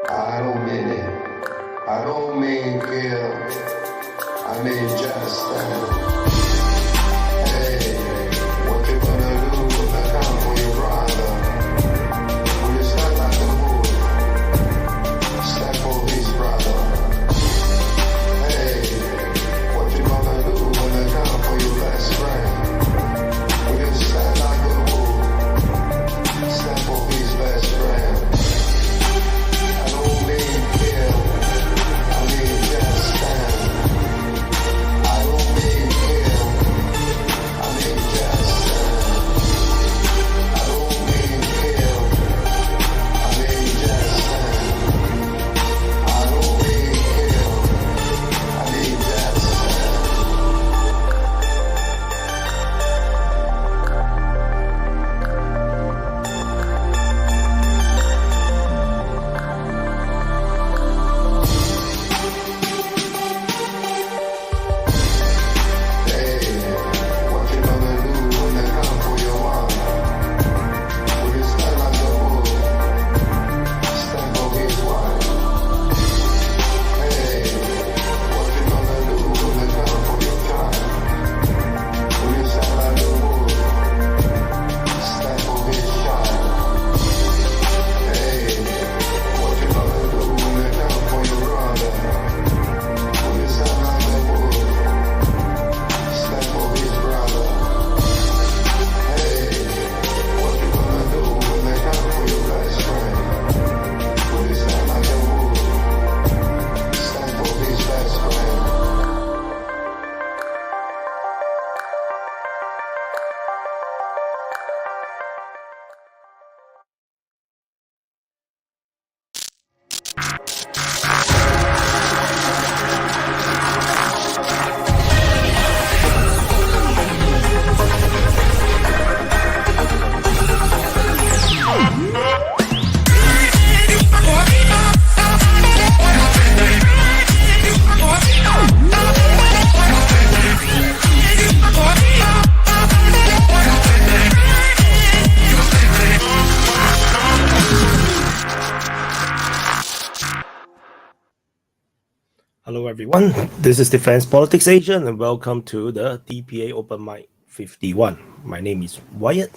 I don't mean it. I don't mean kill. I mean just stand. Hey, what you gonna do when the come for your brother? Will you stand like a bull? Stand for his brother. Hey, what you gonna do when they come for your best friend? Will you stand like a bull? Stand for his best friend. I don't mean kill. I mean just stand. I don't mean kill. I mean just stand. I don't mean kill. I mean just stand. I don't mean kill. I mean just stand. Hey, what you gonna do when they come for your mom? Will you stand like a bull? Stand for his wife. Hey, what you gonna do when they come for your child? Will you stand like a bull? Stand for his child. Hey, what you gonna do when they come for your brother? Will you stand like a bull? Stand for his brother. Hey, what you gonna do when they come for your best friend? Will you stand like a bull? Stand for his best friend. Hello everyone, this is Defense Politics Agent and welcome to the DPA Open Mic 51. My name is Wyatt,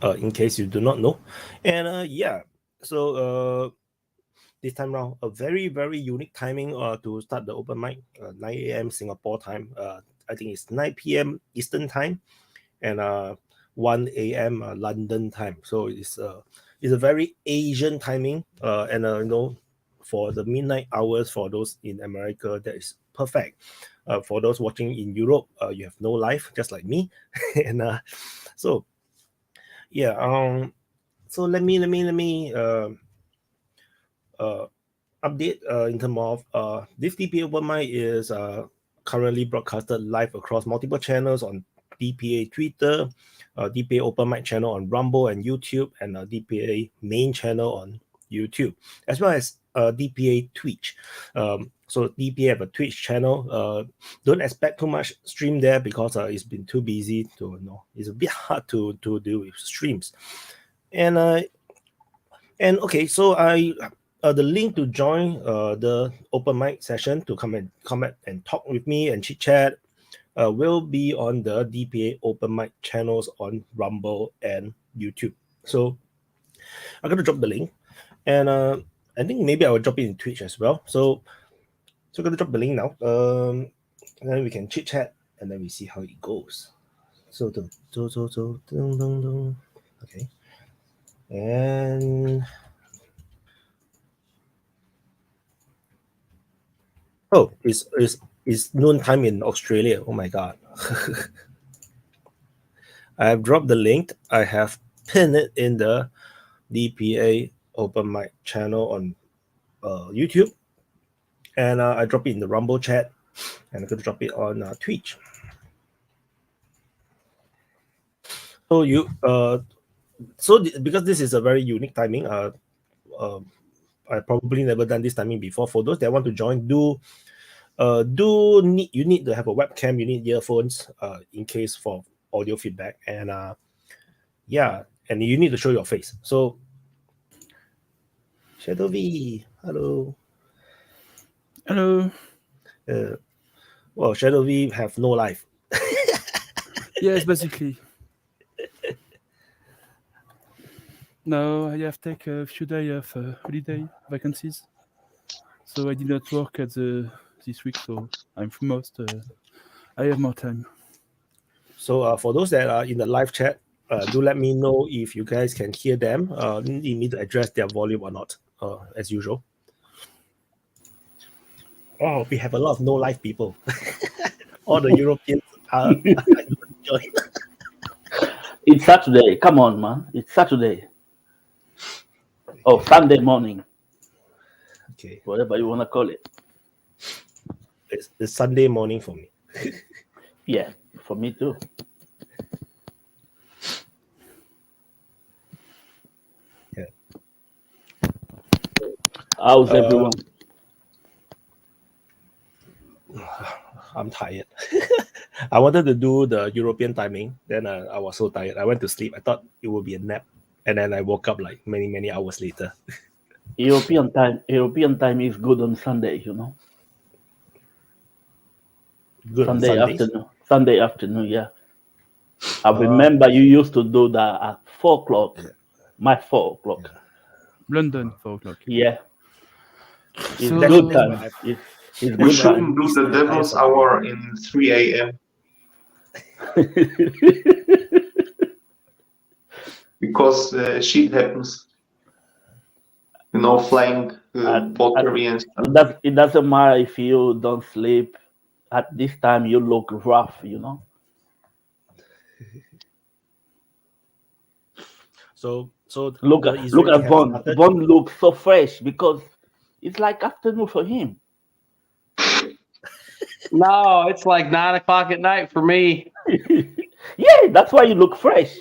in case you do not know. And so this time around, a very, very unique timing to start the open mic, 9 a.m. Singapore time. I think it's 9 p.m. Eastern time and 1 a.m. London time. So it's a very Asian timing and for the midnight hours for those in America, that is perfect. For those watching in Europe, you have no life, just like me. And so let me update in terms of this DPA Open Mic is currently broadcasted live across multiple channels on DPA Twitter, DPA Open Mic channel on Rumble and YouTube, and DPA main channel on YouTube, as well as DPA Twitch. So DPA have a Twitch channel. Don't expect too much stream there because it's been too busy to it's a bit hard to deal with streams. And okay, so the link to join the open mic session to come and talk with me and chit chat will be on the DPA Open Mic channels on Rumble and YouTube. So I'm gonna drop the link, and I think maybe I will drop it in Twitch as well. So I'm gonna drop the link now. And then we can chit chat, and then we see how it goes. So okay, and oh, it's noon time in Australia. Oh my god. I have dropped the link. I have pinned it in the DPA Open Mic channel on YouTube, and I drop it in the Rumble chat, and I'm going to drop it on Twitch. So because this is a very unique timing, I probably never done this timing before. For those that want to join, you need to have a webcam, you need earphones in case for audio feedback, and and you need to show your face. So Shadow V, hello. Hello. Well, Shadow V have no life. Yes, basically. No, I have taken a few days of holiday vacancies, so I did not work at this week. So I'm most. I have more time. So for those that are in the live chat, do let me know if you guys can hear them. Need me to address their volume or not, as usual. Oh, we have a lot of no life people. All the Europeans are enjoying. It's Saturday. Come on, man. It's Saturday. Oh, Sunday morning. Okay, Whatever you want to call it. it's Sunday morning for me. Yeah, for me too. Yeah. How's everyone? I'm tired. I wanted to do the European timing. Then I was so tired. I went to sleep. I thought it would be a nap. And then I woke up like many hours later. European time is good on Sunday, you know. Good on Sundays. Sunday afternoon, yeah. I remember you used to do that at 4 o'clock. Yeah. My 4 o'clock. Yeah. London, 4 o'clock. Yeah. It's So- good time. It's We good time. shouldn't do the devil's hour in 3 a.m. because shit happens. You know, flying pottery and stuff. It doesn't matter if you don't sleep. At this time, you look rough, you know. So Look the at Israeli have Von. started- Von looks so fresh because it's like afternoon for him. No, it's like 9 o'clock at night for me. Yeah, that's why you look fresh.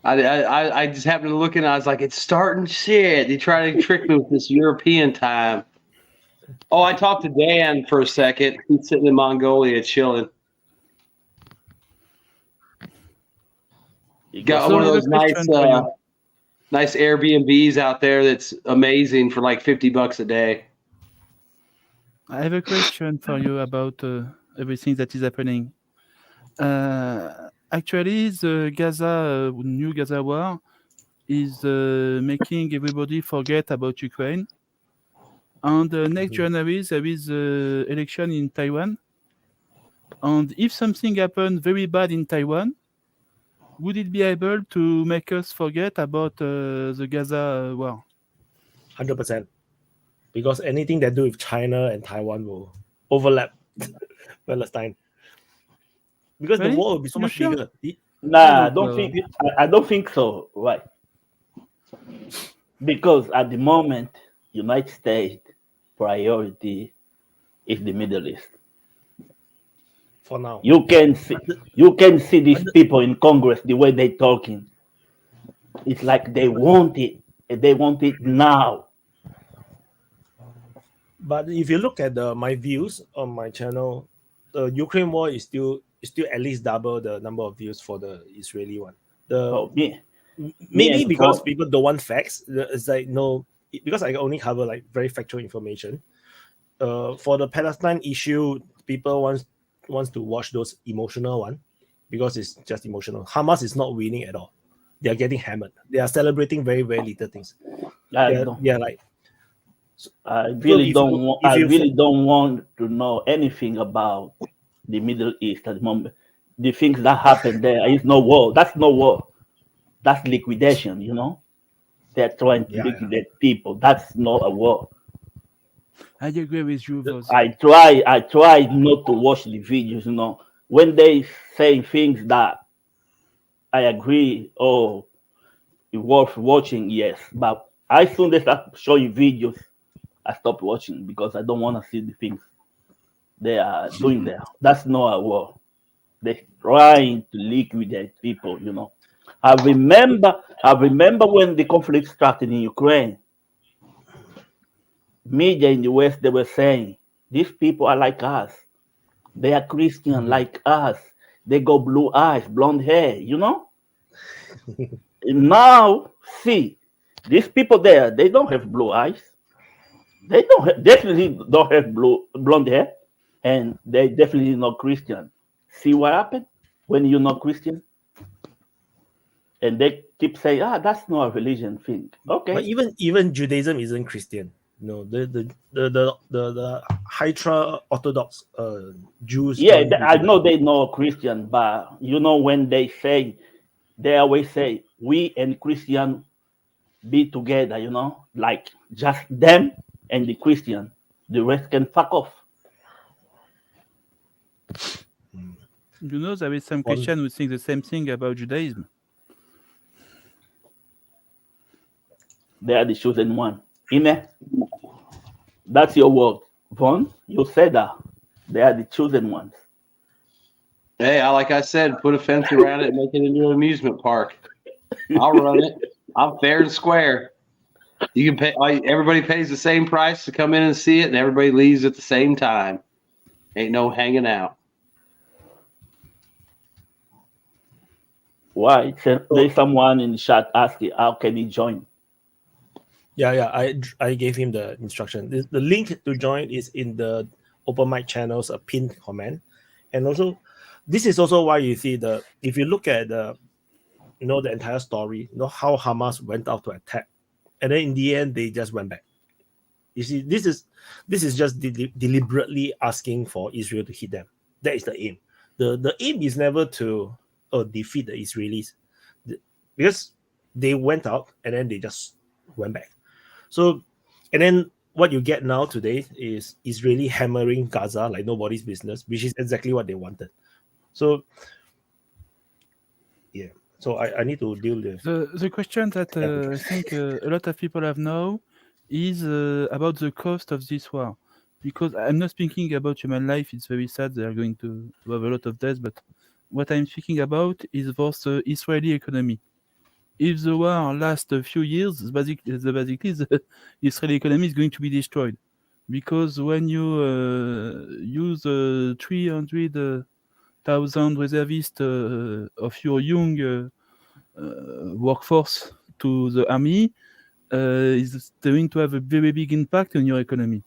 I just happened to look and I was like, it's starting shit. They try to trick me with this European time. Oh, I talked to Dan for a second. He's sitting in Mongolia chilling. Got So one of I have those a question for you. nice Airbnbs out there that's amazing for like $50 a day. I have a question for you about everything that is happening. Actually, the Gaza new Gaza war is making everybody forget about Ukraine. And next January there is election in Taiwan. And if something happens very bad in Taiwan, would it be able to make us forget about the Gaza war? 100%. Because anything that do with China and Taiwan will overlap Palestine. Because Really? the war will be so You much sure? bigger. Nah, I don't know. I don't think so. Right? Because at the moment, United States priority is the Middle East. For now. You can see these people in Congress the way they talking. It's like they want it, and they want it now. But if you look at my views on my channel, the Ukraine war is still at least double the number of views for the Israeli one. Maybe and because Paul- people don't want facts. It's like no, because I only cover like very factual information. For the Palestine issue, people wants to watch those emotional one because it's just emotional. Hamas is not winning at all. They are getting hammered. They are celebrating very little things. They're like. I really don't want to know anything about the Middle East at the moment. The things that happen there is no war. That's no war. That's liquidation, you know? They're trying to liquidate people. That's not a war. I agree with you. Voz. I try not to watch the videos, you know. When they say things that I agree, it's worth watching, yes. But as soon as they start showing videos, I stop watching because I don't want to see the things they are doing there. That's not a war. They're trying to liquidate people, you know. I remember when the conflict started in Ukraine. Media in the West, they were saying, these people are like us. They are Christian like us. They got blue eyes, blonde hair, you know? Now, see, These people there, they don't have blue eyes. They definitely don't have blonde hair, and they definitely not Christian. See what happened when you're not Christian? And they keep saying, that's not a religion thing. Okay. But even Judaism isn't Christian. No, the Hydra Orthodox Jews. Yeah, I know they know Christian, but when they always say we and Christian be together, like just them and the Christian, the rest can fuck off. There is some Christian who think the same thing about Judaism. They are the chosen one. Ine, that's your word. Von, you said that. They are the chosen ones. Hey, like I said, put a fence around it and make it into an amusement park. I'll run it. I'm fair and square. You can pay. Everybody pays the same price to come in and see it, and everybody leaves at the same time. Ain't no hanging out. Why? There's someone in the chat asking, how can he join? Yeah. I gave him the instruction. The link to join is in the Open Mic channel's pinned comment, and also this is also why you see if you look at the entire story, how Hamas went out to attack, and then in the end they just went back. You see, this is just deliberately asking for Israel to hit them. That is the aim. The aim is never to defeat the Israelis, because they went out and then they just went back. So, and then what you get now today is Israeli hammering Gaza like nobody's business, which is exactly what they wanted. So, yeah. So I need to deal with the question that I think a lot of people have now is about the cost of this war. Because I'm not speaking about human life. It's very sad. They are going to have a lot of deaths. But what I'm speaking about is for the Israeli economy. If the war lasts a few years, basically the Israeli economy is going to be destroyed. Because when you use 300,000 reservists of your young workforce to the army, is going to have a very big impact on your economy.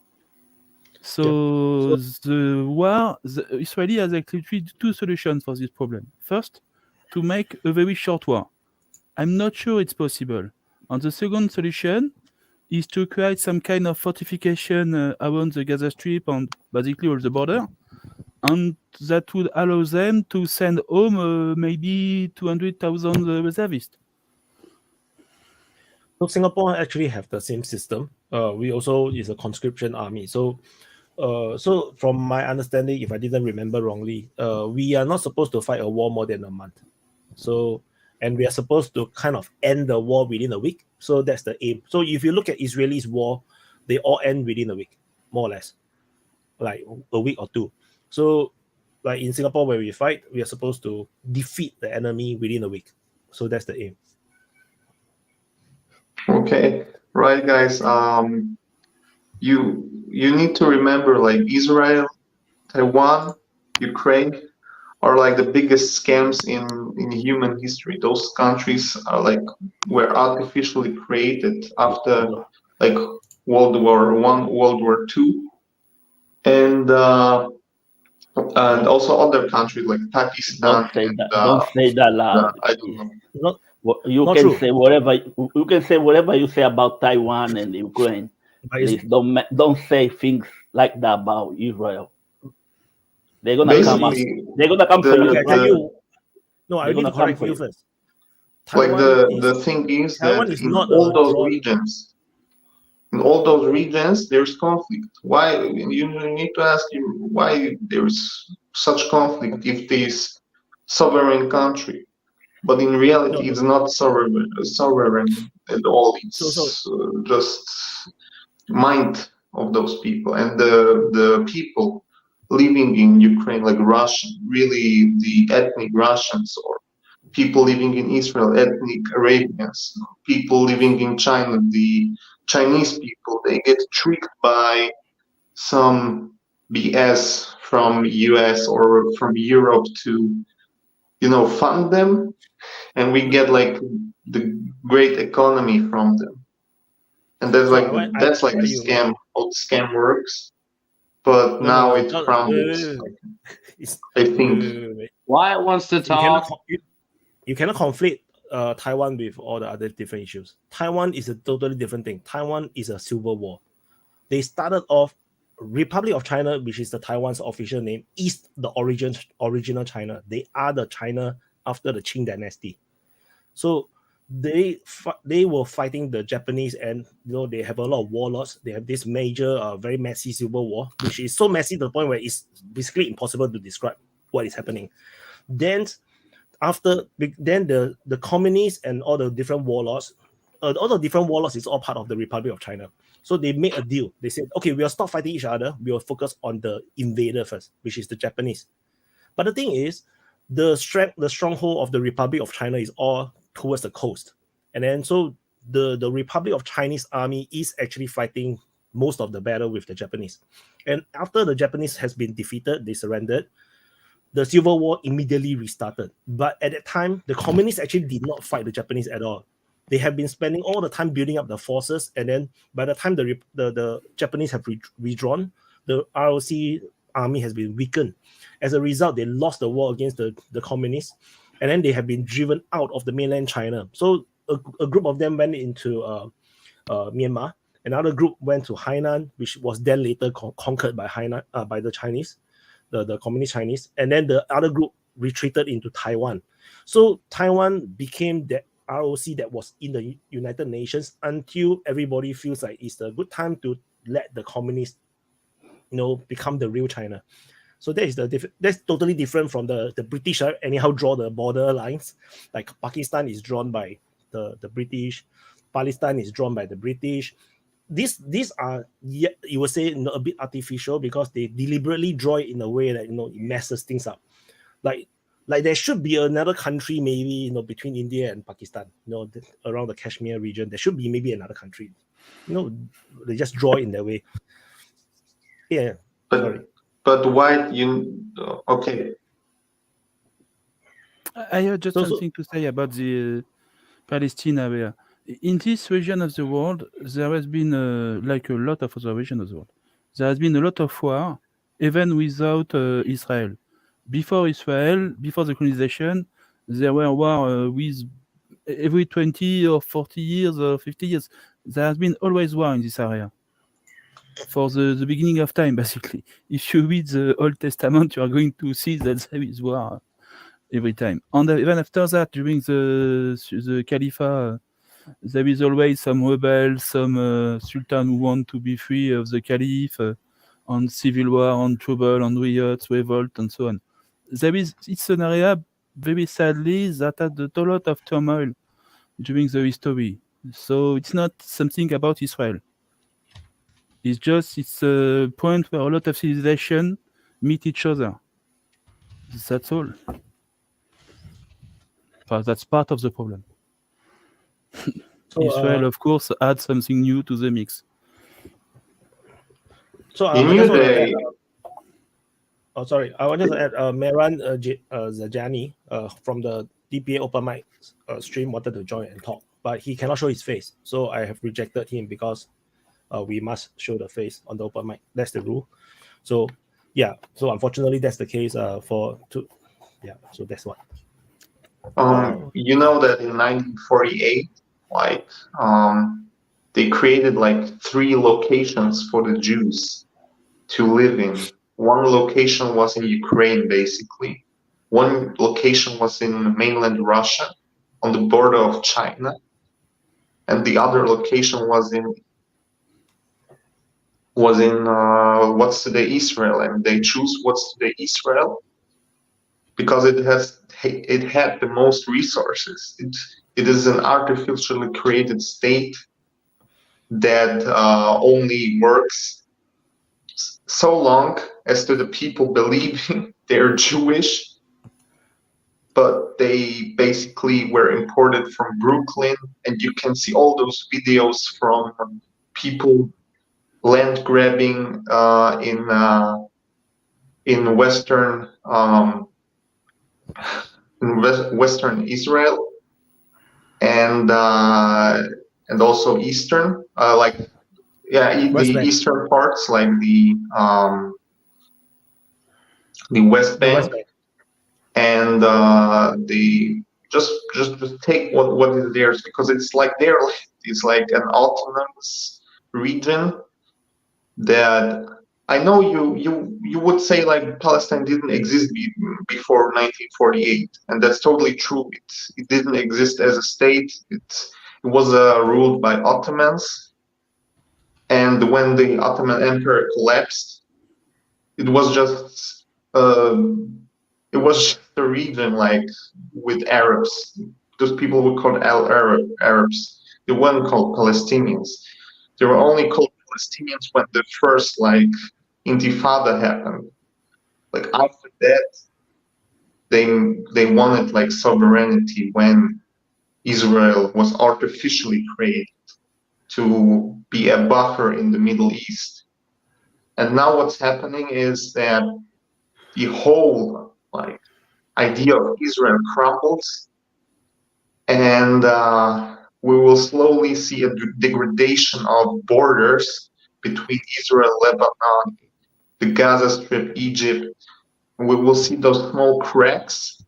So the war, Israeli has actually two solutions for this problem. First, to make a very short war. I'm not sure it's possible. And the second solution is to create some kind of fortification around the Gaza Strip and basically all the border. And that would allow them to send home maybe 200,000 reservists. So Singapore actually have the same system. We also is a conscription army. So from my understanding, if I didn't remember wrongly, we are not supposed to fight a war more than a month. And we are supposed to kind of end the war within a week. So that's the aim. So if you look at Israelis' war, they all end within a week, more or less, like a week or two. So like in Singapore, where we fight, we are supposed to defeat the enemy within a week. So that's the aim. Okay, right, guys. You need to remember, like, Israel, Taiwan, Ukraine are like the biggest scams in human history. Those countries are like were artificially created after like World War I, World War II, and also other countries like Pakistan. Don't say that loud. I don't know. You can say whatever you say about Taiwan and Ukraine. Please don't say things like that about Israel. They're gonna come for you. No, I need to correct you first. Like the thing is that in all those regions, there's conflict. Why? You need to ask why there's such conflict if this sovereign country. But in reality, it's not sovereign at all. It's just mind of those people, and the people living in Ukraine, like Russian, really the ethnic Russians, or people living in Israel, ethnic Arabians, people living in China, the Chinese people, they get tricked by some BS from US or from Europe to, fund them, and we get like the great economy from them. and that's So like I that's like tell the you, scam. How the scam works, but now it no, crumbles. it's, I think. wait. Wyatt wants to You cannot, talk. you cannot conflate Taiwan with all the other different issues. Taiwan is a totally different thing. Taiwan is a civil war. They started off Republic of China, which is the Taiwan's official name, is the original China. They are the China after the Qing dynasty. So they were fighting the Japanese, and they have a lot of warlords. They have this major, very messy civil war, which is so messy to the point where it's basically impossible to describe what is happening. Then the communists and all the different warlords, is all part of the Republic of China. So they made a deal. They said, okay, we'll stop fighting each other. We'll focus on the invader first, which is the Japanese. But the thing is, the stronghold of the Republic of China is all towards the coast. And then so the Republic of Chinese army is actually fighting most of the battle with the Japanese. And after the Japanese has been defeated, they surrendered, the civil war immediately restarted. But at that time, the communists actually did not fight the Japanese at all. They have been spending all the time building up the forces, and then by the time the Japanese have withdrawn, the ROC army has been weakened. As a result, they lost the war against the communists, and then they have been driven out of the mainland China. So a group of them went into Myanmar. Another group went to Hainan, which was then later conquered by the Chinese, the communist Chinese, and then the other group retreated into Taiwan. So Taiwan became the ROC that was in the United Nations until everybody feels like it's a good time to let the communists, become the real China. So that is that's totally different from the British anyhow draw the border lines. Like Pakistan is drawn by the British, Palestine is drawn by the British. These are, you would say, a bit artificial because they deliberately draw it in a way that it messes things up. Like there should be another country maybe between India and Pakistan, around the Kashmir region. There should be maybe another country. They just draw it in that way. Yeah. But why okay? I have just something to say about the Palestine area. In this region of the world, there has been, like a lot of other regions of the world, there has been a lot of war, even without Israel. Before Israel, before the colonization, there were war with every 20 or 40 years or 50 years. There has been always war in this area. For the beginning of time, basically. If you read the Old Testament, you are going to see that there is war every time. And even after that, during the Caliph, there is always some rebels, some sultan who want to be free of the Caliph, on civil war, on trouble, on riots, revolt, and so on. It's an area, very sadly, that had a lot of turmoil during the history. So it's not something about Israel. It's a point where a lot of civilization meet each other. That's all. But that's part of the problem. So, Israel, of course, adds something new to the mix. So I just want to add, I want to add Mehran Zajani from the DPA Open Mic stream wanted to join and talk, but he cannot show his face. So I have rejected him because we must show the face on the open mic. That's the rule. So yeah. So unfortunately, that's the case. So that's what. You know that in 1948, they created 3 locations for the Jews to live in. One location was in Ukraine, basically. One location was in mainland Russia, on the border of China, and the other location was in what's today Israel. And they choose what's today Israel because it had the most resources. It is an artificially created state that only works so long as to the people believing they're Jewish, but they basically were imported from Brooklyn, and you can see all those videos from people land grabbing in Western Western Israel, and and also eastern, the eastern parts, like the West Bank, and the just take what is theirs, because it's like it's like an autonomous region that I know you would say like Palestine didn't exist before 1948, and that's totally true. It didn't exist as a state. It was ruled by Ottomans, and when the Ottoman Empire collapsed, it was just a region like with Arabs. Those people were called Arabs. They weren't called Palestinians. They were only called Palestinians when the first like Intifada happened. Like after that, they wanted like sovereignty when Israel was artificially created to be a buffer in the Middle East. And now what's happening is that the whole like idea of Israel crumbles, and we will slowly see a degradation of borders between Israel, Lebanon, the Gaza Strip, Egypt. We will see those small cracks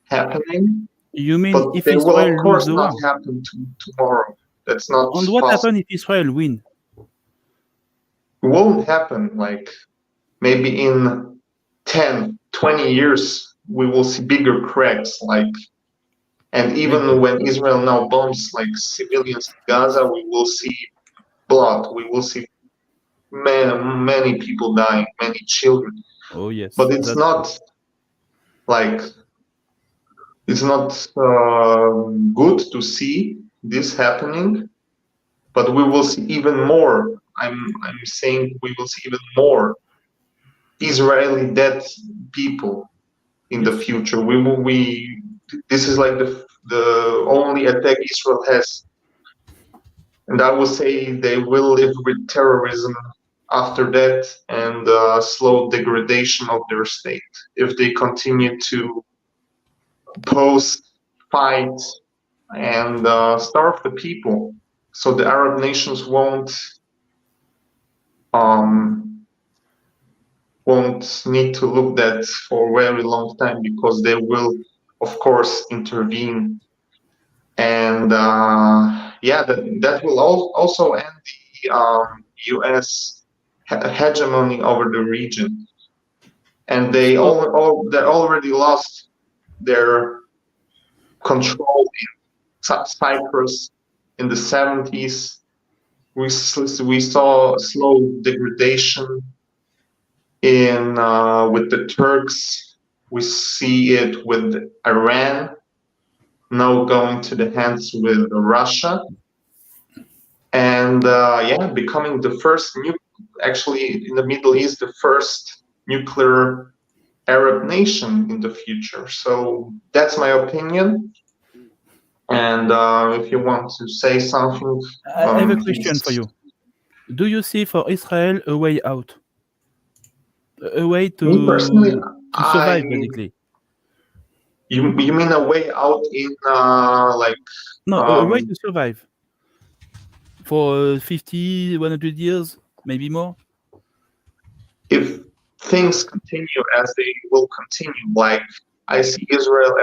happening. You mean but if they will, Israel of course, lose the not war? happen tomorrow. That's not And what possible. happens if Israel win? It won't happen. Like maybe in 10, 20 years, we will see bigger cracks. Like, and even when Israel now bombs like civilians in Gaza, we will see blood. We will see many people dying, many children. Oh yes, But it's not like it's not good to see this happening. But we will see even more. I'm saying we will see even more Israeli dead people in the future. This is like the only attack Israel has, and I will say they will live with terrorism after that and slow degradation of their state if they continue to oppose, fight, and starve the people. So the Arab nations won't need to look that for a very long time, because they will, of course, intervene, and that will also end the U.S. hegemony over the region, and they already lost their control in Cyprus in the 70s. We saw slow degradation in with the Turks. We see it with Iran now going to the hands with Russia, and becoming the first actually in the Middle East, the first nuclear Arab nation in the future. So that's my opinion. And if you want to say something, I have a question for you. Do you see for Israel a way out? A way to survive, basically? You mean a way out in a way to survive for 50, 100 years, maybe more? If things continue as they will continue, like I see Israel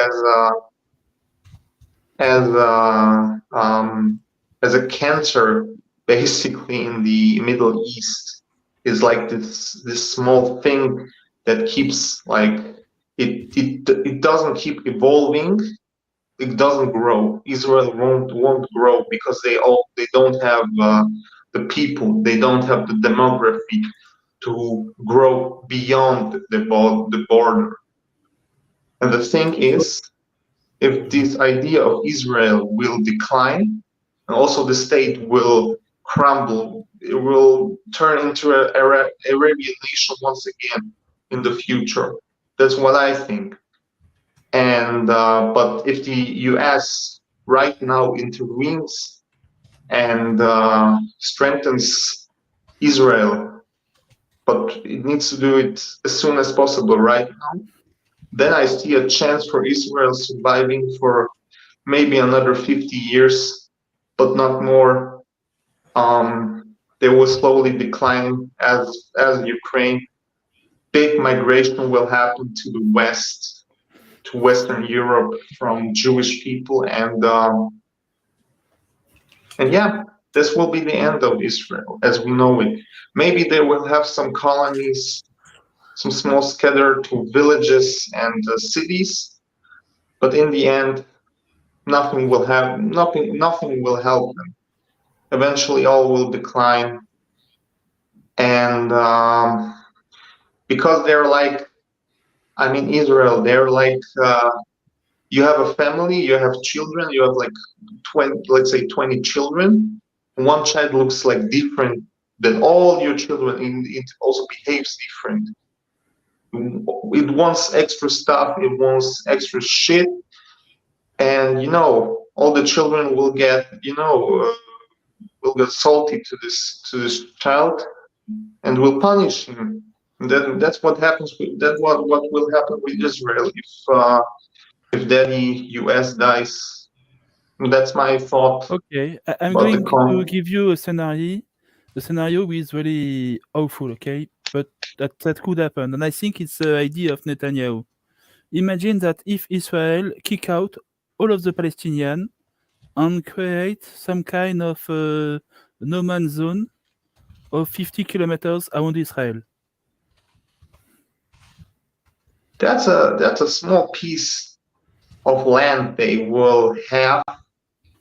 as a cancer basically in the Middle East, is like this small thing that keeps like it doesn't keep evolving, it doesn't grow. Israel won't grow because they don't have the people, they don't have the demography to grow beyond the border. And the thing is, if this idea of Israel will decline, and also the state will crumble, it will turn into an Arabian nation once again in the future. That's what I think. And but if the U.S. right now intervenes and strengthens Israel, but it needs to do it as soon as possible right now, then I see a chance for Israel surviving for maybe another 50 years but not more. They will slowly decline as Ukraine. Big migration will happen to the West, to Western Europe from Jewish people, and yeah, this will be the end of Israel as we know it. Maybe they will have some colonies, some small scattered to villages and cities, but in the end, nothing will help them. Eventually, all will decline, and because they're like, I mean, Israel, they're like, you have a family, you have children, you have like 20, let's say 20 children. One child looks like different than all your children. It also behaves different. It wants extra stuff, it wants extra shit, and you know, all the children will get, you know, will get salty to this child, and will punish him. And then that's what happens. What will happen with Israel if Daddy US dies. That's my thought. Okay, I'm going to give you a scenario. The scenario is really awful, okay? But that could happen. And I think it's the idea of Netanyahu. Imagine that if Israel kick out all of the Palestinians and create some kind of no man's zone of 50 kilometers around Israel. That's a small piece of land they will have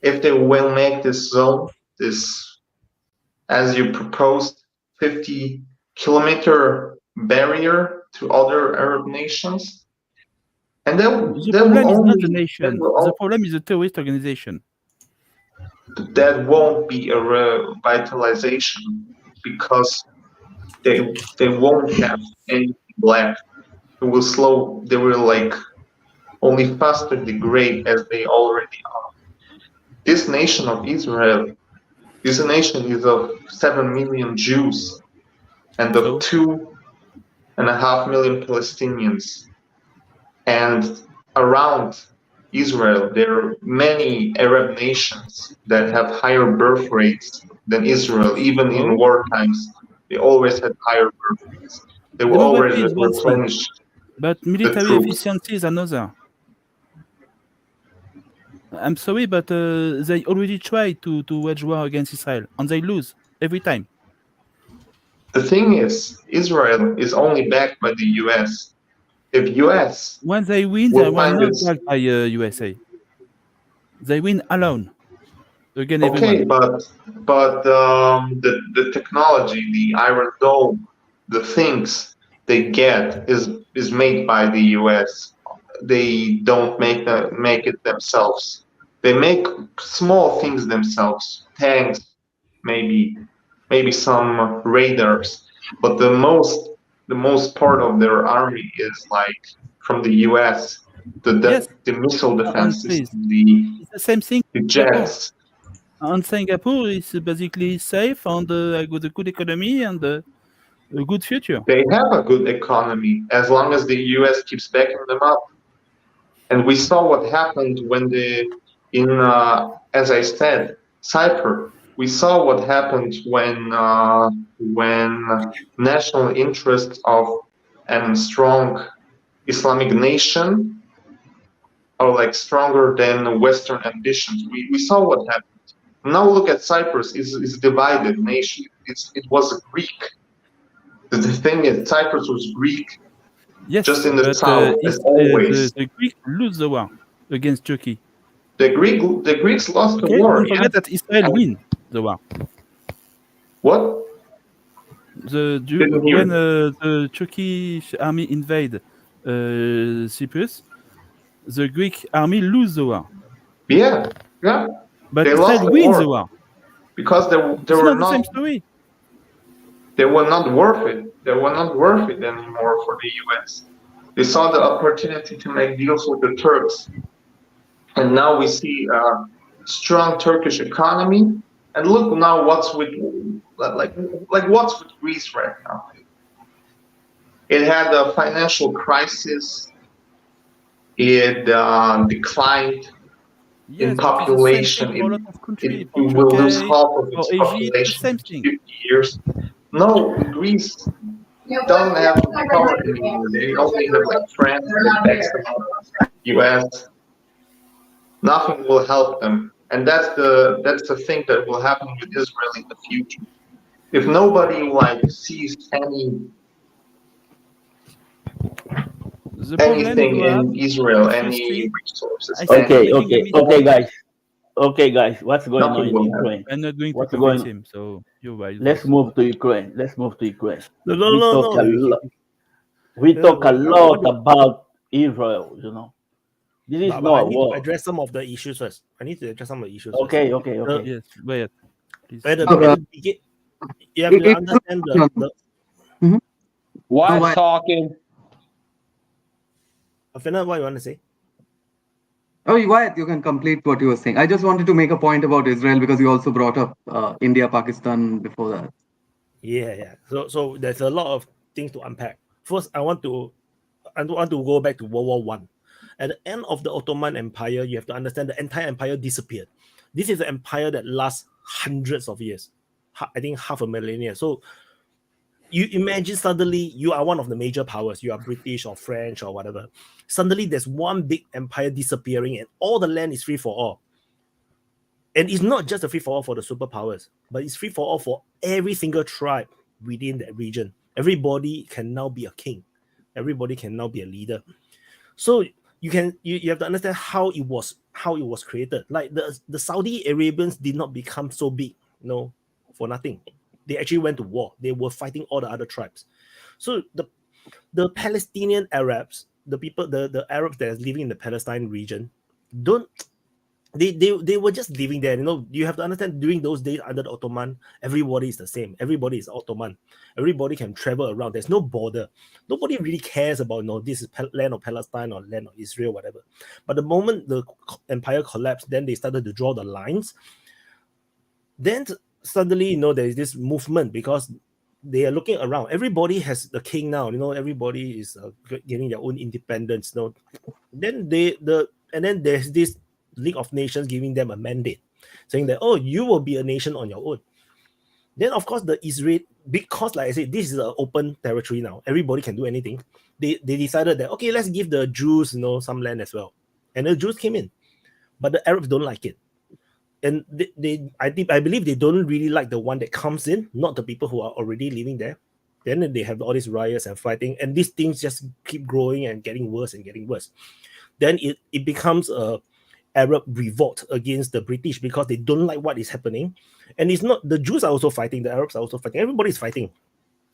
if they will make this zone, this, as you proposed, 50-kilometer barrier to other Arab nations. And then the problem is not the nation. The problem is the terrorist organization. That won't be a revitalization because they won't have anything left. They will like only faster degrade as they already are. This nation of Israel, this nation is of 7 million Jews and of 2.5 million Palestinians. And around Israel, there are many Arab nations that have higher birth rates than Israel. Even in war times, they always had higher birth rates. They will always replenish. But military efficiency is another. I'm sorry, but they already tried to wage war against Israel, and they lose every time. The thing is, Israel is only backed by the US. If US... When they win, they were not backed by USA. They win alone. Again, okay, but the technology, the Iron Dome, the things they get is made by the US. They don't make it themselves. They make small things themselves, tanks, maybe some radars, but the most part of their army is like from the US. The missile defense system, the same thing. The jets. And Singapore is basically safe and with a good economy and a good future. They have a good economy as long as the US keeps backing them up. And we saw what happened when as I said, Cyprus. We saw what happened when national interest of a strong Islamic nation are like stronger than Western ambitions. We saw what happened. Now look at Cyprus. It's a divided nation. It was a Greek. The thing is, Cyprus was Greek. Yes, just in the south, as always. The Greeks lose the war against Turkey. The Greeks lost the war. Don't forget that Israel win the war. What? When the Turkish army invade Cyprus, the Greek army lose the war. Yeah. But Israel wins the war. Because they were not the same story. They were not worth it. They were not worth it anymore for the US. They saw the opportunity to make deals with the Turks. And now we see a strong Turkish economy. And look now what's with what's with Greece right now. It had a financial crisis. It declined. Yes, in but it's the same population, thing for a lot of countries. it For will lose Turkey, half of for its Egypt, the population same in thing. 50 years. No, Greece doesn't have power anymore. They only have like France that backs them up, US. Nothing will help them, and that's the thing that will happen with Israel in the future. If nobody like sees The problem anything you have, in Israel, if you any see, resources, I think Okay, making a okay, mistake. okay, guys. Okay, guys. What's going on nothing in will happen. Ukraine? I'm not going to What's convince going? him, so you're right. Let's also. move to Ukraine. Let's move to Ukraine. No. We talk a lot. We talk a lot about Israel. You know, this is But not I a need to war. address some of the issues first. I need to address some of the issues Okay, first. okay, okay. Yes, wait, please. At the No, begin, you have to understand the Why talking? Fernand, what you want to say? Oh, Wyatt, you can complete what you were saying. I just wanted to make a point about Israel because you also brought up India, Pakistan before that. Yeah. So there's a lot of things to unpack. First, I want to go back to World War One. At the end of the Ottoman Empire, you have to understand the entire empire disappeared. This is an empire that lasts hundreds of years. I think half a millennia. So you imagine suddenly you are one of the major powers. You are British or French or whatever. Suddenly there's one big empire disappearing and all the land is free for all. And it's not just a free for all for the superpowers, but it's free for all for every single tribe within that region. Everybody can now be a king. Everybody can now be a leader. So you have to understand how it was created. Like the Saudi Arabians did not become so big, for nothing. They actually went to war. They were fighting all the other tribes. So the Palestinian Arabs, the Arabs that are living in the Palestine region, they were just living there. You have to understand during those days under the Ottoman, everybody is the same. Everybody is Ottoman. Everybody can travel around. There's no border. Nobody really cares about this is land of Palestine or land of Israel, whatever. But the moment the empire collapsed, then they started to draw the lines. Then suddenly, there is this movement because they are looking around. Everybody has the king now. Everybody is getting their own independence. Then then there's this League of Nations giving them a mandate, saying that, you will be a nation on your own. Then, of course, the Israel, because like I said, this is an open territory now. Everybody can do anything. They decided that, okay, let's give the Jews, some land as well. And the Jews came in. But the Arabs don't like it. And I believe they don't really like the one that comes in, not the people who are already living there. Then they have all these riots and fighting, and these things just keep growing and getting worse and getting worse. Then it becomes a Arab revolt against the British because they don't like what is happening. And it's not, the Jews are also fighting, the Arabs are also fighting, everybody's fighting.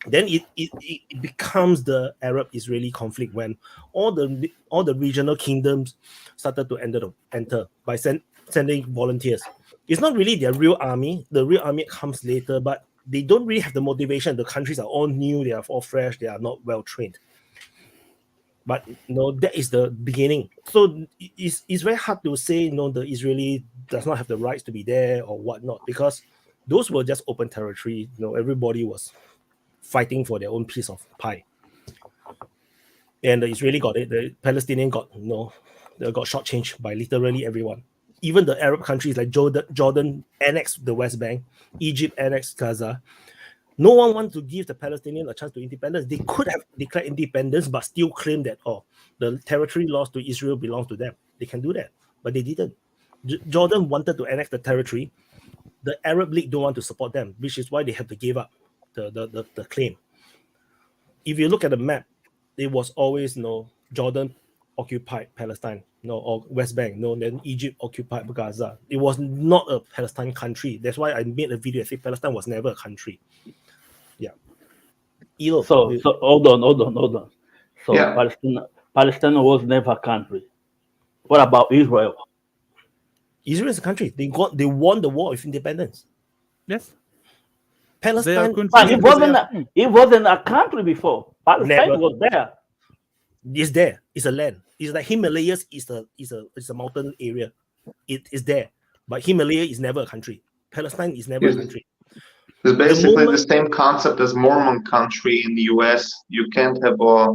Then it becomes the Arab-Israeli conflict when all the regional kingdoms started to enter by sending volunteers. It's not really their real army. The real army comes later, but they don't really have the motivation. The countries are all new, they are all fresh, they are not well trained. But that is the beginning. So it's very hard to say the Israeli does not have the rights to be there or whatnot, because those were just open territory. Everybody was fighting for their own piece of pie. And the Israeli got it. The Palestinian got they got shortchanged by literally everyone. Even the Arab countries like Jordan annexed the West Bank, Egypt annexed Gaza. No one wants to give the Palestinians a chance to independence. They could have declared independence, but still claim that, the territory lost to Israel belongs to them. They can do that, but they didn't. Jordan wanted to annex the territory. The Arab League don't want to support them, which is why they have to give up the claim. If you look at the map, it was always Jordan occupied Palestine, or West Bank, then Egypt occupied Gaza. It was not a Palestine country. That's why I made a video that said Palestine was never a country. Yeah. So hold on. So Yeah. Palestine was never a country. What about Israel? Israel is a country. They won the war of independence. Yes. Palestine. But it wasn't a country before. Palestine Never. was there. It's there. It's a land. It's like Himalayas is a mountain area. It is there. But Himalaya is never a country. Palestine is never a country. It's basically the same concept as Mormon country in the US. You can't have a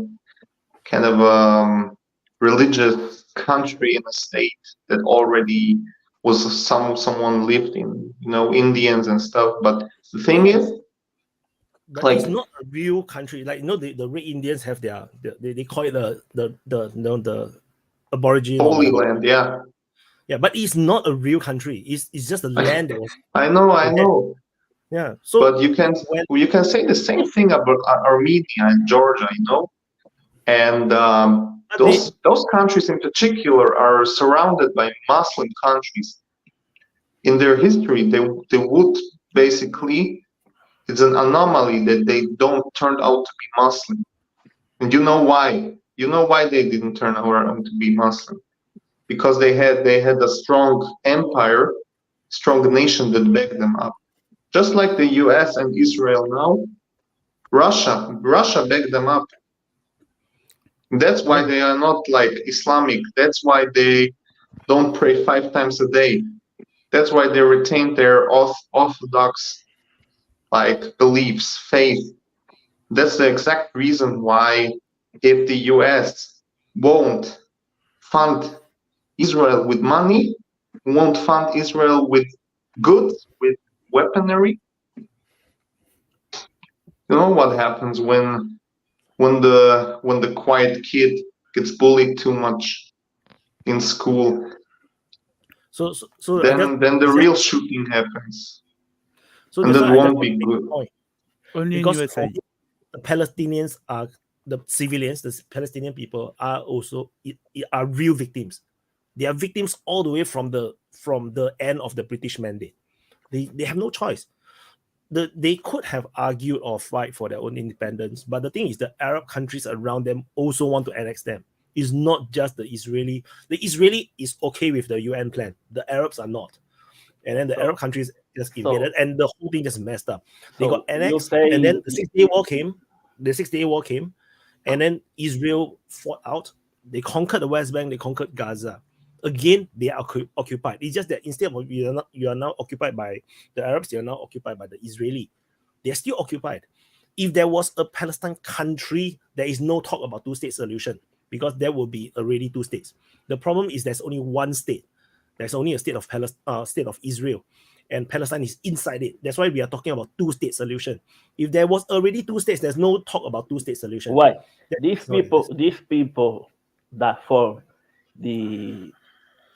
kind of religious country in a state that already was someone lived in, Indians and stuff. But the thing is, But like, it's not a real country. Like the Red Indians have they call it the Aborigine. Holy Land, yeah. Yeah, but it's not a real country. It's just a land that was. I know. Yeah. So, but you can say the same thing about Armenia and Georgia, and those countries in particular are surrounded by Muslim countries. In their history, they would basically, it's an anomaly that they don't turn out to be Muslim. And you know why? You know why they didn't turn out to be Muslim? Because they had a strong empire, strong nation that backed them up. Just like the US and Israel now, Russia backed them up. That's why they are not like Islamic. That's why they don't pray 5 times a day. That's why they retain their orthodox beliefs, faith. That's the exact reason why if the US won't fund Israel with money, won't fund Israel with goods, with weaponry, you know what happens when the quiet kid gets bullied too much in school. So then the real shooting happens. So and that won't be good. Only Because in USA. the Palestinians are the civilians, the Palestinian people are also are real victims. They are victims all the way from the end of the British mandate. They have no choice. They could have argued or fight for their own independence, but the thing is, the Arab countries around them also want to annex them. It's not just the Israeli. The Israeli is okay with the UN plan. The Arabs are not. And then the Arab countries just invaded, and the whole thing just messed up. They got annexed, and then the 6-Day War came. The 6-Day War came, and then Israel fought out. They conquered the West Bank. They conquered Gaza. Again, they are occupied. It's just that instead of you are now occupied by the Arabs, you are now occupied by the Israeli. They are still occupied. If there was a Palestine country, there is no talk about two-state solution because there will be already 2 states. The problem is there's only one state. There's only a state of state of Israel, and Palestine is inside it. That's why we are talking about 2-state solution. If there was already 2 states, there's no talk about 2-state solution. Why? These people that form the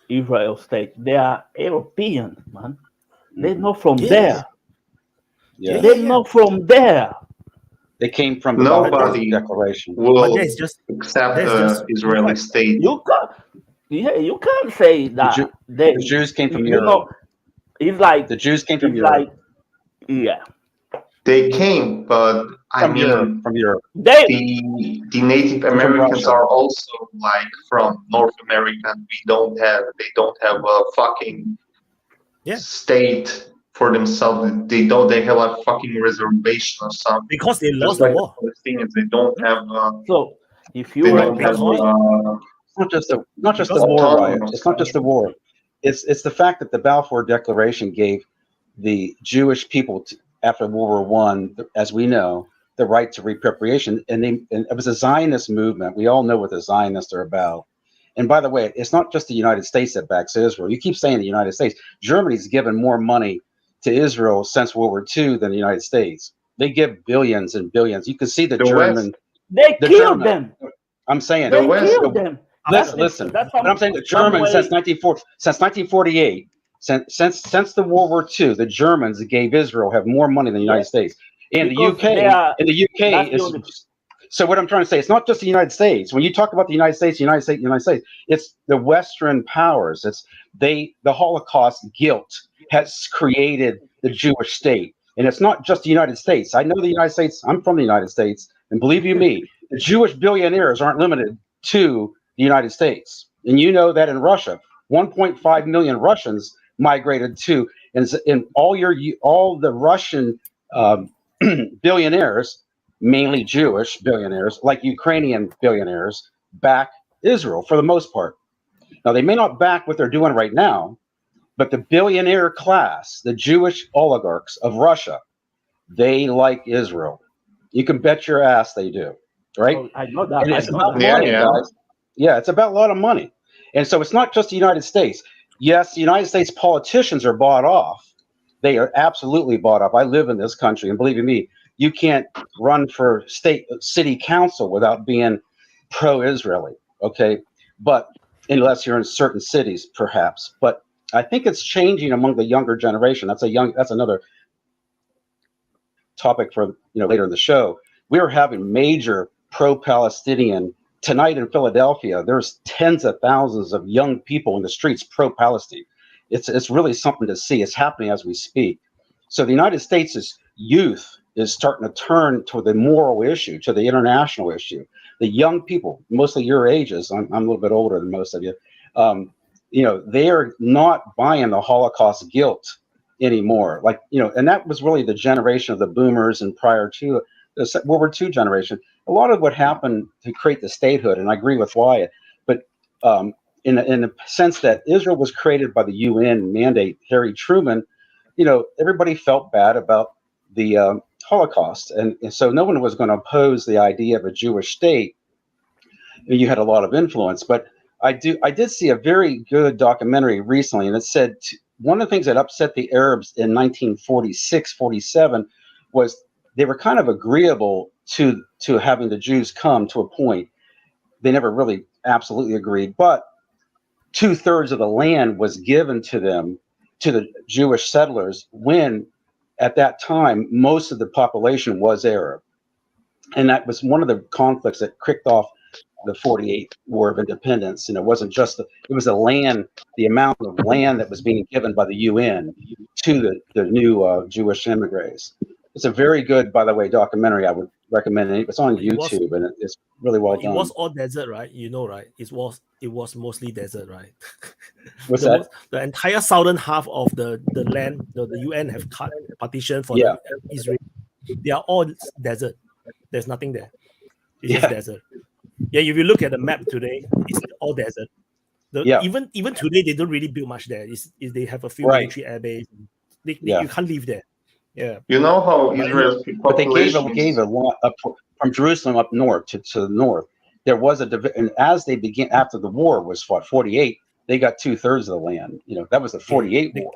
Israel state, they are Europeans, man. They're not from there. Yeah. They're not from there. They came from the Nobody Declaration. will But just accept the Israeli state. You can't say that The Jews came from Europe. It's like The Jews came from it's Europe. like They came, but From Europe. the Native Americans Russia. are also from North America. They don't have a fucking state for themselves. They have a fucking reservation or something. because they Just lost like the war. the Palestinians, they don't have. so. If you They were don't have. It's not just the war, Wyatt. It's not just the war. It's the fact that the Balfour Declaration gave the Jewish people after World War I, as we know, the right to repatriation, and it was a Zionist movement. We all know what the Zionists are about. And by the way, it's not just the United States that backs Israel. You keep saying the United States. Germany's given more money to Israel since World War II than the United States. They give billions and billions. You can see the German. They killed them. I'm saying They killed them. Listen. But I'm saying the Germans since 1948, since the World War II, the Germans that gave Israel have more money than the United States. And the UK is. So what I'm trying to say, it's not just the United States. When you talk about the United States, it's the Western powers. It's the Holocaust guilt has created the Jewish state. And it's not just the United States. I know the United States. I'm from the United States. And believe you me, the Jewish billionaires aren't limited to the United States. And you know that in Russia, 1.5 million Russians migrated to, and all the Russian billionaires, mainly Jewish billionaires, like Ukrainian billionaires, back Israel for the most part. Now, they may not back what they're doing right now, but the billionaire class, the Jewish oligarchs of Russia, they like Israel. You can bet your ass they do, right? Oh, I know that. And it's about money, guys. Yeah, it's about a lot of money. And so it's not just the United States. yes, the United States politicians are bought off. They are absolutely bought off. I live in this country, and believe me, you can't run for city council without being pro-Israeli. Okay, but unless you're in certain cities, perhaps. But I think it's changing among the younger generation. That's another topic for later in the show. We're having major pro-Palestinian tonight in Philadelphia. There's tens of thousands of young people in the streets pro-Palestine. It's really something to see. It's happening as we speak. So the United States' youth is starting to turn to the moral issue, to the international issue. The young people, mostly your ages, I'm a little bit older than most of you, they are not buying the Holocaust guilt anymore. And that was really the generation of the boomers and prior to the World War II generation. A lot of what happened to create the statehood, and I agree with Wyatt, but in the sense that Israel was created by the UN mandate, Harry Truman, everybody felt bad about the Holocaust. And so no one was going to oppose the idea of a Jewish state. You had a lot of influence, but I did see a very good documentary recently, and it said one of the things that upset the Arabs in 1946, 47 was they were kind of agreeable to having the Jews come to a point. They never really absolutely agreed, but 2/3 of the land was given to them, to the Jewish settlers, when at that time most of the population was Arab. And that was one of the conflicts that kicked off the 48 War of Independence. And it wasn't just it was the land, the amount of land that was being given by the UN to the new Jewish immigrants. It's a very good, by the way, documentary. I would recommend it. It's on YouTube, and it's really well done. It was all desert, right? Right? It was mostly desert, right? What's that? The entire southern half of the land, the UN have cut partition for Israel. They are all desert. There's nothing there. It's just desert. Yeah, if you look at the map today, it's all desert. Even today, they don't really build much there. They have a few military air base. You can't live there. Yeah. You know how Israel's population... But they gave a lot up from Jerusalem up north to the north. There was and as they began, after the war was fought, 48, they got 2/3 of the land. That was the 48 war.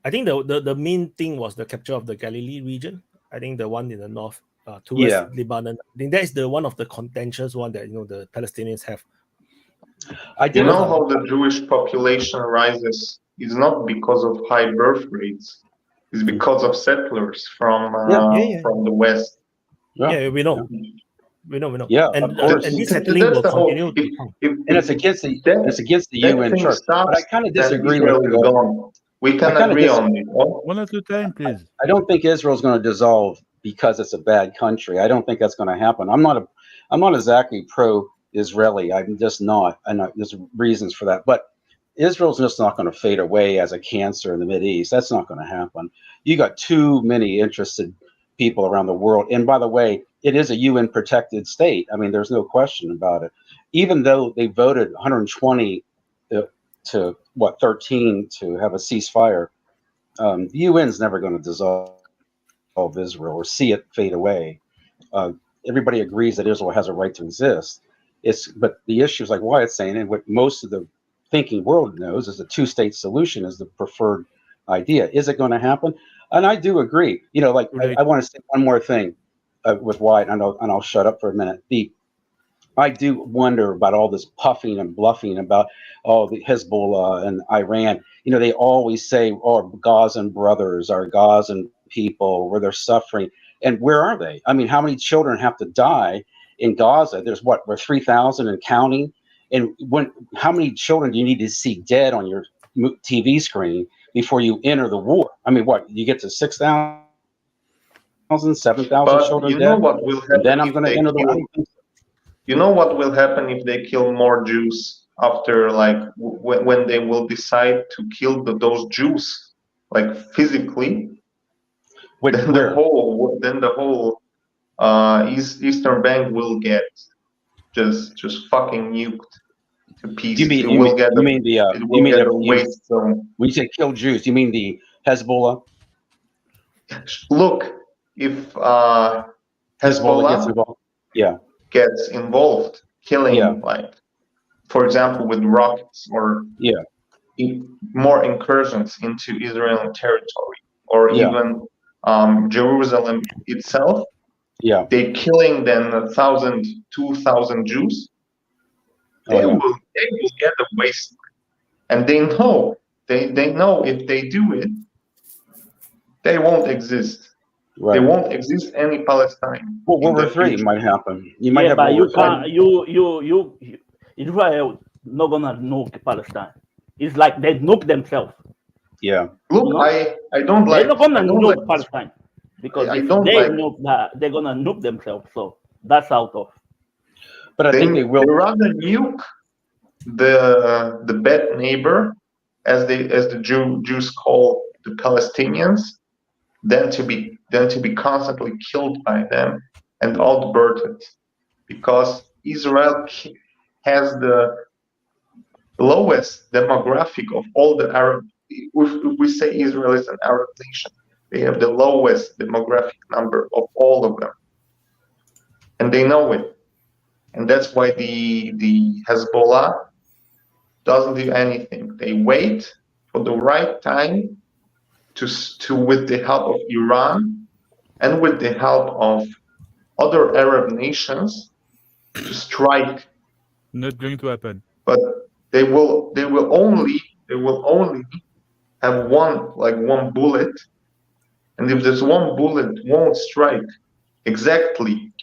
I think the main thing was the capture of the Galilee region. I think the one in the north towards Lebanon. I think that is the one of the contentious one that the Palestinians have. You know how the Jewish population rises is not because of high birth rates. It's because of settlers from the west. Yeah, we know. Yeah, and this settling will continue. And it's against the UN chart. But I kind of disagree with you. We can agree on it. One at a time, please. I don't think Israel's going to dissolve because it's a bad country. I don't think that's going to happen. I'm not exactly pro-Israeli. I'm just not. And there's reasons for that. But Israel's just not going to fade away as a cancer in the Mideast. That's not going to happen. You got too many interested people around the world. And by the way, it is a UN protected state. I mean, there's no question about it. Even though they voted 120 to 13 to have a ceasefire, the UN's never going to dissolve Israel or see it fade away. Everybody agrees that Israel has a right to exist. But the issue is like Wyatt's saying, and what most of the thinking world knows is the two-state solution is the preferred idea. Is it going to happen? And I do agree. I want to say one more thing with Wyatt, and I'll shut up for a minute. I do wonder about all this puffing and bluffing about the Hezbollah and Iran. They always say, Gazan brothers, our Gazan people, where they're suffering. And where are they? I mean, how many children have to die in Gaza? There's we're 3,000 and counting. And how many children do you need to see dead on your TV screen before you enter the war? I mean, you get to 6,000, 7,000 children dead? You know what will happen? Then I'm going to enter the war. You know what will happen if they kill more Jews after, when they will decide to kill those Jews, physically? Then the whole Eastern Bank will get just fucking nuked to pieces. When you say kill Jews, you mean the Hezbollah? Look, if Hezbollah gets involved, killing, for example, with rockets or more incursions into Israeli territory, or Yeah. even Jerusalem itself. Yeah. They're killing then 1,000, 2,000 Jews. They Oh, yeah. will get a waste, and they know if they do it, they won't exist. Right. There won't exist any Palestine. Well, in World War the III future. might happen. You might Yeah, have but World you War can't. You Israel not gonna nuke Palestine. It's like they nuke themselves. Yeah. Look, You know? I don't like. They're not gonna I don't nuke like. Palestine because I if don't they like. nuke that, they're gonna nuke themselves. So that's out of. But I think they will. They rather nuke the bad neighbor, as the Jews call the Palestinians, than to be constantly killed by them and outburdened, because Israel has the lowest demographic of all the Arab. If we say Israel is an Arab nation, they have the lowest demographic number of all of them, and they know it, and that's why the Hezbollah doesn't do anything. They wait for the right time to with the help of Iran and with the help of other Arab nations to strike. Not going to happen. But they will only have one bullet, and if this one bullet won't strike exactly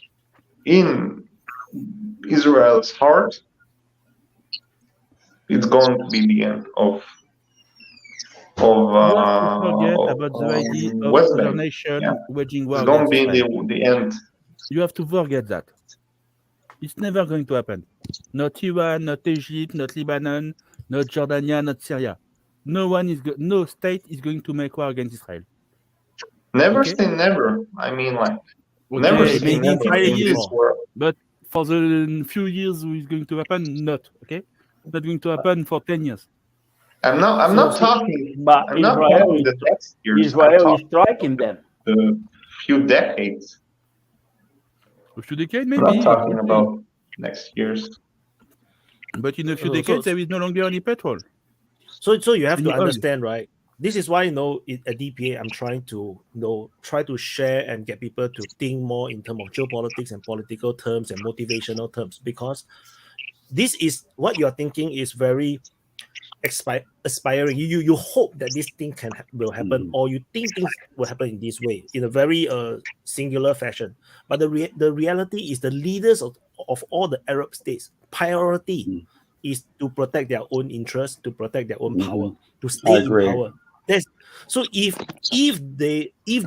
in Israel's heart, it's going to be the end of You have to forget about the idea of West other Bank. nation Yeah. waging war It's going to against be Israel. the end. You have to forget that. It's never going to happen. Not Iran, not Egypt, not Lebanon, not Jordania, not Syria. No state is going to make war against Israel. Never Okay? say never. I mean, like, Okay, never say maybe in never 50 in years. this world. But for the few years it's going to happen, not. Okay? Not going to happen for 10 years. I'm not talking. But I'm not Israel talking is the next years. Israel I'm is striking them. the few decades. A few decades, I'm maybe. not it talking could be. about next years. But in a few So- decades, there is no longer any petrol. So you have And to the oil. understand, right? This is why, at DPA, I'm trying to, try to share and get people to think more in terms of geopolitics and political terms and motivational terms, because this is what you're thinking is very aspiring. You hope that this thing will happen, or you think things will happen in this way, in a very singular fashion. But the reality is the leaders of all the Arab states priority is to protect their own interests, to protect their own power, to stay in agree. power. So if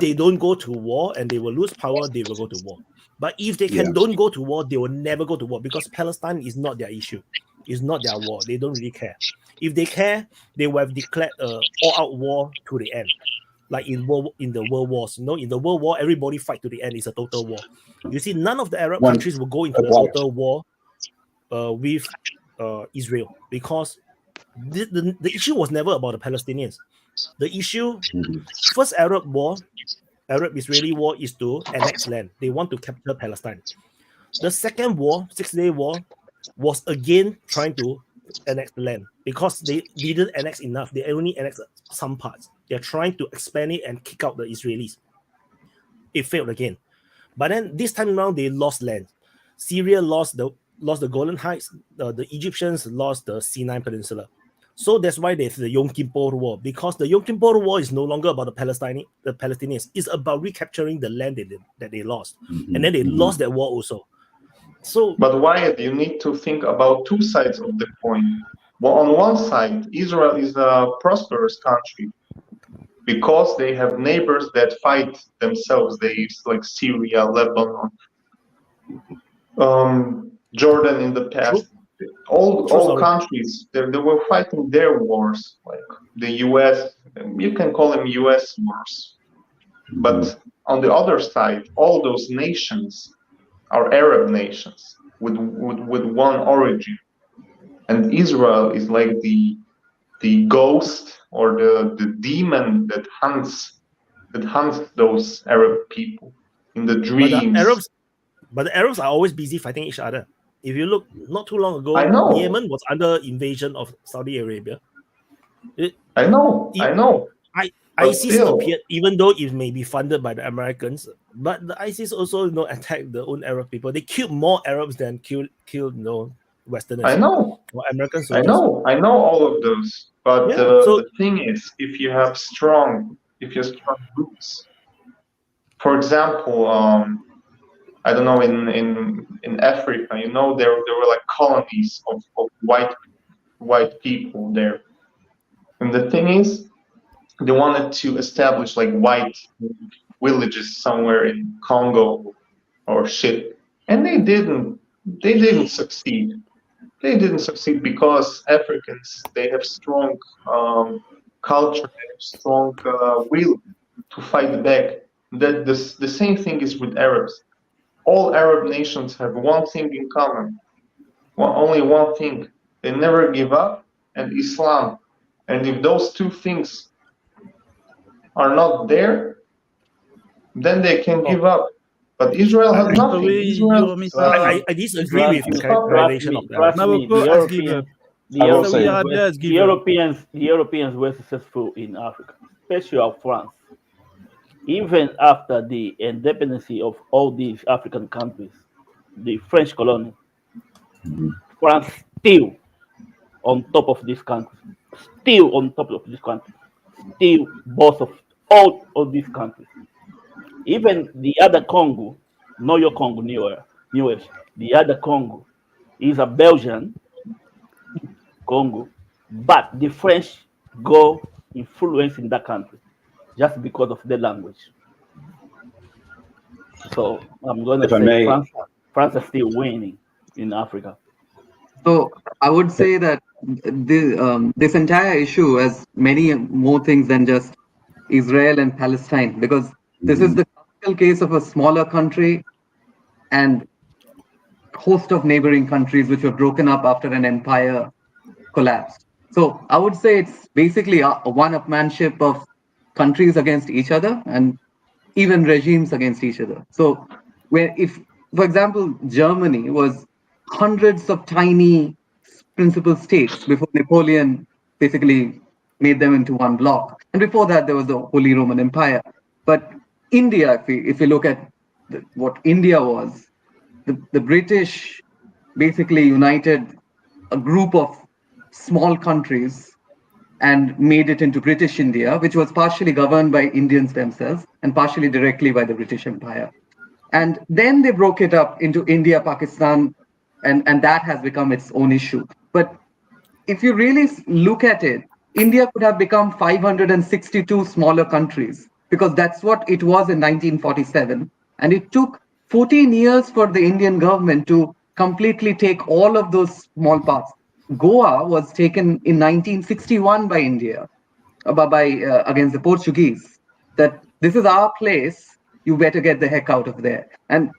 they don't go to war and they will lose power, they will go to war. But if they don't go to war, they will never go to war, because Palestine is not their issue. It's not their war. They don't really care. If they care, they would have declared all-out war to the end, like in the world wars. In the world war, everybody fight to the end. It's a total war. You see, none of the Arab countries will go into a total war with Israel, because the issue was never about the Palestinians. The issue, first Arab-Israeli war, is to annex land. They want to capture Palestine. The second war, 6-day war, was again trying to annex the land, because they didn't annex enough. They only annexed some parts. They're trying to expand it and kick out the Israelis. It failed again. But then this time around, they lost land. Syria lost the Golan Heights. The Egyptians lost the Sinai Peninsula. So that's why there's the Yom Kippur War, because the Yom Kippur War is no longer about the Palestinians. It's about recapturing the land that they lost. And then they lost that war also. So, but Wyatt, you need to think about two sides of the coin. Well, on one side, Israel is a prosperous country because they have neighbors that fight themselves. Like Syria, Lebanon, Jordan in the past. All countries, they were fighting their wars, like the U.S. You can call them U.S. wars. But on the other side, all those nations are Arab nations with one origin, and Israel is like the ghost or the demon that hunts those Arab people in the dreams. But the Arabs are always busy fighting each other. If you look, not too long ago, I know. Yemen was under invasion of Saudi Arabia. I know. ISIS still. appeared, even though it may be funded by the Americans, but the ISIS also attacked the own Arab people. They killed more Arabs than killed Westerners. I know. Or American I soldiers. know all of those. But Yeah, the thing is, if you have strong roots, for example, I don't know, in Africa, there were like colonies of white people there, and the thing is, they wanted to establish like white villages somewhere in Congo or shit, and they didn't succeed. They didn't succeed because Africans, they have strong culture, they have strong will to fight back. That the same thing is with Arabs. All Arab nations have one thing in common. Only one thing. They never give up, and Islam. And if those two things are not there, then they can give up. But Israel has nothing. I disagree with the characterization of that. The Europeans were successful in Africa, especially of France. Even after the independence of all these African countries, the French colony, France still on top of this country, still boss of all of these countries. Even the other Congo, not your Congo, newish, the other Congo is a Belgian Congo, but the French go influence in that country just because of the language. So I'm going to say France is still winning in Africa. So I would say that this entire issue has many more things than just Israel and Palestine, because this is the classical case of a smaller country and host of neighboring countries which were broken up after an empire collapsed. So I would say it's basically a one-upmanship of countries against each other and even regimes against each other. So if, for example, Germany was hundreds of tiny principal states before Napoleon basically made them into one block. And before that, there was the Holy Roman Empire. But India, if we look at what India was, the British basically united a group of small countries and made it into British India, which was partially governed by Indians themselves and partially directly by the British Empire. And then they broke it up into India, Pakistan, and that has become its own issue. But if you really look at it, India could have become 562 smaller countries, because that's what it was in 1947. And it took 14 years for the Indian government to completely take all of those small parts. Goa was taken in 1961 by India, against the Portuguese, that this is our place, you better get the heck out of there. And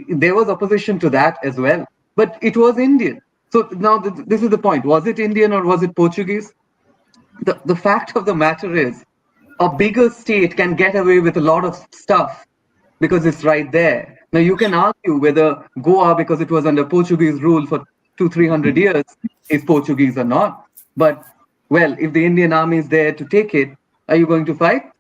there was opposition to that as well, but it was Indian. So now this is the point. Was it Indian or was it Portuguese? The fact of the matter is, a bigger state can get away with a lot of stuff because it's right there. Now you can argue whether Goa, because it was under Portuguese rule for 200-300 years, is Portuguese or not. But, well, if the Indian army is there to take it, are you going to fight?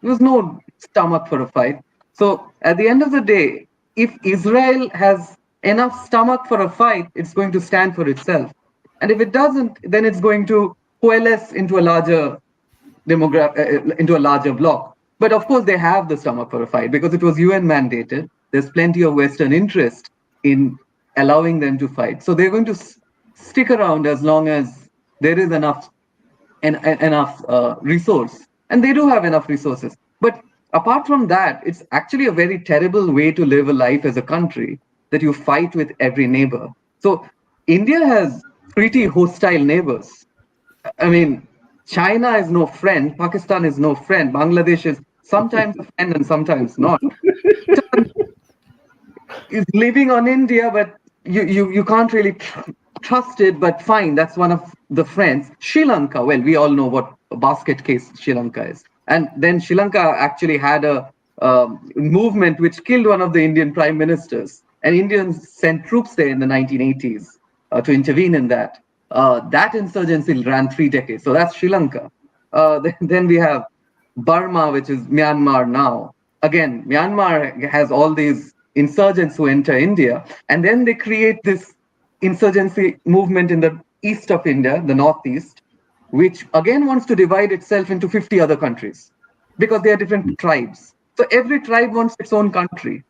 There's no stomach for a fight. So at the end of the day, if Israel has enough stomach for a fight, it's going to stand for itself. And if it doesn't, then it's going to coalesce into a larger into a larger bloc. But of course, they have the stomach for a fight because it was UN mandated. There's plenty of Western interest in allowing them to fight. So they're going to stick around as long as there is enough resource. And they do have enough resources. But apart from that, it's actually a very terrible way to live a life as a country, that you fight with every neighbor. So India has pretty hostile neighbors. I mean, China is no friend, Pakistan is no friend, Bangladesh is sometimes a friend and sometimes not. Is living on India, but you can't really trust it, but fine, that's one of the friends. Sri Lanka, well, we all know what a basket case Sri Lanka is. And then Sri Lanka actually had a movement which killed one of the Indian prime ministers. And Indians sent troops there in the 1980s to intervene in that. That insurgency ran 3 decades. So that's Sri Lanka. Then we have Burma, which is Myanmar now. Again, Myanmar has all these insurgents who enter India, and then they create this insurgency movement in the east of India, the northeast, which again wants to divide itself into 50 other countries because they are different tribes. So every tribe wants its own country.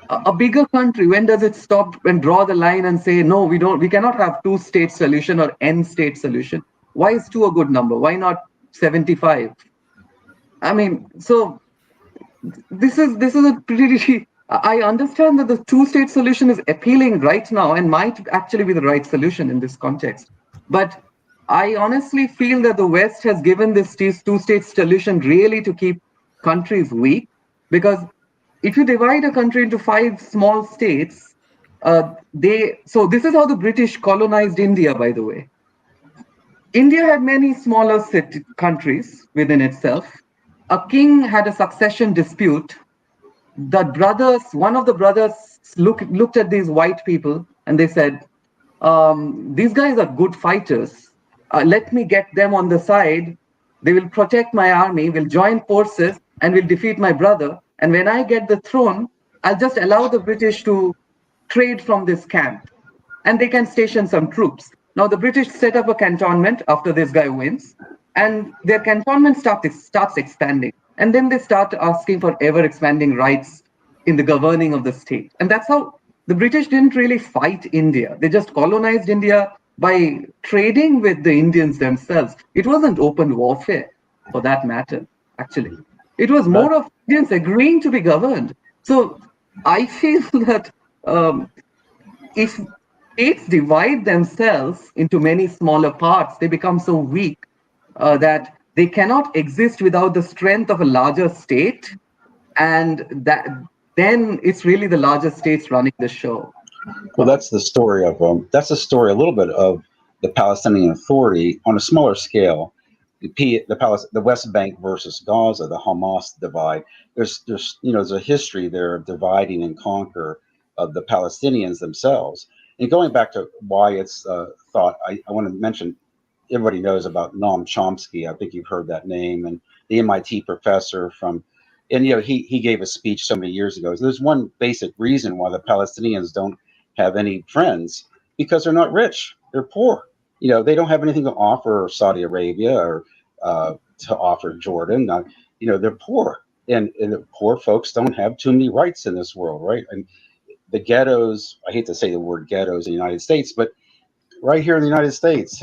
A bigger country, when does it stop and draw the line and say, no, we cannot have 2-state solution or n-state solution? Why is 2 a good number? Why not 75? I mean, so this is a pretty, I understand that the 2-state solution is appealing right now and might actually be the right solution in this context. But I honestly feel that the West has given this 2-state solution really to keep countries weak, because if you divide a country into 5 small states, so this is how the British colonized India, by the way. India had many smaller countries within itself. A king had a succession dispute. One of the brothers looked at these white people and they said, these guys are good fighters. Let me get them on the side. They will protect my army, will join forces, and will defeat my brother. And when I get the throne, I'll just allow the British to trade from this camp, and they can station some troops. Now, the British set up a cantonment after this guy wins, and their cantonment starts expanding. And then they start asking for ever-expanding rights in the governing of the state. And that's how the British didn't really fight India. They just colonized India by trading with the Indians themselves. It wasn't open warfare, for that matter, actually. It was more of Indians agreeing to be governed. So I feel that if states divide themselves into many smaller parts, they become so weak that they cannot exist without the strength of a larger state. And then it's really the larger states running the show. Well, that's the story of a little bit of the Palestinian Authority on a smaller scale. The West Bank versus Gaza, the Hamas divide. There's a history there of dividing and conquer of the Palestinians themselves. And going back to why it's thought, I want to mention, everybody knows about Noam Chomsky. I think you've heard that name, and the MIT professor he gave a speech so many years ago. There's one basic reason why the Palestinians don't have any friends, because they're not rich. They're poor. They don't have anything to offer Saudi Arabia or to offer Jordan. They're poor, and the poor folks don't have too many rights in this world, right? And the ghettos, I hate to say the word ghettos in the United States, but right here in the United States,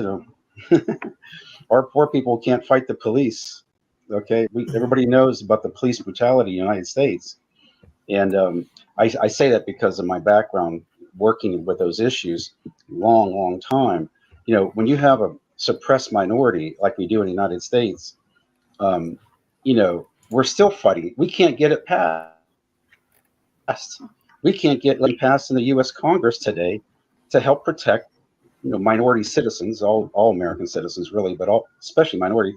our poor people can't fight the police. Okay, everybody knows about the police brutality in the United States, and I say that because of my background working with those issues, long time. When you have a suppressed minority like we do in the United States, we're still fighting. We can't get it passed. We can't get it passed in the U.S. Congress today to help protect, minority citizens, all American citizens really, but especially minority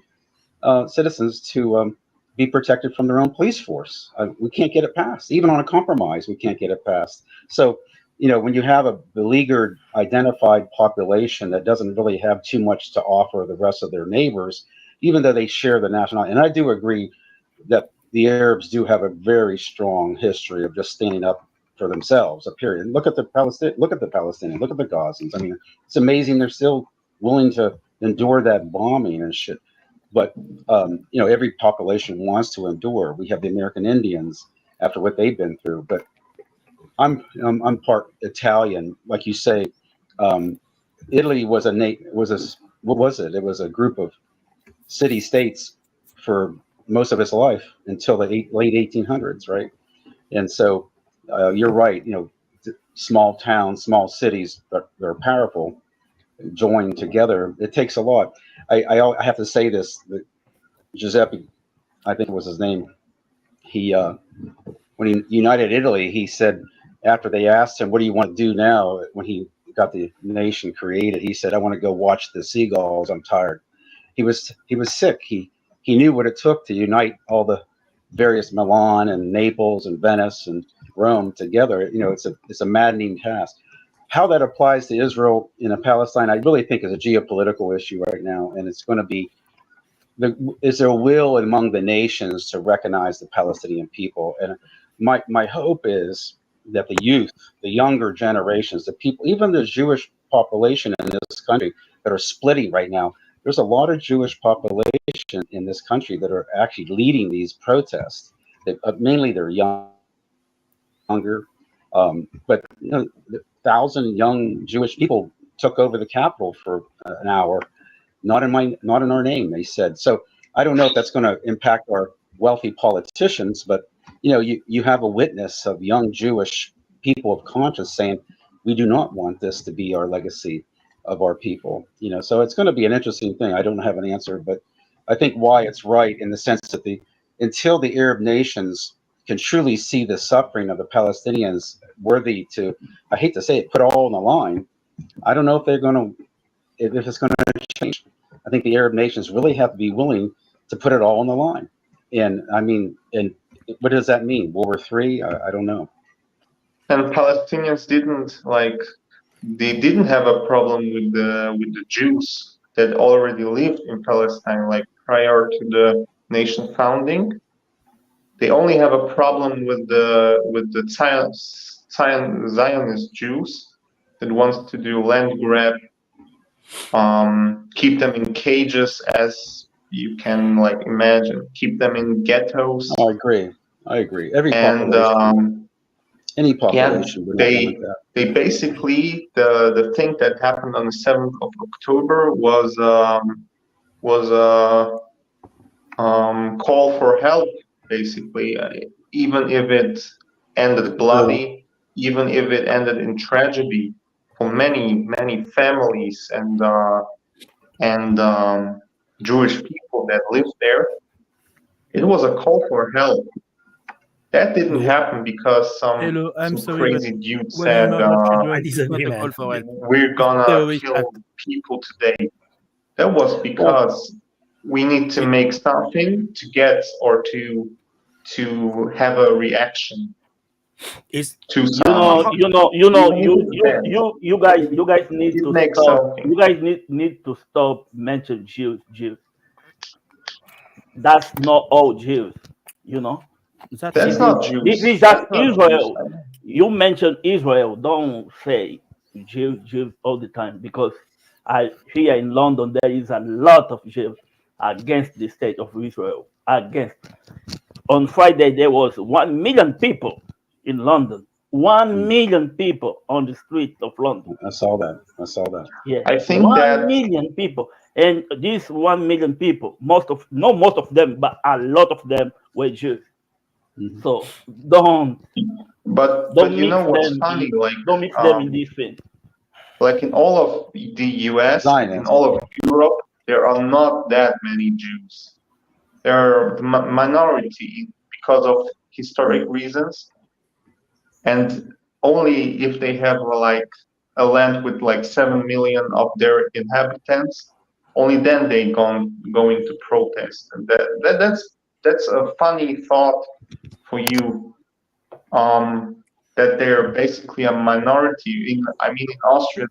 citizens to be protected from their own police force. We can't get it passed. Even on a compromise, we can't get it passed. So, when you have a beleaguered, identified population that doesn't really have too much to offer the rest of their neighbors, even though they share the nationality, and I do agree that the Arabs do have a very strong history of just standing up for themselves, period. Look at the Palestinians, look at the Gazans. I mean, it's amazing they're still willing to endure that bombing and shit. But every population wants to endure. We have the American Indians after what they've been through. But I'm part Italian, like you say. Italy was It was a group of city states for most of its life until the late 1800s, right? And so you're right. Small towns, small cities that are powerful join together. It takes a lot. I have to say this. Giuseppe, I think was his name. He when he united Italy, he said, after they asked him, "What do you want to do now?" When he got the nation created, he said, "I want to go watch the seagulls. I'm tired." He was sick. He knew what it took to unite all the various Milan and Naples and Venice and Rome together. It's a maddening task. how that applies to Israel and Palestine, I really think is a geopolitical issue right now, and it's going to be is there a will among the nations to recognize the Palestinian people? And my hope is that the youth, the younger generations, the people, even the Jewish population in this country that are splitting right now, there's a lot of Jewish population in this country that are actually leading these protests. Mainly they're younger, but 1,000 young Jewish people took over the Capitol for an hour. Not in our name, they said. So I don't know if that's going to impact our wealthy politicians, but you have a witness of young Jewish people of conscience saying, we do not want this to be our legacy of our people. So it's going to be an interesting thing. I don't have an answer, but I think why it's right in the sense that until the Arab nations can truly see the suffering of the Palestinians worthy to, I hate to say it, put all on the line. I don't know if if it's going to change. I think the Arab nations really have to be willing to put it all on the line. And I mean, and what does that mean? World War III? I don't know. And Palestinians they didn't have a problem with the Jews that already lived in Palestine, like prior to the nation founding. They only have a problem with the Zionist Jews that wants to do land grab, keep them in cages, as you can imagine, keep them in ghettos. I agree. Every population, any population. Yeah, they basically the thing that happened on the 7th of October was call for help. Basically, even if it ended bloody, even if it ended in tragedy for many families and Jewish people that lived there, it was a call for help. That didn't happen because some crazy dude said, we're gonna kill people today. That was because we need to make something to get or to have a reaction. You guys need to stop. You guys need to stop mentioning Jews. That's not all Jews. That's not Jews. This is just Israel. You mention Israel. Don't say Jews all the time, because here in London there is a lot of Jews against the state of Israel. On Friday there was 1 million people in London. 1 million people on the streets of London. I saw that. Yeah, I think 1 million people, and these 1 million people, not most of them, but a lot of them were Jews. Mm-hmm. So don't you know what's funny? Don't mix them in this thing. Like in all of the US, in all of Europe, there are not that many Jews. They're minority because of historic reasons, and only if they have a land with 7 million of their inhabitants, only then they going to protest. And that's a funny thought for you, that they're basically a minority. In Austria,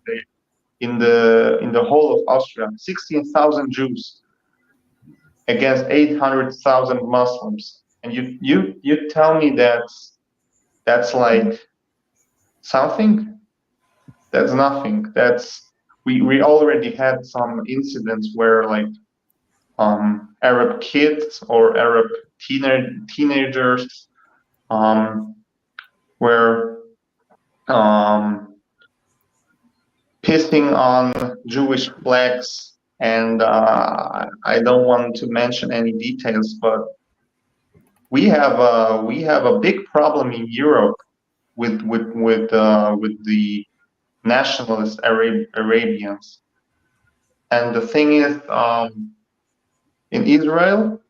in the whole of Austria, 16,000 Jews against 800,000 Muslims, and you tell me that's something? That's nothing. We already had some incidents where Arab kids or Arab teenagers were pissing on Jewish flags, and I don't want to mention any details, but we have a big problem in Europe with the nationalist Arabians. And the thing is, in Israel,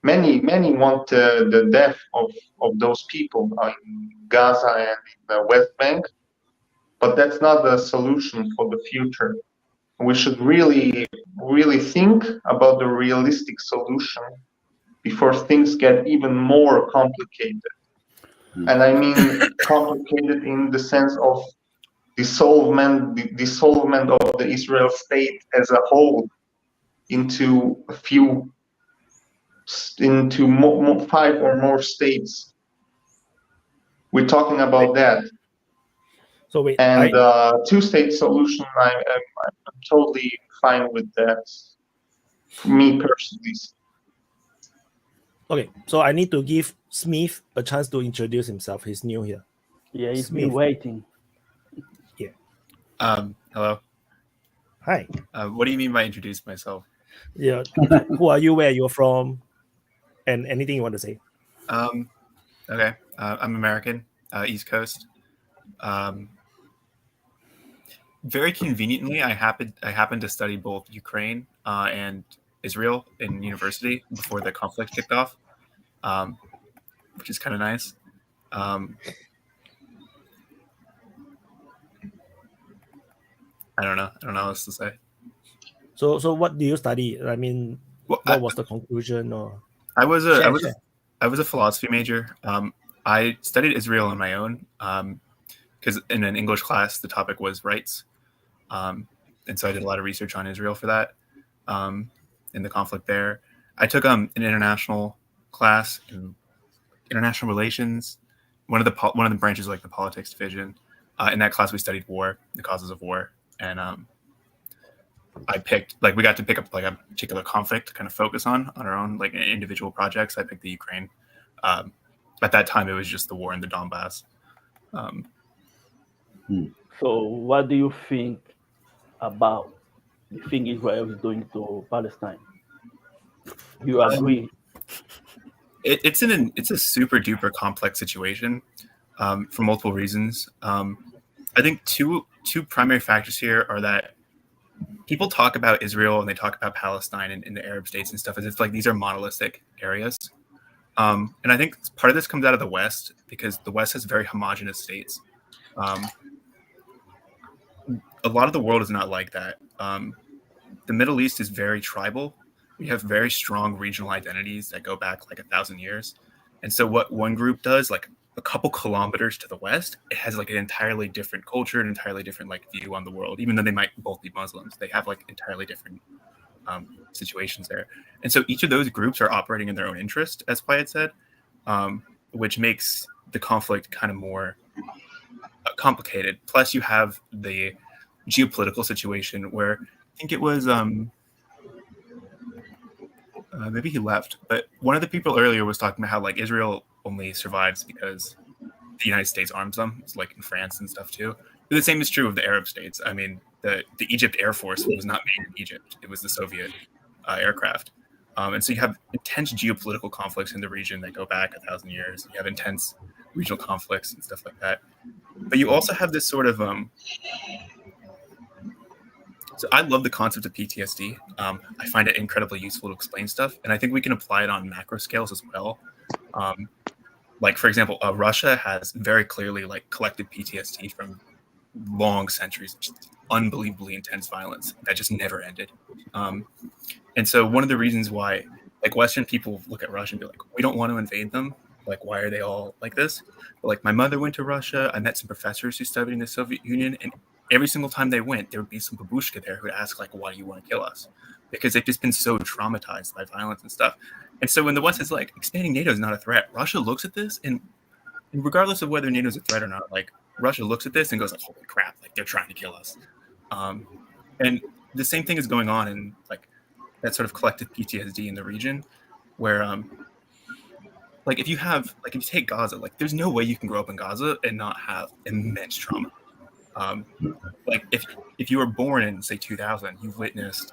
many want the death of those people in Gaza and in the West Bank, but that's not the solution for the future. We should really think about the realistic solution before things get even more complicated. And I mean complicated in the sense of dissolvement of the Israel state as a whole into five or more states. We're talking about that. So wait, and two-state solution, I'm totally fine with that. For me personally. okay, so I need to give Smith a chance to introduce himself. He's new here. Yeah, he's Smith. been waiting. Hello. Hi. What do you mean by introduce myself? Yeah. Who are you? Where you're from? And anything you want to say? Okay. I'm American, East Coast. Very conveniently, I happened to study both Ukraine and Israel in university before the conflict kicked off, which is kind of nice. I don't know what else to say. So what do you study? I mean, Well, what was the conclusion? Or I was Share. a philosophy major. I studied Israel on my own because in an English class the topic was rights, and so I did a lot of research on Israel for that, in the conflict there. I took an international class in international relations. One of the branches, like the politics division. In that class we studied war, the causes of war, and we got to pick up like a particular conflict to kind of focus on our own like individual projects. I picked the Ukraine. At that time, it was just the war in the Donbass. So what do you think about the thing Israel is doing to Palestine? You agree? It's a super duper complex situation for multiple reasons. I think two primary factors here are that people talk about Israel and they talk about Palestine and the Arab states and stuff as if like these are monolithic areas. And I think part of this comes out of the West because the West has very homogenous states. A lot of the world is not like that. The Middle East is very tribal. We have very strong regional identities that go back like 1,000 years. And so what one group does, like a couple kilometers to the west, it has like an entirely different culture, an entirely different like view on the world, even though they might both be Muslims. They have like entirely different situations there. And so each of those groups are operating in their own interest, as Wyatt said, which makes the conflict kind of more complicated. Plus you have the geopolitical situation where I think it was maybe he left, but one of the people earlier was talking about how like Israel only survives because the United States arms them. It's like in France and stuff too. But the same is true of the Arab states. I mean, the Egypt Air Force was not made in Egypt. It was the Soviet aircraft. And so you have intense geopolitical conflicts in the region that go back 1,000 years. You have intense regional conflicts and stuff like that. But you also have this sort of so I love the concept of PTSD. I find it incredibly useful to explain stuff, and I think we can apply it on macro scales as well. Like for example, Russia has very clearly like collected PTSD from long centuries, just unbelievably intense violence that just never ended. And so one of the reasons why like Western people look at Russia and be like, we don't want to invade them. Like, why are they all like this? But, like my mother went to Russia. I met some professors who studied in the Soviet Union, and every single time they went, there would be some babushka there who would ask, like, why do you want to kill us? Because they've just been so traumatized by violence and stuff. And so when the West is like, expanding NATO is not a threat, Russia looks at this, and regardless of whether NATO is a threat or not, like, Russia looks at this and goes, like, holy crap, like, they're trying to kill us. And the same thing is going on in, like, that sort of collective PTSD in the region where, like, if you take Gaza, like, there's no way you can grow up in Gaza and not have immense trauma. Like if you were born in say 2000, you've witnessed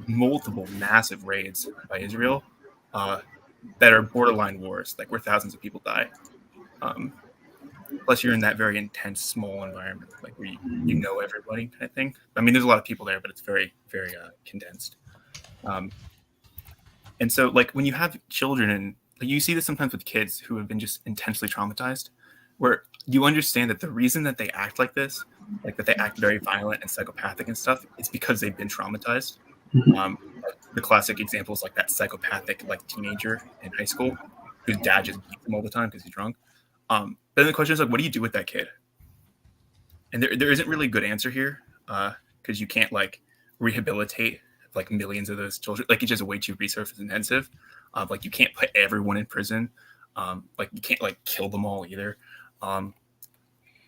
multiple massive raids by Israel that are borderline wars, like where thousands of people die. Plus you're in that very intense small environment, like where you know everybody kind of thing. I mean, there's a lot of people there, but it's very, very condensed. And so like when you have children, and like, you see this sometimes with kids who have been just intensely traumatized, where you understand that the reason that they act like this, like that they act very violent and psychopathic and stuff, is because they've been traumatized. The classic examples like that psychopathic like teenager in high school whose dad just beats him all the time because he's drunk. But then the question is like, what do you do with that kid? and there isn't really a good answer here, because you can't like rehabilitate like millions of those children. Like it's just way too resource intensive. Like you can't put everyone in prison. Like you can't like kill them all either. And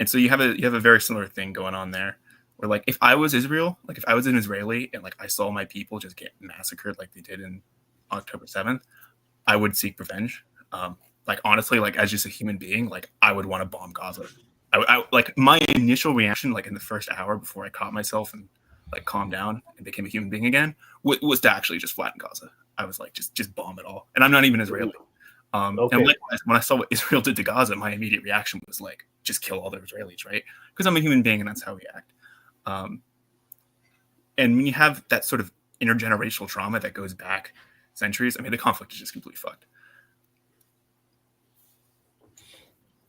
so you have a very similar thing going on there, where like if I was Israel, like if I was an Israeli and like I saw my people just get massacred like they did in October 7th, I would seek revenge. Like honestly, like as just a human being, like I would want to bomb Gaza. I like my initial reaction, like in the first hour before I caught myself and like calmed down and became a human being again, was to actually just flatten Gaza. I was like, just bomb it all. And I'm not even Israeli. And likewise, when I saw what Israel did to Gaza, my immediate reaction was like, just kill all the Israelis, right? Because I'm a human being and that's how we act. And when you have that sort of intergenerational trauma that goes back centuries, I mean, the conflict is just completely fucked.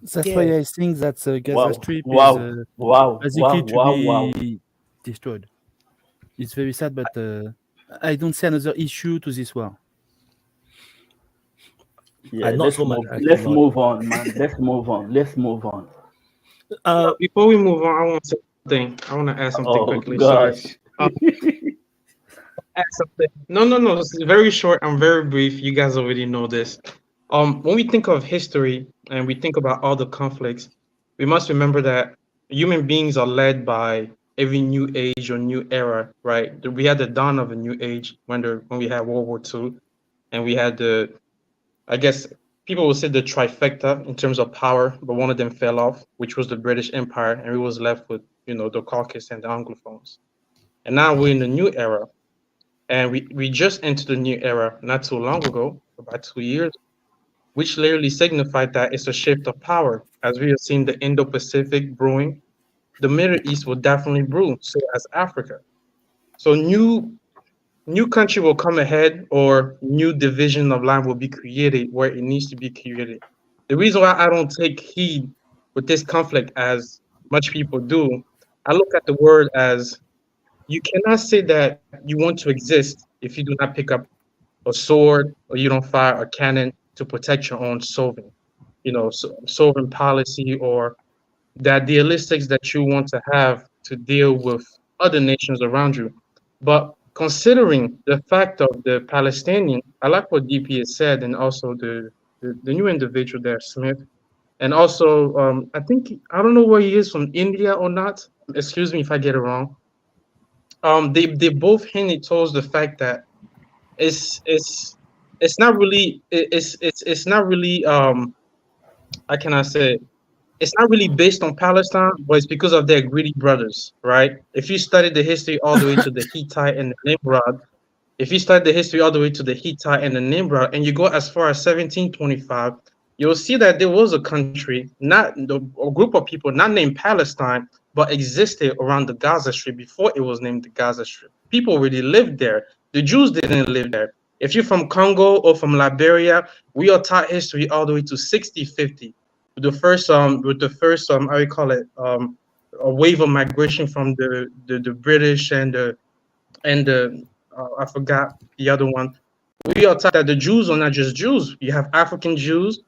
That's why I think that Gaza Strip is basically to be destroyed. It's very sad, but I don't see another issue to this war. Yeah, let's move on, man. Let's move on. Before we move on, I want to add something quickly. Gosh. Sorry. Add something. No. It's very short. I'm very brief. You guys already know this. When we think of history and we think about all the conflicts, we must remember that human beings are led by every new age or new era, right? We had the dawn of a new age when we had World War II, and we had I guess people will say the trifecta in terms of power, but one of them fell off, which was the British Empire, and we was left with, the Caucasus and the Anglophones. And now we're in the new era, and we just entered the new era not too long ago, about 2 years, which literally signified that it's a shift of power. As we have seen the Indo-Pacific brewing, the Middle East will definitely brew, so as Africa. So new country will come ahead, or new division of land will be created where it needs to be created. The reason why I don't take heed with this conflict as much people do, I look at the word as you cannot say that you want to exist if you do not pick up a sword or you don't fire a cannon to protect your own sovereign, sovereign policy, or the idealistics that you want to have to deal with other nations around you. But considering the fact of the Palestinian, I like what DPA said, and also the new individual there, Smith, and also I don't know where he is, from India or not. Excuse me if I get it wrong. They both hinted towards the fact that it's not really how can I say it? It's not really based on Palestine, but it's because of their greedy brothers, right? If you study the history all the way to the Hittite and the Nimrod, and you go as far as 1725, you'll see that there was a country, a group of people not named Palestine, but existed around the Gaza Strip before it was named the Gaza Strip. People already lived there. The Jews didn't live there. If you're from Congo or from Liberia, we are taught history all the way to 6050. The first how you call it, a wave of migration from the British and the I forgot the other one. We are taught that the Jews are not just Jews. You have African Jews,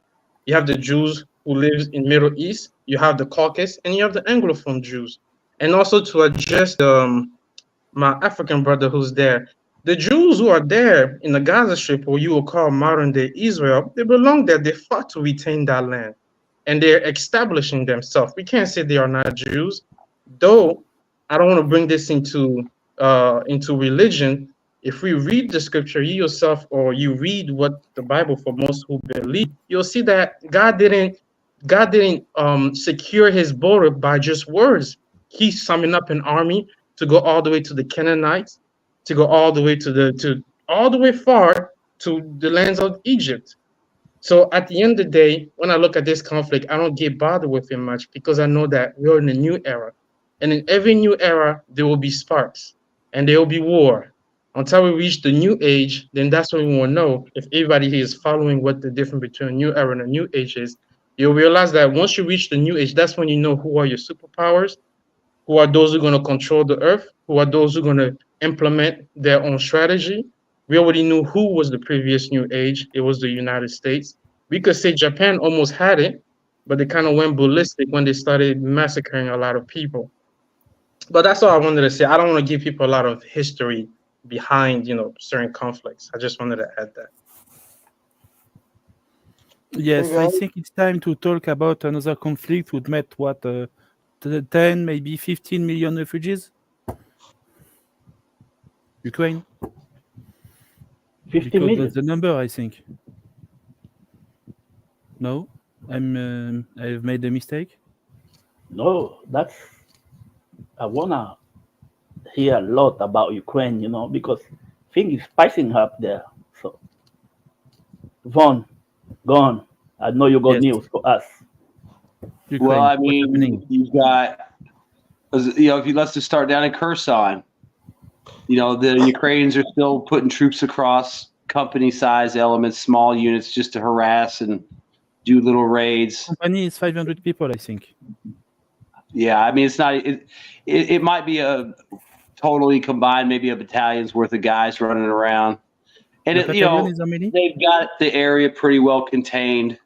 you have the Jews who live in Middle East, you have the Caucasus, and you have the Anglophone Jews. And also to address my African brother who's there, the Jews who are there in the Gaza Strip, or you will call modern day Israel, they belong there. They fought to retain that land, and they're establishing themselves. We can't say they are not Jews, though. I don't want to bring this into religion. If we read the scripture, you yourself, or you read what the Bible, for most who believe, you'll see that God didn't secure his border by just words. He summoned up an army to go all the way to the Canaanites, to go all the way all the way far to the lands of Egypt. So at the end of the day, when I look at this conflict, I don't get bothered with it much, because I know that we're in a new era. And in every new era, there will be sparks and there will be war. Until we reach the new age, then that's when we will know if everybody here is following what the difference between a new era and a new age is. You'll realize that once you reach the new age, that's when you know who are your superpowers, who are those who are going to control the earth, who are those who are going to implement their own strategy. We already knew who was the previous new age. It was the United States. We could say Japan almost had it, but they kind of went ballistic when they started massacring a lot of people. But that's all I wanted to say. I don't want to give people a lot of history behind, certain conflicts. I just wanted to add that. Yes, I think it's time to talk about another conflict which met 10, maybe 15 million refugees. Ukraine. 50 million. That's the number, I think. No, I've made a mistake. No, I wanna hear a lot about Ukraine, because things is spicing up there. So, Vaughn, go on. I know you got news for us. Ukraine. Well, I mean, you've got, if you let's just start down in Kherson. The Ukrainians are still putting troops across company-sized elements, small units, just to harass and do little raids. Company is 500 people, I think. Yeah, I mean, it's not. It might be a totally combined, maybe a battalion's worth of guys running around, and they've got the area pretty well contained,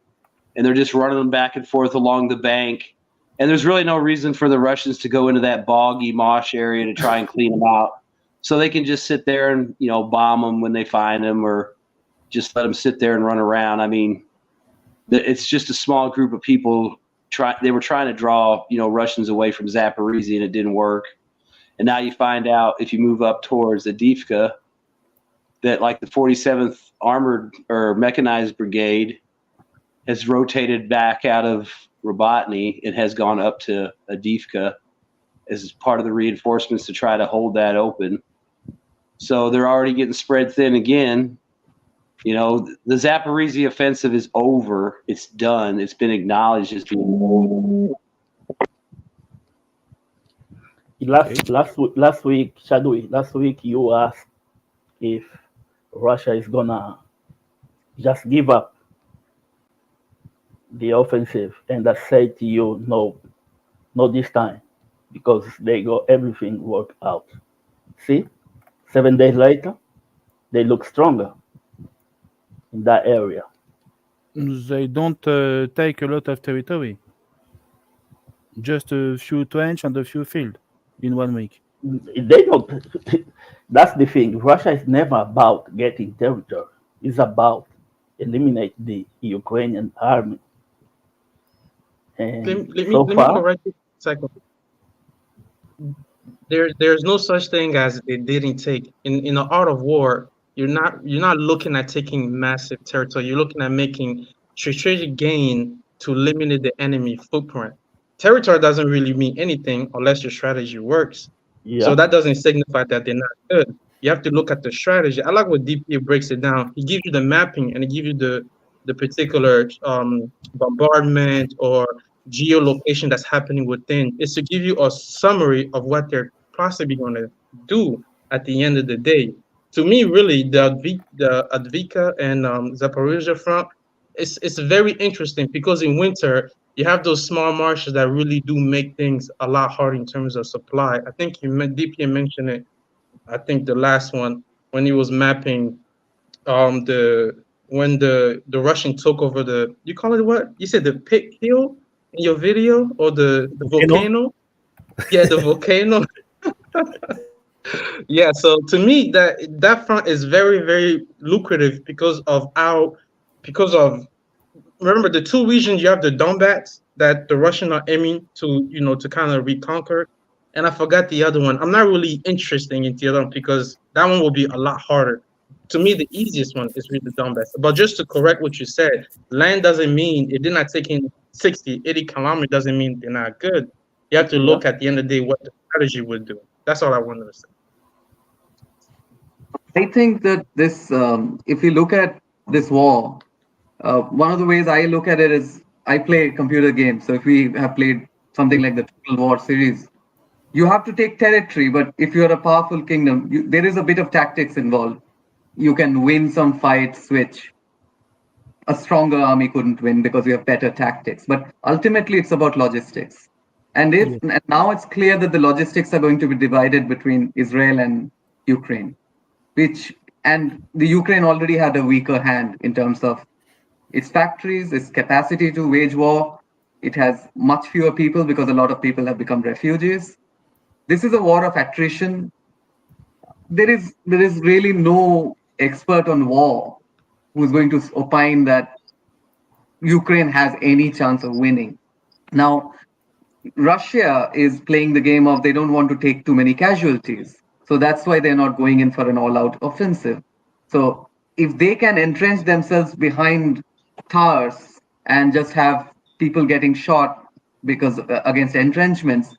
and they're just running them back and forth along the bank. And there's really no reason for the Russians to go into that boggy marsh area to try and clean them out. So they can just sit there and, bomb them when they find them, or just let them sit there and run around. I mean, it's just a small group of people. They were trying to draw, Russians away from Zaporizhzhia, and it didn't work. And now you find out, if you move up towards Avdiivka, that like the 47th Armored or Mechanized Brigade has rotated back out of Robotny and has gone up to Avdiivka as part of the reinforcements to try to hold that open. So they're already getting spread thin again. The Zaporizhzhia offensive is over. It's done. It's been acknowledged as being over. Last week, Shadwi, you asked if Russia is gonna just give up the offensive, and I said to you, no, not this time, because they got everything worked out. See, 7 days later, they look stronger in that area. They don't take a lot of territory. Just a few trench and a few field in 1 week. They don't. That's the thing. Russia is never about getting territory. It's about eliminate the Ukrainian army. And let me correct you a second. There's no such thing as they didn't take. In the art of war, you're not looking at taking massive territory. You're looking at making strategic gain to eliminate the enemy footprint. Territory doesn't really mean anything unless your strategy works. Yeah. So that doesn't signify that they're not good. You have to look at the strategy. I like what DPA breaks it down. He gives you the mapping and he gives you the particular bombardment or geolocation that's happening within. It's to give you a summary of what they're possibly going to do at the end of the day. To me, really, the Avdiivka and Zaporizhzhia front, it's very interesting because in winter, you have those small marshes that really do make things a lot harder in terms of supply. I think DPA mentioned it, I think the last one, when he was mapping when the Russian took over you call it what? You said the pit hill in your video, or the volcano? Yeah, the volcano. Yeah, so to me that front is very, very lucrative because of remember the two regions. You have the Donbass that the Russians are aiming to to kind of reconquer, and I forgot the other one. I'm not really interested in the other one because that one will be a lot harder. To me, the easiest one is really the Donbass. But just to correct what you said, land doesn't mean if they're not taking 60, 80 kilometers doesn't mean they're not good. You have to look at the end of the day what the strategy would do. That's all I wanted to say. I think that this, if you look at this war, one of the ways I look at it is I play computer games. So if we have played something like the Total War series, you have to take territory. But if you're a powerful kingdom, there is a bit of tactics involved. You can win some fights, which a stronger army couldn't win because you have better tactics. But ultimately, it's about logistics. And now it's clear that the logistics are going to be divided between Israel and Ukraine, and the Ukraine already had a weaker hand in terms of its factories, its capacity to wage war. It has much fewer people because a lot of people have become refugees. This is a war of attrition. There is really no expert on war who's going to opine that Ukraine has any chance of winning. Now, Russia is playing the game of they don't want to take too many casualties. So that's why they're not going in for an all-out offensive. So if they can entrench themselves behind towers and just have people getting shot because against entrenchments,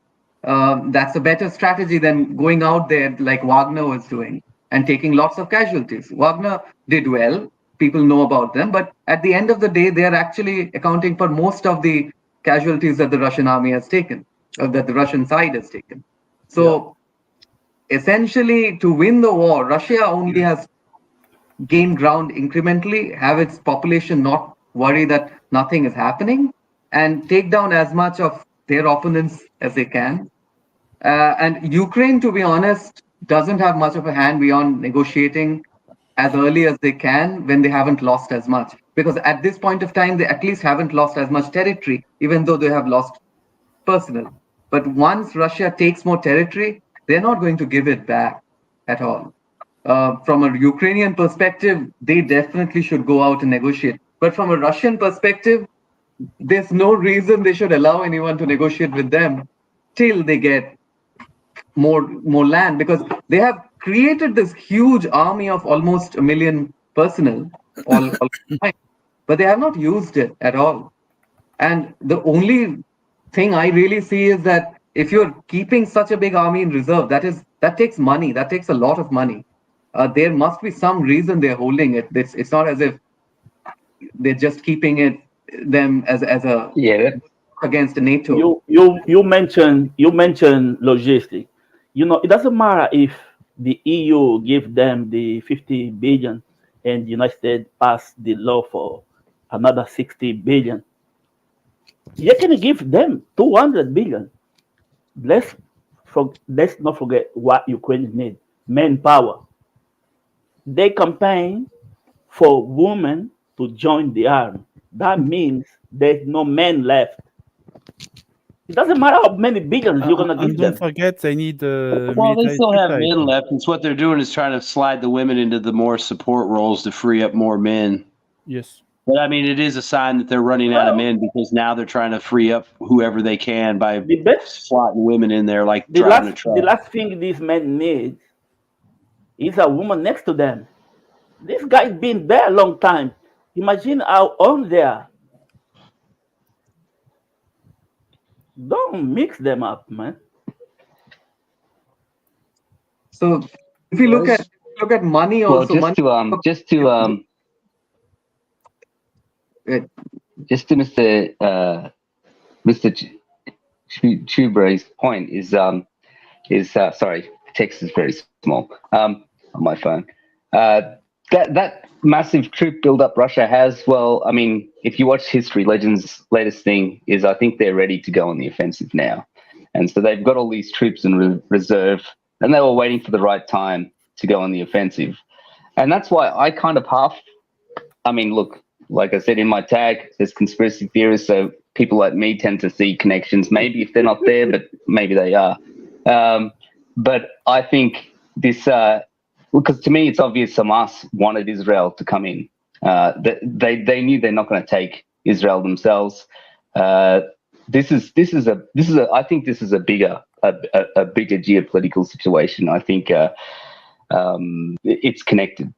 that's a better strategy than going out there like Wagner was doing and taking lots of casualties. Wagner did well. People know about them. But at the end of the day, they are actually accounting for most of the casualties that the Russian army has taken, or that the Russian side has taken. So essentially, to win the war, Russia only has gained ground incrementally, have its population not worry that nothing is happening, and take down as much of their opponents as they can. And Ukraine, to be honest, doesn't have much of a hand beyond negotiating as early as they can when they haven't lost as much. Because at this point of time, they at least haven't lost as much territory, even though they have lost personnel. But once Russia takes more territory, they're not going to give it back at all. From a Ukrainian perspective, they definitely should go out and negotiate. But from a Russian perspective, there's no reason they should allow anyone to negotiate with them till they get more land, because they have created this huge army of almost 1 million personnel all time, but they have not used it at all. And the only thing I really see is that if you're keeping such a big army in reserve, that takes money. That takes a lot of money. There must be some reason they're holding it. It's not as if they're just keeping them as a against NATO. You mentioned logistics. It doesn't matter if the EU give them the 50 billion and the United States pass the law for another 60 billion. You can give them 200 billion. Let's not forget what Ukraine needs: manpower. They campaign for women to join the army. That means there's no men left. It doesn't matter how many billions you're going to give them. Don't forget, they need well, they still have men left. It's what they're doing is trying to slide the women into the more support roles to free up more men. Yes. But I mean, it is a sign that they're running out of men, because now they're trying to free up whoever they can by slotting women in there like driving a truck. The last thing these men need is a woman next to them. This guy's been there a long time. Imagine how old they are. Don't mix them up, man. So if you look at money also, just to Mr. Chubray's point is sorry, text is very small on my phone. That massive troop build-up Russia has, well, I mean, if you watch History, Legends' latest thing is I think they're ready to go on the offensive now. And so they've got all these troops in reserve, and they were waiting for the right time to go on the offensive. And that's why I kind of look, like I said in my tag, there's conspiracy theorists, so people like me tend to see connections, maybe if they're not there, but maybe they are. But I think this... because to me, it's obvious Hamas wanted Israel to come in. They knew they're not going to take Israel themselves. I think this is a bigger geopolitical situation. I think it's connected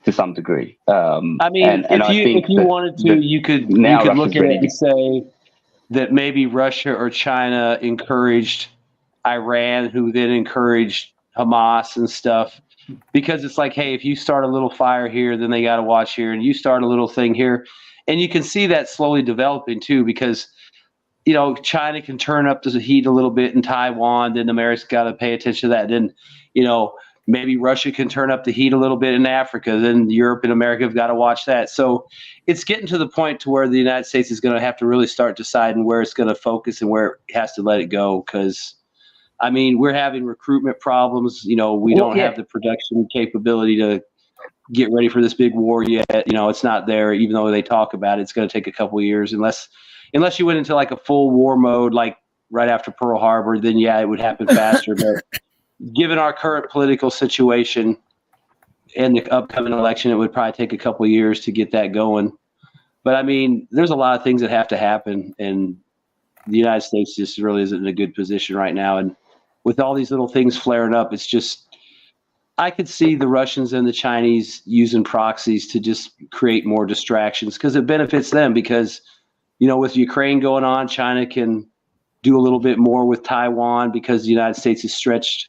to some degree. If you wanted to, you could look at it and say that maybe Russia or China encouraged Iran, who then encouraged Hamas and stuff. Because it's like, hey, if you start a little fire here, then they got to watch here, and you start a little thing here. And you can see that slowly developing too, because, China can turn up the heat a little bit in Taiwan, then America's got to pay attention to that. Then, maybe Russia can turn up the heat a little bit in Africa, then Europe and America have got to watch that. So it's getting to the point to where the United States is going to have to really start deciding where it's going to focus and where it has to let it go, because I mean, we're having recruitment problems. We don't have the production capability to get ready for this big war yet. It's not there, even though they talk about it. It's going to take a couple of years unless unless you went into like a full war mode, like right after Pearl Harbor, then yeah, it would happen faster. But given our current political situation and the upcoming election, it would probably take a couple of years to get that going. But I mean, there's a lot of things that have to happen, and the United States just really isn't in a good position right now. And with all these little things flaring up, it's just, I could see the Russians and the Chinese using proxies to just create more distractions because it benefits them. Because, you know, with Ukraine going on, China can do a little bit more with Taiwan because the United States is stretched,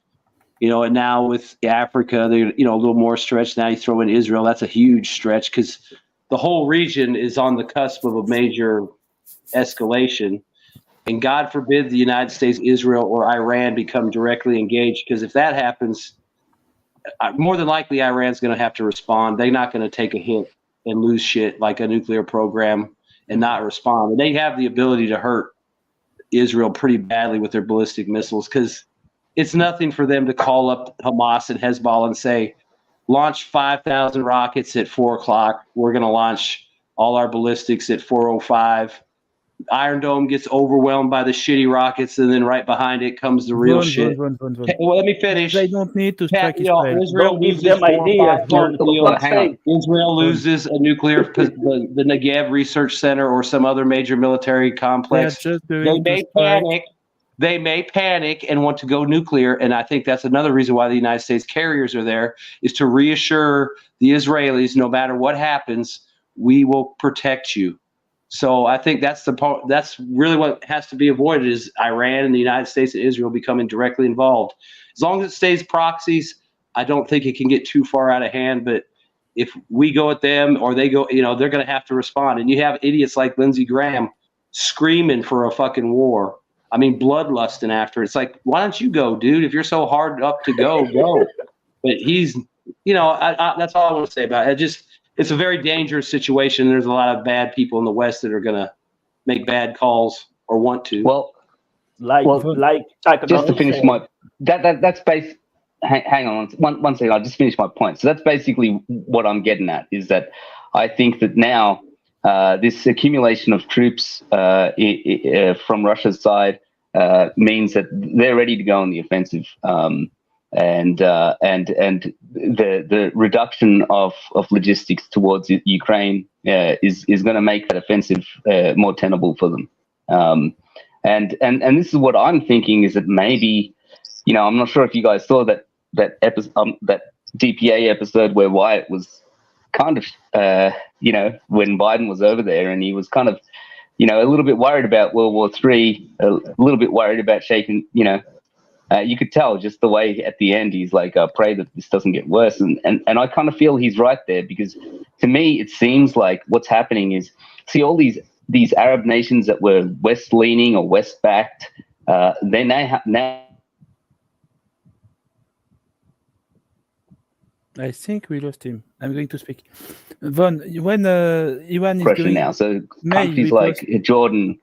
you know, and now with Africa, they're, you know, a little more stretched. Now you throw in Israel, that's a huge stretch because the whole region is on the cusp of a major escalation. And God forbid the United States, Israel, or Iran become directly engaged, because if that happens, more than likely Iran's going to have to respond. They're not going to take a hit and lose shit like a nuclear program and not respond. And they have the ability to hurt Israel pretty badly with their ballistic missiles, because it's nothing for them to call up Hamas and Hezbollah and say, launch 5,000 rockets at 4 o'clock. We're going to launch all our ballistics at 4:05. Iron Dome gets overwhelmed by the shitty rockets, and then right behind it comes the real shit. Well, let me finish. They don't need to strike Israel. Israel loses Israel loses a nuclear, the Negev Research Center or some other major military complex. They may panic and want to go nuclear, and I think that's another reason why the United States carriers are there, is to reassure the Israelis, no matter what happens, we will protect you. So I think that's the part. That's really what has to be avoided, is Iran and the United States and Israel becoming directly involved. As long as it stays proxies, I don't think it can get too far out of hand. But if we go at them or they go, you know, they're going to have to respond. And you have idiots like Lindsey Graham screaming for a fucking war. I mean, bloodlusting after it. It's like, why don't you go, dude? If you're so hard up to go, go. But he's, you know, that's all I want to say about it. It's a very dangerous situation. There's a lot of bad people in the West that are going to make bad calls or want to. Well, just to finish my that's base. Hang on one second. I'll just finish my point. So that's basically what I'm getting at, is that I think that now this accumulation of troops from Russia's side means that they're ready to go on the offensive. And the reduction of logistics towards Ukraine is going to make that offensive more tenable for them. And this is what I'm thinking, is that maybe, you know, I'm not sure if you guys saw that DPA episode where Wyatt was kind of, you know, when Biden was over there, and he was kind of, you know, a little bit worried about World War III, a little bit worried about shaking, you know. You could tell just the way at the end he's like, pray that this doesn't get worse. And I kind of feel he's right there, because to me, it seems like what's happening is, see, all these Arab nations that were West-leaning or West-backed, they now I think we lost him. I'm going to speak. Von, when Iran is pressure now. So countries like Jordan,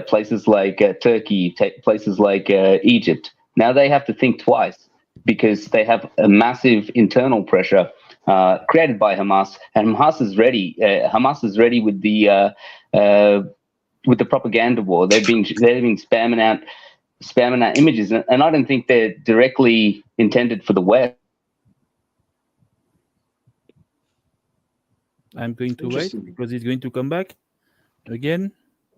places like Turkey, places like Egypt, now they have to think twice, because they have a massive internal pressure created by Hamas, and Hamas is ready. Hamas is ready with the propaganda war. They've been spamming out images, and I don't think they're directly intended for the West. I'm going to wait because he's going to come back again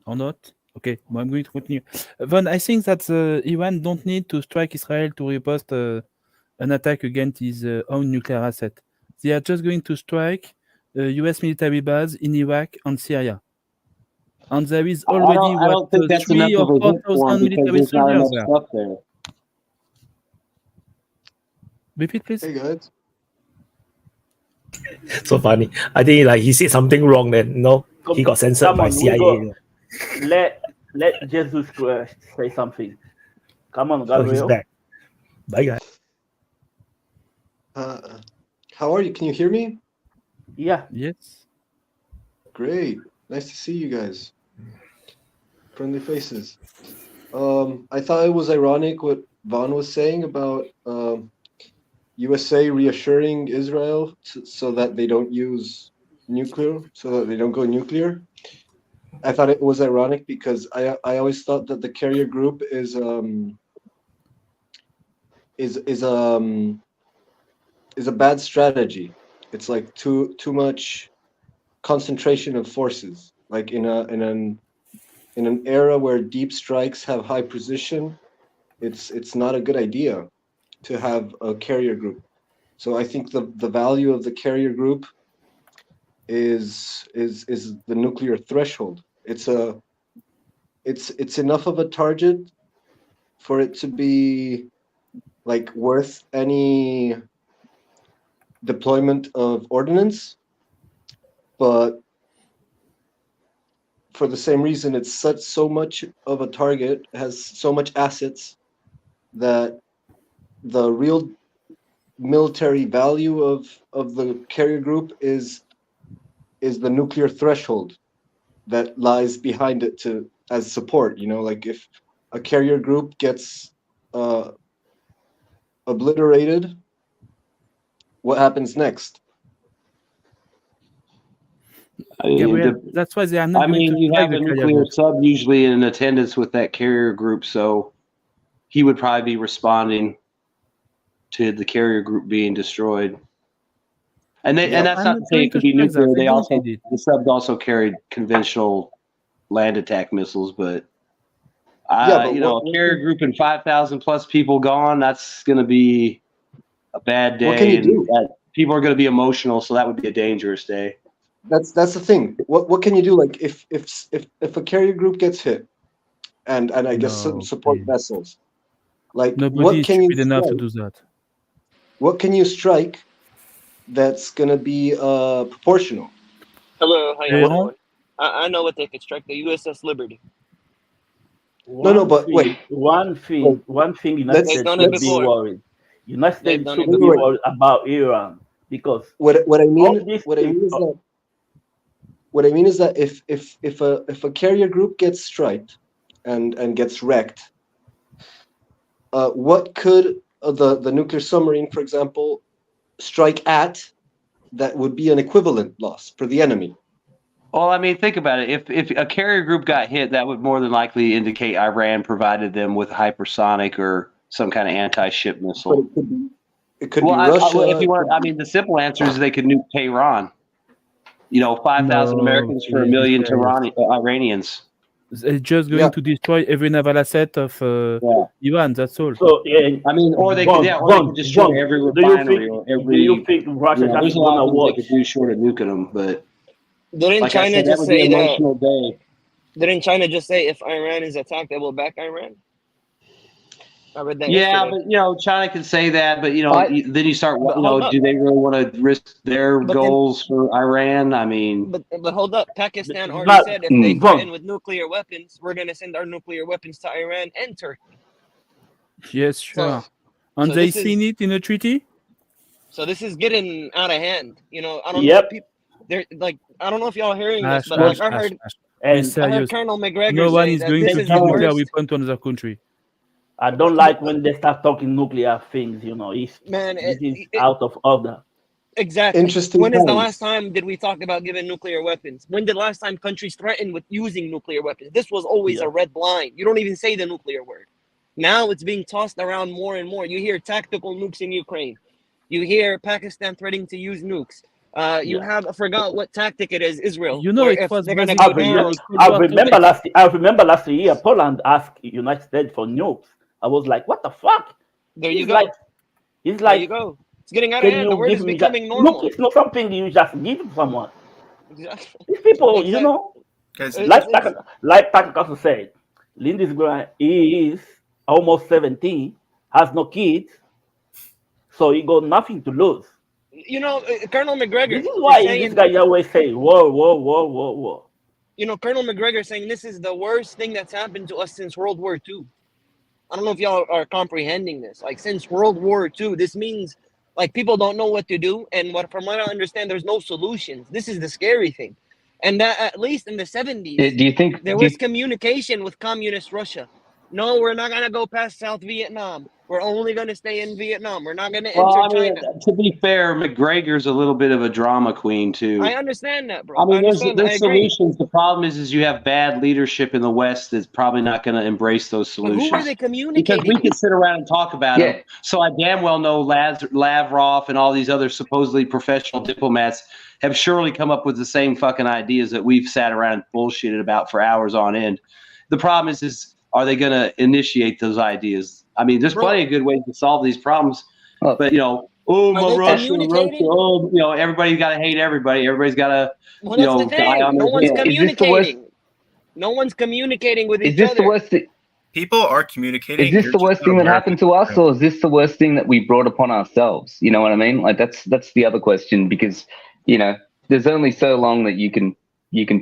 or not. Okay, well, I'm going to continue. Von, I think that Iran don't need to strike Israel to riposte an attack against his own nuclear asset. They are just going to strike U.S. military base in Iraq and Syria. And there is already 3,000 or 4,000 military soldiers there. Repeat, please. Hey, guys. So funny. I think like he said something wrong, then he got censored by CIA. Let Jesus say something. Come on, Gabriel. He's back. Bye, guys. How are you? Can you hear me? Yeah. Yes. Great. Nice to see you guys. Friendly faces. I thought it was ironic what Von was saying about USA reassuring Israel so that they don't use nuclear, so that they don't go nuclear. I thought it was ironic because I always thought that the carrier group is a bad strategy. It's like too much concentration of forces. Like in an era where deep strikes have high precision, it's not a good idea to have a carrier group. So I think the value of the carrier group is the nuclear threshold. It's enough of a target for it to be like worth any deployment of ordnance, but for the same reason, it's so much of a target, has so much assets, that the real military value of the carrier group is the nuclear threshold that lies behind it as support. You know, like if a carrier group gets obliterated, what happens next? Gabriel, that's why they are not. I mean, you have a nuclear sub usually in attendance with that carrier group, so he would probably be responding to the carrier group being destroyed. And that's not to say it could be nuclear. The subs also carried conventional land attack missiles, but you know, a carrier group and 5,000 plus people gone, that's going to be a bad day. What can you do? People are going to be emotional, so that would be a dangerous day. That's the thing. What can you do? Like if a carrier group gets hit, and I guess some support vessels, like nobody is stupid enough to do that. What can you strike that's gonna be proportional? Hello, how you doing? I know what they could strike: the USS Liberty. But wait. One thing United States should be worried. United States should be worried about Iran, because what I mean is that if a carrier group gets striked and gets wrecked, what could the nuclear submarine, for example, strike at that would be an equivalent loss for the enemy? Well, I mean, think about it. If a carrier group got hit, that would more than likely indicate Iran provided them with hypersonic or some kind of anti-ship missile. It could be Russia. If you want, I mean, the simple answer is they could nuke Tehran. You know, 5,000 Americans for 1 million Iranians. It's just going to destroy every naval asset of Iran. That's all. So I mean, or they could destroy every refinery or every. Do you think Russia has there's a lot of things they could do short of nuking them, but. Didn't China just say that? Didn't China just say if Iran is attacked, they will back Iran? I read that. Yeah, yesterday. but you know, China can say that, but you know, then you start. You know, do they really want to risk their goals for Iran? I mean, but hold up, Pakistan already said if they threaten with nuclear weapons, we're going to send our nuclear weapons to Iran and Turkey. Yes, sure. And they seen it in a treaty. So this is getting out of hand. You know, I don't know. They're like, I don't know if y'all are hearing this, but like I heard Colonel McGregor. No one is going to give nuclear weapon to another country. I don't like when they start talking nuclear things. You know, this is out of order. Exactly. Interesting. When is the last time did we talk about giving nuclear weapons? When did the last time countries threatened with using nuclear weapons? This was always a red line. You don't even say the nuclear word. Now it's being tossed around more and more. You hear tactical nukes in Ukraine. You hear Pakistan threatening to use nukes. You have, I forgot what tactic it is, Israel. You know, it was they're going to go down. I remember last year, Poland asked United States for nukes. I was like, what the fuck? There you go. He's like, there you go. It's getting out of hand. The word is becoming normal. Look, it's not something you just give to someone. Exactly. These people, you know, like Patrick also said, Lindisgren is almost 17, has no kids, so he got nothing to lose. You know, Colonel McGregor. This is why this guy always say, whoa, whoa, whoa, whoa, whoa. You know, Colonel McGregor saying this is the worst thing that's happened to us since World War II. I don't know if y'all are comprehending this. Like, since World War II, this means, like, people don't know what to do. And from what I understand, there's no solutions. This is the scary thing. And that, at least in the 70s, do you think there was communication with communist Russia? No, we're not going to go past South Vietnam. We're only going to stay in Vietnam. We're not going to Well, enter I mean, China. to be fair, McGregor's a little bit of a drama queen too. I understand that, bro. I mean, I understand. I there's agree. solutions. The problem is you have bad leadership in the West that's probably not going to embrace those But solutions. who are they Because communicating we can with? sit around and talk about Yeah. them. So I damn well know Lavrov and all these other supposedly professional diplomats have surely come up with the same fucking ideas that we've sat around and bullshitted about for hours on end. The problem is are they going to initiate those ideas? I mean, there's plenty of good ways to solve these problems, Well, but oh, Are they Russia, communicating? oh, everybody's got to hate everybody. Everybody's got to, Well, that's the die thing. on No their one's hill. Is this the worst? communicating. No one's communicating with Is each this the other. worst? People are communicating. Is this you're the just worst not thing that aware of happened it. to us, or is this the worst thing that we brought upon ourselves? You know what I mean? Like that's the other question, because there's only so long that you can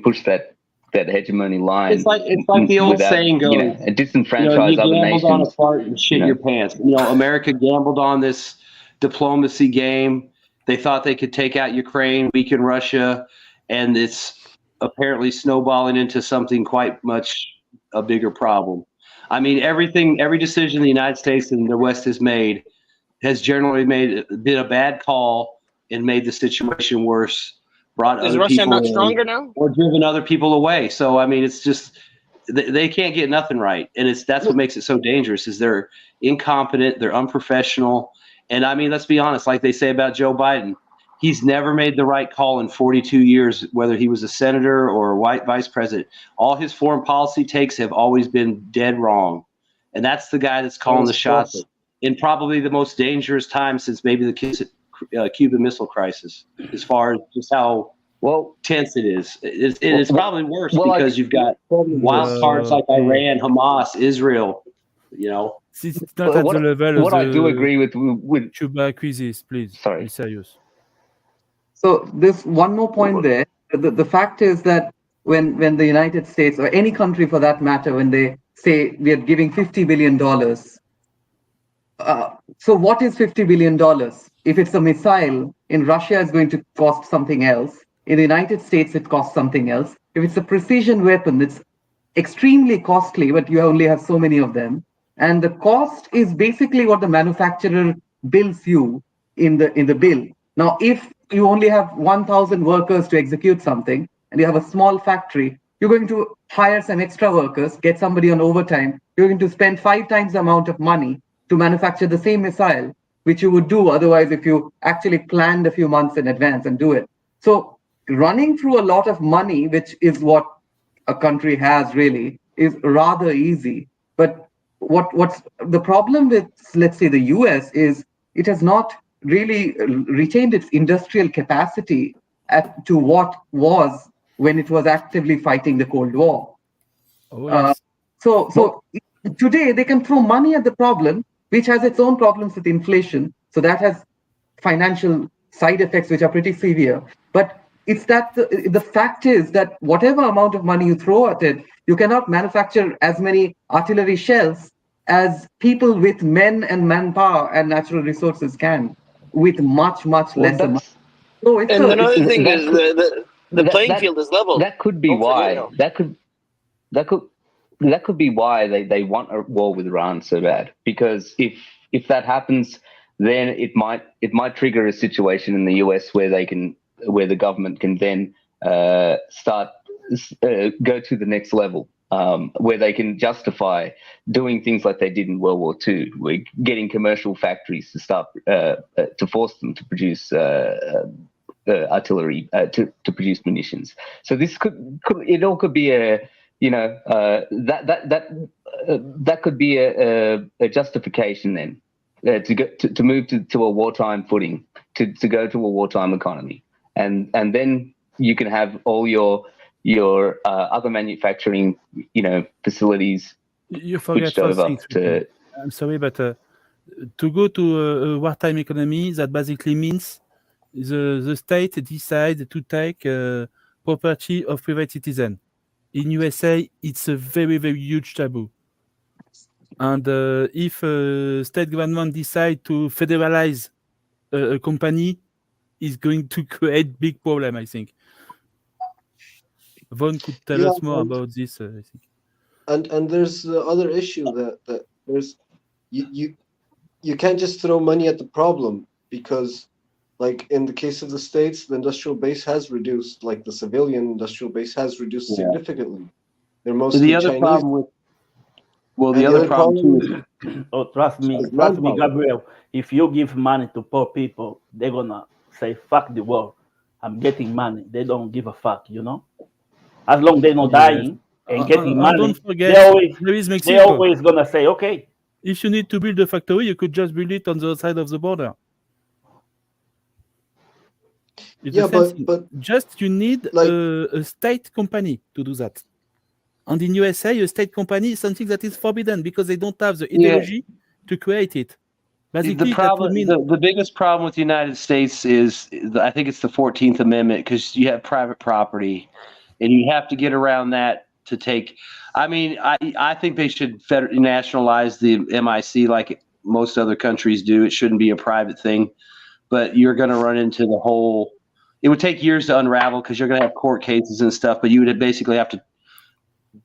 push that hegemony line. It's like the old without, saying goes. disenfranchise You other gambled on a nations. fart and shit your pants. America gambled on this diplomacy game. They thought they could take out Ukraine, weaken Russia, and it's apparently snowballing into something quite much a bigger problem. I mean, every decision the United States and the West has made has generally been a bad call and made the situation worse. Brought Is other Russia people not in, stronger now? or driven other people away. So I mean, it's just they can't get nothing right, and that's what makes it so dangerous. Is they're incompetent, they're unprofessional, and I mean, let's be honest. Like they say about Joe Biden, he's never made the right call in 42 years, whether he was a senator or a white vice president. All his foreign policy takes have always been dead wrong, and that's the guy that's calling the shots in probably the most dangerous time since maybe the Cuban Missile Crisis, as far as just how tense it is. It's probably worse because you've got wild cards like Iran, Hamas, Israel. It's not at the level of what I do agree with Cuba crisis, please. Sorry. Be serious. So there's one more point there. The fact is that when the United States, or any country for that matter, when they say we are giving $50 billion, so what is $50 billion? If it's a missile, in Russia it's going to cost something else. In the United States, it costs something else. If it's a precision weapon, it's extremely costly, but you only have so many of them. And the cost is basically what the manufacturer bills you in the bill. Now, if you only have 1,000 workers to execute something, and you have a small factory, you're going to hire some extra workers, get somebody on overtime. You're going to spend 5 times the amount of money to manufacture the same missile, which you would do otherwise if you actually planned a few months in advance and do it. So running through a lot of money, which is what a country has really, is rather easy. But what's the problem with, let's say, the US is it has not really retained its industrial capacity to what was when it was actively fighting the Cold War. Oh, yes. So today they can throw money at the problem, which has its own problems with inflation. So that has financial side effects which are pretty severe. But it's that the fact is that whatever amount of money you throw at it, you cannot manufacture as many artillery shells as people with men and manpower and natural resources can, with much less money. So it's and another thing is the playing field is level. That could be why. That could be why they want a war with Iran so bad. Because if that happens, then it might trigger a situation in the US where the government can then start go to the next level, where they can justify doing things like they did in World War II, where getting commercial factories to start to force them to produce artillery, to produce munitions. So this could be a that could be a justification then to move to a wartime footing, to go to a wartime economy, and then you can have all your other manufacturing facilities. You forget over things. to. I'm sorry, but to go to a wartime economy, that basically means the state decides to take property of private citizen. In USA, it's a very, very huge taboo. And if state government decide to federalize a company, it's going to create big problem, I think. Von could tell us more about this, I think. And there's the other issue that there's you can't just throw money at the problem, because like in the case of the States, the industrial base has reduced, like the civilian industrial base has reduced significantly. They're mostly The other Chinese. problem with And the other problem too is Oh, trust me, Gabriel. If you give money to poor people, they're gonna say fuck the war. I'm getting money. They don't give a fuck, you know. As long as they're not dying and getting money, don't forget, there is Mexico. they're always gonna say, okay. If you need to build a factory, you could just build it on the other side of the border. It's Yeah, the same but thing. Just you need like a state company to do that. And in USA, a state company is something that is forbidden because they don't have the ideology to create it. Basically, The problem, the biggest problem with the United States is, I think it's the 14th Amendment, because you have private property, and you have to get around that to take. I mean, I think they should nationalize the MIC like most other countries do. It shouldn't be a private thing, but you're going to run into the whole. It would take years to unravel because you're going to have court cases and stuff, but you would basically have to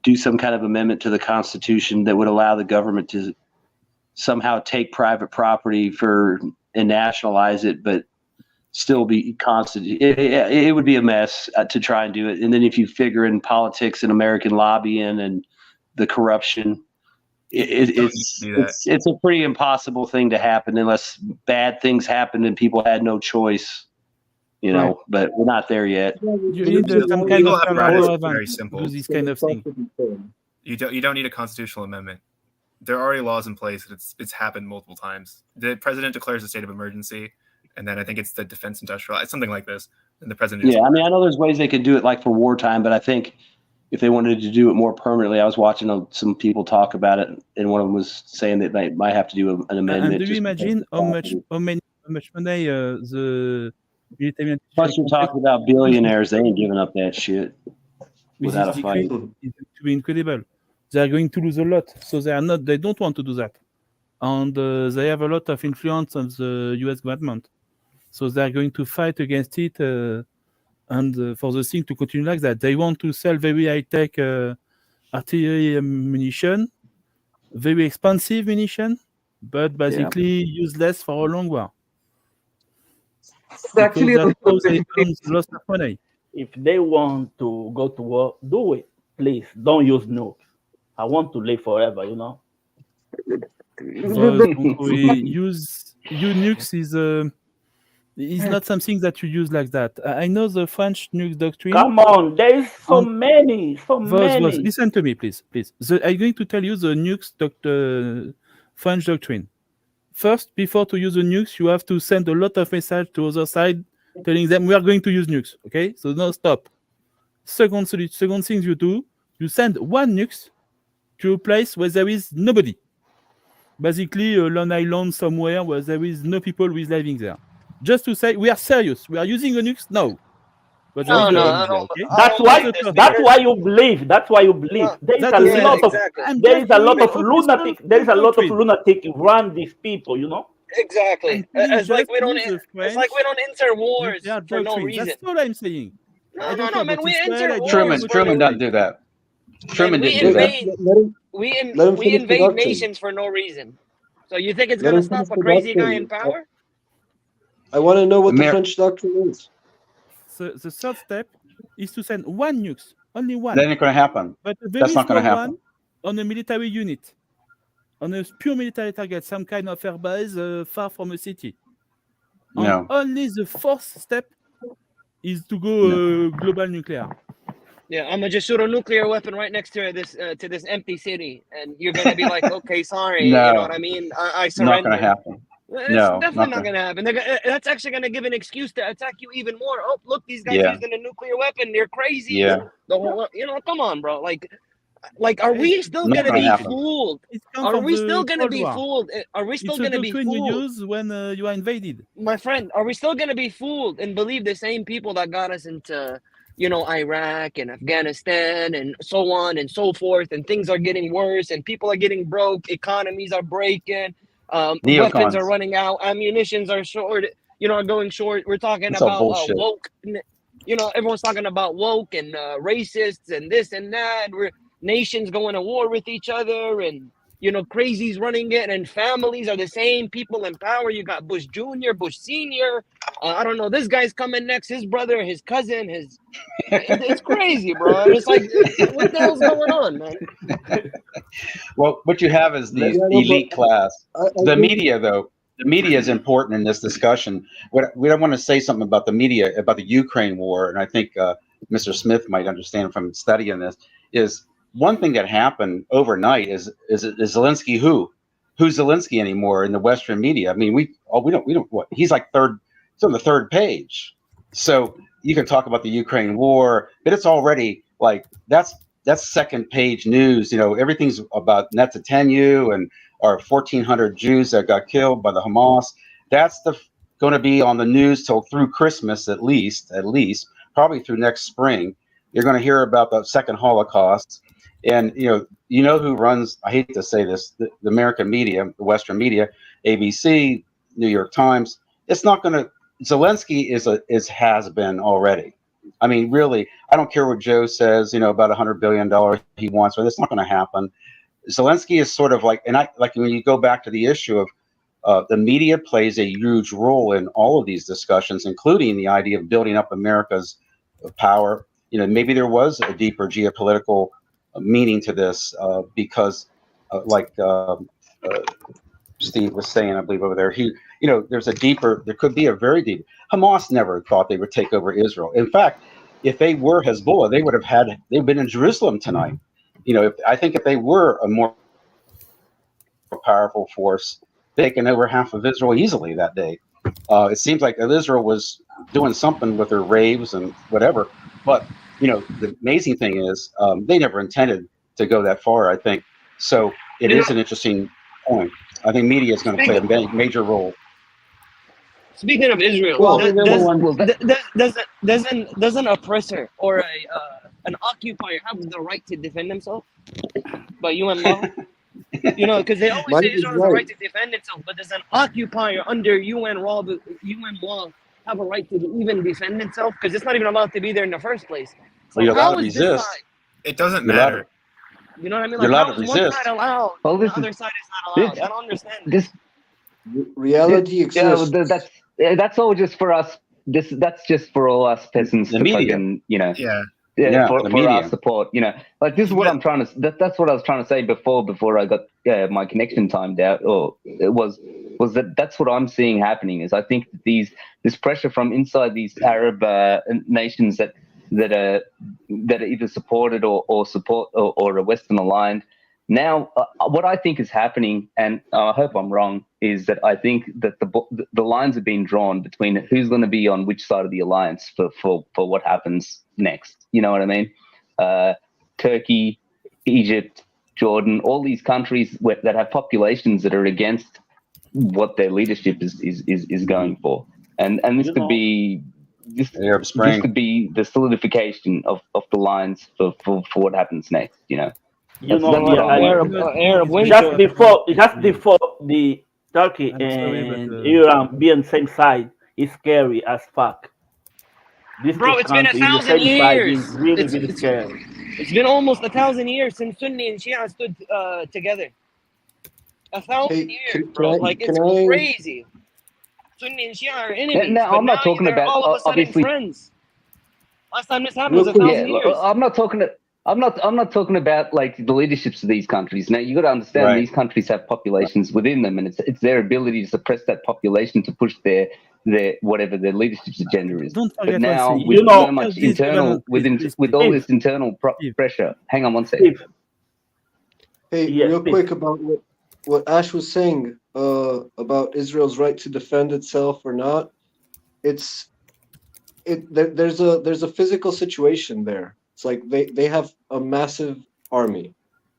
do some kind of amendment to the Constitution that would allow the government to somehow take private property and nationalize it, but still be constant. It would be a mess to try and do it. And then if you figure in politics and American lobbying and the corruption, it's a pretty impossible thing to happen unless bad things happen and people had no choice, you know. Right. But we're not there yet. You need some kind of very simple. Do this kind of thing. You don't need a constitutional amendment. There are already laws in place. It's happened multiple times. The president declares a state of emergency, and then I think it's the defense industrial, something like this. And the president. Yeah, I mean, I know there's ways they could do it like for wartime, but I think if they wanted to do it more permanently, I was watching some people talk about it, and one of them was saying that they might have to do an amendment. And do you imagine how much money the military? Plus, you're talking about billionaires. They ain't giving up that shit without a fight. It's going to be incredible. They are going to lose a lot, so they don't want to do that, and they have a lot of influence on the U.S. government, so they are going to fight against it, and for the thing to continue like that, they want to sell very high-tech artillery ammunition, very expensive munition, but basically useless for a long war. Actually, that's how they earn lots of money. If they want to go to war, do it. Please don't use nukes. I want to live forever, you know. We use nukes is not something that you use like that. I know the French nukes doctrine. Come on, there is so many. Listen to me, please. I'm going to tell you the nukes French doctrine. First, before to use the nukes, you have to send a lot of messages to the other side, telling them we are going to use nukes. Okay, so no stop. Second thing you do, you send one nukes to a place where there is nobody. Basically, a lone island somewhere where there is no people who is living there. Just to say, we are serious. We are using the nukes? No. But okay? That's why you believe. That's why you believe. There is a lot of lunatic run these people, you know. Exactly. It's like we don't enter wars for no reason. That's what I'm saying. No, man. We enter wars. Truman doesn't do that. Truman didn't do that. We invade nations for no reason. So you think it's going to stop a crazy guy in power? I want to know what the French doctrine is. So the third step is to send one nukes, only one. That ain't going to happen. But that's not going to happen. On a military unit, on a pure military target, some kind of air base far from a city. No. Only the fourth step is to go global nuclear. Yeah, I'm gonna just shoot a nuclear weapon right next to this empty city, and you're gonna be like, okay, sorry, you know what I mean? I surrender. Not gonna happen. It's definitely not gonna happen. That's actually gonna give an excuse to attack you even more. Oh, look, these guys using a nuclear weapon. They're crazy. Yeah. Come on, bro. Like, are we still gonna be fooled? Are we still gonna be fooled? Are we still gonna be fooled? You use when you are invaded. My friend, are we still gonna be fooled and believe the same people that got us into, Iraq and Afghanistan and so on and so forth, and things are getting worse and people are getting broke, economies are breaking, weapons are running out, ammunitions are short, are going short. We're talking about woke, everyone's talking about woke and racists and this and that. We're nations going to war with each other, and crazies running it, and families are the same people in power. You got Bush Jr., Bush Sr. I don't know. This guy's coming next. His brother, his cousin, it's crazy, bro. It's like, what the hell's going on, man? Well, what you have is the elite class. The media, though, the media is important in this discussion. We don't want to say something about the media, about the Ukraine war, and I think Mr. Smith might understand from studying this, is one thing that happened overnight is Zelensky who's Zelensky anymore in the Western media? I mean, we don't what he's like it's on the third page. So you can talk about the Ukraine war, but it's already like that's second page news. Everything's about Netanyahu and our 1,400 Jews that got killed by the Hamas. That's going to be on the news till through Christmas at least, probably through next spring. You're going to hear about the second Holocaust. And who runs, I hate to say this, the American media, the Western media, ABC, New York Times. It's not going to. Zelensky has been already. I mean, really, I don't care what Joe says. About $100 billion he wants, but it's not going to happen. Zelensky is sort of like, and when you go back to the issue of the media plays a huge role in all of these discussions, including the idea of building up America's power. Maybe there was a deeper geopolitical meaning to this because Steve was saying, I believe over there, there could be a very deep. Hamas never thought they would take over Israel. In fact, if they were Hezbollah, they've been in Jerusalem tonight. I think if they were a more powerful force, taking over half of Israel easily that day. It seems like Israel was doing something with their raves and whatever, but the amazing thing is they never intended to go that far, I think. So it is an interesting point. I think media is going to play a major role. Speaking of Israel, does an oppressor or an occupier have the right to defend himself by UN law? Because they always say Israel has the right to defend itself, but does an occupier under UN law have a right to even defend itself? Because it's not even allowed to be there in the first place. So you're allowed to resist. It doesn't matter. You know what I mean? You're allowed to One resist. side allowed, the other side is not allowed. I don't understand this. Reality exists. That's all just for us. That's just for all us peasants. The media. For our support. This is what I'm trying to. That's what I was trying to say before I got my connection timed out. Or it was that's what I'm seeing happening. Is I think that this pressure from inside these Arab nations that are either supported or support or are Western aligned. Now, what I think is happening, and I hope I'm wrong, is that I think that the lines are being drawn between who's going to be on which side of the alliance for what happens next. You know what I mean? Turkey, Egypt, Jordan, all these countries that have populations that are against what their leadership is going for, and this could be. This could be the solidification of the lines for what happens next. Arab winter. Just before the Turkey and Iran be on the same side is scary as fuck. Bro, it's been 1,000 years. Really scary. It's been almost 1,000 years since Sunni and Shia stood together. 1,000 years, bro. It's crazy. Sunni and Shia are enemies. No, I'm not talking about all of a sudden obviously. Friends. Last time this happened was 1,000 years. I'm not talking about like the leaderships of these countries. Now you got to understand these countries have populations within them, and it's their ability to suppress that population to push their whatever their leadership's agenda is. Don't forget but now one thing. with so much internal with all this internal pressure. Hang on one second. Hey, real quick about what Ash was saying about Israel's right to defend itself or not. There's a physical situation there. It's like they have a massive army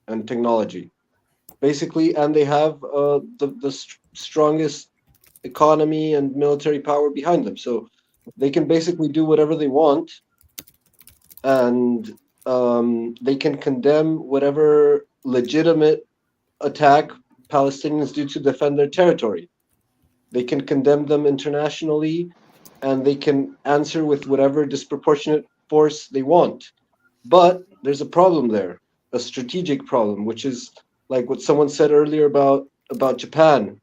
and technology, basically, and they have the strongest economy and military power behind them. So they can basically do whatever they want, and they can condemn whatever legitimate attack Palestinians do to defend their territory. They can condemn them internationally, and they can answer with whatever disproportionate force they want. But there's a problem there, a strategic problem, which is like what someone said earlier about Japan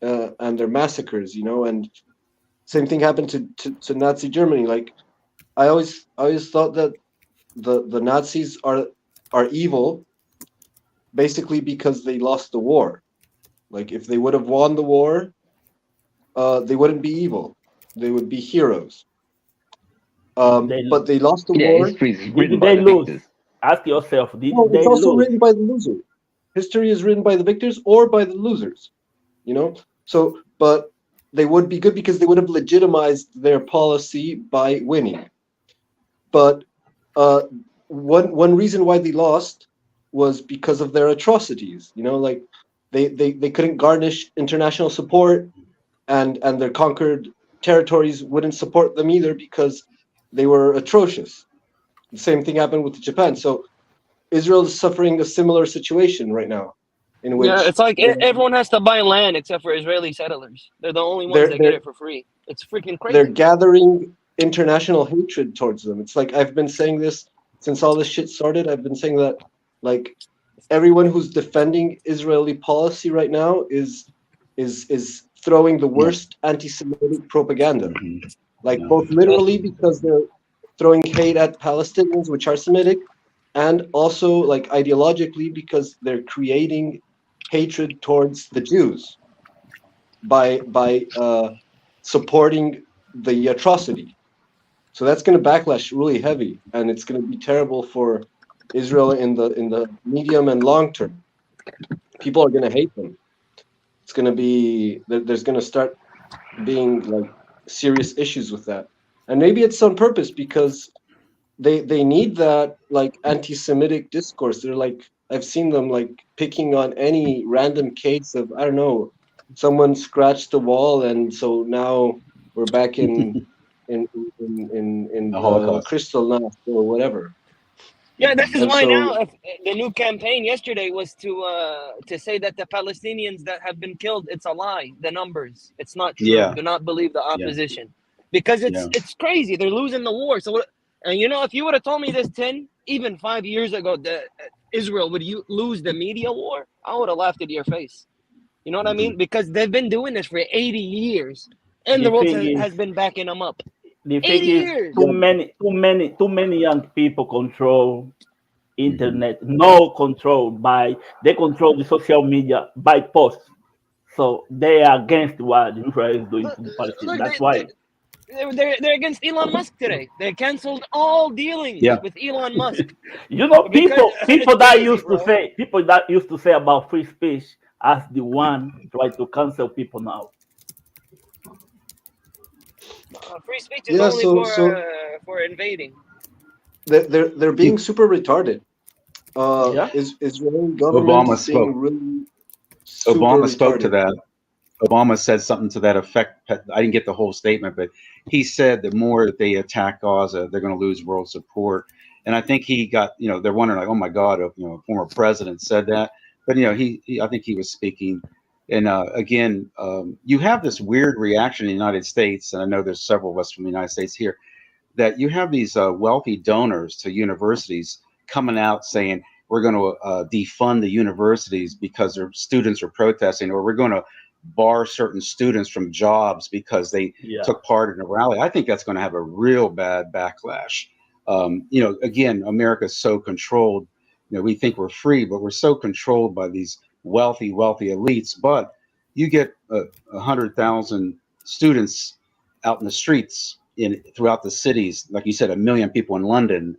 and their massacres, you know, and same thing happened to Nazi Germany. Like I always thought that the Nazis are evil basically because they lost the war. Like if they would have won the war, they wouldn't be evil. They would be heroes. But they lost the war. History is Did written by they the lose? victors. Ask yourself, did No, they it's also lose? written by the loser. History is written by the victors or by the losers. You know. So, but they would be good because they would have legitimized their policy by winning. But one reason why they lost was because of their atrocities. You know, like they couldn't garnish international support, and their conquered territories wouldn't support them either because they were atrocious. The same thing happened with Japan. So Israel is suffering a similar situation right now, in which Yeah, it's like everyone has to buy land except for Israeli settlers. They're the only ones that get it for free. It's freaking crazy. they're gathering international hatred towards them. It's like I've been saying this since all this shit started. I've been saying that like everyone who's defending Israeli policy right now is throwing the worst anti-Semitic propaganda. Like both literally because they're throwing hate at Palestinians, which are Semitic, and also like ideologically because they're creating hatred towards the Jews by supporting the atrocity. So that's going to backlash really heavy, and it's going to be terrible for Israel in the medium and long term. People are going to hate them. It's going to be there's going to start being like serious issues with that, and maybe it's on purpose because they need that like anti-Semitic discourse. They're like I've seen them like picking on any random case of I don't know, someone scratched the wall, and so now we're back in the crystal now or whatever. Yeah, this is And why so- now the new campaign yesterday was to say that the Palestinians that have been killed, it's a lie. The numbers, it's not true. Yeah. Do not believe the opposition because it's crazy. They're losing the war. So, and you know, if you would have told me this 10, even 5 years ago, that Israel would lose the media war, I would have laughed at your face. You know what I mean? Because they've been doing this for 80 years, and the world has been backing them up. The 80 thing is, years. too many young people control internet. No control they control the social media by posts. So they are against what Israel is doing to the Palestinians. That's why. They're against Elon Musk today. They canceled all dealings with Elon Musk. You know, people that crazy, used to say about free speech as the one try to cancel people now. Free speech is only for invading. They're being super retarded. Israeli government is being really super Obama spoke to retarded. that. Obama said something to that effect. I didn't get the whole statement, but he said the more that they attack Gaza, they're going to lose world support. And I think he got, they're wondering like, oh my God, a former president said that. But I think he was speaking. And again, you have this weird reaction in the United States, and I know there's several of us from the United States here, that you have these wealthy donors to universities coming out saying we're going to defund the universities because their students are protesting, or we're going to bar certain students from jobs because they took part in a rally. I think that's going to have a real bad backlash. Again, America's so controlled. We think we're free, but we're so controlled by these wealthy elites. But you get 100,000 students out in the streets throughout the cities, like you said, 1 million people in London.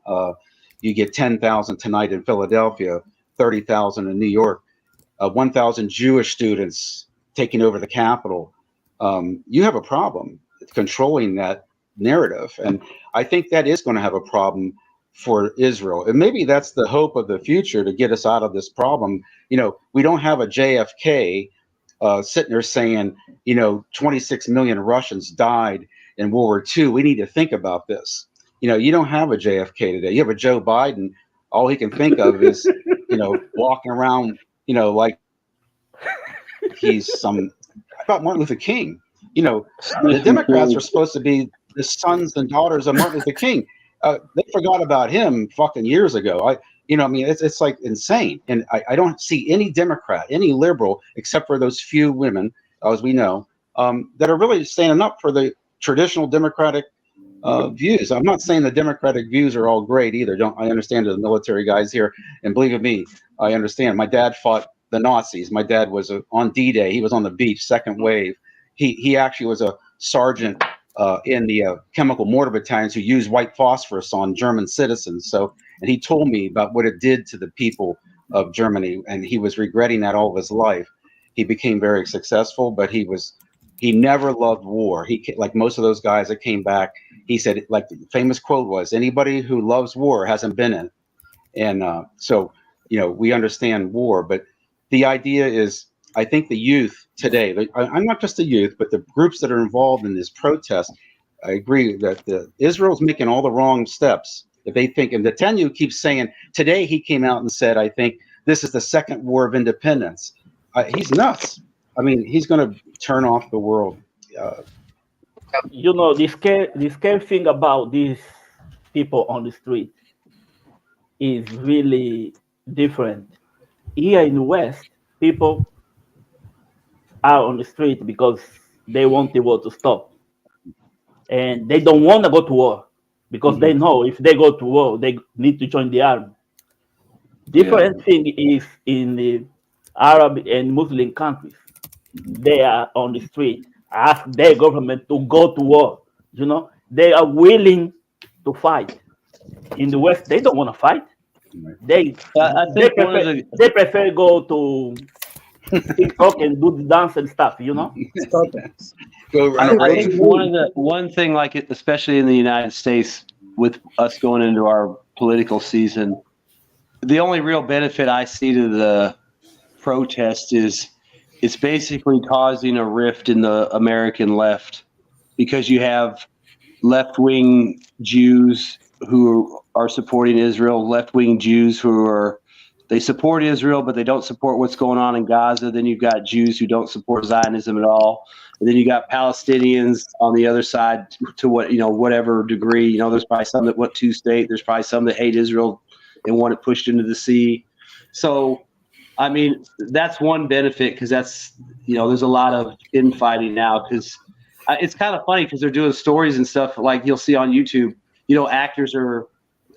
You get 10,000 tonight in Philadelphia, 30,000 in New York, 1,000 Jewish students taking over the Capitol. You have a problem controlling that narrative, and I think that is going to have a problem for Israel. And maybe that's the hope of the future to get us out of this problem. We don't have a JFK sitting there saying, 26 million Russians died in World War II. We need to think about this. You don't have a JFK today. You have a Joe Biden. All he can think of is, walking around, like he's some. I thought Martin Luther King. The Democrats are supposed to be the sons and daughters of Martin Luther King. They forgot about him fucking years ago. You know, I mean, it's like insane. And I don't see any Democrat, any liberal, except for those few women, as we know, that are really standing up for the traditional Democratic views. I'm not saying the Democratic views are all great either. I understand the military guys here, and believe me, I understand. My dad fought the Nazis. My dad was on D-Day. He was on the beach, second wave. He actually was a sergeant in the chemical mortar battalions who used white phosphorus on German citizens. So, and he told me about what it did to the people of Germany, and he was regretting that all of his life. He became very successful, but he never loved war. Like most of those guys that came back, he said, like the famous quote was, anybody who loves war hasn't been in. And so, you know, we understand war, but the idea is, I think the youth today, I'm not just the youth, but the groups that are involved in this protest, I agree that Israel's making all the wrong steps. If they think, and Netanyahu keeps saying, today he came out and said, I think this is the second war of independence. He's nuts. I mean, he's going to turn off the world. You know, the scary thing about these people on the street is really different. Here in the West, people are on the street because they want the war to stop. And they don't want to go to war because they know if they go to war, they need to join the army. Different thing is in the Arab and Muslim countries. They are on the street, ask their government to go to war. You know, they are willing to fight. In the West, they don't want to fight. They prefer go to TikTok and do the dance and stuff, you know. I think one thing, like especially in the United States, with us going into our political season, the only real benefit I see to the protest is it's basically causing a rift in the American left, because you have left-wing Jews who are supporting Israel, left-wing Jews who they support Israel, but they don't support what's going on in Gaza. Then you've got Jews who don't support Zionism at all. And then you got Palestinians on the other side to whatever degree. You know, there's probably some that want two-state. There's probably some that hate Israel and want it pushed into the sea. So, I mean, that's one benefit, because that's, there's a lot of infighting now, because it's kind of funny because they're doing stories and stuff like you'll see on YouTube. Actors are,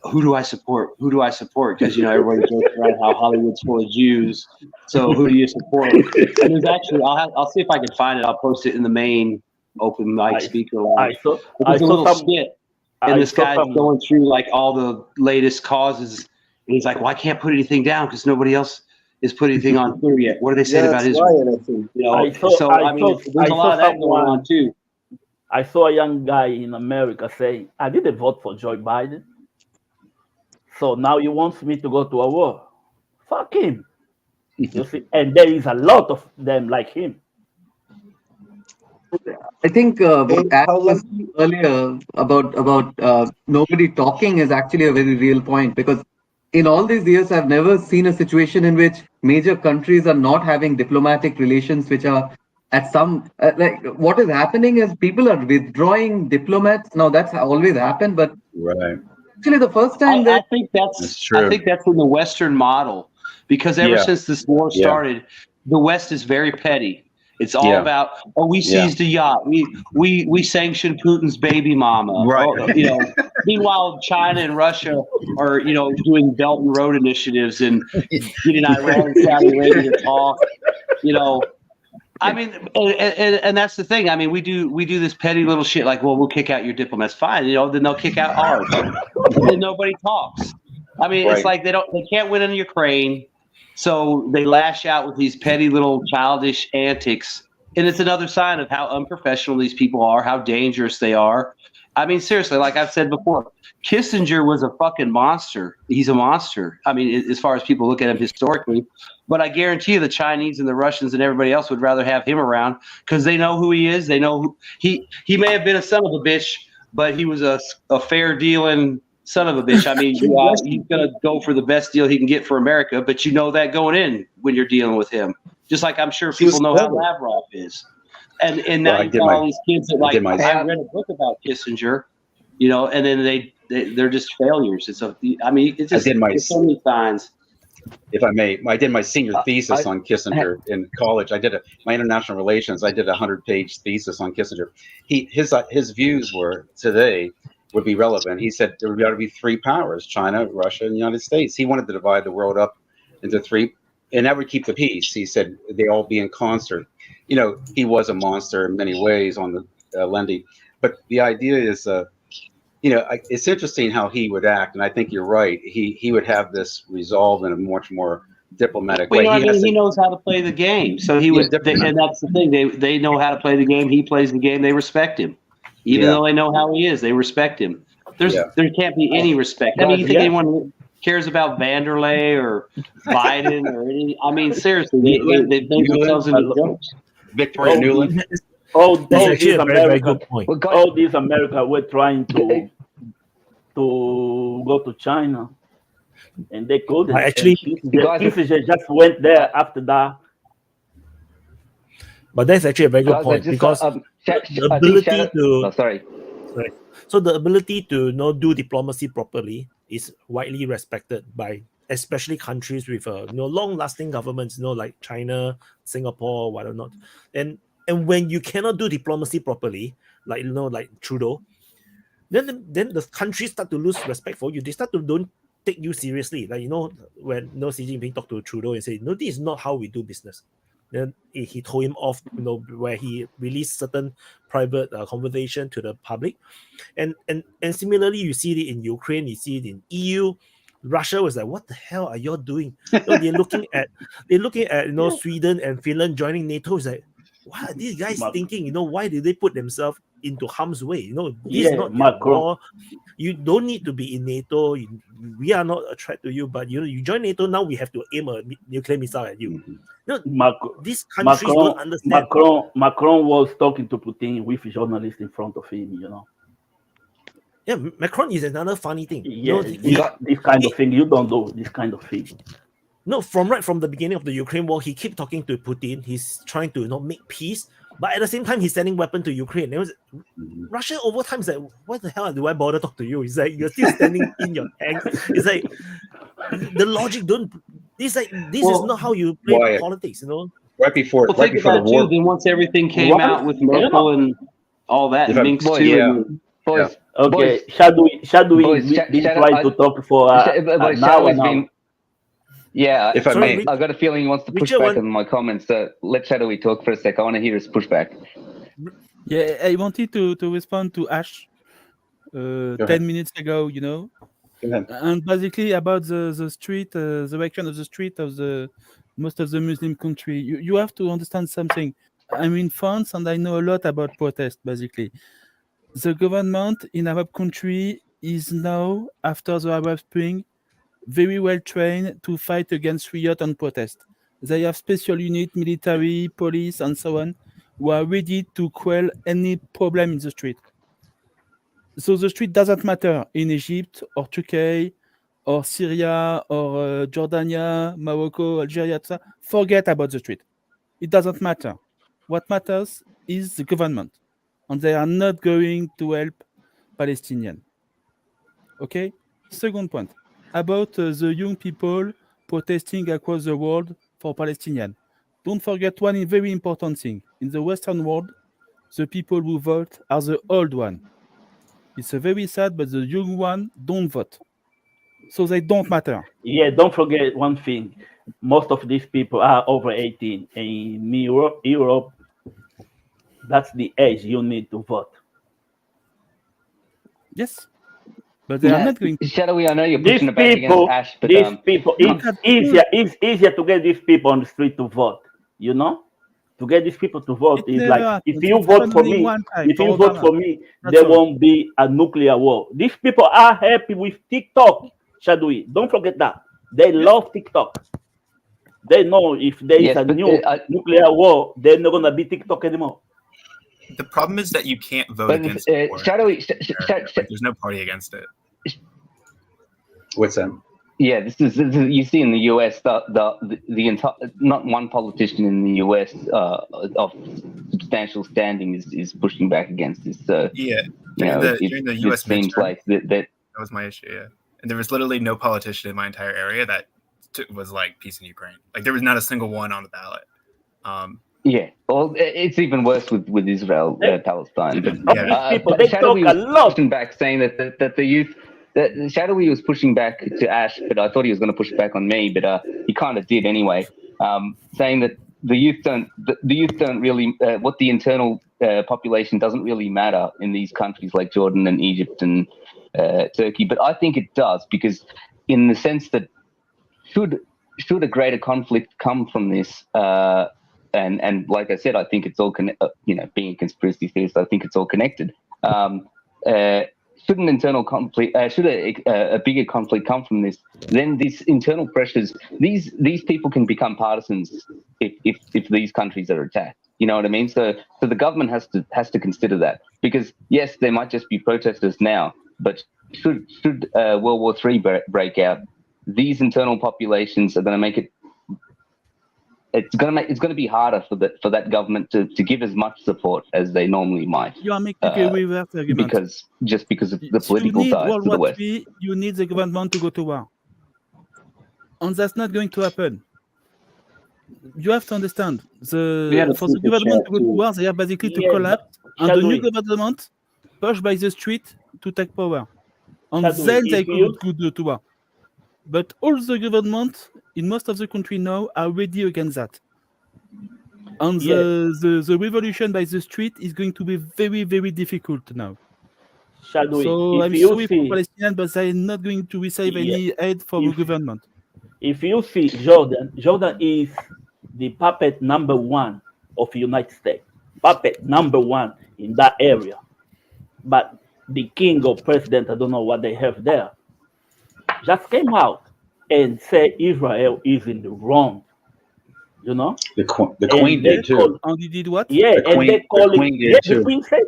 who do I support? Who do I support? Because, everybody jokes around how Hollywood's full of Jews. So who do you support? And there's actually, I'll see if I can find it. I'll post it in the main open mic speaker line. There's a little skit, and this guy's going through like all the latest causes. And he's like, well, I can't put anything down because nobody else is putting anything on Twitter yet. What are they saying about Israel? There's a lot of that going on too. I saw a young guy in America saying, I didn't vote for Joe Biden. So now he wants me to go to a war. Fuck him. You see? And there is a lot of them like him. I think what Adam was saying earlier about nobody talking is actually a very real point, because in all these years, I've never seen a situation in which major countries are not having diplomatic relations, which are at some like what is happening is people are withdrawing diplomats. Now that's always happened, but actually the first time I think that's true. I think that's in the Western model, because ever since this war started, the West is very petty. It's all about, we seized a yacht. We sanctioned Putin's baby mama. Right. Meanwhile, China and Russia are, doing Belt and Road initiatives and getting Iran and Saudi Arabia to talk. I mean, and that's the thing. I mean, we do this petty little shit like, well, we'll kick out your diplomats. Fine. Then they'll kick out ours. And then nobody talks. I mean, it's like they can't win in Ukraine. So they lash out with these petty little childish antics. And it's another sign of how unprofessional these people are, how dangerous they are. I mean, seriously, like I've said before, Kissinger was a fucking monster. He's a monster. I mean, as far as people look at him historically. But I guarantee you the Chinese and the Russians and everybody else would rather have him around, because they know who he is. They know who he may have been a son of a bitch, but he was a fair dealing son of a bitch. I mean, he's going to go for the best deal he can get for America, but you know that going in when you're dealing with him. Just like I'm sure people know how Lavrov is. And now you've got all these kids that I read a book about Kissinger, and then they're just failures. It's so many signs. If I may, I did my senior thesis on Kissinger in college. I did my international relations. I did a 100-page thesis on Kissinger. His views were today would be relevant. He said there would ought to be three powers: China, Russia, and the United States. He wanted to divide the world up into three, and that would keep the peace. He said they all be in concert. You know, he was a monster in many ways on the Lundy, but the idea is, you know, it's interesting how he would act, and I think you're right. He would have this resolved in a much more diplomatic way. He knows how to play the game, so he would, and that's the thing. They know how to play the game. He plays the game. They respect him, even though they know how he is. They respect him. There can't be any respect. I mean, you think anyone cares about Vanderlei or Biden or any? I mean, seriously, they make themselves into jokes. Victoria Nuland. These America were trying to go to China, and they couldn't. Actually, Kissinger just went there after that. But that's actually a very good point, because the ability to so the ability to do diplomacy properly is widely respected by especially countries with long-lasting governments, like China, Singapore, whatnot. And when you cannot do diplomacy properly, like Trudeau, then the countries start to lose respect for you. They start to don't take you seriously. Like when Xi Jinping talked to Trudeau and said, "No, this is not how we do business." Then he told him off, where he released certain private conversation to the public, and similarly, you see it in Ukraine, you see it in EU. Russia was like, "What the hell are you doing?" They're looking at Sweden and Finland joining NATO. It's like, what are these guys thinking? Why did they put themselves into harm's way? This is not war. You don't need to be in NATO. We are not a threat to you, but you join NATO, now we have to aim a nuclear missile at you. These countries don't understand. Macron was talking to Putin with journalists in front of him, Yeah, Macron is another funny thing. This kind of thing. You don't do this kind of thing. No, from the beginning of the Ukraine war, he kept talking to Putin. He's trying to make peace, but at the same time, he's sending weapons to Ukraine. Russia over time is like, what the hell do I bother talk to you? It's like you're still standing in your tanks. It's like the logic don't. This is not how you play politics. Right before the war. Then once everything came out with Merkel and all that, Minsk too. Boys, okay, shall we try to talk for an hour? Yeah, if I may. I've got a feeling he wants to push back on my comments. So let Shadowy talk for a sec. I want to hear his pushback. Yeah, I wanted to respond to Ash 10 minutes ago, and basically about the street, the reaction of the street of most of the Muslim country. You have to understand something. I'm in France and I know a lot about protest, basically. The government in Arab country is now, after the Arab Spring, very well trained to fight against riot and protest. They have special unit, military, police, and so on, who are ready to quell any problem in the street. So the street doesn't matter in Egypt or Turkey or Syria or Jordania, Morocco, Algeria, etc. Forget about the street. It doesn't matter. What matters is the government, and they are not going to help Palestinians. Okay? Second point. About the young people protesting across the world for Palestinians. Don't forget one very important thing. In the Western world, the people who vote are the old one. It's very sad, but the young one don't vote. So they don't matter. Yeah, don't forget one thing. Most of these people are over 18. In Europe, that's the age you need to vote. Yes. But they are not going to. Shadowy, I know you're pushing the back against Ash, but these people, it's easier to get these people on the street to vote. To get these people to vote is like if you vote for me, there won't be a nuclear war. These people are happy with TikTok, Shadowy. Don't forget that. They love TikTok. They know if there is a new nuclear war, they're not gonna be TikTok anymore. The problem is that you can't vote against the war. There's no party against it. What's that? Yeah, this is you see in the US the entire, not one politician in the US of substantial standing is pushing back against this. So during the US it seems like that That was my issue. Yeah, and there was literally no politician in my entire area that was like peace in Ukraine. Like there was not a single one on the ballot. Yeah, well, it's even worse with Israel, Palestine. People, they talk a lot. Pushing back, saying that the youth, that Shadowy was pushing back to Ash, but I thought he was going to push back on me, but he kind of did anyway. Saying that the youth don't really, what the internal population doesn't really matter in these countries like Jordan and Egypt and Turkey, but I think it does, because in the sense that should a greater conflict come from this, and like I said, I think it's all being a conspiracy theorist, I think it's all connected. Should an internal conflict, should a bigger conflict come from this, then these internal pressures, these people can become partisans if these countries are attacked. You know what I mean? So the government has to consider that, because yes, there might just be protesters now, but should World War III break out, these internal populations are going to make it. It's going to be harder for that government to give as much support as they normally might. You are making a reverse argument. Because of the political ties to the West. You need the government to go to war, and that's not going to happen. You have to understand, for the government to go to war, they have basically to collapse, and the new government pushed by the street to take power, and then they could go to war. But all the government in most of the country now are ready against that. And the revolution by the street is going to be very, very difficult now. So I'm sorry for Palestinians, but they're not going to receive any aid from the government. If you see Jordan is the puppet number one of the United States. Puppet number one in that area. But the king or president, I don't know what they have there, just came out and said Israel is in the wrong. You know, the queen did too. And he did what? Yeah, the queen, and they calling. The queen said,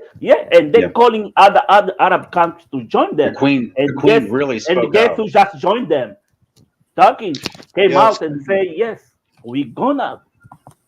and they're calling other Arab countries to join them. The queen really spoke out. And guess who just joined them? Turkey came out and said, "Yes, we're gonna."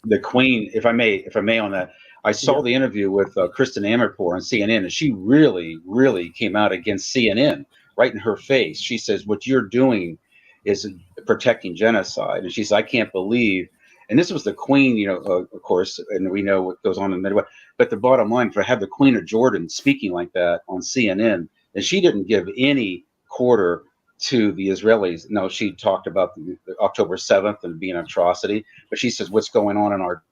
The queen, if I may, on that. I saw the interview with Kristen Amirpour on CNN, and she really, really came out against CNN right in her face. She says, "What you're doing is protecting genocide," and she says, "I can't believe." And this was the queen, of course, and we know what goes on in the Midwest. But the bottom line, for have the Queen of Jordan speaking like that on CNN, and she didn't give any quarter to the Israelis. No, she talked about the October 7th and being an atrocity. But she says, what's going on in our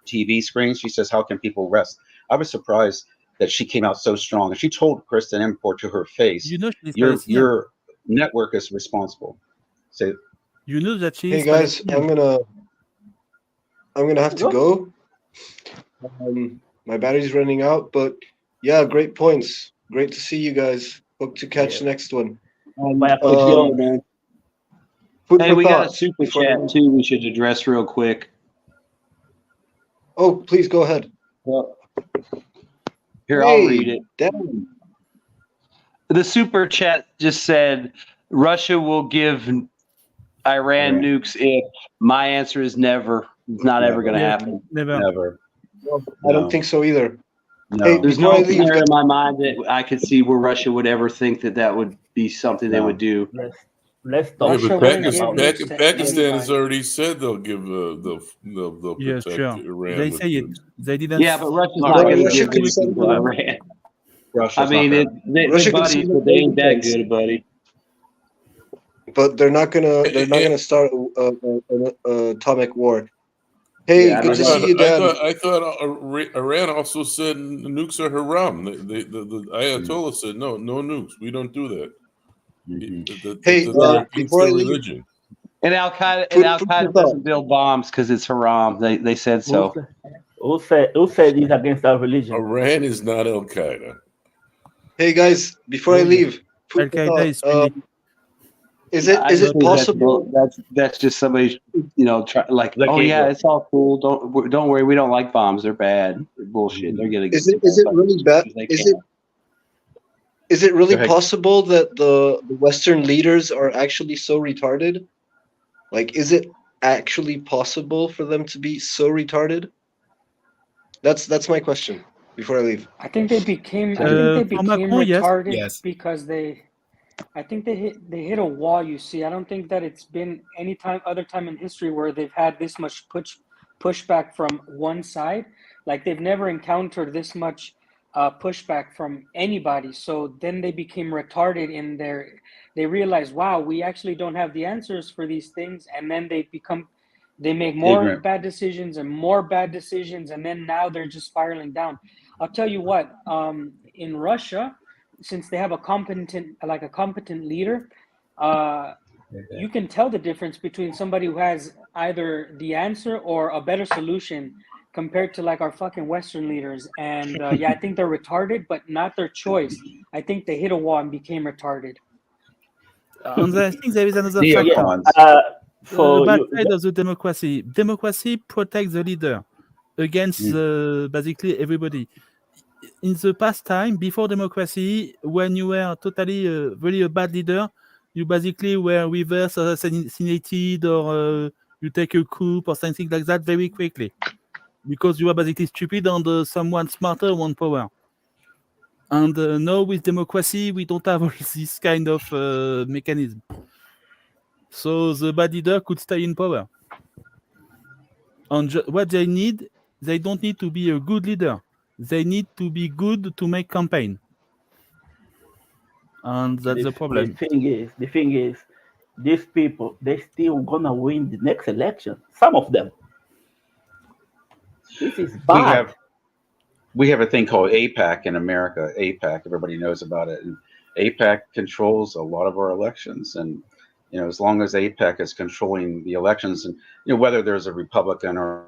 TV screens? She says, how can people rest? I was surprised that she came out so strong. And she told Kristen Amirpour to her face, your network is responsible. Say, you know that she. Hey guys, I'm gonna have to go. My battery's running out, but yeah, great points. Great to see you guys. Hope to catch the next one. Hey, we got a super chat too. We should address real quick. Oh, please go ahead. Here, I'll read it. Damn. The super chat just said, Russia will give Iran nukes if. My answer is never. It's not ever going to happen. Never. Well, I don't think so either. No. Hey, there's no scenario in my mind that I could see where Russia would ever think that would be something they would do. Let's talk. Yeah, but Pakistan has already said they'll give they'll protect Iran. They say it. They didn't. Yeah, but Russia's not going to give anything to Iran. I mean, they're buddies, but they ain't that good, buddy. But they're not gonna start an atomic war. Hey, good to see you, Dan. I thought Iran also said nukes are haram. The Ayatollah said no nukes. We don't do that. Hey, before I leave, religion. And Al Qaeda doesn't build bombs because it's haram. They said so. Who said it's against our religion? Iran is not Al Qaeda. Hey guys, before I leave, Al Qaeda is is it possible? That's just somebody, oh yeah, it's all cool. Don't worry, we don't like bombs. They're bad. They're bullshit. They're gonna. Is it really bad? Is it really possible that the Western leaders are actually so retarded? Like, is it actually possible for them to be so retarded? That's my question. before I leave? I think they became for Macron, yes. retarded Yes. because I think they hit a wall. You see, I don't think that it's been any other time in history where they've had this much pushback from one side. Like they've never encountered this much pushback from anybody. So then they became retarded in they realized, wow, we actually don't have the answers for these things. And then they make more Ignorant. bad decisions and more bad decisions. And then now they're just spiraling down. I'll tell you what, in Russia, since they have a competent leader, you can tell the difference between somebody who has either the answer or a better solution compared to like our fucking Western leaders. And yeah, I think they're retarded, but not their choice. I think they hit a wall and became retarded. And I think there is another The factor. ones. The bad side of the democracy. Democracy protects the leader against basically everybody. In the past time, before democracy, when you were totally really a bad leader, you basically were reverse assassinated or you take a coup or something like that very quickly because you are basically stupid and someone smarter won power. And now with democracy, we don't have all this kind of mechanism. So the bad leader could stay in power. And what they don't need to be a good leader. They need to be good to make campaign. And that's the problem. The thing is, these people, they still gonna win the next election. Some of them. This is bad. We have a thing called APAC in America. APAC, everybody knows about it. And APAC controls a lot of our elections. And as long as APAC is controlling the elections, and whether there's a Republican or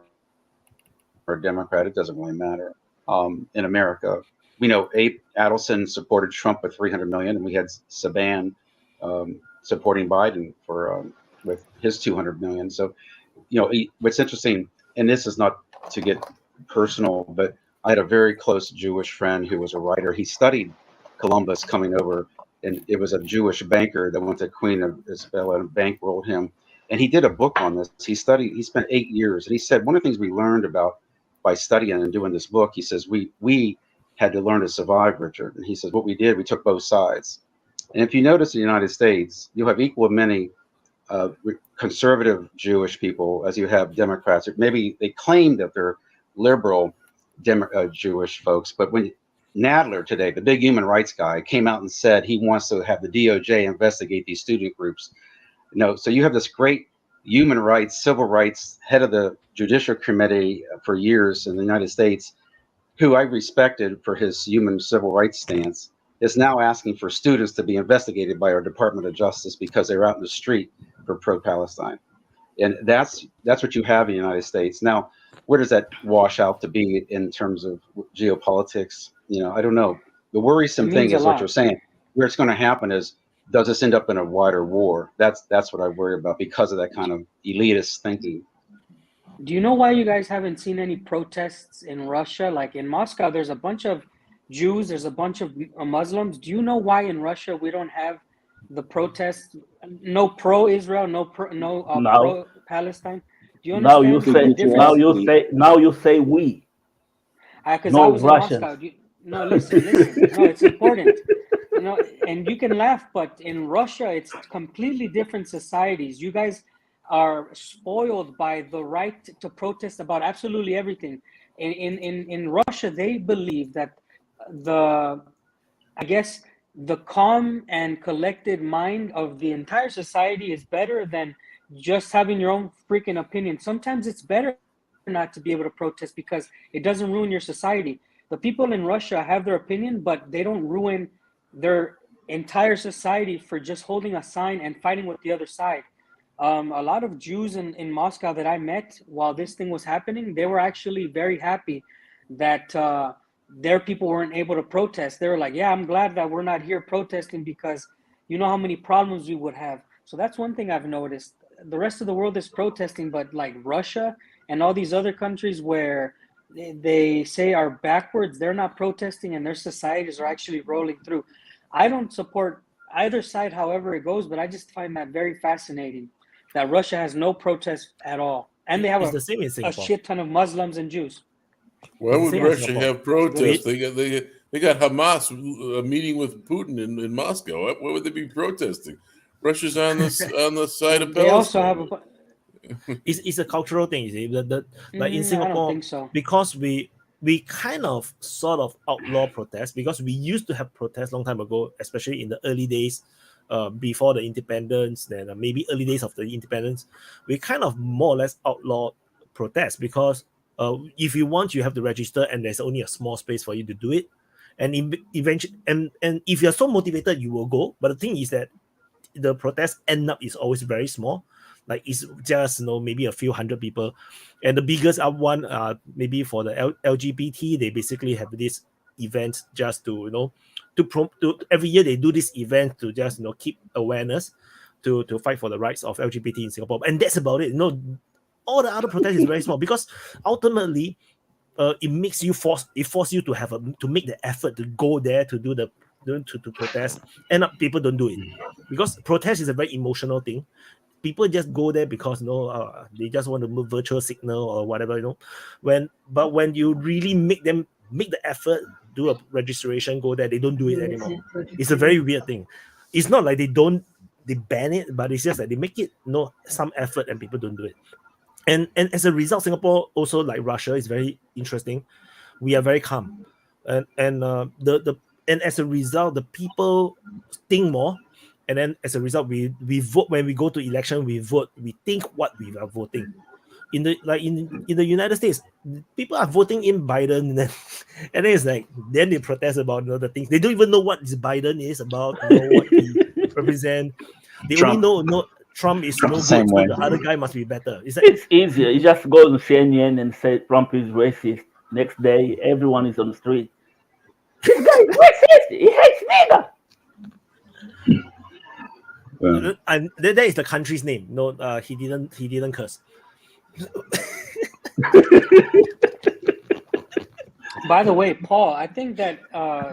a Democrat, it doesn't really matter. In America, we know Abe Adelson supported Trump with $300 million, and we had Saban supporting Biden for with his $200 million. So, what's interesting, and this is not to get personal, but I had a very close Jewish friend who was a writer. He studied Columbus coming over, and it was a Jewish banker that went to Queen of Isabella and bankrolled him. And he did a book on this. He spent 8 years, and he said one of the things we learned about by studying and doing this book, he says we had to learn to survive, Richard. And he says what we did, we took both sides. And if you notice in the United States, you'll have equal many conservative Jewish people as you have Democrats. Maybe they claim that they're liberal Jewish folks, but when Nadler today, the big human rights guy, came out and said he wants to have the DOJ investigate these student groups. So you have this great human rights, civil rights head of the Judicial Committee for years in the United States, who I respected for his human civil rights stance, is now asking for students to be investigated by our Department of Justice because they're out in the street for pro-Palestine. And that's what you have in the United States. Now, where does that wash out to be in terms of geopolitics? I don't know. The worrisome thing is what you're saying. Where it's going to happen is, does this end up in a wider war? That's what I worry about because of that kind of elitist thinking. Do you know why you guys haven't seen any protests in Russia? Like in Moscow, there's a bunch of Jews, there's a bunch of Muslims. Do you know why in Russia we don't have the protests? No pro-Israel, no pro-Palestine. Do you understand? Now you say we. Because no I was Russians. in Moscow. Listen. No, it's important. And you can laugh, but in Russia, it's completely different societies. You guys are spoiled by the right to protest about absolutely everything. In Russia, they believe that the calm and collected mind of the entire society is better than just having your own freaking opinion. Sometimes it's better not to be able to protest because it doesn't ruin your society. The people in Russia have their opinion, but they don't ruin their entire society for just holding a sign and fighting with the other side. A lot of Jews in Moscow that I met while this thing was happening, they were actually very happy that their people weren't able to protest. They were like, yeah, I'm glad that we're not here protesting because you know how many problems we would have. So that's one thing I've noticed. The rest of the world is protesting, but like Russia and all these other countries where they say are backwards, they're not protesting and their societies are actually rolling through. I don't support either side, however it goes, but I just find that very fascinating that Russia has no protest at all. And they have a shit ton of Muslims and Jews. Why would Russia have protests? Wait. They got Hamas meeting with Putin in Moscow. Why would they be protesting? Russia's on the side of They also Palestine. have a. It's a cultural thing, you see. Like in I Singapore, don't think so. because we kind of sort of outlaw protests, because we used to have protests long time ago, especially in the early days, before the independence, then maybe early days of the independence. We kind of more or less outlaw protests because if you want, you have to register, and there's only a small space for you to do it. And eventually, and if you're so motivated, you will go. But the thing is that the protest end up is always very small. Like it's just maybe a few hundred people, and the biggest one maybe for the LGBT, they basically have this event just to to every year they do this event to just keep awareness to fight for the rights of LGBT in Singapore, and that's about it. All the other protests is very small because ultimately it makes you force you to have to make the effort to go there to do to protest. End up people don't do it because protest is a very emotional thing. People just go there because they just want to move virtual signal or whatever, but when you really make the effort, do a registration, go there, they don't do it anymore. It's a very weird thing. It's not like they ban it, but it's just that they make it some effort and people don't do it. And as a result, Singapore also, like Russia, is very interesting. We are very calm, and as a result, the people think more. And then as a result, we vote. When we go to election, we vote. We think what we are voting. In the United States, people are voting in Biden, and then it's like then they protest about the things. They don't even know what this Biden is about, what he represent. They Trump. only know Trump is no good, same so way. the other guy must be better. It's easier. You just go to CNN and say Trump is racist. Next day, everyone is on the street. This guy is racist. He hates nigger. And that is the country's name. No, he didn't curse. By the way, Paul, I think that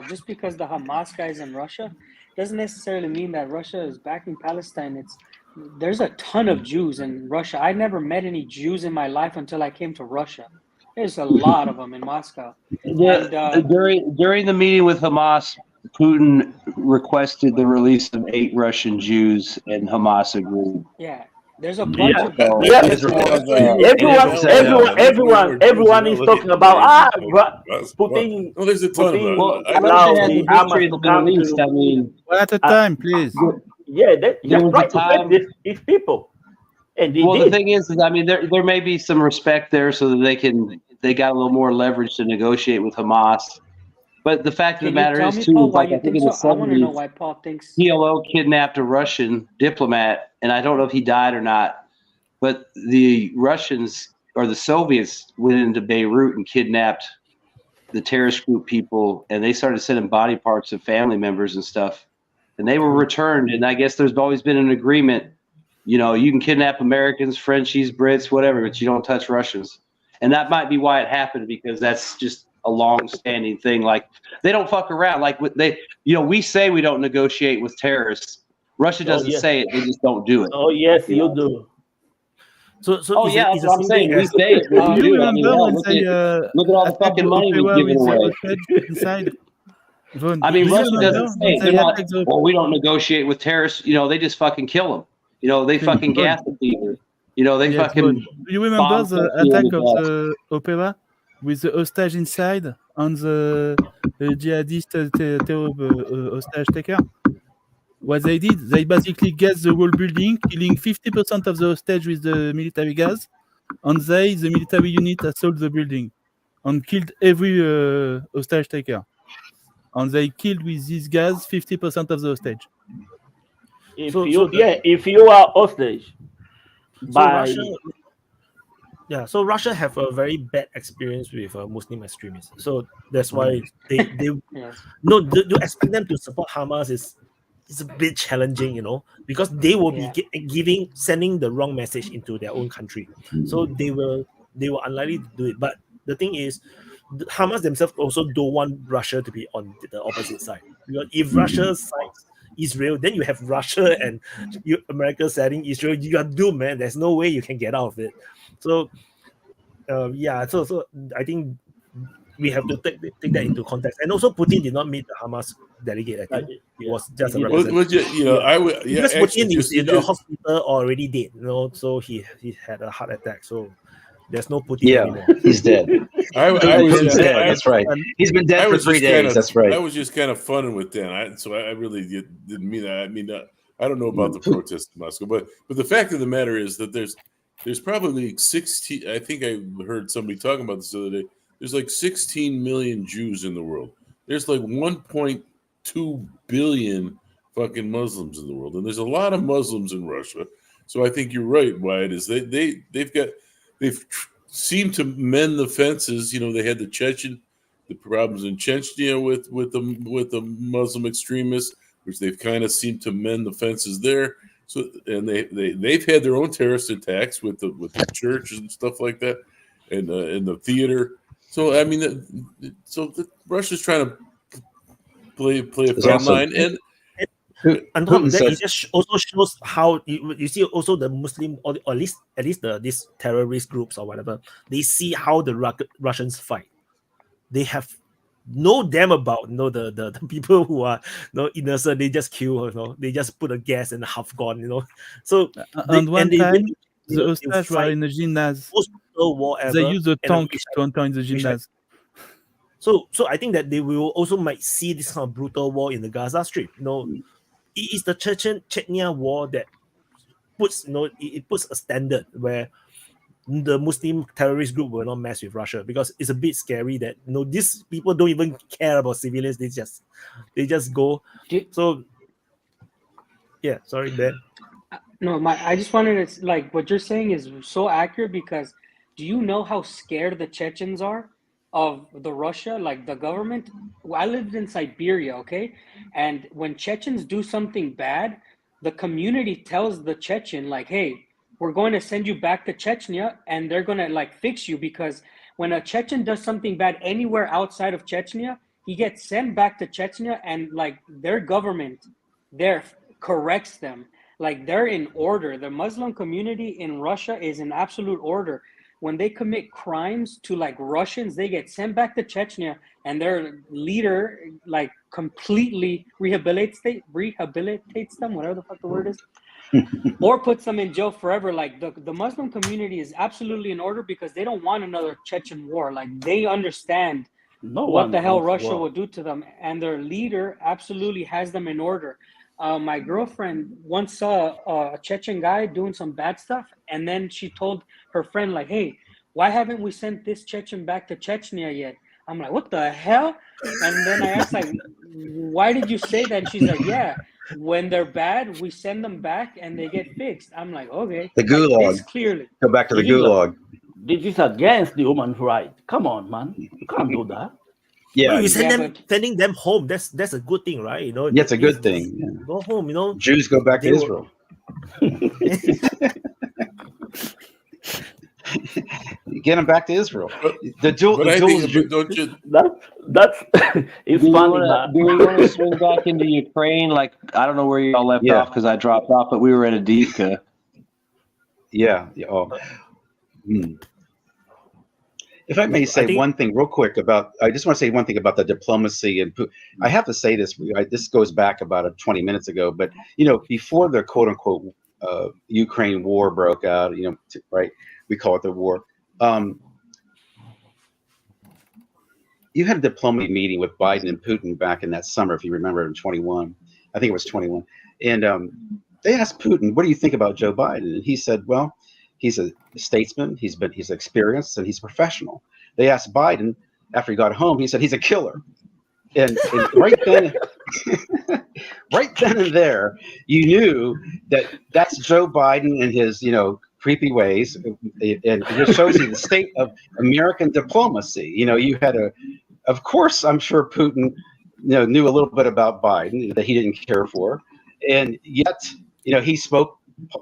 just because the Hamas guys in Russia doesn't necessarily mean that Russia is backing Palestine. There's a ton of Jews in Russia. I never met any Jews in my life until I came to Russia. There's a lot of them in Moscow. Yeah, And, during the meeting with Hamas, Putin requested the release of 8 Russian Jews, and Hamas agreed. yeah, there's a bunch of Everyone is talking about Putin. Well, there's a ton Putin of Russia allowed had the the Hamas history to of the come Middle East. to. I mean, One at a time, please. Yeah, there just was try a to time. save these people, and they Well, the did. thing is I mean, there may be some respect there, so that they got a little more leverage to negotiate with Hamas. But the fact of the Can you matter tell is me, too, Paul, is why like you I think think in the so? I want to know 70s, why Paul thinks. PLO kidnapped a Russian diplomat, and I don't know if he died or not. But the Russians or the Soviets went into Beirut and kidnapped the terrorist group people, and they started sending body parts of family members and stuff, and they were returned. And I guess there's always been an agreement, you can kidnap Americans, Frenchies, Brits, whatever, but you don't touch Russians. And that might be why it happened, because that's just a long-standing thing. Like, they don't fuck around. Like, we say we don't negotiate with terrorists. Russia doesn't say it; they just don't do it. Oh yes, you do. So that's what I'm saying. We say it, but Do we you do it. I mean, remember hell, when look they at all the attacked fucking the money we've Opera given with the away. hostage inside? Von, I mean, do you Russia remember doesn't say when it. They're they not. attacked the Well, we don't negotiate with terrorists. They just fucking kill them. They fucking Von? gas them either. They Yes, fucking. Von. Do you remember bomb the Turkey attack on of the the Opera with the hostage inside and the jihadist hostage taker? What they did, they basically gassed the whole building, killing 50% of the hostage with the military gas, and the military unit assaulted the building and killed every hostage taker. And they killed with this gas 50% of the hostage. If you are hostage by So Russia have a very bad experience with Muslim extremists. So that's why they Yes. to expect them to support Hamas is a bit challenging, because they will be sending the wrong message into their own country. So they will unlikely to do it. But the thing is, Hamas themselves also don't want Russia to be on the opposite side. Because if Russia sides Israel, then you have Russia and America siding Israel. You are doomed, man. There's no way you can get out of it. So, so I think we have to take that into context. And also, Putin did not meet the Hamas delegate. I think it was just a representative. Because Putin is in the hospital already dead, so he had a heart attack. So there's no Putin anymore. He's dead. Putin's dead. That's right. He's been dead for 3 days. That's right. I was just kind of funning with Dan. I really didn't mean that. I mean, I don't know about the protests in Moscow, but the fact of the matter is that there's probably 16. I think I heard somebody talking about this the other day. There's like 16 million Jews in the world. There's like 1.2 billion fucking Muslims in the world, and there's a lot of Muslims in Russia. So I think you're right, Wyatt. Is they've seemed to mend the fences. They had the problems in Chechnya with the Muslim extremists, which they've kind of seemed to mend the fences there. So and they've had their own terrorist attacks with the church and stuff like that, and the theater. So I mean, Russia's trying to play a fine line, and on top of that, it just also shows how you see also the Muslim, or at least these terrorist groups or whatever, they see how the Russians fight. They have no damn about the people who are innocent. They just kill, they just put a gas and half gone. So and one time the hostages were in the gymnase. They use a tank to enter in the gymnase. So I think that they will also might see this kind of brutal war in the Gaza Strip. It is the Chechnya war that puts it puts a standard where the Muslim terrorist group will not mess with Russia, because it's a bit scary that these people don't even care about civilians. They just go. So yeah, sorry, Ben. No, I just wanted to, like, what you're saying is so accurate, because do you know how scared the Chechens are of the Russia, like the government? I lived in Siberia, okay? And when Chechens do something bad, the community tells the Chechen, like, hey, we're going to send you back to Chechnya, and they're going to like fix you, because when a Chechen does something bad anywhere outside of Chechnya, he gets sent back to Chechnya, and like their government there corrects them. Like, they're in order. The Muslim community in Russia is in absolute order. When they commit crimes to like Russians, they get sent back to Chechnya, and their leader like completely rehabilitates them, whatever the fuck the word is, or puts them in jail forever. Like the Muslim community is absolutely in order, because they don't want another Chechen war. Like, they understand what the hell Russia will do to them, and their leader absolutely has them in order. My girlfriend once saw a Chechen guy doing some bad stuff, and then she told her friend, like, hey, why haven't we sent this Chechen back to Chechnya yet? I'm like, what the hell? And then I asked, like, why did you say that? And she's like, yeah, when they're bad, we send them back and they get fixed. I'm like, okay. The gulag. Like, clearly. Go back to the gulag. This is against the human right. Come on, man. You can't do that. Yeah, you sending them home. That's a good thing, right? Yeah, it's a good thing. Yeah. Go home, Jews go back to Israel. Get them back to Israel. That's it's funny. Do we want to swing back into Ukraine? Like, I don't know where y'all left off, because I dropped off, but we were at Adivka. Yeah. Oh. If I may say one thing real quick I just want to say one thing about the diplomacy and I have to say this. This goes back about 20 minutes ago, but before the quote unquote Ukraine war broke out, right? We call it the war. You had a diplomacy meeting with Biden and Putin back in that summer, if you remember, in 21. I think it was 21. And they asked Putin, "What do you think about Joe Biden?" And he said, "Well, he's a statesman. He's experienced, and he's professional." They asked Biden after he got home. He said he's a killer. And right then, right then and there, you knew that that's Joe Biden and his creepy ways, and it just shows you the state of American diplomacy. You had of course, I'm sure Putin, knew a little bit about Biden that he didn't care for, and yet, he spoke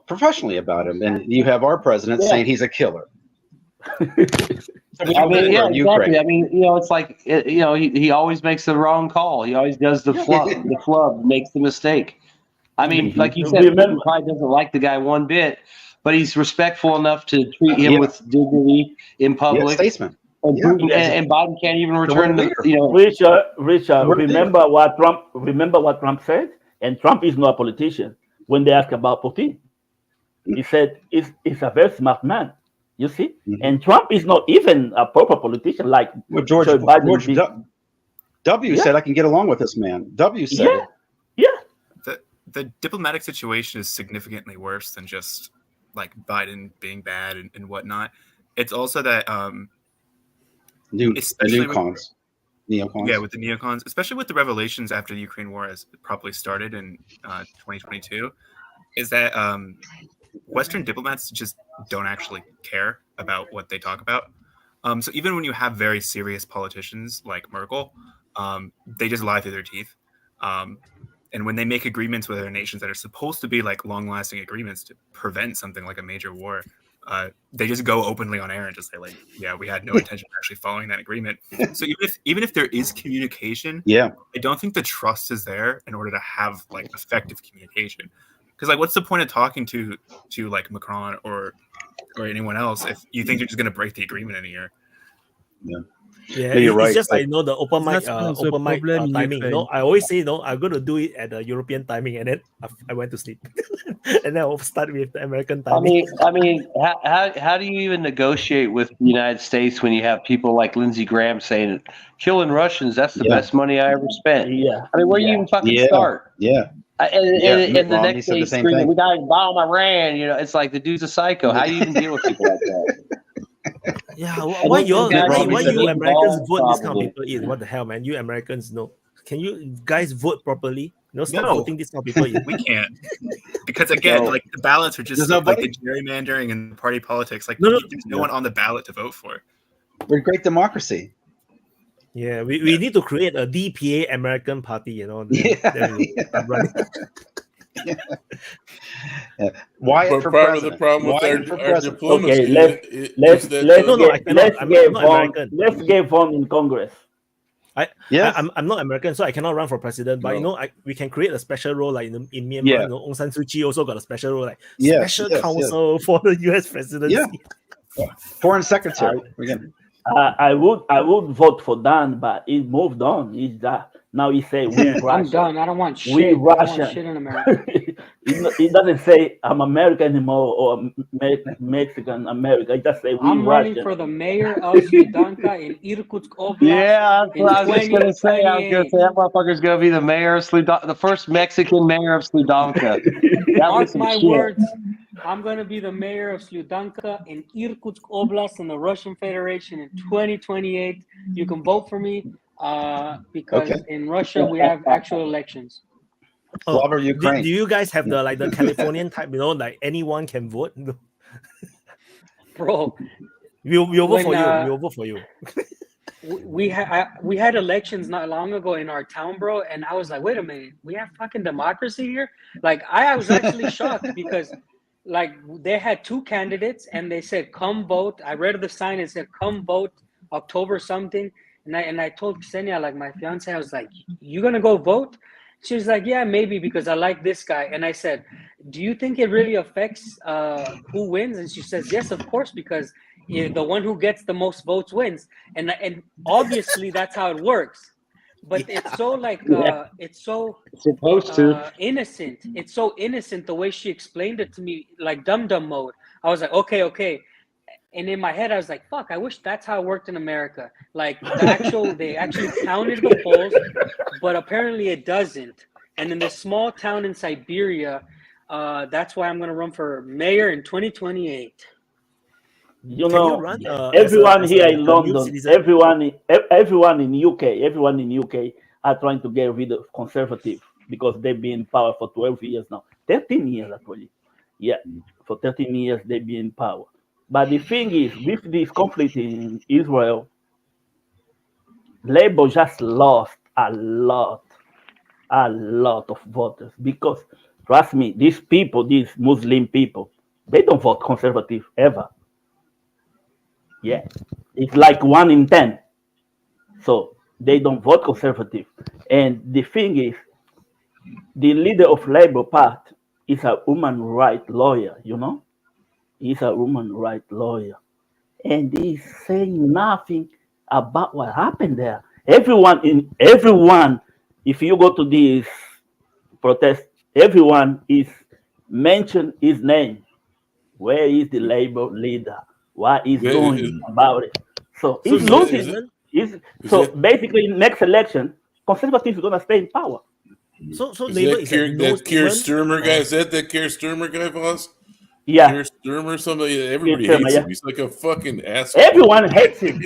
professionally about him. And you have our president saying he's a killer. Exactly. I mean, it's like, he always makes the wrong call. He always does the flub. The flub makes the mistake. I mean, like you said, Putin probably doesn't like the guy one bit, but he's respectful enough to treat him with dignity in public. Statesman. And, Yeah. Putin, and Biden can't even return the, Richard, remember what Trump said? And Trump is not a politician. When they asked about Putin, he said he's a very smart man. You see? And Trump is not even a proper politician like George Biden. W said, I can get along with this man. W said it. The diplomatic situation is significantly worse than just like Biden being bad and whatnot. It's also that neocons. Yeah, with the neocons, especially with the revelations after the Ukraine war has probably started in 2022, is that Western diplomats just don't actually care about what they talk about. So even when you have very serious politicians like Merkel, they just lie through their teeth. And when they make agreements with other nations that are supposed to be like long-lasting agreements to prevent something like a major war, they just go openly on air and just say like, yeah, we had no intention of actually following that agreement. So even if there is communication, I don't think the trust is there in order to have like effective communication. Because like, what's the point of talking to like Macron or anyone else if you think you're just going to break the agreement in a year? Yeah, you're right. It's just like the open mic, That's the timing. problem in I always say I'm going to do it at the European timing, and then I went to sleep, and then I'll start with the American timing. I mean, how do you even negotiate with the United States when you have people like Lindsey Graham saying, "Killing Russians, that's the best money I ever spent"? Yeah. I mean, where do you even fucking start? And the next day screaming, "We got to bomb Iran!" You know, it's like the dude's a psycho. How do you even deal with people like that? Yeah, why you Americans vote this kind of people in? What the hell, man? You Americans know. Can you guys vote properly? Stop voting this kind of people in. We can't. Because again, like the ballots are just like the gerrymandering and party politics. Like there's no one on the ballot to vote for. We're a great democracy. Yeah, we need to create a DPA American party, then we start running. Why? But part of the problem with our diplomacy let's get Vaughn in Congress. I'm not American, so I cannot run for president. But we can create a special role like in Myanmar. Aung San Suu Kyi also got a special role, like special counsel for the U.S. presidency. Foreign secretary. I would vote for Dan, but it moved on. Is that now he say I'm done. I don't want shit. We Russia. I don't want shit in America. It doesn't say I'm American anymore or Mexican America. It just say I'm running for the mayor of Sludanka in Irkutsk Oblast. Yeah, that's what I was just gonna say. That motherfucker's gonna be the mayor of Sludanka, the first Mexican mayor of Sludanka. Mark my words. I'm going to be the mayor of Sludanka in Irkutsk Oblast in the Russian Federation in 2028. You can vote for me because in Russia we have actual elections. Ukraine. Do you guys have the Californian type? Like anyone can vote. Bro, we'll vote for you. We'll vote for you. We had elections not long ago in our town, bro, and I was like, wait a minute, we have fucking democracy here? Like I was actually shocked because. Like they had two candidates and they said, come vote. I read the sign and said, come vote October something. And I told Ksenia, like my fiance, I was like, you going to go vote? She was like, yeah, maybe because I like this guy. And I said, do you think it really affects who wins? And she says, yes, of course, because the one who gets the most votes wins. And obviously that's how it works. But it's so like it's so supposed to innocent. It's so innocent the way she explained it to me, like dum mode. I was like, okay. And in my head, I was like, fuck, I wish that's how it worked in America. Like they actually counted the polls, but apparently it doesn't. And in this small town in Siberia, that's why I'm gonna run for mayor in 2028. Everyone here in London, everyone in UK are trying to get rid of conservative because they've been in power for 12 years now. 13 years actually. Yeah, for 13 years they've been in power. But the thing is, with this conflict in Israel, Labour just lost a lot of voters because, trust me, these Muslim people, they don't vote conservative ever. Yeah, it's like 1 in 10. So they don't vote conservative. And the thing is, the leader of Labour Party is a human rights lawyer, He's a human rights lawyer. and he's saying nothing about what happened there. Everyone, if you go to this protest, everyone is mention his name. Where is the labor leader? What is going about it? So he's losing. Basically, next election, conservatives are gonna stay in power. So Is labor that is Keir, like no that Keir statement, Sturmer guy? Is that Keir Sturmer guy, boss? Yeah. Keir Sturmer, somebody. Everybody Keir Sturmer, hates yeah. him. He's like a fucking asshole. Everyone hates him.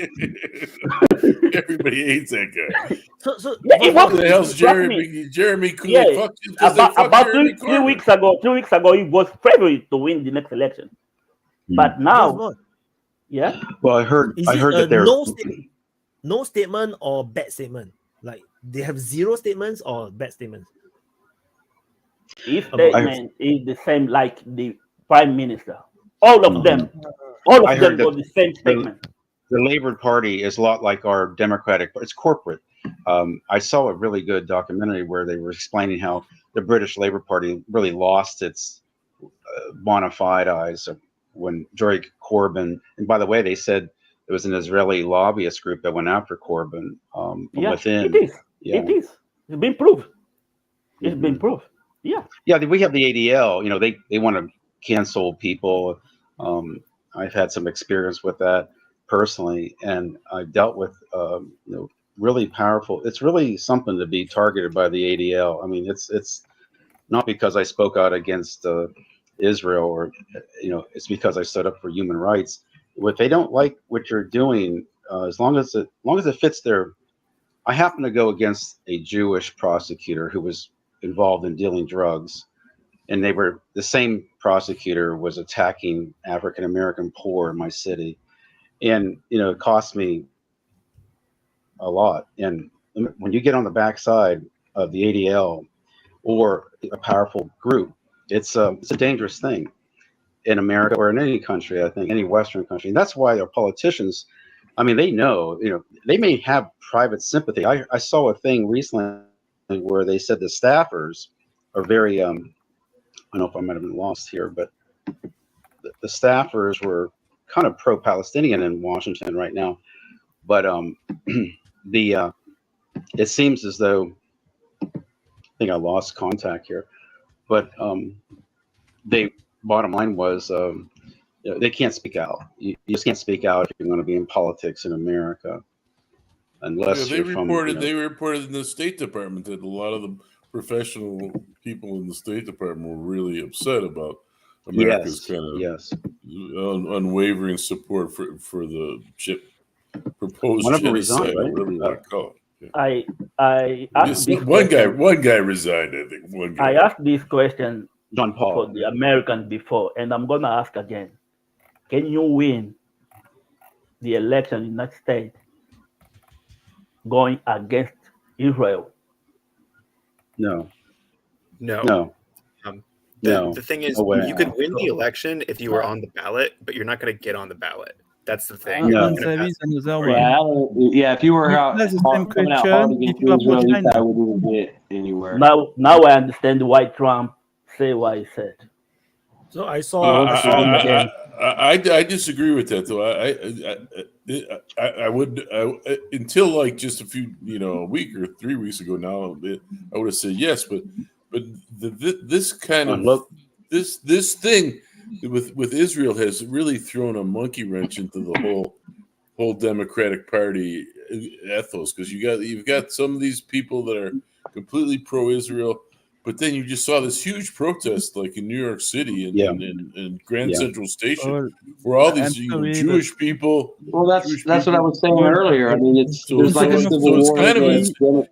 Everybody hates that guy. So Yeah, it What was the hell's Jeremy Cool? Yeah, They fucked him 'cause they fucked about Jeremy 3 Corbyn. weeks ago. 3 weeks ago, he was favorite to win the next election. But now, yeah. Well, I heard is that it they're no statement or bad statement? Like they have zero statements or bad statements? His statement is the same like the prime minister. All of them I heard got the same statement. The Labour Party is a lot like our Democratic. It's corporate. I saw a really good documentary where they were explaining how the British Labour Party really lost its bona fides when Jeremy Corbyn. And by the way, they said it was an Israeli lobbyist group that went after Corbyn from within. It is. Yeah. It is. It's been proved. It's been proved. Yeah. Yeah, we have the ADL. You know, they want to cancel people. I've had some experience with that personally, and I dealt with really powerful. It's really something to be targeted by the ADL. I mean, it's not because I spoke out against Israel or it's because I stood up for human rights. If they don't like what you're doing, as long as it fits their. I happen to go against a Jewish prosecutor who was involved in dealing drugs, and the same prosecutor was attacking African American poor in my city, and it cost me a lot. And when you get on the backside of the ADL or a powerful group, it's a dangerous thing in America or in any country. I think any Western country, and that's why our politicians. I mean, they know, they may have private sympathy. I saw a thing recently where they said the staffers are very, I don't know if I might have been lost here, but the staffers were kind of pro-Palestinian in Washington right now. But it seems as though, I think I lost contact here, but bottom line was, they can't speak out. You just can't speak out if you're going to be in politics in America, unless they you're reported. from. They reported in the State Department that a lot of the professional people in the State Department were really upset about America's kind of unwavering support for the proposed One of them genocide, resigned, right? whatever you want to call it. I asked this one question. guy resigned. I think one guy. I asked this question John Paul for the Americans before, and I'm gonna ask again. Can you win the election in the United States going against Israel? No. No. No. The thing is, No way. you could win the election if you were on the ballot, but you're not going to get on the ballot. That's the thing. And there is another one. Yeah, if you were That's the same coming out hard question. against If you are Israel, for you China. probably wouldn't get anywhere. Now I understand why Trump say what he said. So I saw. I disagree with that though. I would until like just a week or 3 weeks ago now I would have said yes, but this kind of this thing with Israel has really thrown a monkey wrench into the whole Democratic Party ethos, because you've got some of these people that are completely pro-Israel. But then you just saw this huge protest, like in New York City and Grand Central Station, where all these Jewish people. Well, that's what I was saying earlier. I mean, there's like a civil war.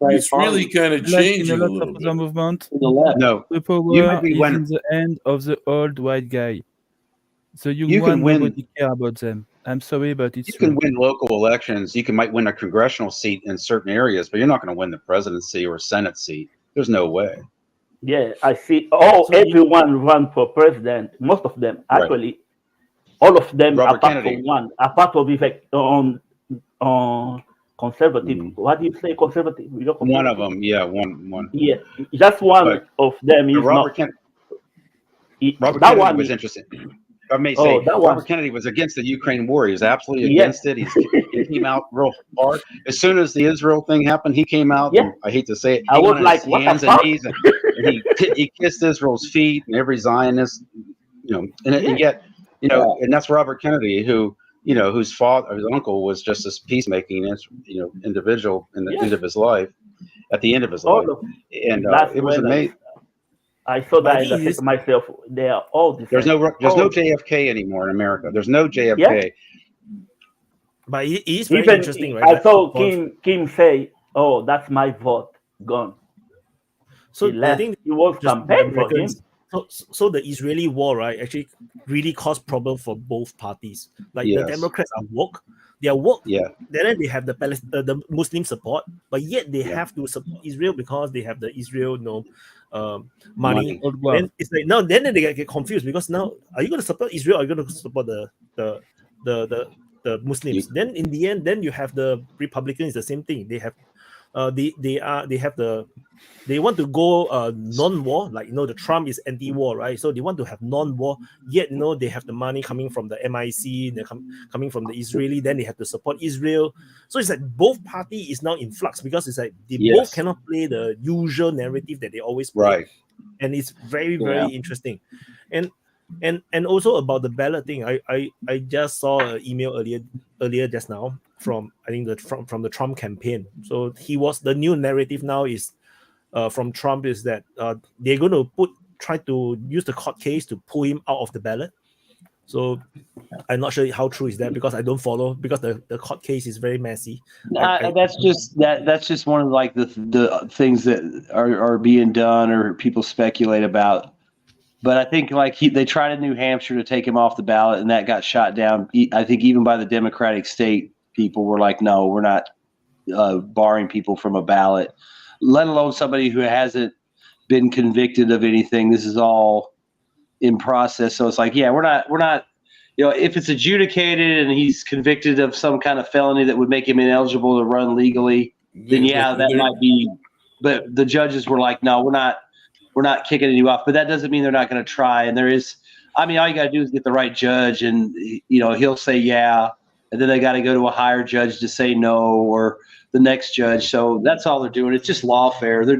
It's really kind of changing a little bit. Movement. No, the power is in the hand of the old white guy. So you can win. Nobody care about them. I'm sorry, but it's you can win local elections. You might win a congressional seat in certain areas, but you're not going to win the presidency or Senate seat. There's no way. Yeah, I see. Everyone run for president. Most of them, actually, all of them, apart from one, apart from Vivek on conservative. What do you say, conservative? One of them, one. Yeah, just one of them is Robert not. Robert Kennedy was interesting. I may Oh, say, that Robert was Kennedy was against the Ukraine war. He was absolutely yes, against it. He came out real hard. As soon as the Israel thing happened, he came out, yes. and I hate to say it, I he was went on his like, what the hands and fuck? knees, and he kissed Israel's feet, and every Zionist, and Yes. yet, and that's Robert Kennedy, who, whose father, his uncle, was just this peacemaking, individual in the Yes. end of his life, at the end of his All life, of and that's it was when amazing. I saw But I that think and I said it's to myself, they are all the There's same. no JFK anymore in America. There's no JFK. Yeah. but it is very Even interesting, right? I Like, saw for- Kim say, "Oh, that's my vote gone." so He I left. think It was just the campaign for him. Americans. So the Israeli war, right, actually really caused problem for both parties. Like the Yes. Democrats are woke, they are woke. Yeah. Then they have the Muslim support, but yet they Yeah. have to support Israel because they have the Israel, money. Old love. Then it's like now, then they get confused because now, are you going to support Israel? Or are you going to support the Muslims? Then in the end, then you have the Republicans. The same thing. They have, they want to go non-war, like the Trump is anti-war, right? So they want to have non-war, yet they have the money coming from the MIC, they're coming from the Israeli, then they have to support Israel. So it's like both party is now in flux because it's like they Yes. both cannot play the usual narrative that they always play. Right. And it's very, Yeah. very interesting. And also about the ballot thing, I just saw an email earlier just now from, I think, from the Trump campaign. So the new narrative now is from Trump is that they're going to try to use the court case to pull him out of the ballot. So I'm not sure how true is that because I don't follow, because the court case is very messy. That's just one of like the things that are being done or people speculate about. But I think like they tried in New Hampshire to take him off the ballot, and that got shot down. I think even by the Democratic state people were like, no, we're not barring people from a ballot, let alone somebody who hasn't been convicted of anything. This is all in process. So it's like, yeah, we're not, if it's adjudicated and he's convicted of some kind of felony that would make him ineligible to run legally, then yeah, that might be. But the judges were like, no, we're not kicking you off. But that doesn't mean they're not going to try. And all you got to do is get the right judge, and he'll say yeah, and then they got to go to a higher judge to say no, or the next judge. So that's all they're doing. It's just lawfare. They're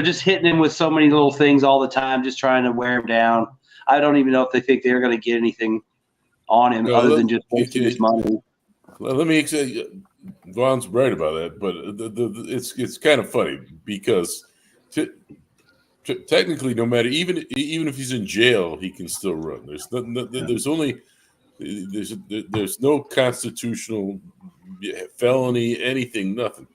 just hitting him with so many little things all the time, just trying to wear him down. I don't even know if they think they're going to get anything on him other than just wasting his money. Well, let me say, Vaughn's right about that, but it's kind of funny because technically, no matter even if he's in jail, he can still run. There's no constitutional felony, anything, nothing.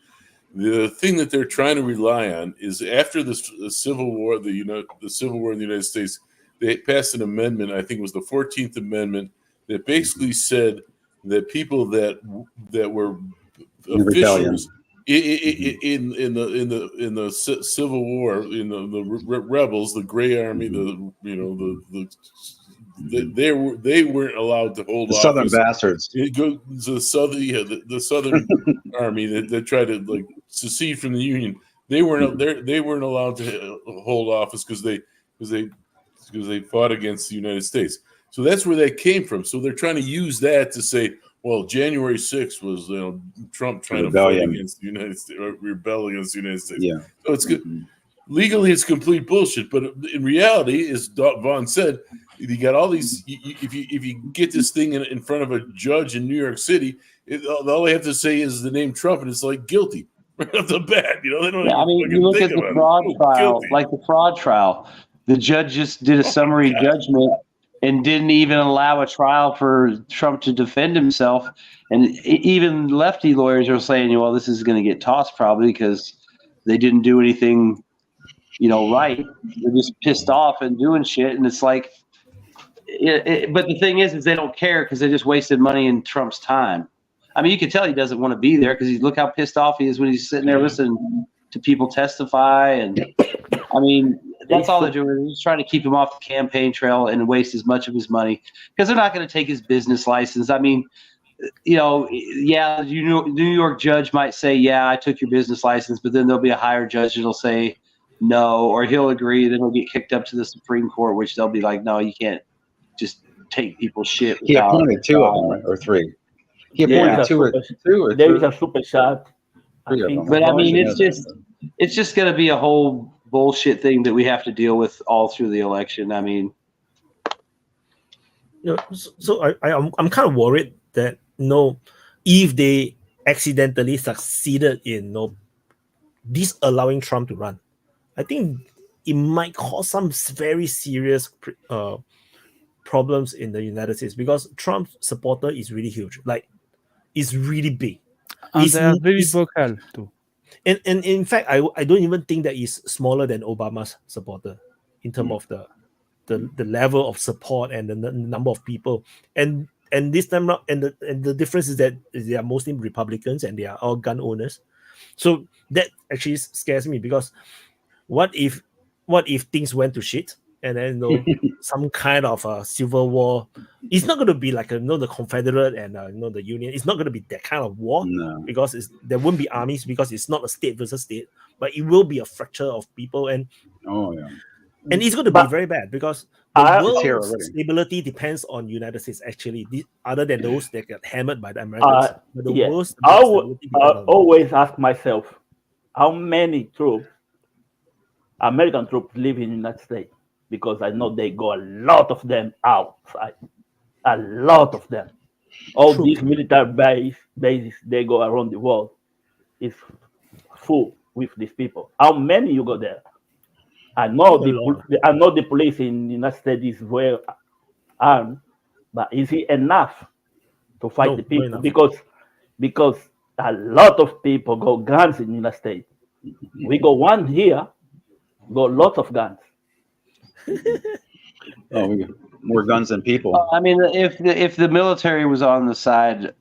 The thing that they're trying to rely on is after the Civil War, the Civil War in the United States, they passed an amendment. I think it was the 14th Amendment that basically said that people that were officials in the Civil War, the rebels, the Gray Army, they weren't allowed to hold The office. Southern bastards. The Southern Army that tried to secede from the Union. They weren't allowed to hold office because they fought against the United States. So that's where that came from. So they're trying to use that to say, well, January 6th was Trump trying to fight against the United States, or rebel against the United States. Yeah. So it's good. Legally, it's complete bullshit, but in reality, as Vaughn said, you got all these. If you get this thing in front of a judge in New York City, all they have to say is the name Trump, and it's like guilty right off the bat. They don't. Yeah, I mean, you look at the fraud trial, like the fraud trial. The judge just did a summary judgment and didn't even allow a trial for Trump to defend himself. And even lefty lawyers are saying, well, this is going to get tossed probably because they didn't do anything, right. They're just pissed off and doing shit. And it's like, but the thing is they don't care because they just wasted money in Trump's time. I mean, you can tell he doesn't want to be there because look how pissed off he is when he's sitting there listening to people testify. And I mean, that's all they're doing. They're just trying to keep him off the campaign trail and waste as much of his money because they're not going to take his business license. I mean, yeah, New York judge might say, yeah, I took your business license, but then there'll be a higher judge that'll say no, or he'll agree. Then he'll get kicked up to the Supreme Court, which they'll be like, no, you can't just take people's shit. He without- appointed 2 of them, right? Or 3. He appointed Yeah. 2 or 3. There is a super chat. 3 of them. But I mean, it's just going to be a whole bullshit thing that we have to deal with all through the election. I mean, I'm kind of worried that if they accidentally succeeded in disallowing Trump to run, I think it might cause some very serious problems in the United States, because Trump's supporter is really huge, like it's really big, and they are very vocal too. And in fact, I don't even think that is smaller than Obama's supporter in terms of the level of support and the number of people. And this time around, and the difference is that they are mostly Republicans and they are all gun owners. So that actually scares me, because what if things went to shit and then some kind of a civil war? It's not going to be like the Confederate and the Union. It's not going to be that kind of war, because there won't be armies, because it's not a state versus state, but it will be a fracture of people, and it's going to be very bad, because the world's stability depends on United States actually, other than those that get hammered by the Americans. But the world's I always ask myself, how many American troops live in the United States? Because I know they go a lot of them outside. A lot of them. All these military bases they go around the world is full with these people. How many you go there? I know the police in the United States is well armed, but is it enough to fight the people? Because a lot of people got guns in the United States. We got one here, got lots of guns. We got more guns than people. I mean, if the military was on the side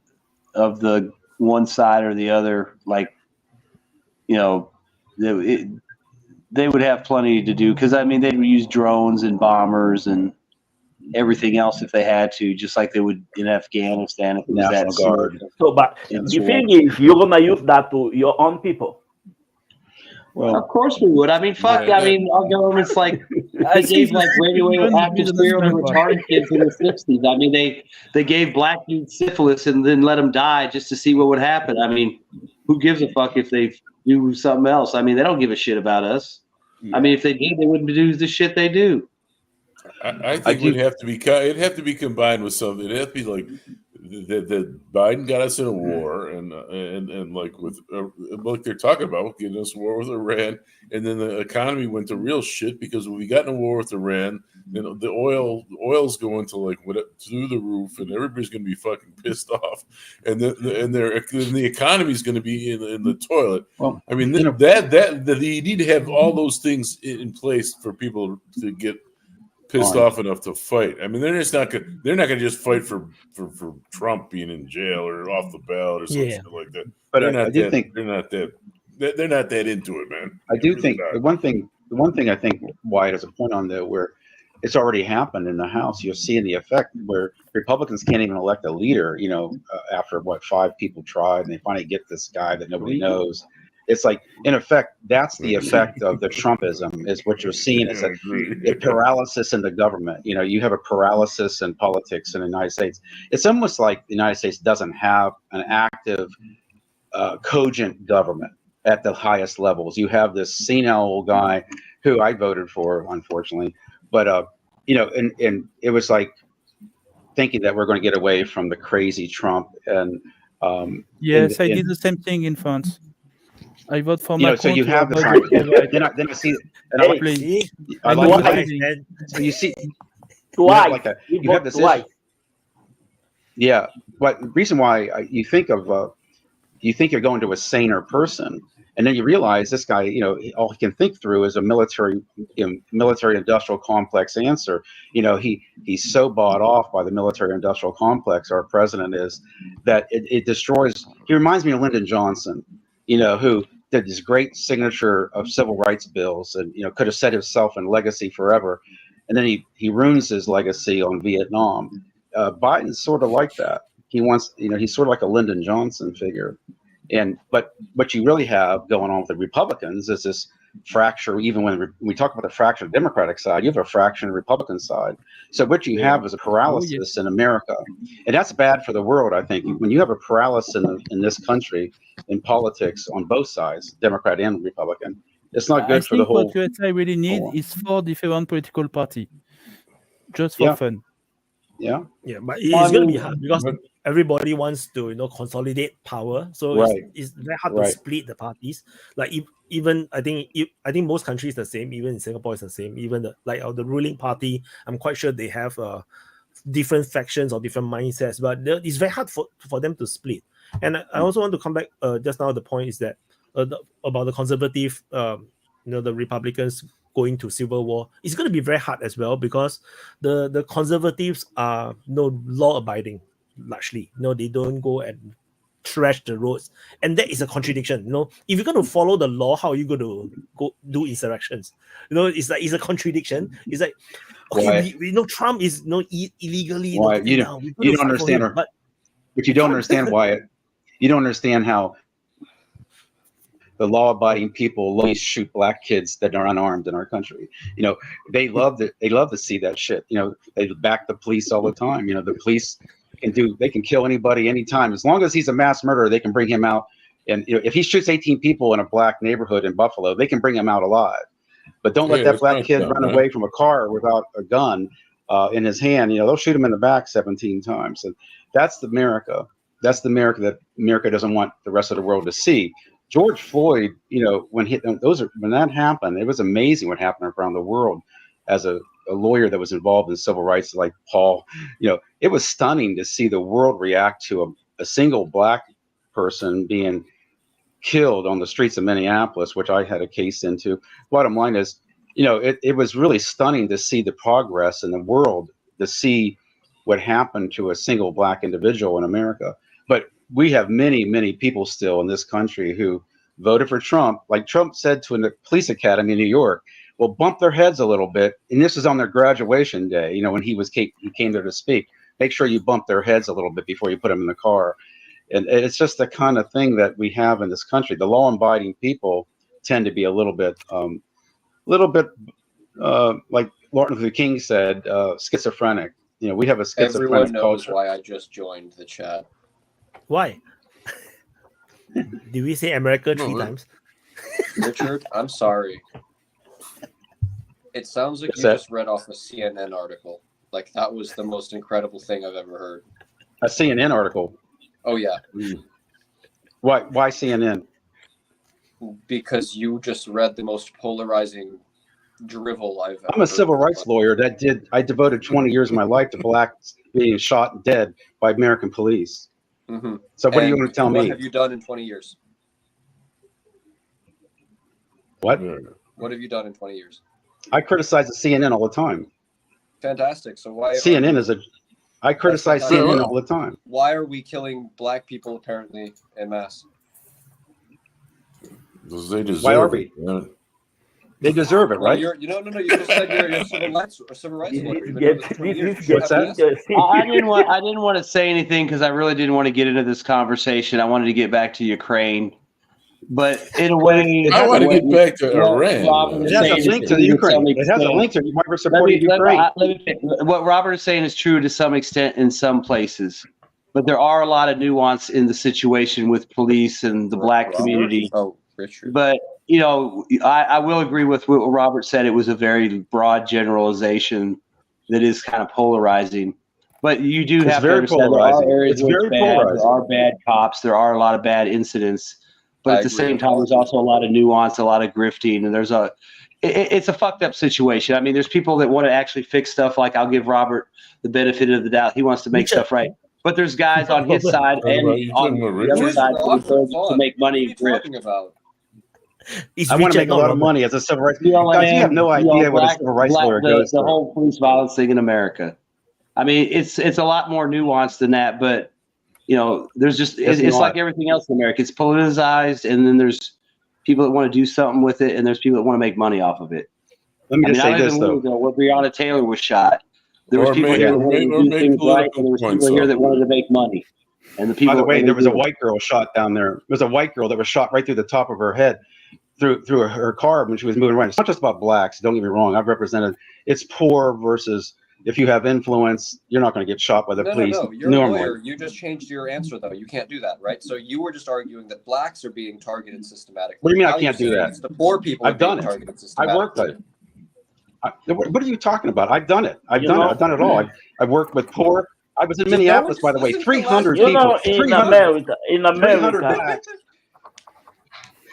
of the one side or the other, like, they would have plenty to do, because I mean they'd use drones and bombers and everything else if they had to, just like they would in Afghanistan. If it was National Guard. So, but the thing is, you're gonna use that to your own people. Well, of course we would. I mean, fuck. I mean, our government's like they gave like radioactive atmosphere to retarded kids in the '60s. I mean, they gave black dudes syphilis and then let them die just to see what would happen. I mean, who gives a fuck if they do something else? I mean, they don't give a shit about us. I mean, if they did, they wouldn't do the shit they do. I think it'd have to be combined with something. It'd have to be like that Biden got us in a war, and like with like they're talking about getting us a war with Iran, and then the economy went to real shit because when we got in a war with Iran, the oil's going to like through the roof, and everybody's going to be fucking pissed off, and the economy's going to be in the toilet. Well, I mean, that you need to have all those things in place for people to get pissed off enough to fight. I mean, they're not gonna just fight for Trump being in jail or off the ballot or something like that. But they're not that into it, man. I do think the one thing I think Wyatt has a point on, though, where it's already happened in the House. You'll see in the effect where Republicans can't even elect a leader, after 5 people tried and they finally get this guy that nobody knows. It's like, in effect, that's the effect of the Trumpism, is what you're seeing is a paralysis in the government. You have a paralysis in politics in the United States. It's almost like the United States doesn't have an active, cogent government at the highest levels. You have this senile old guy who I voted for, unfortunately. But, and it was like thinking that we're going to get away from the crazy Trump. And yes, I did the same thing in France. I vote for Macron. So you have this. Then I see. So you see. Twice. You have this. Twice. Yeah, but the reason why you think you're going to a saner person, and then you realize this guy, all he can think through is a military industrial complex answer. He's so bought off by the military industrial complex. Our president is that it destroys. He reminds me of Lyndon Johnson, who did this great signature of civil rights bills and could have set himself in legacy forever, and then he ruins his legacy on Vietnam. Biden's sort of like that. He wants, he's sort of like a Lyndon Johnson figure. But what you really have going on with the Republicans is this fracture. Even when we talk about the fracture of the Democratic side, you have a fracture in the Republican side. So what you have is a paralysis in America, and that's bad for the world. I think when you have a paralysis in this country in politics on both sides, Democrat and Republican, it's not good for the whole. I think what USA really need is 4 different political parties, just for fun. Yeah, but it's going to be hard because everybody wants to consolidate power, so it's very hard to split the parties. Like even I think most countries the same. Even in Singapore, it's the same. Even the ruling party, I'm quite sure they have different factions or different mindsets, but it's very hard for them to split. And I also want to come back just now. The point is that about the conservative, the Republicans going to civil war, it's going to be very hard as well because the conservatives are law abiding largely. They don't go and trash the roads, and that is a contradiction. If you're going to follow the law, how are you going to go do insurrections? It's a contradiction. It's like, okay, we know Trump is illegally. You don't understand her, but you don't understand why. You don't understand how the law-abiding people shoot black kids that are unarmed in our country. They love to see that shit. They back the police all the time. The police can kill anybody anytime. As long as he's a mass murderer, they can bring him out. And if he shoots 18 people in a black neighborhood in Buffalo, they can bring him out alive. But don't let that black kid run away from a car without a gun in his hand. They'll shoot him in the back 17 times. And that's the America. That's the America that America doesn't want the rest of the world to see. George Floyd, when that happened, it was amazing what happened around the world. As a lawyer that was involved in civil rights, like Paul, it was stunning to see the world react to a single black person being killed on the streets of Minneapolis, which I had a case into. Bottom line is, it was really stunning to see the progress in the world, to see what happened to a single black individual in America. But we have many, many people still in this country who voted for Trump. Like Trump said to a police academy in New York, well, bump their heads a little bit. And this is on their graduation day, when he came there to speak. Make sure you bump their heads a little bit before you put them in the car. And it's just the kind of thing that we have in this country. The law-abiding people tend to be a little bit like Martin Luther King said, schizophrenic. We have a schizophrenic Everyone knows culture. why I just joined the chat. Why? Did we say America 3 times? Richard, I'm sorry. It sounds like What's you that? just read off a CNN article. Like that was the most incredible thing I've ever heard. A CNN article. Oh yeah. Why CNN? Because you just read the most polarizing drivel I've ever I'm a civil rights lawyer I devoted 20 years of my life to blacks being shot and dead by American police. Mm-hmm. So what do you want to tell me? What have you done in 20 years? What? What have you done in 20 years? I criticize the CNN all the time. Fantastic. So why I criticize CNN all the time. Why are we killing black people apparently en masse? Because they deserve Why are we? it. They deserve it, right? You just said you're a civil rights lawyer. You've been doing this for 20 years. What's that? I didn't want to say anything because I really didn't want to get into this conversation. I wanted to get back to Ukraine, but in a way, I want to get back to Iran. It has a link to the Ukraine. It has a link to why we're supporting Ukraine. What Robert is saying is true to some extent in some places, but there are a lot of nuance in the situation with police and the black community. Oh, Richard. But I will agree with what Robert said. It was a very broad generalization that is kind of polarizing. But you do have to understand there are areas where it's bad. There are bad cops. There are a lot of bad incidents. But at the same time, there's also a lot of nuance, a lot of grifting, and it's a fucked up situation. I mean, there's people that want to actually fix stuff. Like I'll give Robert the benefit of the doubt. He wants to make stuff right. But there's guys on his side and on the other side to make money. I want to make a lot of money as a civil rights lawyer. Guys, you have no idea what a civil rights lawyer goes through. The through. whole police violence thing in America. I mean, it's a lot more nuanced than that. But there's just it's like everything else in America. It's politicized, and then there's people that want to do something with it, and there's people that want to make money off of it. Let me just say this though: where Breonna Taylor was shot, there was people here that wanted to do things right, and there was people here that wanted to make money. And the people. By the way, there was a white girl shot down there. There was a white girl that was shot right through the top of her head. through her car when she was moving around. It's not just about blacks. Don't get me wrong. I've represented. It's poor versus if you have influence, you're not going to get shot by the police. No. You're a lawyer. You just changed your answer, though. You can't do that, right? So you were just arguing that blacks are being targeted systematically. What do you mean Now I can't do that? it's the poor people I've done it. targeted I systematically. worked on it. What are you talking about? I've done it. I've done it all. I've worked with poor. I was in Minneapolis, by the way. 300 people. You know, in America,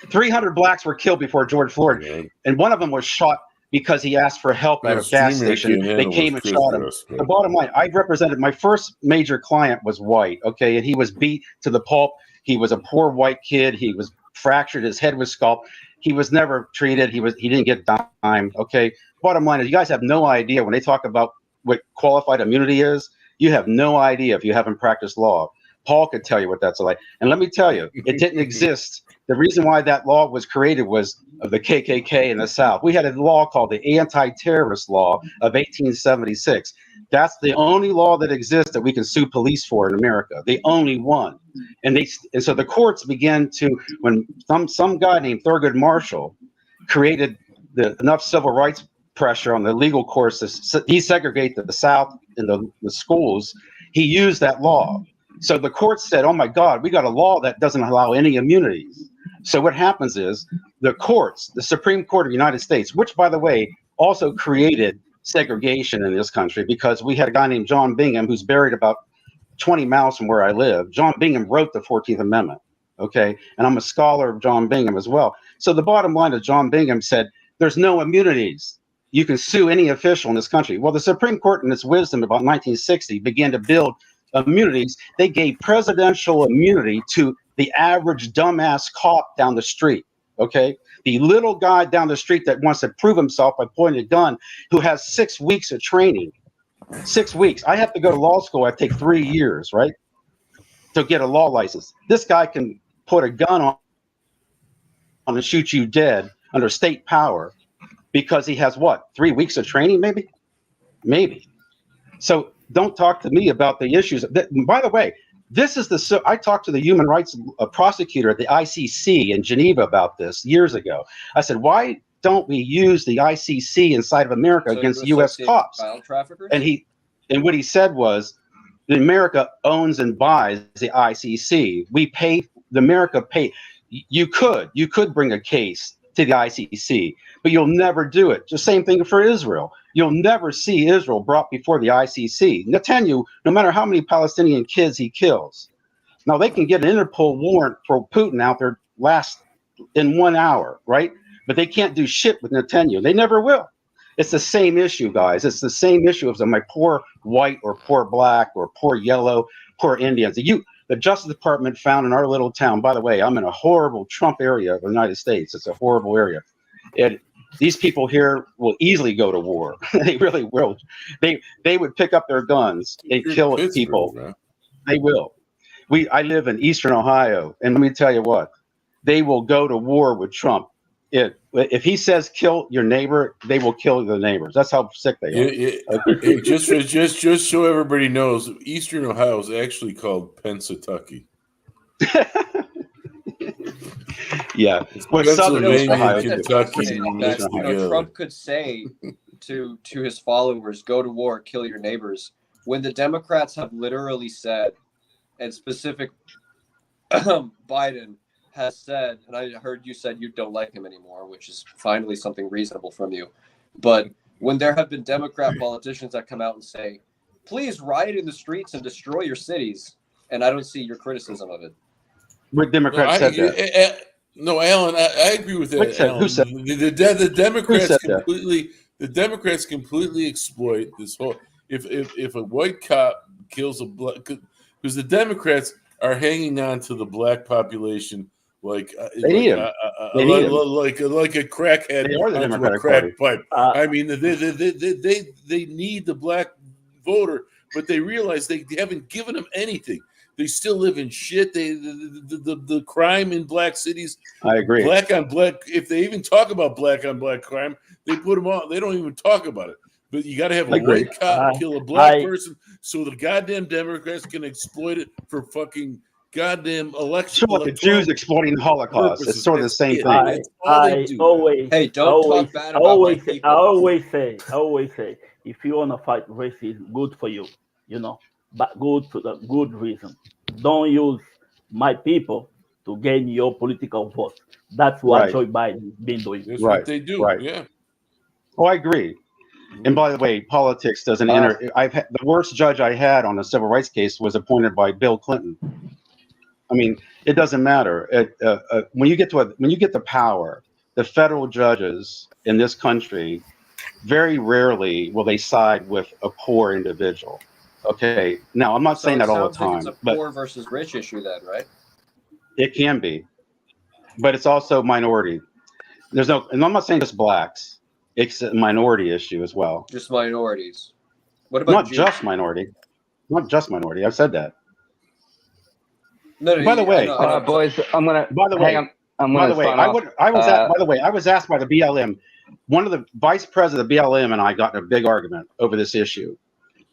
300 blacks were killed before George Floyd, and one of them was shot because he asked for help at a gas station. They came and shot him. The bottom line, I represented, my first major client was white, okay, and he was beat to the pulp. He was a poor white kid. He was fractured. His head was scalped. He was never treated. He didn't get dime, okay. Bottom line is, you guys have no idea when they talk about what qualified immunity is. You have no idea if you haven't practiced law. Paul could tell you what that's like. And let me tell you, it didn't exist. The reason why that law was created was of the KKK in the South. We had a law called the Anti-Terrorist Law of 1876. That's the only law that exists that we can sue police for in America. The only one. And so the courts began to, when some guy named Thurgood Marshall created enough civil rights pressure on the legal courts to desegregate the South in the schools, he used that law. So the courts said, oh my God, we got a law that doesn't allow any immunities. So what happens is the courts, the Supreme Court of the United States, which by the way, also created segregation in this country, because we had a guy named John Bingham who's buried about 20 miles from where I live. John Bingham wrote the 14th Amendment, okay? And I'm a scholar of John Bingham as well. So the bottom line is John Bingham said, there's no immunities. You can sue any official in this country. Well, the Supreme Court in its wisdom about 1960 began to build immunities. They gave presidential immunity to the average dumbass cop down the street, okay? The little guy down the street that wants to prove himself by pointing a gun, who has 6 weeks of training. 6 weeks. I have to go to law school. I take 3 years, right, to get a law license. This guy can put a gun on and shoot you dead under state power because he has what, 3 weeks of training, maybe. So don't talk to me about the issues. By the way, I talked to the human rights prosecutor at the ICC in Geneva about this years ago. I said, why don't we use the ICC inside of America against U.S. cops? And what he said was, America owns and buys the ICC. America pay. You could bring a case to the ICC, but you'll never do it. The same thing for Israel. You'll never see Israel brought before the ICC. Netanyahu, no matter how many Palestinian kids he kills, now they can get an Interpol warrant for Putin out there in 1 hour, right? But they can't do shit with Netanyahu. They never will. It's the same issue, guys. It's the same issue as my poor white or poor black or poor yellow, poor Indians. The Justice Department found in our little town, by the way, I'm in a horrible Trump area of the United States. It's a horrible area. These people here will easily go to war. They really will. They would pick up their guns and kill people. Man. They will. I live in Eastern Ohio, and let me tell you what, they will go to war with Trump. If he says kill your neighbor, they will kill the neighbors. That's how sick they are. Just so everybody knows, Eastern Ohio is actually called Pennsatucky. Yeah, Trump could say to his followers, "Go to war, kill your neighbors." When the Democrats have literally said, and specific Biden has said, and I heard you said you don't like him anymore, which is finally something reasonable from you. But when there have been Democrat politicians that come out and say, please riot in the streets and destroy your cities, and I don't see your criticism of it. What Democrats said that? No, Alan, I agree with that. Who said the Democrats completely exploit this whole. If a white cop kills a black, because the Democrats are hanging on to the black population like a crackhead onto a crack pipe. I mean, they need the black voter, but they realize they haven't given them anything. They still live in shit. The crime in black cities. I agree. Black on black. If they even talk about black on black crime, they put them on. They don't even talk about it. But you got to have a white cop kill a black person, so the goddamn Democrats can exploit it for fucking goddamn election. Sure, the Jews exploiting the Holocaust. It's sort of the same thing. That's all they do. Hey, don't talk bad about my people. I always say, if you want to fight racism, good for you, you know, but good for the good reason. Don't use my people to gain your political vote. That's what Right. Joe Biden been doing. That's Right, what they do. right. Yeah. Oh, I agree. And by the way, politics doesn't enter. I've had, the worst judge I had on a civil rights case was appointed by Bill Clinton. I mean, it doesn't matter. When you get to power, the federal judges in this country, very rarely will they side with a poor individual. Okay. Now, I'm not saying that all the time, It's a but poor versus rich issue, then, right? it can be. But it's also minority. And I'm not saying just blacks. It's a minority issue as well. Just minorities. What about Not Jews? just minority. Not just minority. I've said that. No, By the way, boys, I'm gonna. By the way, hang on. I'm by gonna the way, sign I off. would. I was. By the way, I was asked by the BLM. One of the vice president of BLM and I got in a big argument over this issue.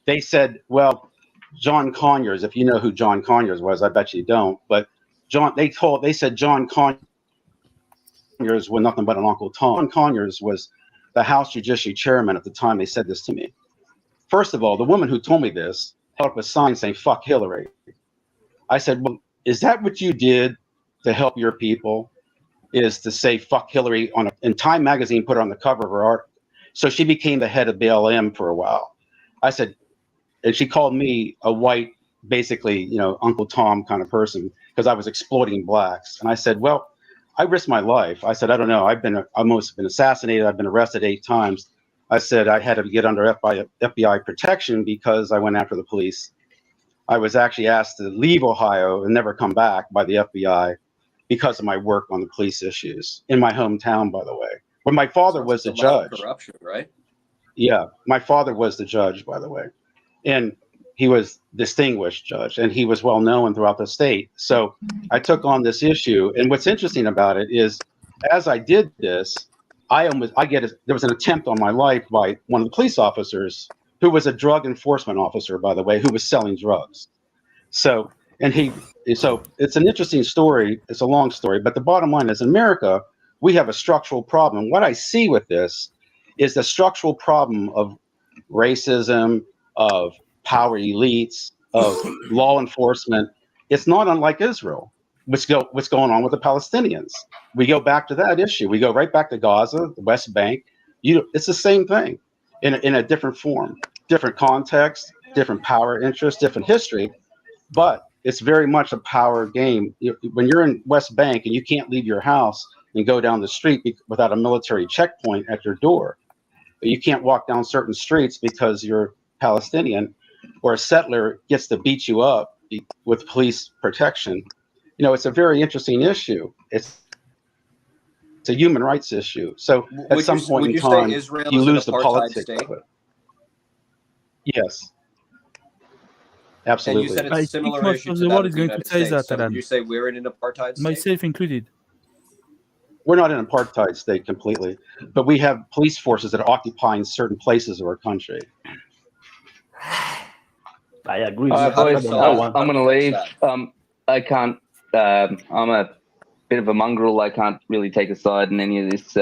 They said, "Well, John Conyers. If you know who John Conyers was, I bet you don't. But John, they said John Conyers was nothing but an Uncle Tom. John Conyers was the House Judiciary Chairman at the time they said this to me. First of all, the woman who told me this held up a sign saying "Fuck Hillary." I said, "Well, is that what you did to help your people? Is to say fuck Hillary and Time magazine put her on the cover of her art?" So she became the head of BLM for a while. I said, and she called me a white, basically, Uncle Tom kind of person because I was exploiting blacks. And I said, well, I risked my life. I said, I don't know. I've almost been assassinated. I've been arrested 8 times. I said I had to get under FBI protection because I went after the police. I was actually asked to leave Ohio and never come back by the FBI because of my work on the police issues in my hometown, by the way. When my father was the judge. Corruption, right? Yeah, my father was the judge, by the way. And he was distinguished judge, and he was well known throughout the state. So I took on this issue. And what's interesting about it is, as I did this, there was an attempt on my life by one of the police officers who was a drug enforcement officer, by the way, who was selling drugs. So it's an interesting story. It's a long story, but the bottom line is in America, we have a structural problem. What I see with this is the structural problem of racism, of power elites, of law enforcement. It's not unlike Israel. What's going on with the Palestinians? We go back to that issue. We go right back to Gaza, the West Bank. It's the same thing in a different form, different context, different power interest, different history, but it's very much a power game. When you're in West Bank and you can't leave your house and go down the street without a military checkpoint at your door, you can't walk down certain streets because you're Palestinian, or a settler gets to beat you up with police protection. It's a very interesting issue. It's a human rights issue. So at some point in time, you lose the politics of it. Yes. Absolutely. And you said it's a similar most issue of to the that world of is the going to United say States. that, So Alan. you say we're in an apartheid state? Myself included. We're not in an apartheid state completely, but we have police forces that are occupying certain places of our country. I agree. All right, boys, I'm going to leave. I can't. I'm a bit of a mongrel. I can't really take a side in any of this.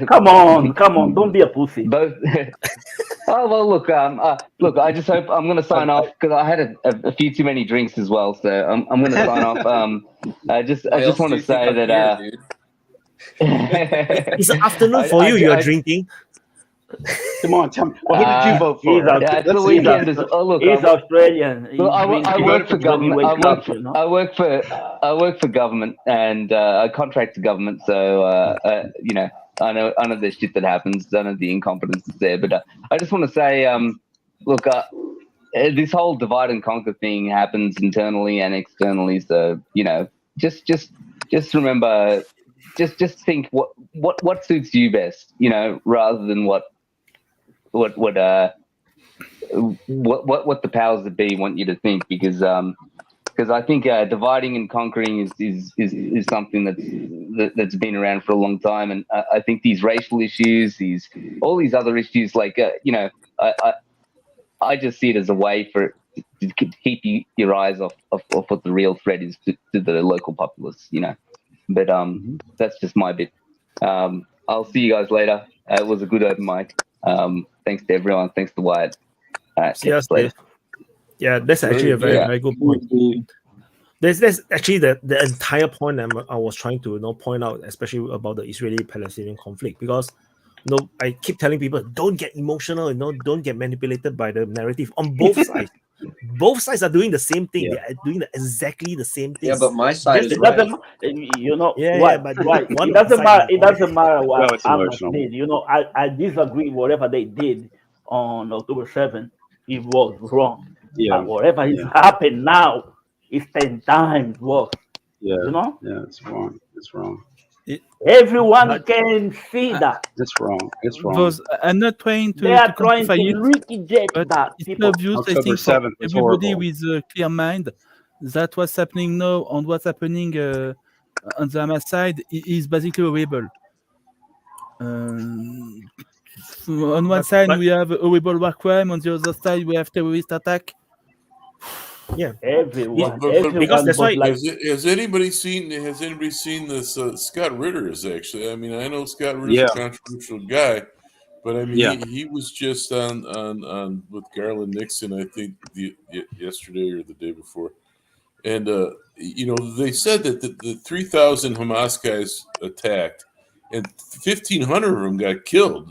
Come on, don't be a pussy. Both. Oh well, look. Look. I just hope I'm going to sign off because I had a few too many drinks as well. So I'm going to sign off. I just want to say that. It's an afternoon for you. You're drinking. Come on, tell me. Well, who did you vote for? Yeah, it's the weekend. Look, he's Australian. Look, I work for government. I work for government, and I contract to government. So I know the shit that happens. I know the incompetence that's there. But I just want to say, look, this whole divide and conquer thing happens internally and externally. So just remember, just think what suits you best. Rather than what the powers that be want you to think, because I think dividing and conquering is something that's been around for a long time, and I think these racial issues, all these other issues, like I just see it as a way to keep your eyes off what the real threat is to the local populace, you know. But that's just my bit. I'll see you guys later. It was a good open mic. Thanks to everyone. Thanks to Wyatt. Yes, Dave. Yeah, that's actually a very good point. There's actually the entire point I was trying to point out, especially about the Israeli-Palestinian conflict, because I keep telling people, don't get emotional, don't get manipulated by the narrative on both sides. Both sides are doing the same thing. They are doing exactly the same thing. Yeah, but my side is It right. doesn't, but right. It doesn't matter. It doesn't matter Well, what it's Hamas emotional. did. I disagree whatever they did on October 7th. It was wrong. Yeah. But whatever is Yeah. happened now is 10 times worse. Yeah. Yeah, it's wrong. It's wrong. Everyone can see that. It's wrong. It's wrong. Because I'm not trying to They are trying quantify to it, liquidate but that. it's People. obvious, I October think, 7th for was everybody horrible. with a clear mind that what's happening now and what's happening on the Hamas side is basically horrible. On one side, we have a horrible war crime. On the other side, we have terrorist attack. Yeah, everyone. Because that's why. Has anybody seen this? Scott Ritter is actually. I mean, I know Scott Ritter's a controversial guy, but I mean, he was just on with Garland Nixon, I think yesterday or the day before, and they said that the 3,000 Hamas guys attacked, and 1,500 of them got killed.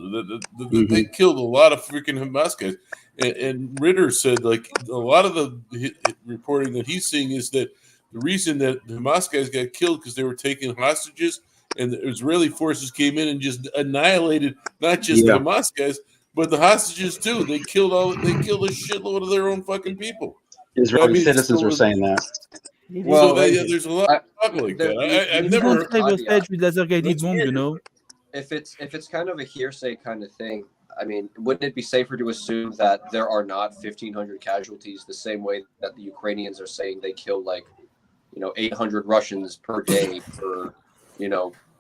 They killed a lot of freaking Hamas guys. And Ritter said, like, a lot of the reporting that he's seeing is that the reason that the Hamas guys got killed because they were taking hostages, and the Israeli forces came in and just annihilated not just the Hamas guys, but the hostages too. They killed a shitload of their own fucking people. Israeli citizens were saying that. Well, there's a lot of talk like that. I've never heard. If it's kind of a hearsay kind of thing, I mean, wouldn't it be safer to assume that there are not 1,500 casualties the same way that the Ukrainians are saying they kill 800 Russians per day for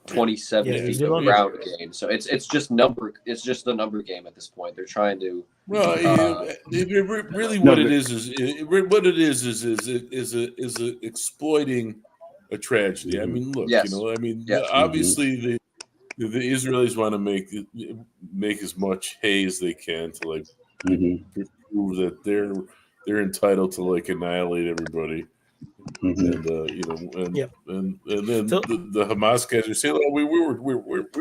27 feet of ground gain? So it's just number. It's just a number game at this point. They're trying to. Well, really, what it is exploiting a tragedy. I mean, look, obviously the Israelis want to make as much hay as they can to prove that they're entitled to annihilate everybody. And then the Hamas guys are saying, "Oh, we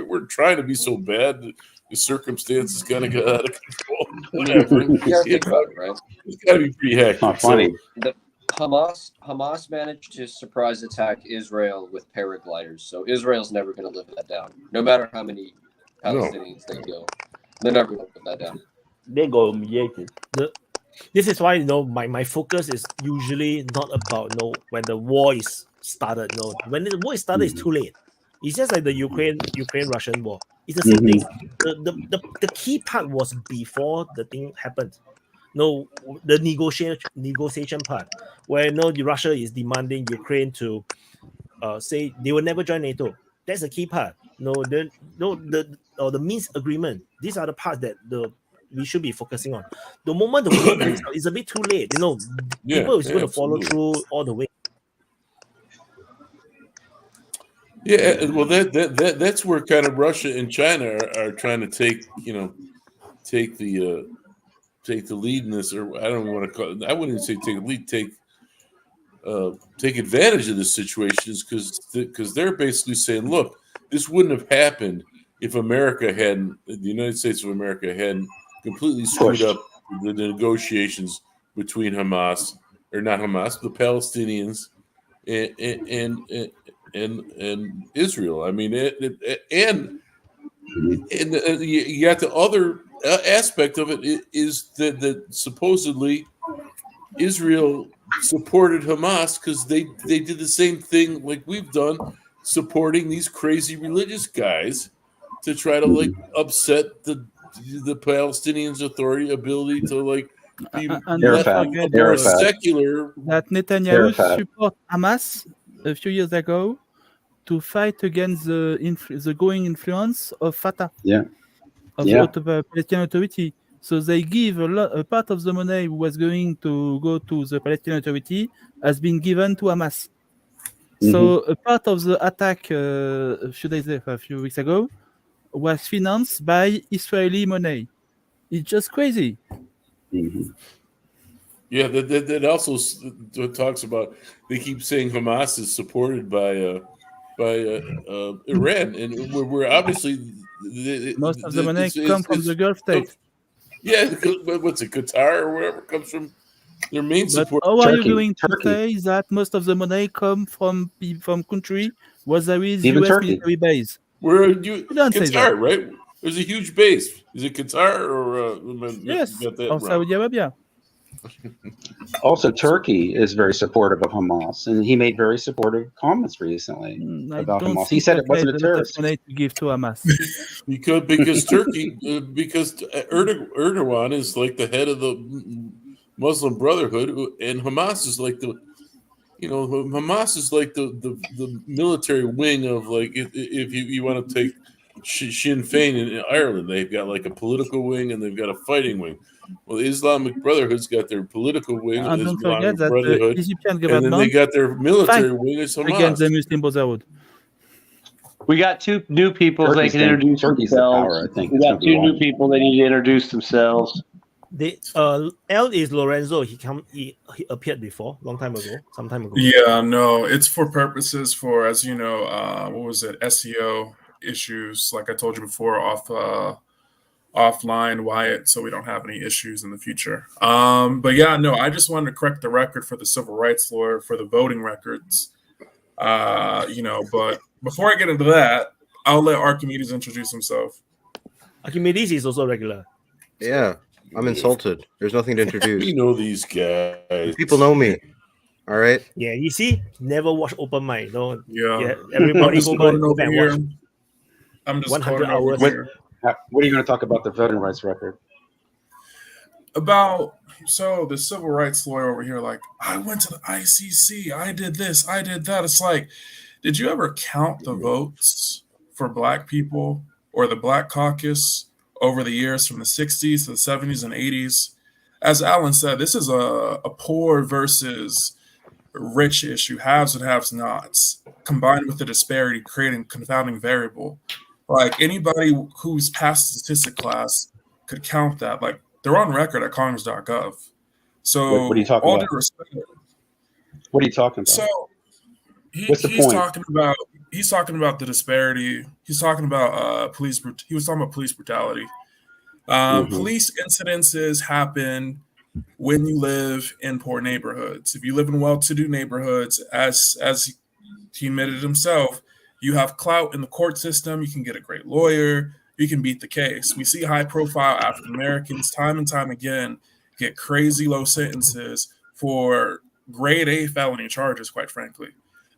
were trying to be so bad. The circumstances kind of got out of control." Whatever. It's got to be pretty hectic. Not funny. Hamas managed to surprise attack Israel with paragliders, so Israel's never going to live that down. No matter how many Palestinians they kill, they're never going to live that down. They go humiliated. This is why my focus is usually not about when the war is started. No, when the war is started, it's too late. It's just like the Ukraine-Russian war. It's the same thing. The key part was before the thing happened. No, the negotiation part, where Russia is demanding Ukraine to say they will never join NATO. That's the key part. The Minsk agreement. These are the parts that we should be focusing on. The moment the war breaks out, it's a bit too late. People is going to follow through all the way. Yeah, well, that's where kind of Russia and China are trying to take the lead in this, or I don't want to call it. I wouldn't even say take the lead. Take advantage of this situation, because they're basically saying, look, this wouldn't have happened if the United States of America hadn't completely screwed up the negotiations between the Palestinians and Israel. I mean, and you got the other aspect of it is that supposedly Israel supported Hamas because they did the same thing like we've done, supporting these crazy religious guys to try to upset the Palestinians' ability to be more secular. That Netanyahu support Hamas a few years ago to fight against the growing influence of Fatah. Yeah. Of the Palestinian Authority. So they give a part of the money who was going to go to the Palestinian Authority has been given to Hamas. So a part of the attack a few weeks ago was financed by Israeli money. It's just crazy. Yeah, that also talks about. They keep saying Hamas is supported by Iran, and we're obviously Most of the money comes from the Gulf states. Yeah, what's it, Qatar or whatever comes from their main support. How are you going to say that most of the money come from country where there is US military base? Where don't say that. Qatar, right? There's a huge base. Is it Qatar or yes, got that or Saudi Arabia? Also, Turkey is very supportive of Hamas, and he made very supportive comments recently about Hamas. He said it wasn't a terrorist. Money to give to Hamas. because Turkey, because Erdogan is like the head of the Muslim Brotherhood, and Hamas is like Hamas is like the military wing of, like, if you want to take Sinn Féin in Ireland, they've got like a political wing and they've got a fighting wing. Well, the Islamic Brotherhood's got their political wing, and don't forget that the Egyptian government, and then they got their military wing as Hamas. Against the Muslim Brotherhood. We got two new people they can introduce themselves. We got two new people that need to introduce themselves. The L is Lorenzo. He appeared before, some time ago. Yeah, no, it's for purposes for, as you know, what was it, SEO issues, like I told you before, offline, Wyatt, so we don't have any issues in the future. But yeah, no, I just wanted to correct the record for the civil rights lawyer for the voting records. But before I get into that, I'll let Archimedes introduce himself. Archimedes is also regular. Yeah, I'm insulted. There's nothing to introduce. You know these guys. People know me. All right. Yeah, you see, never watch Open Mic. No. Yeah. Everybody go back and watch. I'm just 100 hours. What are you going to talk about the voting rights record? So the civil rights lawyer over here, like, I went to the ICC, I did this, I did that. It's like, did you ever count the votes for Black people or the Black caucus over the years from the 60s to the 70s and 80s? As Alan said, this is a poor versus rich issue, haves and have-nots, combined with the disparity, creating confounding variable. Like, anybody who's passed statistic class could count that. Like, they're on record at congress.gov. So, what are you talking all about? due respect. What are you talking about? So, what's the point? He's talking about the disparity. He's talking about he was talking about police brutality. Police incidences happen when you live in poor neighborhoods. If you live in well-to-do neighborhoods, as he admitted himself, you have clout in the court system. You can get a great lawyer. You can beat the case. We see high-profile African Americans time and time again get crazy low sentences for grade A felony charges, quite frankly.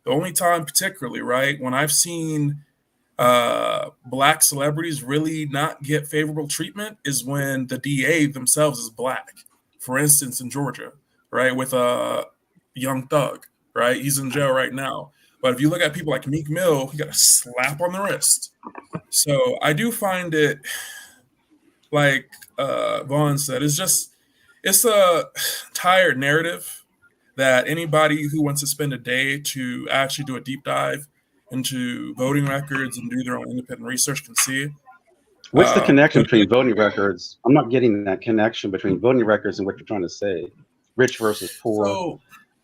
The only time particularly, right, when I've seen Black celebrities really not get favorable treatment is when the DA themselves is Black. For instance, in Georgia, right, with a Young Thug, right? He's in jail right now. But if you look at people like Meek Mill, he got a slap on the wrist. So I do find it, like Vaughn said, it's a tired narrative that anybody who wants to spend a day to actually do a deep dive into voting records and do their own independent research can see. What's the connection between voting records? I'm not getting that connection between voting records and what you're trying to say. Rich versus poor.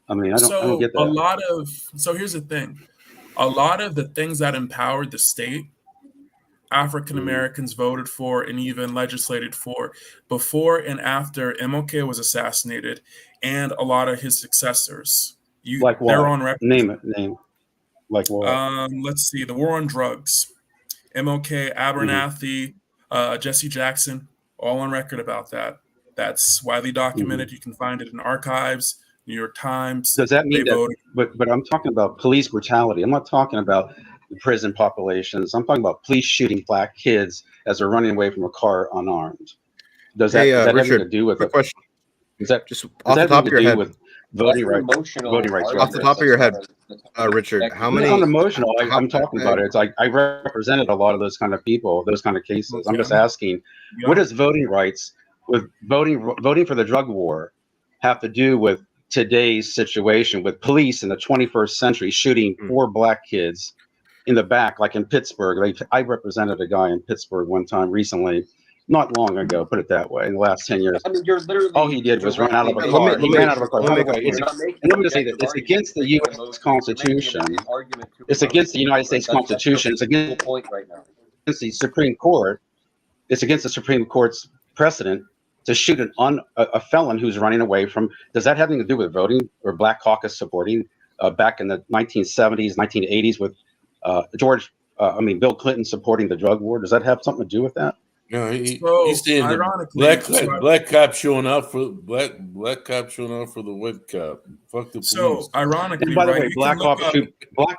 I don't get that. So here's the thing. A lot of the things that empowered the state, African Americans voted for and even legislated for before and after MLK was assassinated, and a lot of his successors. Like what? They're on record. Name. Like what? Let's see. The war on drugs. MLK, Abernathy, Jesse Jackson, all on record about that. That's widely documented. You can find it in archives. New York Times. Does that mean that? But I'm talking about police brutality. I'm not talking about the prison populations. I'm talking about police shooting Black kids as they're running away from a car unarmed. Does that have anything to do with a question? Is that just off the top of your head? With voting rights. Off the top of your head, Richard, how many? It's not emotional. I'm talking about it. It's like I represented a lot of those kind of people, those kind of cases. I'm just asking, what does voting rights with voting for the drug war have to do with today's situation with police in the 21st century shooting 4 black kids in the back, like in Pittsburgh? I represented a guy in Pittsburgh one time recently, not long ago, put it that way, in the last 10 years. I mean, you're literally all he did was run out of a car. He ran out of a car. By the way, let me just say that it's against the U.S. Constitution. It's against the United States Constitution. It's against the Supreme Court. It's against the Supreme Court's precedent to shoot a felon who's running away from. Does that have anything to do with voting or Black Caucus supporting back in the 1970s, 1980s with Bill Clinton supporting the drug war? Does that have something to do with that? No, he's saying black cops showing out for black cops showing out for the white cop. Fuck the police. So ironically, and by the way, black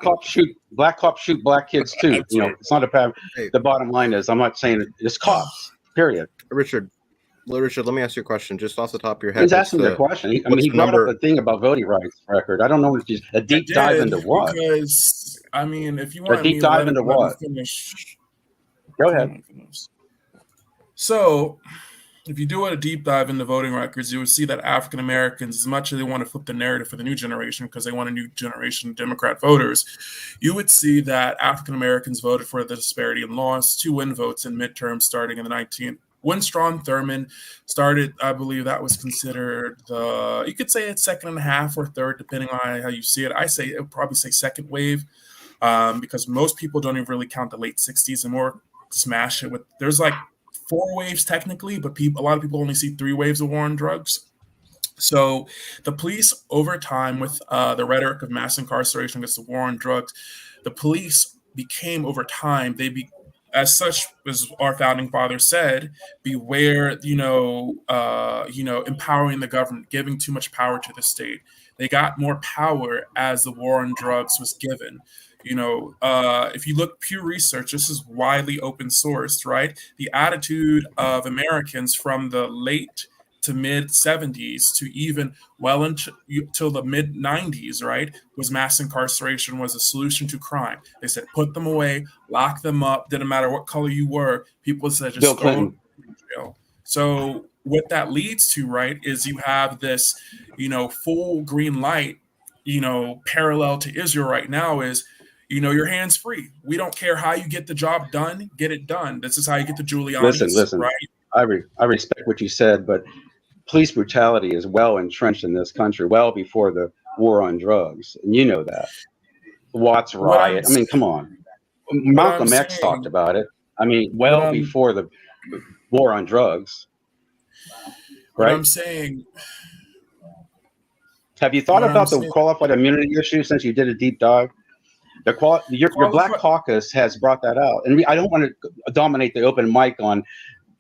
cops shoot black kids too. You know, it's not a bad. The bottom line is, I'm not saying it's cops. Period. Richard, let me ask you a question, just off the top of your head. He's asking me a question. He brought up the thing about voting rights record. I don't know if he's a deep dive into what. Because I mean, if you want a deep dive into what, go ahead. So, if you do a deep dive into voting records, you would see that African Americans, as much as they want to flip the narrative for the new generation because they want a new generation of Democrat voters, you would see that African Americans voted for the disparity and lost 2 win votes in midterms starting in the 19th. When Strom Thurmond started, I believe that was considered you could say it's second and a half or third, depending on how you see it. I would probably say second wave because most people don't even really count the late 60s and more smash it with, there's like 4 waves technically, but a lot of people only see 3 waves of war on drugs. So the police, over time, with the rhetoric of mass incarceration against the war on drugs, the police became, over time, as such as our founding fathers said, beware, empowering the government, giving too much power to the state. They got more power as the war on drugs was given. If you look Pew Research, this is widely open sourced, right? The attitude of Americans from the late to mid 70s to even well until the mid 90s, right, was mass incarceration was a solution to crime. They said, put them away, lock them up, didn't matter what color you were. People said, just throw them in jail. So what that leads to, right, is you have this, full green light, parallel to Israel right now is, your hands free. We don't care how you get the job done, get it done. This is how you get the Giuliani. Listen, right? I respect what you said, but police brutality is well entrenched in this country, well before the war on drugs. And you know that. The Watts riot. I mean, come on. Malcolm X talked about it. I mean, before the war on drugs. Right? What I'm saying. Have you thought about the qualified immunity issue since you did a deep dive? Your Black Caucus has brought that out. And I don't want to dominate the open mic on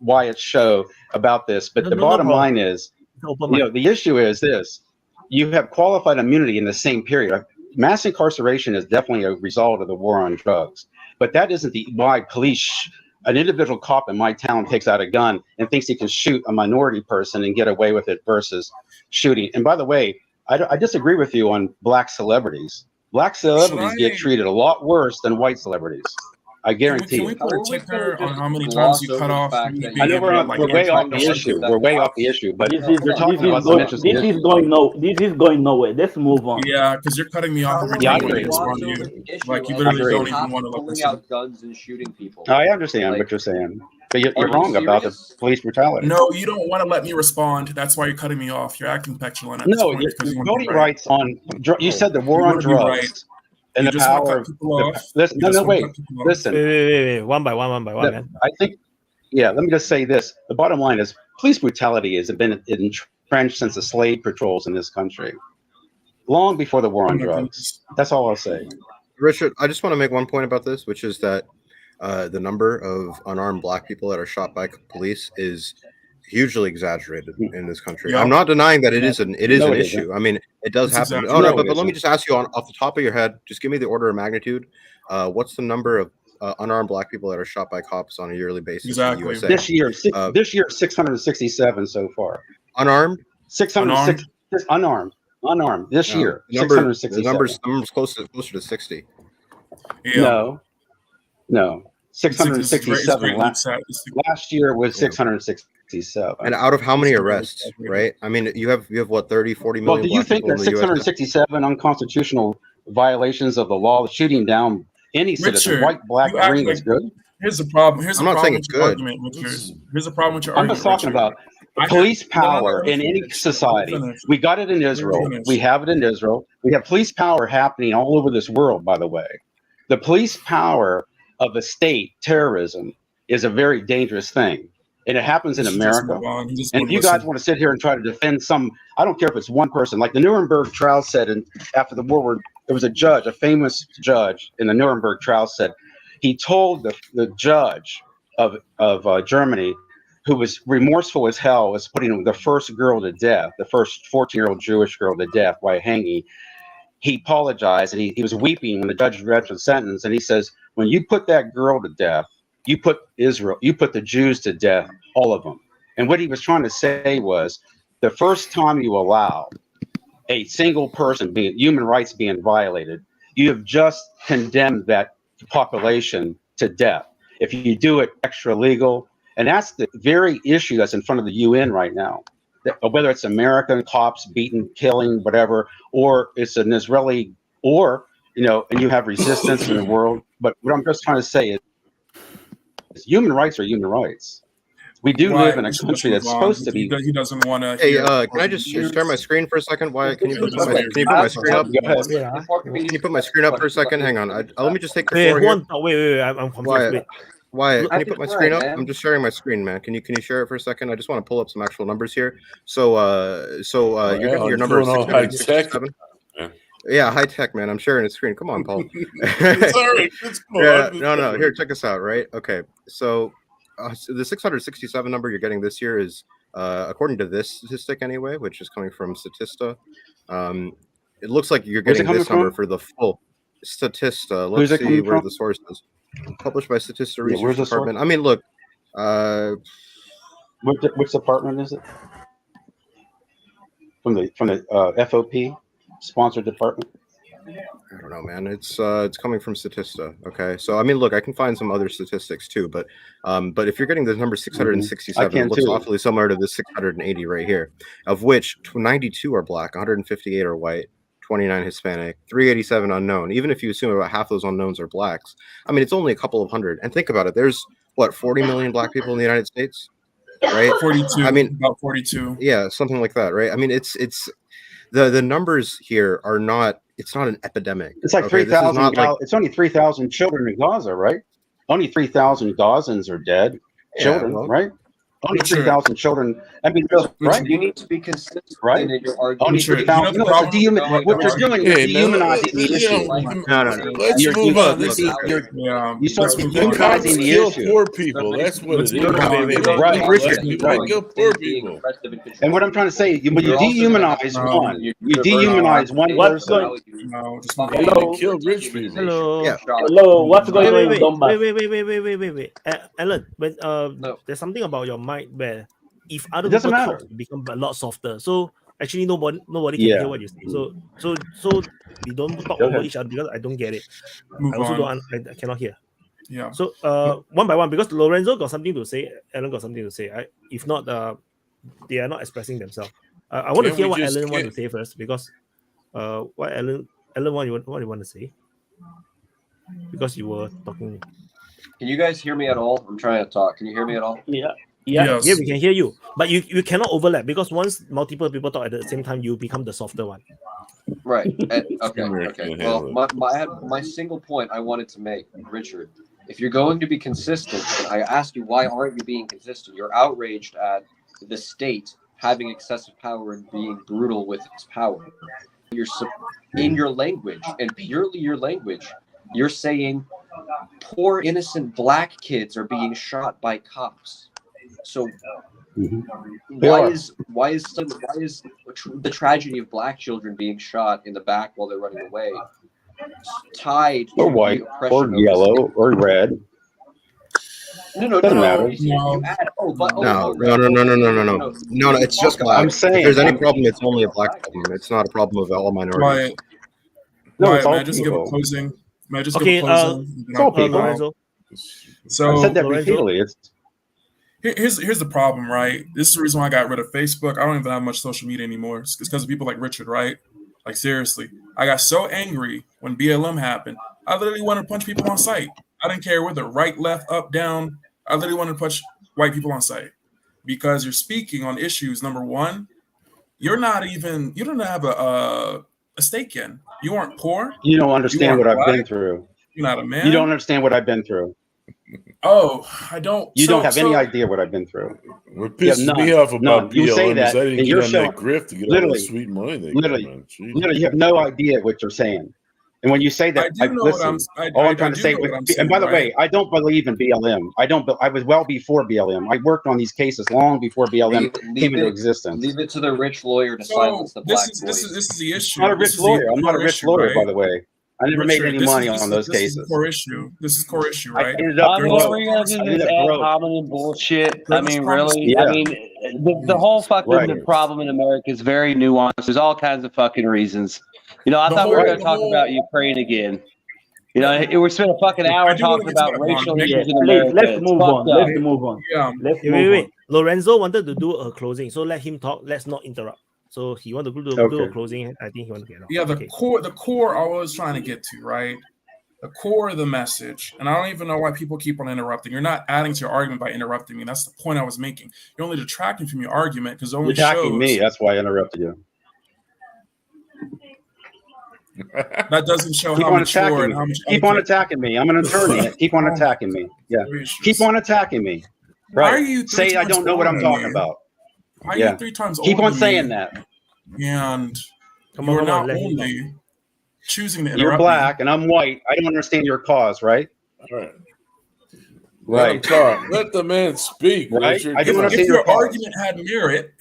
Wyatt's show about this, but the bottom line is, the issue is this: you have qualified immunity in the same period. Mass incarceration is definitely a result of the war on drugs, but that isn't why police. An individual cop in my town takes out a gun and thinks he can shoot a minority person and get away with it versus shooting. And by the way, I disagree with you on black celebrities. Black celebrities get treated a lot worse than white celebrities. I guarantee you. Can we put a ticker on how many times you cut off? I know we're way off the issue. We're way off the issue, but you're talking about some interesting issue. This is going nowhere. Let's move on. Yeah, because you're cutting me off every time I respond to you. Like you literally don't even want to listen. Out guns and shooting people. I understand what you're saying. But you're wrong about the police brutality. No, you don't want to let me respond. That's why you're cutting me off. You're acting petulant at this point because you want voting rights on. You said the war on drugs and the power of. Listen. Wait. One by one, man. I think. Yeah, let me just say this. The bottom line is police brutality has been entrenched since the slave patrols in this country, long before the war on drugs. That's all I'll say. Richard, I just want to make one point about this, which is that the number of unarmed black people that are shot by police is hugely exaggerated in this country. I'm not denying that it is an issue. I mean, it does happen. But let me just ask you off the top of your head, just give me the order of magnitude. What's the number of unarmed black people that are shot by cops on a yearly basis in the USA? This year, 667 so far. Unarmed? 606 unarmed. This year, 667. The number's closer to 60. Yeah. No. 667. Last year was 667. And out of how many arrests, right? I mean, you have what, 30, 40 million Well, do you black think people that in the US? 667 unconstitutional violations of the law, shooting down any citizen, Richard, white, black, you act green, like- is good? Here's the problem. Here's I'm the not saying problem it's with your good. argument, Richard. Here's the problem with your I'm argument. just talking Richard. about I- police no, no, no, power let me in any finish. society. Let me finish. We got it in Israel. finish. We have it in Israel. We have police power happening all over this world, by the way. The police power of the state terrorism is a very dangerous thing. And it happens in You should just America. move on. You just And don't if you guys listen. want to sit here and try to defend some, I don't care if it's one person, like the Nuremberg trial said, and after the war, there was a judge, a famous judge in the Nuremberg trial said, he told the judge of Germany, who was remorseful as hell, was putting the first girl to death, the first 14-year-old Jewish girl to death by hanging. He apologized, and he was weeping when the judge read the sentence, and he says, when you put that girl to death, you put Israel, you put the Jews to death, all of them. And what he was trying to say was, the first time you allow a single person being human rights being violated, you have just condemned that population to death. If you do it extra legal, and that's the very issue that's in front of the UN right now, whether it's American cops beating, killing, whatever, or it's an Israeli, or, and you have resistance in the world. But what I'm just trying to say is human rights are human rights. We do live in a country that's supposed to be. He doesn't want to. Hey, can I just share my screen for a second? Why can you put my screen up? Go ahead. Can you put my screen up for a second? Hang on. Let me just take the Wait, floor here. wait, I'm confused. Wyatt, can you put my screen up? I'm just sharing my screen, man. Can you share it for a second? I just want to pull up some actual numbers here. So you're getting your number 667. Yeah, high tech, man. I'm sharing a screen. Come on, Paul. Sorry, Yeah, no. Here, check us out. Right? Okay. So the 667 number you're getting this year is, according to this statistic anyway, which is coming from Statista. It looks like you're getting this number for the full Statista. Let's see where the source is. Published by Statista Research where's the Department. source? I mean, look. Which department is it? From the FOP sponsored department. I don't know, man. It's coming from Statista. Okay, so I mean, look, I can find some other statistics too, but if you're getting the number 667, it looks awfully similar to the 680 right here, of which 92 are black, 158 are white, 29 Hispanic, 387 unknown. Even if you assume about half those unknowns are blacks, I mean, it's only a couple of hundred. And think about it. There's what, 40 million black people in the United States, right? 42. I mean, about 42. Yeah, something like that, right? I mean, it's the numbers here are not. It's not an epidemic. It's like 3,000. It's only 3,000 children in Gaza, right? Only 3,000 Gazans are dead. Children, right? Only 3,000 children. I mean, right? You need to be consistent right? in your argument. Only 3,000. What you're doing is dehumanizing the issue. No. Let's move on. You start dehumanizing the kill issue. poor people. That's what it is. Right, Richard. Kill poor people. And what I'm trying to say, when you dehumanize one, you dehumanize one person. Kill rich people. Hello. Yeah. Hello. What's going on in Donbass? Wait. Alan, when there's something about your mic where if other people talk, it becomes a lot softer. So actually, nobody can hear what you say. So we don't talk over each other because I don't get it. I also I cannot hear. Yeah. So one by one, because Lorenzo got something to say, Alan got something to say. If not, they are not expressing themselves. I want to hear what Alan wants to say first, because what Alan, what you want to say? Because you were talking. Can you guys hear me at all? I'm trying to talk. Can you hear me at all? Yeah, we can hear you, but you cannot overlap, because once multiple people talk at the same time, you become the softer one. Right. Okay. Well, my single point I wanted to make, Richard, if you're going to be consistent, and I ask you, why aren't you being consistent? You're outraged at the state having excessive power and being brutal with its power. You're in your language, and purely your language, you're saying poor innocent black kids are being shot by cops. So why is the tragedy of black children being shot in the back while they're running away tied or to white the oppression or yellow or red? No. Doesn't matter. You add, No. It's just black. I'm saying, if there's any problem, it's only a black problem. It's not a problem of all minorities. May I just give a closing? Okay, Lorenzo, So I've said that repeatedly. Here's the problem, right? This is the reason why I got rid of Facebook. I don't even have much social media anymore. It's because of people like Richard, right? Like, seriously. I got so angry when BLM happened. I literally wanted to punch people on sight. I didn't care whether right, left, up, down. I literally wanted to punch white people on sight. Because you're speaking on issues, number one, you don't have a stake in. You aren't poor. You don't understand what I've been through. You're not a man. You don't understand what I've been through. Oh, I don't. You don't have any idea what I've been through. What pisses me off about BLM You say is that, I didn't and get you're on showing, that grift to get all literally, the sweet money they literally, got, man. Jeez. literally, you have no idea what you're saying. And when you say that, all I'm trying to say, and by the way, I don't believe in BLM. I was well before BLM. I worked on these cases long before BLM came into existence. Leave it to the rich lawyer to silence the black voice. This is the issue. I'm not a rich lawyer. I'm not a rich lawyer, by the way. I never made any money on those cases. This is core issue. This is core issue, right? I mean, are we gonna do this ad hominem bullshit? I mean, really? Yeah. I mean, the whole fucking problem in America is very nuanced. There's all kinds of fucking reasons. You know, I thought we were gonna talk about Ukraine again. You know, we spent a fucking hour talking about racial issues in America. Let's move on. Yeah. Wait. Lorenzo wanted to do a closing, so let him talk. Let's not interrupt. So he wanted to do a closing. I think he wanted to get off. Yeah, the core I was trying to get to, right? The core of the message, and I don't even know why people keep on interrupting. You're not adding to your argument by interrupting me. That's the point I was making. You're only detracting from your argument because only You're attacking shows me. That's why I interrupted you. that doesn't show Keep how on mature attacking and me. how much. Keep on attacking me. I'm an attorney. Keep on attacking me. Yeah. Keep on attacking me. Why Right. are you three Say I times don't know what I'm older than talking me? about. Why are Yeah. you 3 times Keep older on than saying me? that. And Come on, you're not let him only choosing to interrupt You're me. black and I'm white. I don't understand your cause, right? All right. Right. Let him talk. Let the man speak. Right? Richard. I don't If understand your your cause. argument had merit,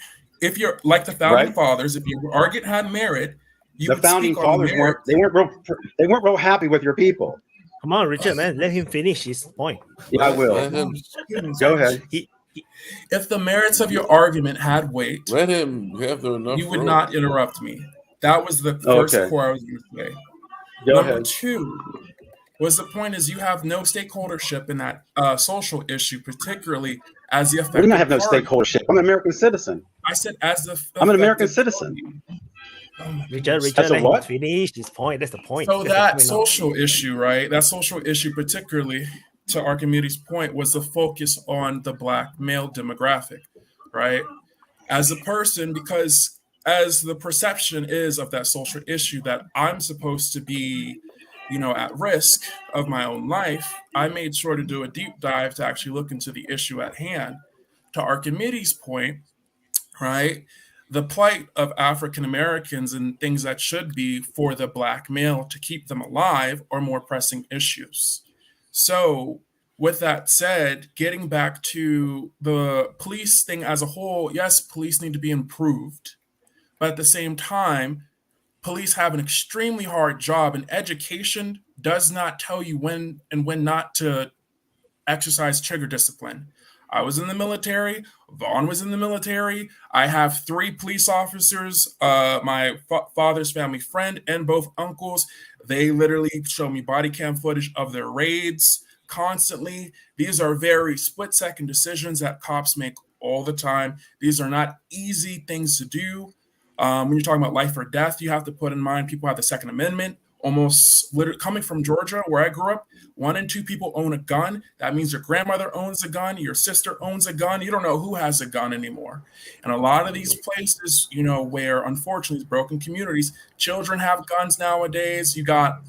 if you're like the founding Right. fathers, if your argument had merit, you The would founding speak on fathers merit. weren't real happy with your people. Come on, Richard, man, let him finish his point. Yeah, I will. Let him, Go ahead. If the merits of your argument had weight, let him have the enough. you would room. not interrupt me. That was the first Okay. core I was going to say. Go Number ahead. 2 was the point is you have no stakeholdership in that social issue, particularly as the We affected don't have no party. stakeholdership. I'm an American citizen. I said as the I'm an American affected citizen. Richard, That's a let him what? finish his point. That's the point. So That's the that point now. social issue, right? That social issue, particularly to Archimedes' point, was the focus on the black male demographic, right? As a person, because as the perception is of that social issue that I'm supposed to be, at risk of my own life, I made sure to do a deep dive to actually look into the issue at hand. To Archimedes' point, right? The plight of African Americans and things that should be for the black male to keep them alive are more pressing issues. So, with that said, getting back to the police thing as a whole, yes, police need to be improved. But at the same time, police have an extremely hard job, and education does not tell you when and when not to exercise trigger discipline. I was in the military. Vaughn was in the military. I have 3 police officers, my father's family friend and both uncles. They literally show me body cam footage of their raids constantly. These are very split-second decisions that cops make all the time. These are not easy things to do. When you're talking about life or death, you have to put in mind people have the Second Amendment. Almost literally coming from Georgia, where I grew up, 1 in 2 people own a gun. That means your grandmother owns a gun, your sister owns a gun. You don't know who has a gun anymore. And a lot of these places, where unfortunately these broken communities, children have guns nowadays. You got,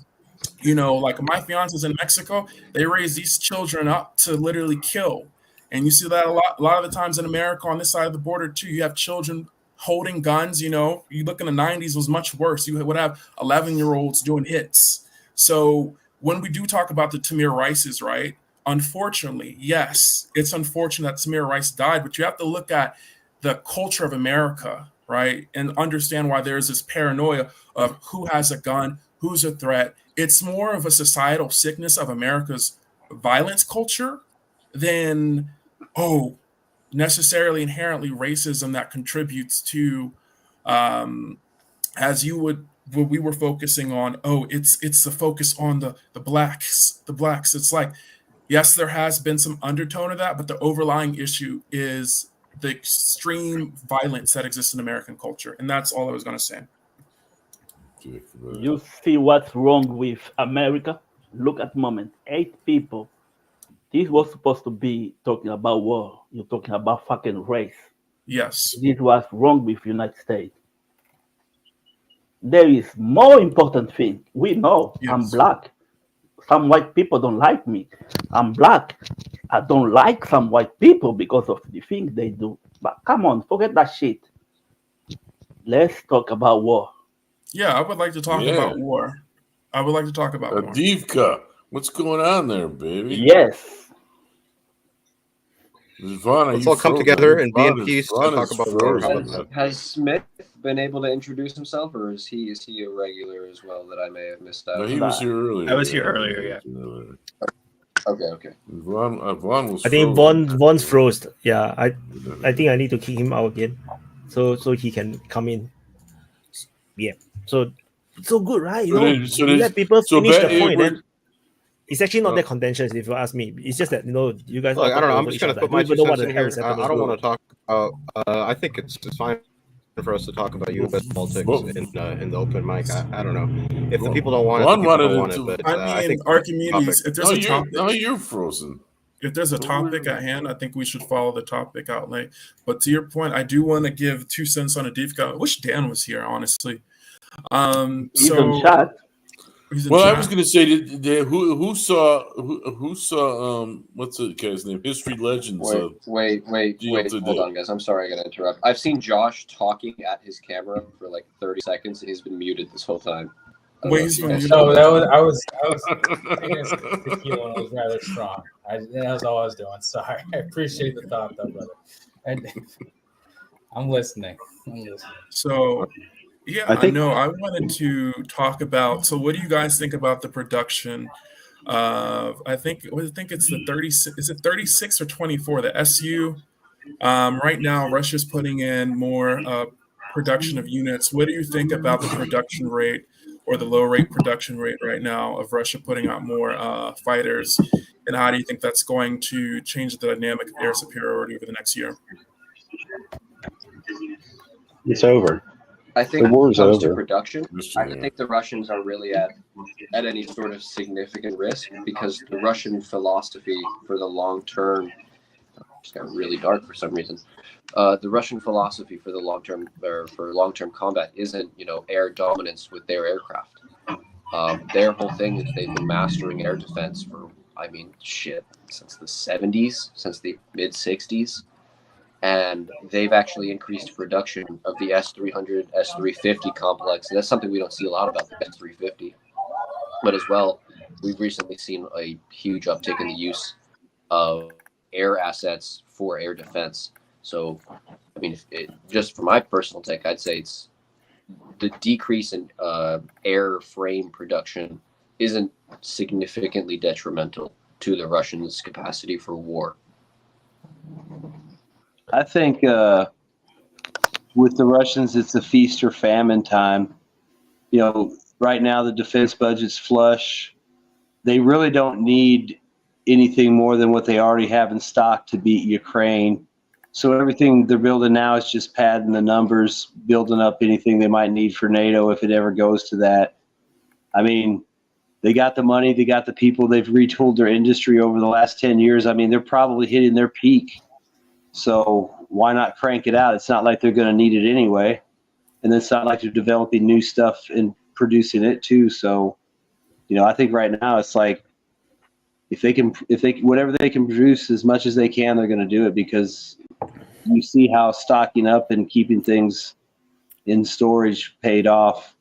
like my fiance's in Mexico, they raise these children up to literally kill. And you see that a lot of the times in America on this side of the border too. You have children holding guns. You look in the 90s, it was much worse. You would have 11-year-olds doing hits. So when we do talk about the Tamir Rices, right, unfortunately, yes, it's unfortunate that Tamir Rice died, but you have to look at the culture of America, right, and understand why there's this paranoia of who has a gun, who's a threat. It's more of a societal sickness of America's violence culture than, necessarily inherently racism that contributes to, as you would, what we were focusing on. It's the focus on the blacks. It's like yes, there has been some undertone of that, but the overlying issue is the extreme violence that exists in American culture. And that's all I was going to say. You see what's wrong with America? Look at the moment. 8 people. This was supposed to be talking about war. You're talking about fucking race. Yes. This was wrong with United States. There is more important thing. We know I'm black. Some white people don't like me. I'm black. I don't like some white people because of the things they do. But come on, forget that shit. Let's talk about war. Yeah, I would like to talk about war. I would like to talk about war. Adivka, what's going on there, baby? Yes. Vaughn, let's all come together and be in peace and talk about war. Has Smith been able to introduce himself, or is he a regular as well that I may have missed out? No, he was here earlier. I was here earlier, yeah. Okay. Vaughn was I think Vaughn's froze. Yeah, I think I need to kick him out again, so he can come in. Yeah. So good, right? You let people finish the point. It's actually not that contentious, if you ask me. It's just that you guys. Look, I don't know. I'm just going to put my 2 cents in here. I don't want to talk about. I think it's fine for us to talk about U.S. politics in the open mic. I don't know if the people don't want it. The people don't want it. But I think Archimedes, if there's a topic, you're frozen. If there's a topic at hand, I think we should follow the topic outlay. But to your point, I do want to give 2 cents on Adivka. I wish Dan was here, honestly. He's in chat. I was going to say, who saw what's the guy's name? History Legends. Wait, hold on, guys. I'm sorry, I got to interrupt. I've seen Josh talking at his camera for like 30 seconds, and he's been muted this whole time. I was taking a tequila and it was rather strong. That was all I was doing. Sorry. I appreciate the thought, though, brother. I'm listening. So, yeah, I know. I wanted to talk about. So, what do you guys think about the production of? I think it's the 36. Is it 36 or 24? The SU. Right now, Russia's putting in more production of units. What do you think about the production rate or the low rate production rate right now of Russia putting out more fighters? And how do you think that's going to change the dynamic of air superiority over the next year? It's over. I think the war's when it comes over. to production, I don't think the Russians are really at any sort of significant risk, because the Russian philosophy for the long term just got really dark for some reason. The Russian philosophy for the long term, or for long-term combat, isn't air dominance with their aircraft. Their whole thing is they've been mastering air defense for since the 70s, since the mid 60s. And they've actually increased production of the S-300, S-350 complex. And that's something we don't see a lot about, the S-350. But as well, we've recently seen a huge uptick in the use of air assets for air defense. So, I mean, just for my personal take, I'd say it's the decrease in airframe production isn't significantly detrimental to the Russians' capacity for war. I think with the Russians, it's a feast or famine time. Right now the defense budget's flush. They really don't need anything more than what they already have in stock to beat Ukraine. So everything they're building now is just padding the numbers, building up anything they might need for NATO if it ever goes to that. I mean, they got the money, they got the people, they've retooled their industry over the last 10 years. I mean, they're probably hitting their peak. So why not crank it out? It's not like they're going to need it anyway. And it's not like they're developing new stuff and producing it too. So, I think right now it's like, if they whatever they can produce as much as they can, they're going to do it, because you see how stocking up and keeping things in storage paid off.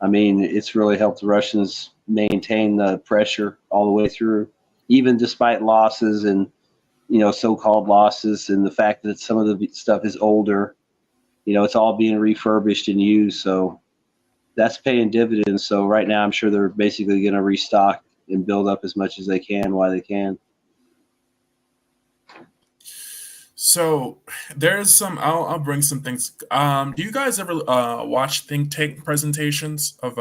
I mean, it's really helped the Russians maintain the pressure all the way through, even despite losses and so-called losses, and the fact that some of the stuff is older. It's all being refurbished and used, so that's paying dividends. So right now, I'm sure they're basically going to restock and build up as much as they can while they can. So there's some. I'll bring some things. Do you guys ever watch think tank presentations of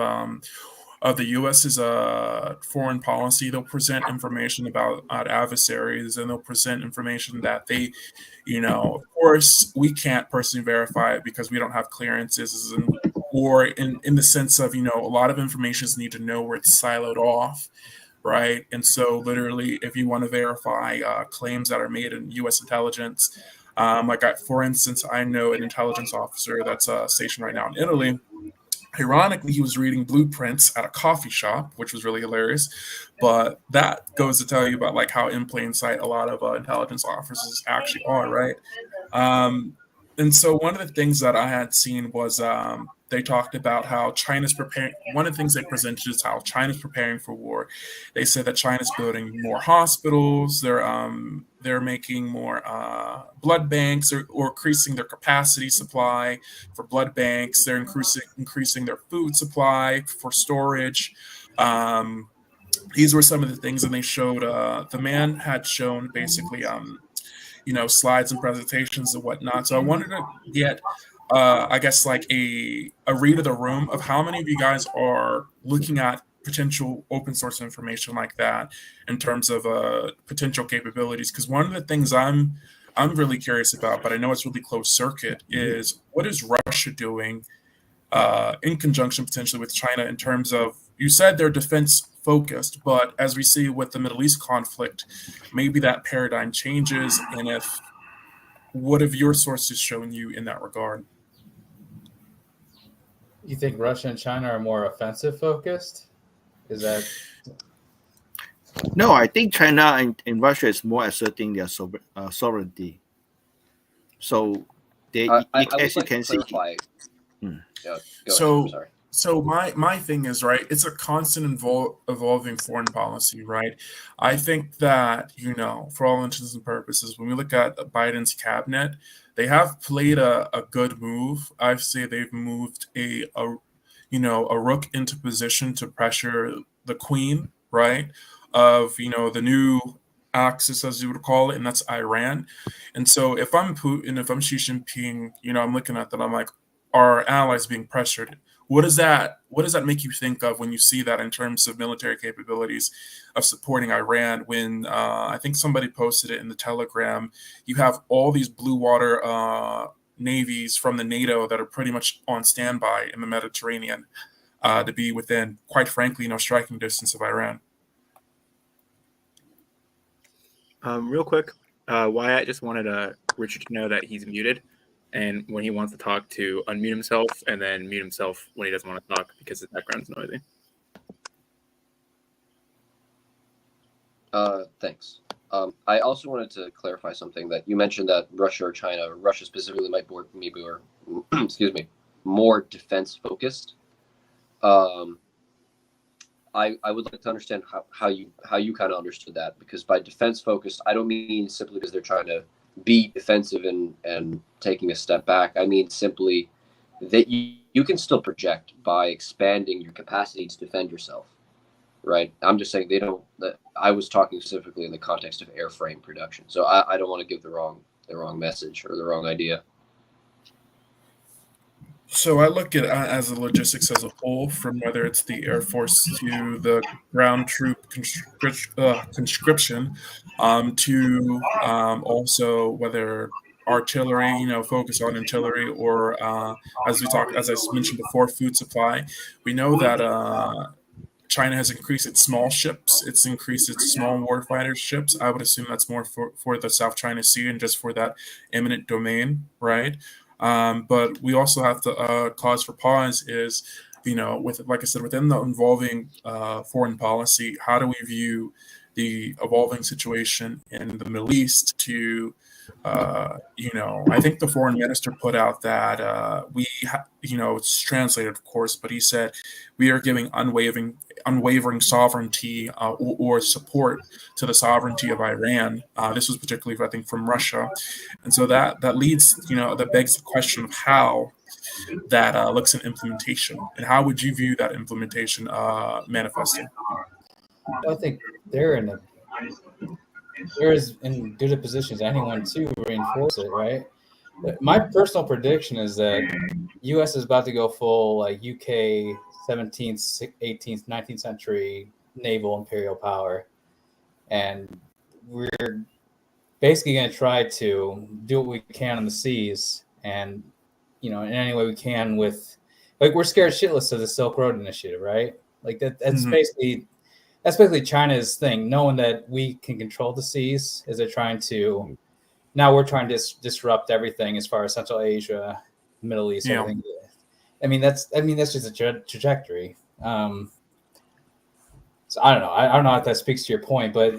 of the U.S.'s foreign policy. They'll present information about adversaries, and they'll present information that they, of course, we can't personally verify it because we don't have clearances, or in the sense of, a lot of information is need to know where it's siloed off, right? And so literally, if you want to verify claims that are made in U.S. intelligence, for instance, I know an intelligence officer that's stationed right now in Italy. Ironically, he was reading blueprints at a coffee shop, which was really hilarious. But that goes to tell you about how in plain sight a lot of intelligence officers actually are, right? And so one of the things that I had seen was they talked about how China's preparing. One of the things they presented is how China's preparing for war. They said that China's building more hospitals. They're making more blood banks, or increasing their capacity supply for blood banks. They're increasing their food supply for storage. These were some of the things, and they showed. The man had shown basically, slides and presentations and whatnot. So I wanted to get, I guess, a read of the room of how many of you guys are looking at potential open source information like that in terms of potential capabilities. Because one of the things I'm really curious about, but I know it's really closed circuit, is what is Russia doing in conjunction potentially with China in terms of, you said they're defense focused, but as we see with the Middle East conflict, maybe that paradigm changes. And what have your sources shown you in that regard? You think Russia and China are more offensive focused? Is that? No, I think China and Russia is more asserting their sovereignty. So they, I as you would can like to clarify. Yeah, go ahead. Sorry. So my thing is, right, it's a constant evolving foreign policy, right? I think that, for all intents and purposes, when we look at Biden's cabinet, they have played a good move. I'd say they've moved a rook into position to pressure the queen, right, of, the new axis, as you would call it, and that's Iran. And so if I'm Putin, if I'm Xi Jinping, I'm looking at that, I'm like, our allies being pressured. What does that make you think of when you see that in terms of military capabilities of supporting Iran? When I think somebody posted it in the Telegram, you have all these blue water navies from the NATO that are pretty much on standby in the Mediterranean to be within, quite frankly, striking distance of Iran. Real quick, Wyatt just wanted Richard to know that he's muted. And when he wants to talk, to unmute himself and then mute himself when he doesn't want to talk because his background's noisy. Thanks. I also wanted to clarify something that you mentioned, that Russia or China, Russia specifically, might maybe or excuse me, more defense focused. I would like to understand how you kind of understood that, because by defense focused, I don't mean simply because they're trying to be defensive and taking a step back. I mean simply that you can still project by expanding your capacity to defend yourself, right? I'm just saying I was talking specifically in the context of airframe production, so I don't want to give the wrong message or the wrong idea. So I look at it as the logistics as a whole, from whether it's the Air Force to the ground troop conscription, to also whether artillery, focus on artillery, or as I mentioned before, food supply. We know that China has increased its small ships. It's increased its small warfighter ships. I would assume that's more for the South China Sea and just for that eminent domain, right? But we also have to cause for pause is, like I said, within the evolving foreign policy, how do we view the evolving situation in the Middle East to, I think the foreign minister put out that it's translated, of course, but he said we are giving unwavering sovereignty or support to the sovereignty of Iran. This was particularly, I think, from Russia. And so that leads, that begs the question of how that looks in implementation. And how would you view that implementation manifesting? I think they're as in good a position as anyone to reinforce it, right? My personal prediction is that U.S. is about to go full like UK 17th, 18th, 19th century naval imperial power, and we're basically going to try to do what we can on the seas, and in any way we can with, like, we're scared shitless of the Silk Road Initiative, right? Like that's basically China's thing, knowing that we can control the seas, is they're trying to. Now we're trying to disrupt everything as far as Central Asia, Middle East, everything. I mean that's just a trajectory. So I don't know. I don't know if that speaks to your point, but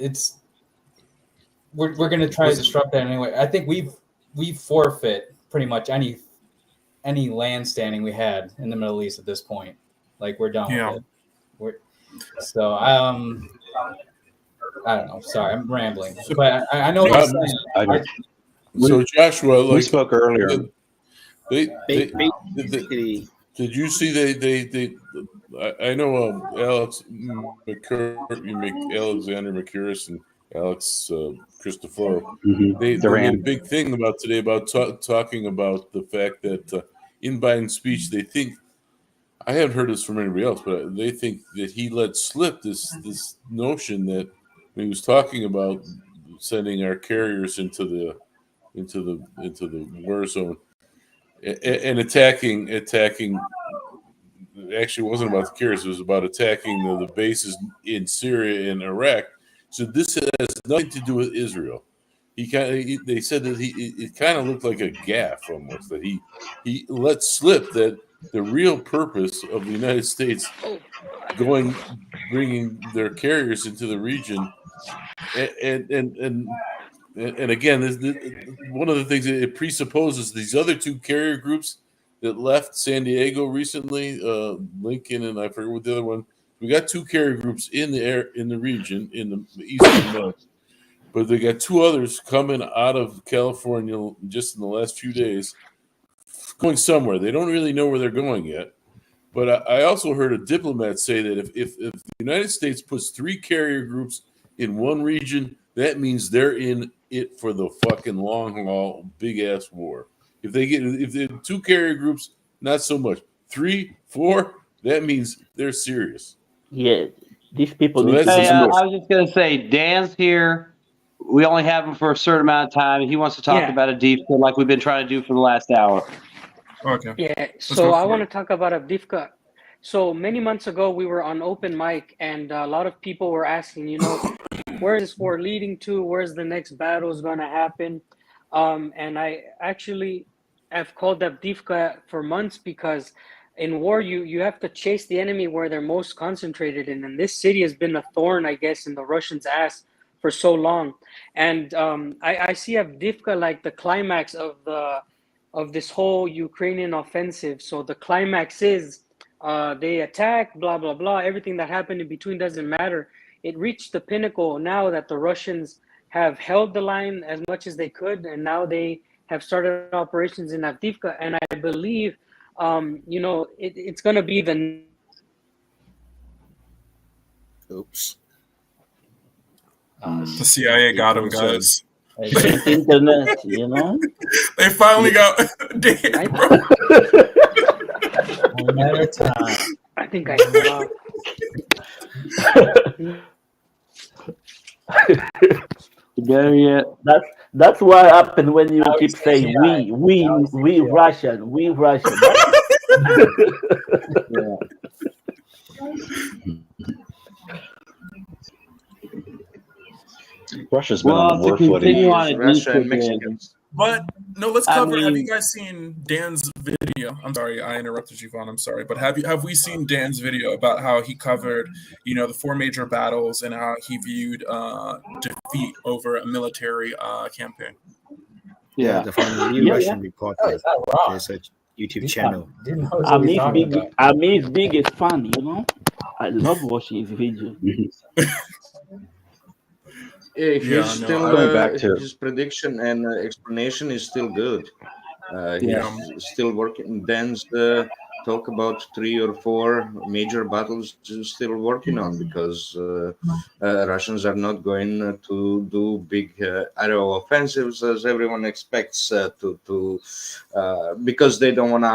we're going to try to disrupt that anyway. I think we forfeit pretty much any land standing we had in the Middle East at this point. Like, we're done with it. So I don't know. Sorry, I'm rambling, but I know what you're saying. So Joshua, like we spoke earlier. Did you see they I know Alex Alexander McCurris and Alex Christopher. They made a big thing about today about talking about the fact that in Biden's speech, they think, I haven't heard this from anybody else, but they think that he let slip this notion that when he was talking about sending our carriers into the war zone and attacking. Actually, it wasn't about the carriers; it was about attacking the bases in Syria and Iraq. So this has nothing to do with Israel. They said that it kind of looked like a gaffe almost, that he let slip that the real purpose of the United States bringing their carriers into the region, and again, one of the things that it presupposes, these other two carrier groups that left San Diego recently, Lincoln and I forget what the other one. We got two carrier groups in the region in the eastern north, but they got two others coming out of California just in the last few days, going somewhere. They don't really know where they're going yet. But I also heard a diplomat say that if the United States puts three carrier groups in one region, that means they're in it for the fucking long haul, big ass war. If they two carrier groups, not so much. 3, 4, that means they're serious. Yeah, these people. I was just gonna say, Dan's here. We only have him for a certain amount of time, and he wants to talk about Avdiivka like we've been trying to do for the last hour. Okay. Yeah. So I want to talk about Avdiivka. So many months ago, we were on Open Mic, and a lot of people were asking, where is this war leading to? Where's the next battle is going to happen? And I actually have called Avdiivka for months, because in war, you have to chase the enemy where they're most concentrated in. And this city has been a thorn, I guess, in the Russians' ass for so long. And I see Avdiivka like the climax of this whole Ukrainian offensive. So the climax is they attack, blah, blah, blah. Everything that happened in between doesn't matter. It reached the pinnacle now that the Russians have held the line as much as they could, and now they have started operations in Avdiivka. And I believe, it's going to be the... Oops. The CIA got him, guys. Internet, They finally got Dan, bro. Another time. I think I know. Yeah, that's what happened when you keep saying we Russian. Yeah. Russia's been on the war footing. Russia and Mexicans. But no, let's cover. Have you guys seen Dan's video? I'm sorry, I interrupted you, Vaughn. I'm sorry, but have we seen Dan's video about how he covered, the 4 major battles and how he viewed defeat over a military campaign? Yeah, the family Russian reporter. There's a YouTube channel. Amir's big is fun, I love watching his videos. His prediction and explanation is still good. He's still working. Dan's talk about 3 or 4 major battles still working on, because Russians are not going to do big aerial offensives as everyone expects because they don't want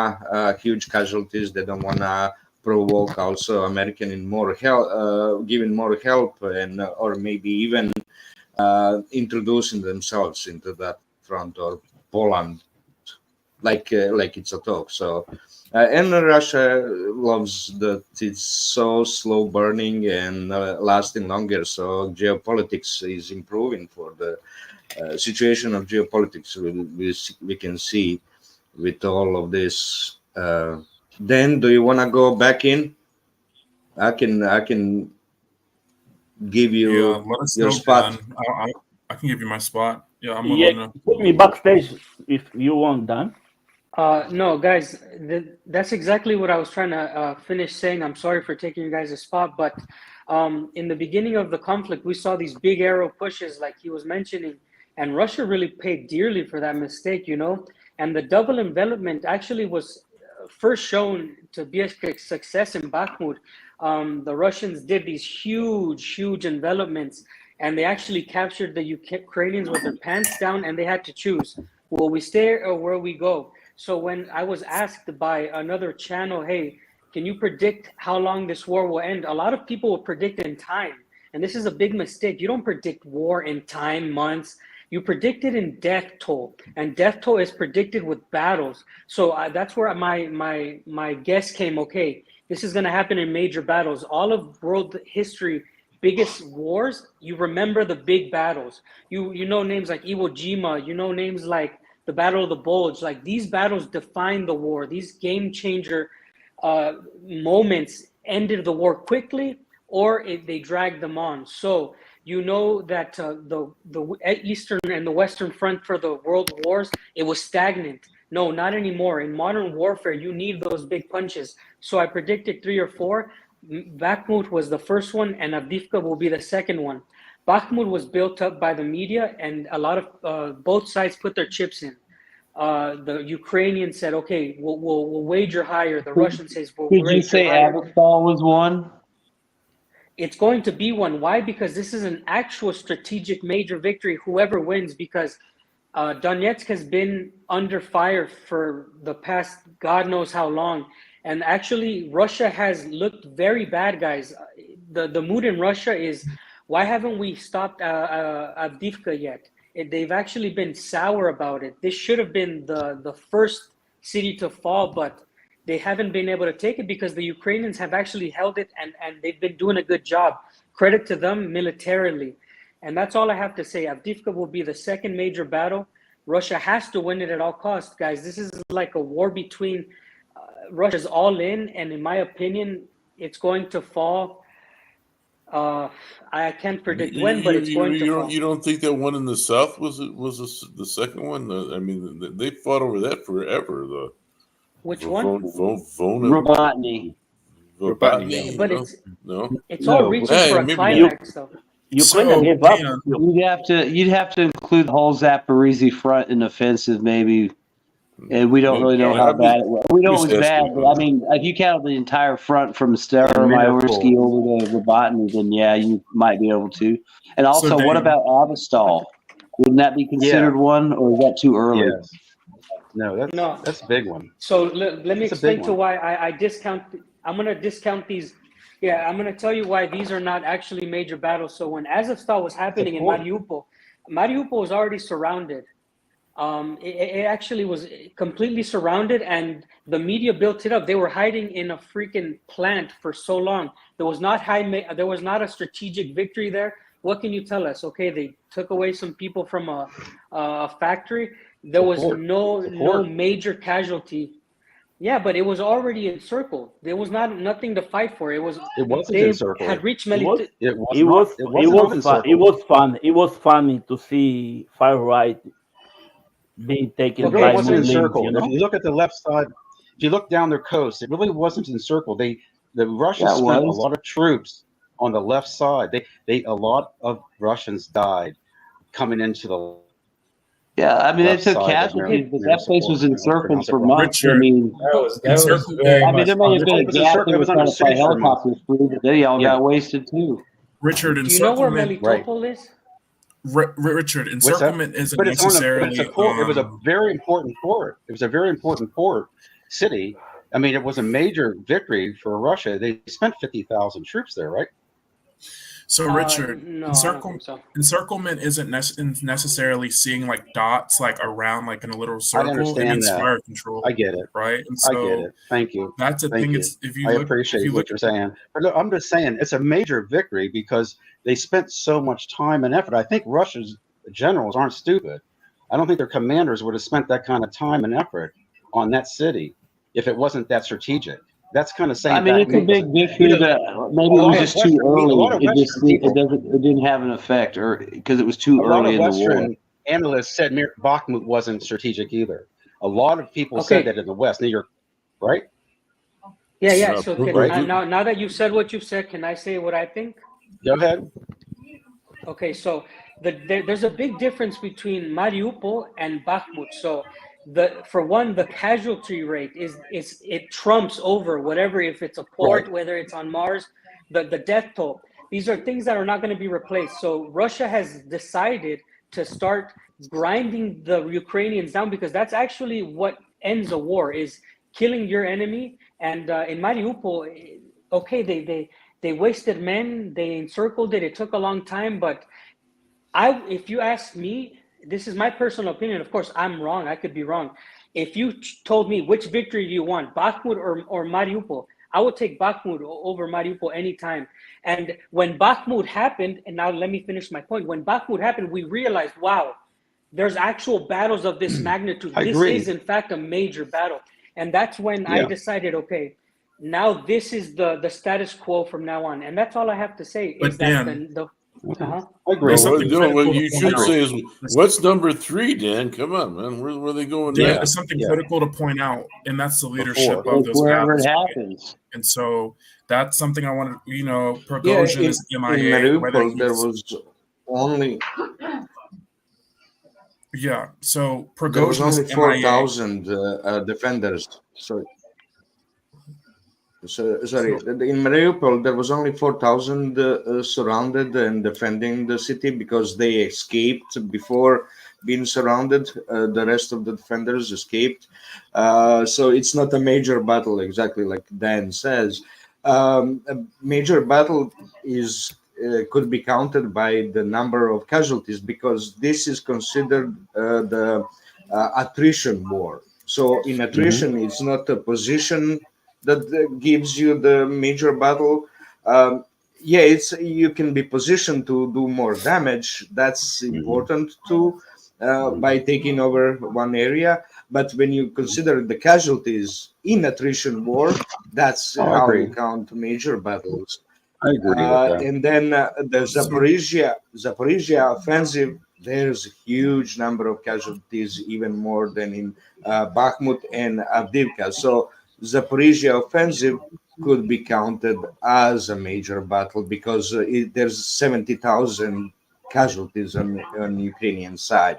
huge casualties. They don't want to provoke also American in more help, giving more help, and or maybe even introducing themselves into that front, or Poland, like it's a talk. So and Russia loves that it's so slow burning and lasting longer. So geopolitics is improving for the situation of geopolitics. We can see with all of this. Dan, do you want to go back in? I can give you let us your know, spot. Dan. I can give you my spot. Yeah, I'm Yeah, gonna. put me backstage if you want, Dan. No, guys, that's exactly what I was trying to finish saying. I'm sorry for taking you guys' spot, but in the beginning of the conflict, we saw these big arrow pushes, like he was mentioning, and Russia really paid dearly for that mistake, you know. And the double envelopment actually was first shown to be a success in Bakhmut. The Russians did these huge envelopments, and they actually captured the Ukrainians with their pants down, and they had to choose, will we stay or where we go? So when I was asked by another channel, hey, can you predict how long this war will end? A lot of people will predict in time. And this is a big mistake. You don't predict war in time, months. You predict it in death toll. And death toll is predicted with battles. So that's where my guess came, okay, this is going to happen in major battles. All of world history, biggest wars, you remember the big battles. You know names like Iwo Jima, you know names like the Battle of the Bulge. Like, these battles define the war. These game changer moments ended the war quickly, or they dragged them on. So you know that the Eastern and the Western Front for the world wars, it was stagnant. No, not anymore. In modern warfare, you need those big punches. So I predicted 3 or 4. Bakhmut was the first one, and Avdiivka will be the second one. Bakhmut was built up by the media, and a lot of both sides put their chips in. The Ukrainians said, "Okay, we'll wager higher." The Russian says, "We'll Did you wager say higher." Avastal was one? It's going to be one. Why? Because this is an actual strategic major victory. Whoever wins, because Donetsk has been under fire for the past God knows how long, and actually Russia has looked very bad, guys. The mood in Russia is, why haven't we stopped Avdiivka yet? They've actually been sour about it. This should have been the first city to fall, but they haven't been able to take it because the Ukrainians have actually held it, and they've been doing a good job. Credit to them militarily. And that's all I have to say. Avdiivka will be the second major battle. Russia has to win it at all costs, guys. This is like a war between Russia's all in, and in my opinion, it's going to fall. I can't predict when, but it's going to fall. You don't think that one in the south was the second one? I mean, they fought over that forever. Which one? Robotny. Robotny. But no. It's all reaching for a climax, though. Ukraine gave up. You'd have to include the whole Zaporizhzhia front in offensive, maybe. And we don't really know how bad it was. We know it was bad, but I mean, if you count the entire front from Staromayorsky over to Robotny, then yeah, you might be able to. And also, what about Avastal? Wouldn't that be considered one, or is that too early? Yes. No, that's a big one. So let me explain to why I discount. I'm going to discount these. Yeah, I'm going to tell you why these are not actually major battles. So when Azovstal was happening in Mariupol was already surrounded. It actually was completely surrounded, and the media built it up. They were hiding in a freaking plant for so long. There was not a strategic victory there. What can you tell us? Okay, they took away some people from a factory. There was no major casualty. Yeah, but it was already encircled. There was nothing to fight for. It wasn't encircled. Had reached It was funny to see far right being taken by It wasn't Muslims, encircled. you know? If you look at the left side, if you look down their coast, it really wasn't encircled. The Russians spent a lot of troops on the left side. A lot of Russians died coming into the Yeah, I mean, they left took side of casualties, but their that place support. was encircled for months. I Richard, mean, that was very I mean, much there may have been a gap. They It were was trying under to fly siege for a month. helicopters through, but they all got wasted too. Richard, Do you know where encirclement. Melitopol is? Richard, What's that? encirclement isn't But it's on necessarily. but it's a port. It was a very important port. It was a very important port city. I mean, it was a major victory for Russia. They spent 50,000 troops there, right? So Richard, No, I don't think so. encirclement isn't necessarily seeing like dots like around like in a little circle. I understand it means that. fire control. I get it. Right. And I get it. Thank you. That's the Thank thing. you. It's if you I look, appreciate if you what look you're saying. But look, I'm just saying it's a major victory because they spent so much time and effort. I think Russia's generals aren't stupid. I don't think their commanders would have spent that kind of time and effort on that city if it wasn't that strategic. That's kind of saying. I mean, it's a big victory, but maybe it was just too early. It didn't have an effect, or because it was too early in the war. Western analysts said Bakhmut wasn't strategic either. A lot of people said that in the West, New York, right? Yeah. So now that you've said what you've said, can I say what I think? Go ahead. Okay, so there's a big difference between Mariupol and Bakhmut. So for one, the casualty rate it trumps over whatever, if it's a port, whether it's on Mars, the death toll. These are things that are not going to be replaced. So Russia has decided to start grinding the Ukrainians down, because that's actually what ends a war, is killing your enemy. And in Mariupol, okay, they wasted men, they encircled it, it took a long time, but if you ask me, this is my personal opinion, of course I'm wrong, I could be wrong. If you told me which victory do you want, Bakhmut or Mariupol, I would take Bakhmut over Mariupol anytime. And when Bakhmut happened, and now let me finish my point, when Bakhmut happened, we realized, wow, there's actual battles of this magnitude. This is in fact a major battle. And that's when I decided, okay, now this is the status quo from now on. And that's all I have to say. But is that I agree. What you should say is, what's number 3, Dan? Come on, man. Where are they going Yeah, now? there's something critical to point out, and that's the leadership Before. of those Wherever it battles. happens. And so that's something I want to, Prigozhin is MIA. In whether Mariupol, there was only so there was Prigozhin only is MIA. 4,000 defenders. Sorry, in Mariupol, there was only 4,000 surrounded and defending the city, because they escaped before being surrounded. The rest of the defenders escaped. So it's not a major battle, exactly like Dan says. A major battle could be counted by the number of casualties, because this is considered the attrition war. So in attrition, it's not a position that gives you the major battle. You can be positioned to do more damage. That's important too, by taking over one area. But when you consider the casualties in attrition war, that's how you count major battles. I agree with that. And then the Zaporizhia offensive, there's a huge number of casualties, even more than in Bakhmut and Avdiivka. So Zaporizhia offensive could be counted as a major battle, because there's 70,000 casualties on the Ukrainian side.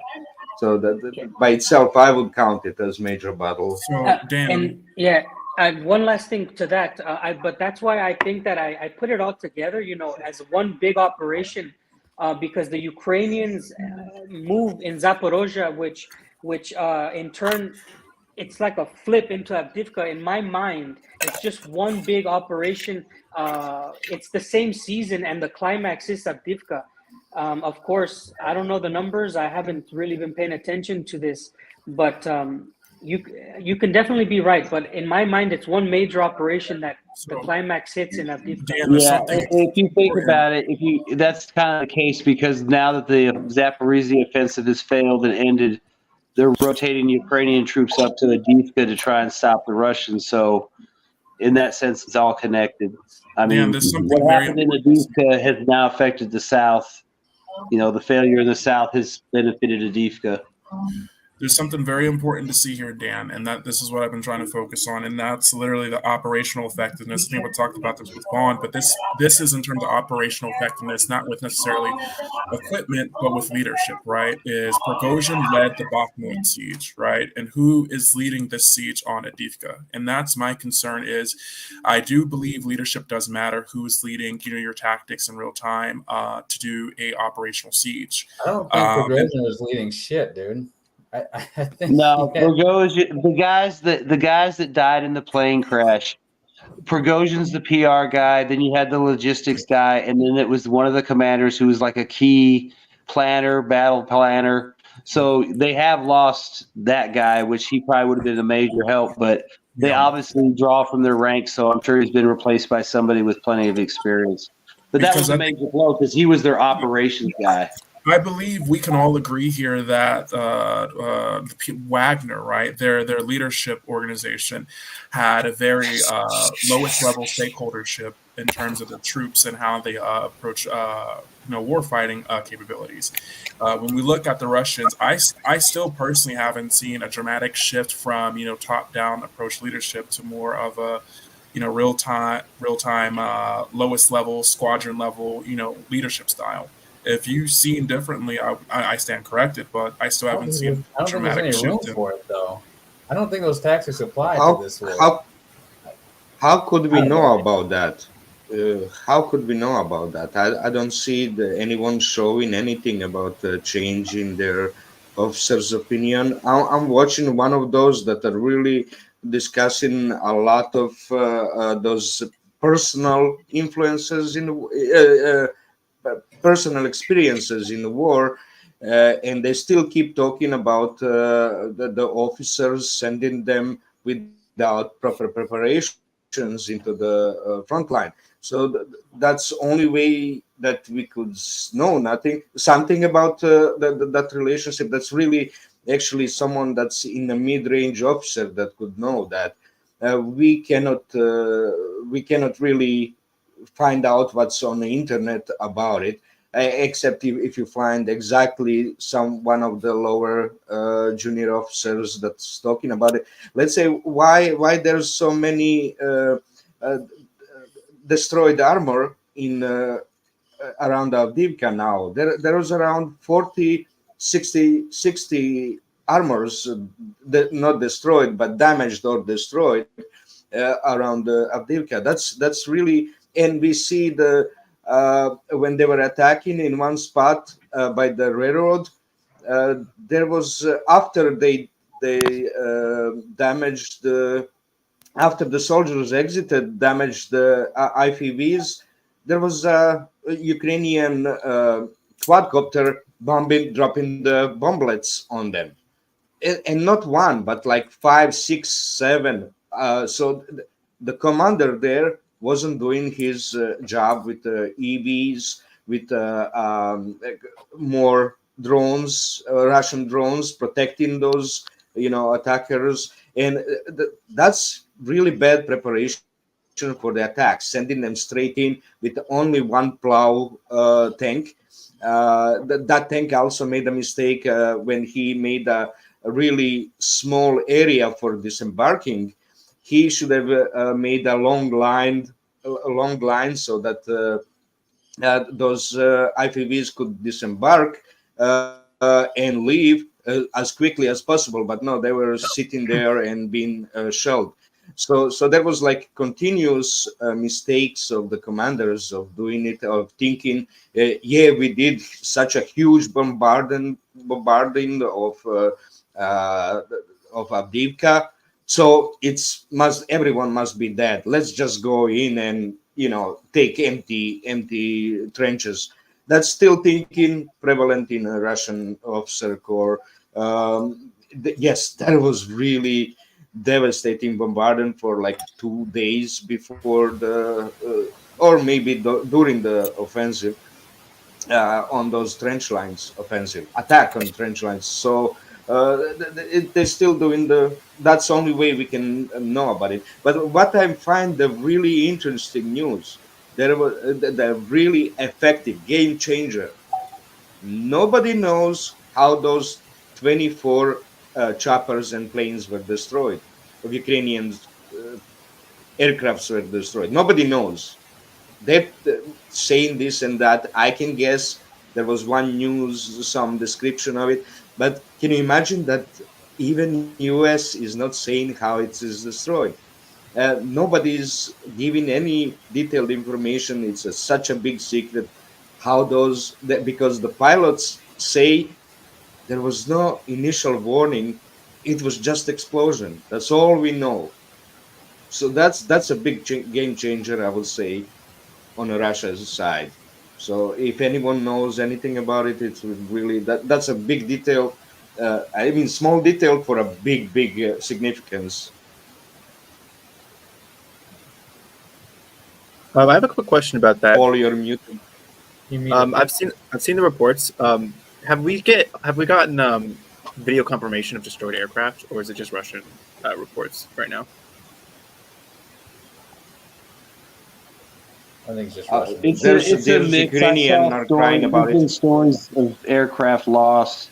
So that by itself, I would count it as major battle. So, Dan. And one last thing to that, but that's why I think that I put it all together, as one big operation, because the Ukrainians moved in Zaporozhye, which in turn, it's like a flip into Avdiivka. In my mind, it's just one big operation. It's the same season, and the climax is Avdiivka. Of course, I don't know the numbers. I haven't really been paying attention to this, but you can definitely be right. But in my mind, it's one major operation that the climax hits in Avdiivka. Yeah, if you think about it, that's kind of the case, because now that the Zaporizhia offensive has failed and ended, they're rotating Ukrainian troops up to Avdiivka to try and stop the Russians. So, in that sense, it's all connected. I mean, what happened in Avdiivka has now affected the South. The failure in the South has benefited Avdiivka. there's something very important to see here, Dan, and that this is what I've been trying to focus on, and that's literally the operational effectiveness. I think we talked about this with Vaughn, but this is in terms of operational effectiveness, not with necessarily equipment, but with leadership, right? Is Prigozhin led the Bakhmut siege, right? And who is leading this siege on Avdiivka? And that's my concern is I do believe leadership does matter, who is leading, your tactics in real time to do a operational siege. I don't think Prigozhin was leading shit, dude. I think No, Prigozhin, the guys that died in the plane crash. Prigozhin's the PR guy. Then you had the logistics guy, and then it was one of the commanders who was like a key planner, battle planner. So they have lost that guy, which he probably would have been a major help. But they obviously draw from their ranks, so I'm sure he's been replaced by somebody with plenty of experience. But that was a major blow because he was their operations guy. I believe we can all agree here that Wagner, right, their leadership organization, had a very lowest level stakeholdership in terms of the troops and how they approach war fighting capabilities. When we look at the Russians, I still personally haven't seen a dramatic shift from top down approach leadership to more of a real time lowest level squadron level leadership style. If you've seen differently, I stand corrected, but I still haven't seen a dramatic shift. I don't think there's any room for it, though. I don't think those tactics apply to this war. How could we know about that? How could we know about that? I don't see anyone showing anything about changing their officers' opinion. I'm watching one of those that are really discussing a lot of those personal influences in personal experiences in the war, and they still keep talking about the officers sending them without proper preparations into the front line. So that's only way that we could know something about that relationship. That's really actually someone that's in a mid-range officer that could know that. We cannot really find out what's on the internet about it, except if you find exactly one of the lower junior officers that's talking about it. Let's say why there's so many destroyed armor in around Avdiivka now. There was around 40, 60 armors that not destroyed but damaged or destroyed around Avdiivka. That's really. And we see when they were attacking in one spot by the railroad, there was after they damaged after the soldiers exited, damaged the IFVs. There was a Ukrainian quadcopter dropping the bomblets on them, and not one, but like 5, 6, 7. So the commander there wasn't doing his job with EVs, with more drones, Russian drones, protecting those, attackers. And that's really bad preparation for the attack, sending them straight in with only one plow tank. That tank also made a mistake when he made a really small area for disembarking. He should have made a long line so that those IFVs could disembark and leave as quickly as possible. But no, they were sitting there and being shelled. So there was like continuous mistakes of the commanders of doing it, of thinking, we did such a huge bombarding of Avdiivka. So everyone must be dead. Let's just go in and take empty trenches. That's still thinking prevalent in a Russian officer corps. Yes, there was really devastating bombardment for like 2 days before or maybe during the offensive on those trench lines, attack on trench lines. So they're still doing that's the only way we can know about it. But what I find the really interesting news, there was the really effective game changer. Nobody knows how those 24 choppers and planes were destroyed, of Ukrainian aircrafts were destroyed. Nobody knows. They're saying this and that. I can guess there was one news, some description of it, but can you imagine that even US is not saying how it is destroyed? Nobody is giving any detailed information. It's such a big secret how because the pilots say there was no initial warning. It was just explosion. That's all we know. So that's a big game changer, I would say, on Russia's side. So if anyone knows anything about it, it's really that's a big detail. I mean, small detail for a big significance. I have a quick question about that. Paul, you're muted. I've seen the reports. Have we gotten video confirmation of destroyed aircraft, or is it just Russian reports right now? I think it's just Russian. It's a mix. Ukrainian are crying about it. Stories of aircraft lost.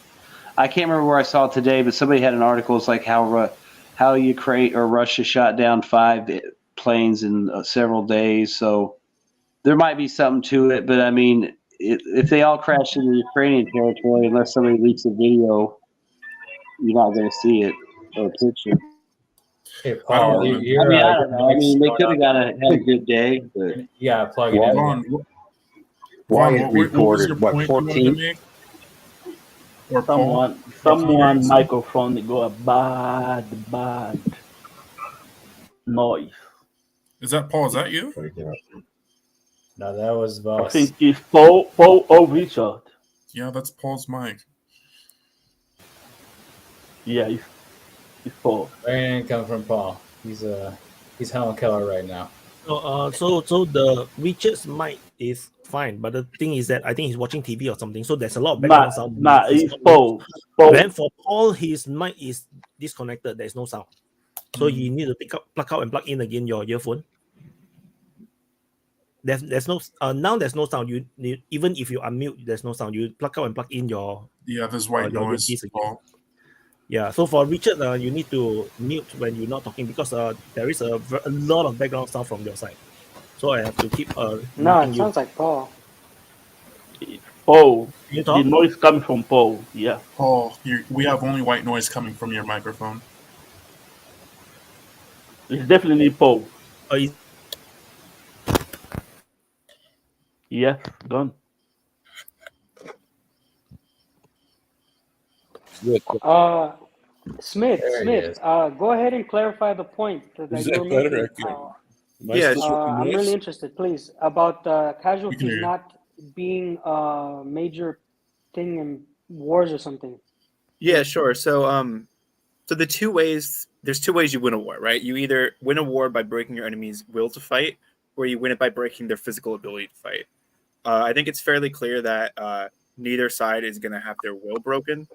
I can't remember where I saw it today, but somebody had an article. It's like how Ukraine or Russia shot down 5 planes in several days. So there might be something to it, but I mean, if they all crash into Ukrainian territory, unless somebody leaks a video, you're not going to see it or a picture. Hey, Paul, I don't know. I mean, they could have had a good day, but yeah, plug it in. Wyatt reported what 14. Someone microphone go a bad noise. Is that Paul? Is that you? No, that was I Voss. think it's Paul or Richard. Yeah, that's Paul's mic. Yeah, it's Paul. Rain come from Paul. He's Helen Keller right now. So the Richard's mic is fine, but the thing is that I think he's watching TV or something. So there's a lot of background sound. It's Paul. Then for Paul, his mic is disconnected. There's no sound. So you need to plug out and plug in again your earphone. There's no now there's no sound. You even if you unmute, there's no sound. You plug out and plug in your there's white noise. Yeah, so for Richard, you need to mute when you're not talking because there is a lot of background sound from your side. So I have to keep. No, it sounds like Paul. Paul. You the noise coming from Paul. Yeah. Paul, we have only white noise coming from your microphone. It's definitely Paul. Yeah, done. Smith, go ahead and clarify the point that you were making. I'm really interested, please, about casualties not being a major thing in wars or something. Yeah, sure. So, so there's two ways you win a war, right? You either win a war by breaking your enemy's will to fight, or you win it by breaking their physical ability to fight. I think it's fairly clear that neither side is going to have their will broken.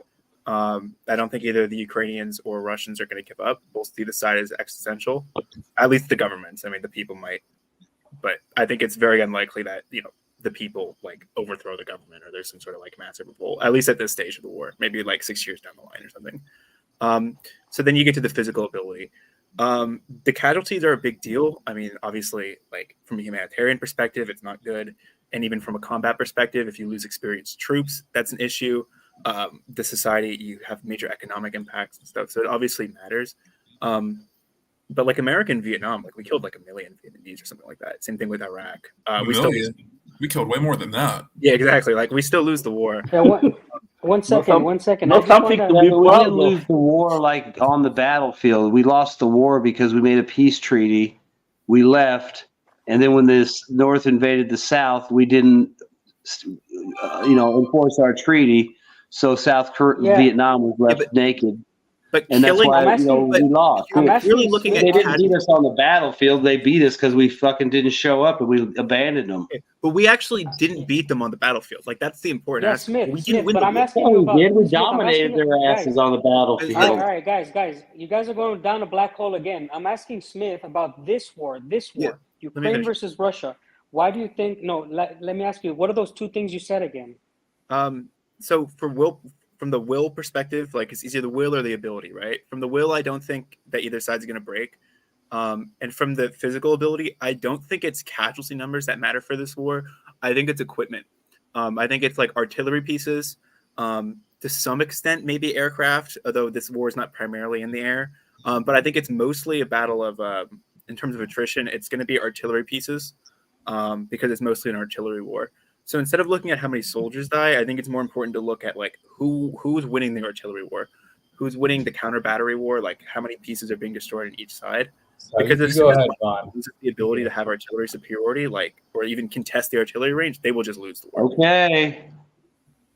I don't think either the Ukrainians or Russians are going to give up. Both see the side as existential, at least the governments. I mean, the people might, but I think it's very unlikely that the people overthrow the government or there's some sort of massive revolt. At least at this stage of the war, maybe 6 years down the line or something. So then you get to the physical ability. The casualties are a big deal. I mean, obviously, from a humanitarian perspective, it's not good. And even from a combat perspective, if you lose experienced troops, that's an issue. The society, you have major economic impacts and stuff. So it obviously matters. But American Vietnam, we killed 1 million Vietnamese or something like that. Same thing with Iraq. We killed way more than that. Yeah, exactly. We still lose the war. Yeah, one second. We didn't lose the war on the battlefield. We lost the war because we made a peace treaty. We left. And then when this North invaded the South, we didn't, enforce our treaty. So Vietnam was left naked. And that's why we lost. They didn't beat us on the battlefield. They beat us because we fucking didn't show up and we abandoned them. But we actually didn't beat them on the battlefield. That's the important aspect. We didn't win but the I'm war. asking you about, we dominated their asses on the battlefield. All right, guys. You guys are going down a black hole again. I'm asking Smith about this war. Yeah. Ukraine versus Russia. Why do you think? No, let me ask you. What are those two things you said again? So for will, from the will perspective, like it's either the will or the ability, right? From the will, I don't think that either side's going to break. And from the physical ability, I don't think it's casualty numbers that matter for this war. I think it's equipment. I think it's like artillery pieces, to some extent, maybe aircraft, although this war is not primarily in the air. But I think it's mostly a battle of, in terms of attrition, it's going to be artillery pieces because it's mostly an artillery war. So instead of looking at how many soldiers die, I think it's more important to look at like who's winning the artillery war, who's winning the counter battery war, like how many pieces are being destroyed on each side. Because as soon as one loses the ability to have artillery superiority, like or even contest the artillery range, they will just lose the war. Okay.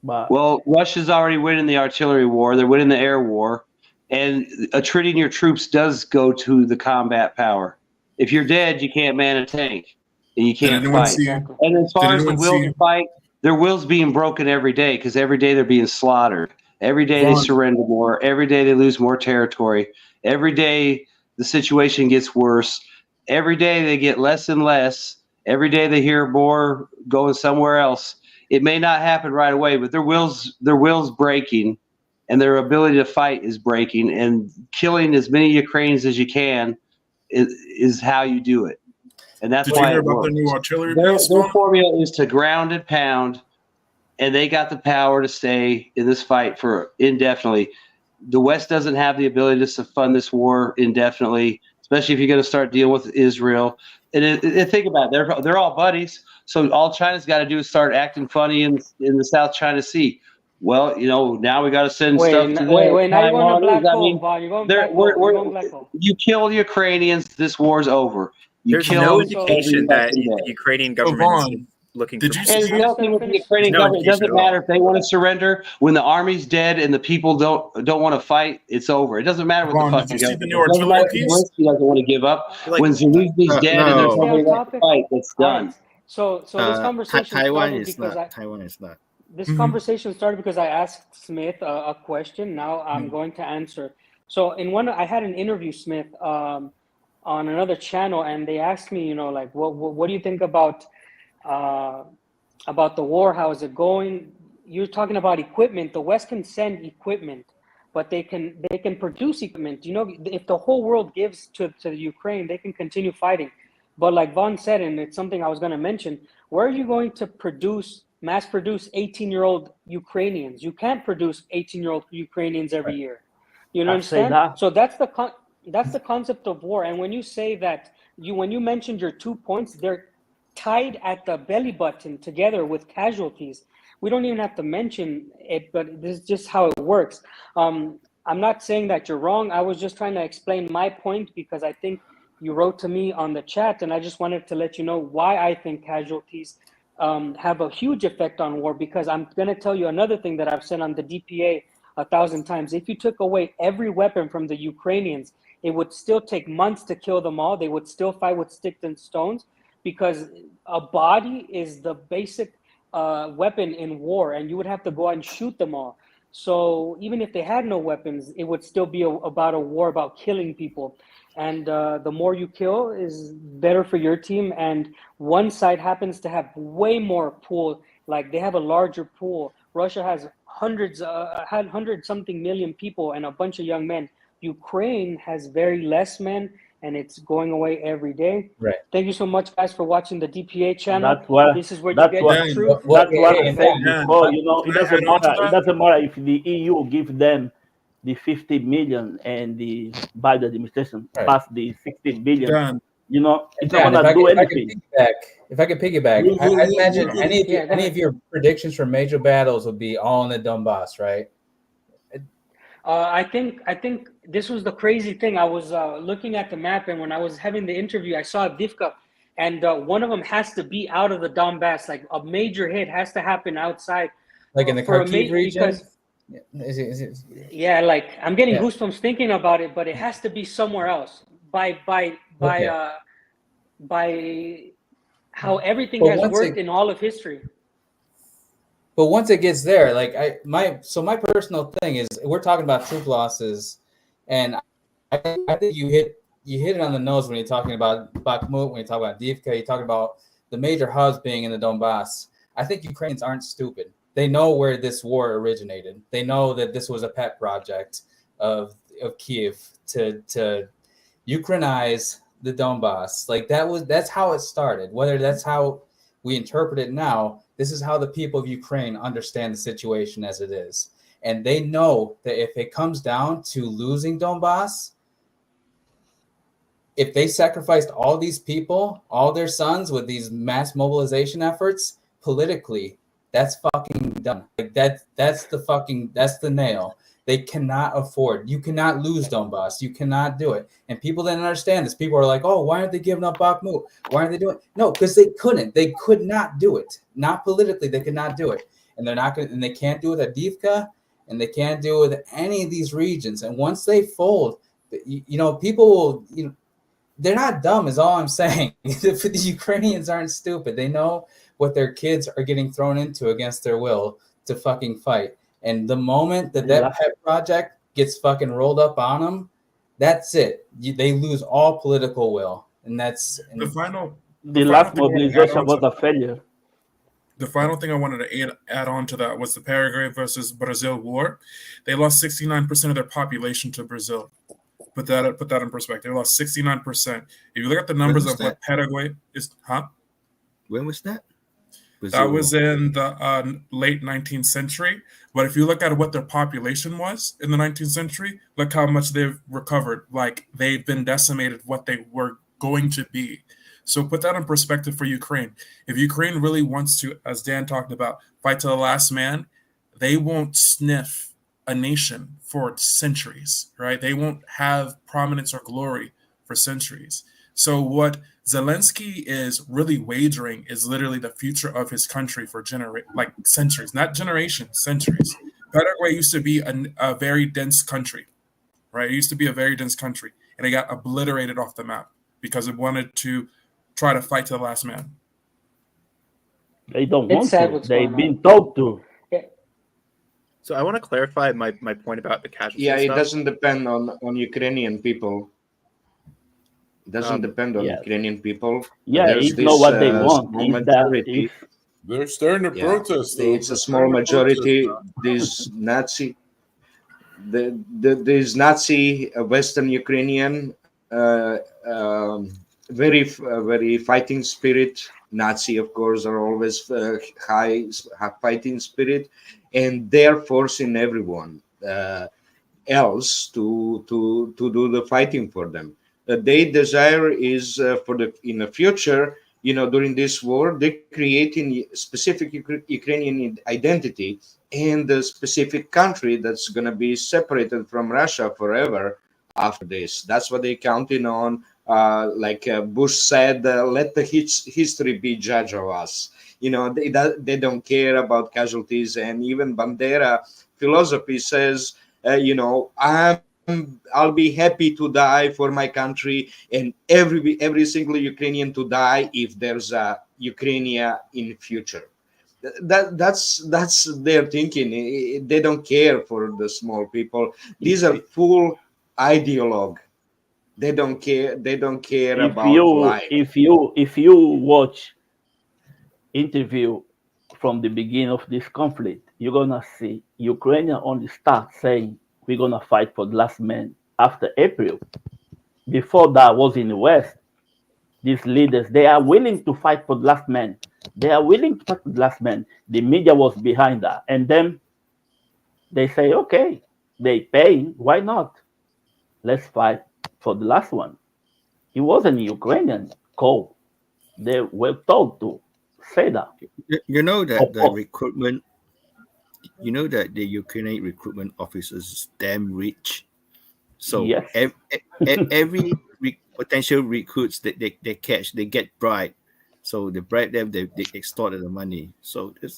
Well, Russia's already winning the artillery war. They're winning the air war. And attriting your troops does go to the combat power. If you're dead, you can't man a tank. And you can't fight. And as far as the will to fight, their will's being broken every day because every day they're being slaughtered. Every day they surrender more. Every day they lose more territory. Every day the situation gets worse. Every day they get less and less. Every day they hear more going somewhere else. It may not happen right away, but their will's breaking, and their ability to fight is breaking. And killing as many Ukrainians as you can is how you do it. And that's why it works. Their formula is to ground and pound, and they got the power to stay in this fight for indefinitely. The West doesn't have the ability to fund this war indefinitely, especially if you're going to start dealing with Israel. And think about it, they're all buddies. So all China's got to do is start acting funny in the South China Sea. Well, now we got to send stuff to Wait, now you're going to black hole, Vaughn. You're going black hole. You kill the Ukrainians, this war's over. There's no indication that the Ukrainian government is looking for peace. And nothing with the Ukrainian government. It doesn't matter if they want to surrender. When the army's dead and the people don't want to fight, it's over. It doesn't matter what the fucking government. It doesn't matter if Zelensky doesn't want to give up. When Zelensky's dead and there's nobody left to fight, it's done. So this conversation Taiwan is not. Taiwan is not. This conversation started because I asked Smith a question. Now I'm going to answer. So I had an interview, Smith, on another channel, and they asked me, like, what do you think about the war? How is it going? You're talking about equipment. The West can send equipment, but they can produce equipment. If the whole world gives to the Ukraine, they can continue fighting. But like Vaughn said, and it's something I was going to mention, where are you going to mass produce 18-year-old Ukrainians? You can't produce 18-year-old Ukrainians every year. You understand? So that's the concept of war. And when you say that, when you mentioned your 2 points, they're tied at the belly button together with casualties. We don't even have to mention it, but this is just how it works. I'm not saying that you're wrong. I was just trying to explain my point because I think you wrote to me on the chat, and I just wanted to let you know why I think casualties have a huge effect on war, because I'm going to tell you another thing that I've said on the DPA 1,000 times. If you took away every weapon from the Ukrainians, it would still take months to kill them all. They would still fight with sticks and stones, because a body is the basic weapon in war, and you would have to go out and shoot them all. So even if they had no weapons, it would still be about a war about killing people. And the more you kill is better for your team. And one side happens to have way more pool, like they have a larger pool. Russia has had 100-something million people and a bunch of young men. Ukraine has very less men, and it's going away every day. Right. Thank you so much, guys, for watching the DPA channel. This is where you get the truth. That's what I said before. It doesn't matter if the EU gives them the 50 million and the Biden administration pass the 60 billion. It's not going to do anything. If I could piggyback, I imagine any of your predictions for major battles would be all in the Donbass, right? I think this was the crazy thing. I was looking at the map, and when I was having the interview, I saw Divka, and one of them has to be out of the Donbass. Like a major hit has to happen outside, like in the Kharkiv region. Yeah, like I'm getting goosebumps thinking about it, but it has to be somewhere else. By how everything has worked in all of history. But once it gets there, like my personal thing is, we're talking about troop losses, and I think you hit it on the nose when you're talking about Bakhmut, when you talk about Divka, you're talking about the major hubs being in the Donbass. I think Ukrainians aren't stupid. They know where this war originated. They know that this was a pet project of Kiev to Ukrainize the Donbass. Like that's how it started. Whether that's how we interpret it now, this is how the people of Ukraine understand the situation as it is. And they know that if it comes down to losing Donbass, if they sacrificed all these people, all their sons with these mass mobilization efforts, politically, that's fucking done. Like that's the nail. They cannot afford. You cannot lose Donbass. You cannot do it. And people didn't understand this. People are like, oh, why aren't they giving up Bakhmut? Why aren't they doing it? No, because they couldn't. They could not do it. Not politically, they could not do it. And they're not going to, and they can't do it at Divka, and they can't do it with any of these regions. And once they fold, people will, they're not dumb is all I'm saying. The Ukrainians aren't stupid. They know what their kids are getting thrown into against their will to fucking fight. And the moment that pet project gets fucking rolled up on them, that's it. They lose all political will. And that's the last mobilization was a failure. The final thing I wanted to add on to that was the Paraguay versus Brazil war. They lost 69% of their population to Brazil. Put that in perspective. They lost 69%. If you look at the numbers of what Paraguay is, when was that? That was in the late 19th century. But if you look at what their population was in the 19th century, look how much they've recovered. Like they've been decimated what they were going to be. So put that in perspective for Ukraine. If Ukraine really wants to, as Dan talked about, fight to the last man, they won't sniff a nation for centuries, right? They won't have prominence or glory for centuries. So what Zelensky is really wagering is literally the future of his country for centuries, not generations, centuries. Paraguay used to be a very dense country, right? It used to be a very dense country, and it got obliterated off the map because it wanted to try to fight to the last man. They don't want to. They've been told to. So I want to clarify my point about the casualties. Yeah, it doesn't depend on Ukrainian people. It doesn't depend on Ukrainian people. Yeah, There's it's not what they want. Majority. They're starting to protest. Though. It's a small majority. These Nazi, these Nazi Western Ukrainian, very fighting spirit. Nazi, of course, are always high fighting spirit, and they're forcing everyone else to do the fighting for them. Their desire is in the future, during this war, they're creating specific Ukrainian identity and a specific country that's going to be separated from Russia forever after this. That's what they're counting on. Like Bush said, let the history be judge of us. They don't care about casualties. And even Bandera philosophy says, I'll be happy to die for my country, and every single Ukrainian to die if there's a Ukraine in future. That's their thinking. They don't care for the small people. These are full ideologue. They don't care. They don't care about life. If you watch interview from the beginning of this conflict, you're gonna see Ukrainian only start saying we're gonna fight for the last man after April. Before that was in the West. These leaders, they are willing to fight for the last man. They are willing to fight for the last man. The media was behind that, and then they say, okay, they pay. Why not? Let's fight for the last one. He wasn't a Ukrainian call. They were told to say that. You know that the recruitment, that the Ukrainian recruitment officers is damn rich. So yes. every potential recruits that they catch, they get bribed. So they bribe them, they extort the money. So the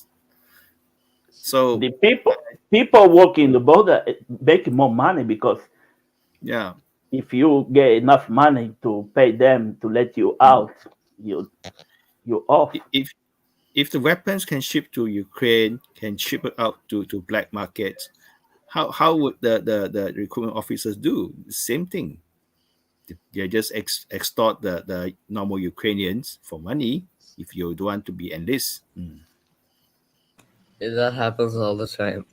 people working the border make more money because if you get enough money to pay them to let you out, you're off. If the weapons can ship to Ukraine, can ship it out to black markets, how would the recruitment officers do? The same thing. They just extort the normal Ukrainians for money if you don't want to be enlisted. That happens all the time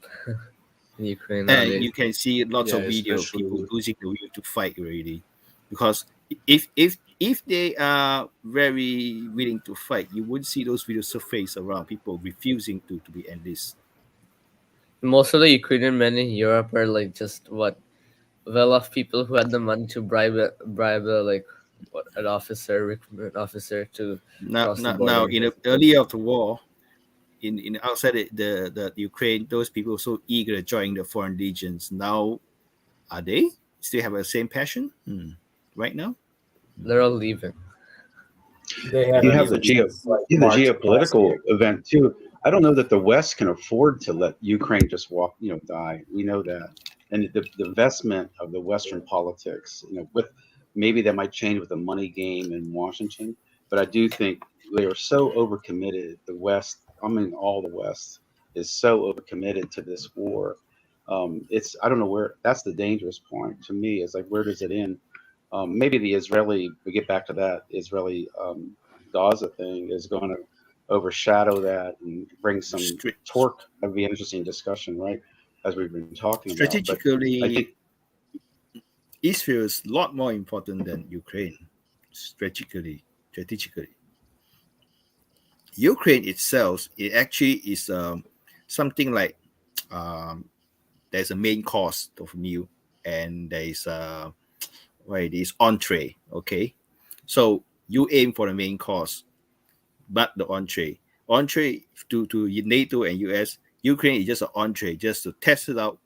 in Ukraine And nowadays. you can see lots of Yeah, video of people especially losing the will to fight already, because if they are very willing to fight, you would see those videos surface around people refusing to be enlisted. Most of the Ukrainian men in Europe are like just well-off people who had the money to bribe like an officer, recruitment officer to cross the border. Now in the early of the war, in outside the Ukraine, those people were so eager to join the foreign legions. Now, are they still have the same passion right now? They're all leaving. They You have the geopolitical event too. I don't know that the West can afford to let Ukraine just die. We know that, and the investment of the Western politics, with maybe that might change with the money game in Washington, but I do think they are so overcommitted. The West, all the West is so overcommitted to this war. I don't know where. That's the dangerous point to me. Is like, where does it end? Maybe we get back to that Israeli Gaza thing is going to overshadow that and bring some torque. That'd be an interesting discussion, right? As we've been talking about. Strategically, but I think Israel is a lot more important than Ukraine. Strategically, Ukraine itself, it actually is something like there's a main course of meal and there is it is entree. Okay, so you aim for the main course, but the entree to NATO and US, Ukraine is just an entree, just to test it out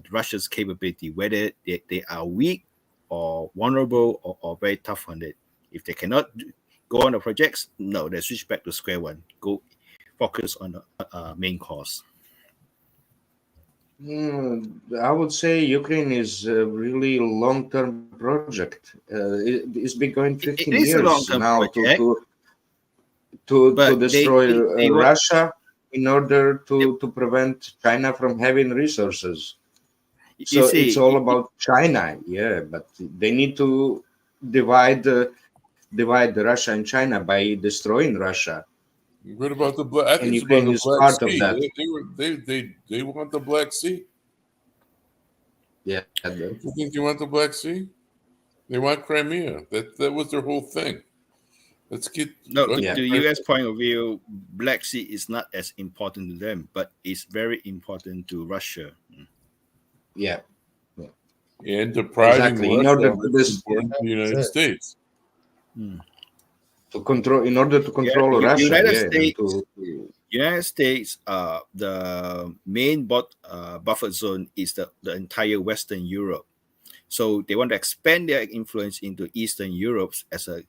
Russia's capability, whether they are weak or vulnerable or very tough on it. If they cannot go on the projects, no, they switch back to square one. Go focus on the main course. I would say Ukraine is a really long-term project. It's been going 15 It is a years long-term now project, to but destroy they want- Russia in order to prevent China from having resources. So it's all about China, yeah. But they need to divide Russia and China by destroying Russia. What about the Black? I think And it's about Ukraine the is Black part of Sea. that. They want the Black Sea. Yeah. You think they want the Black Sea? They want Crimea. That was their whole thing. Let's get to US point of view, Black Sea is not as important to them, but it's very important to Russia. Yeah. And depriving Exactly. In Russia order of to what's important to the United States. To control, in order to control Russia, United States, the main buffer zone is the entire Western Europe. So they want to expand their influence into Eastern Europe as have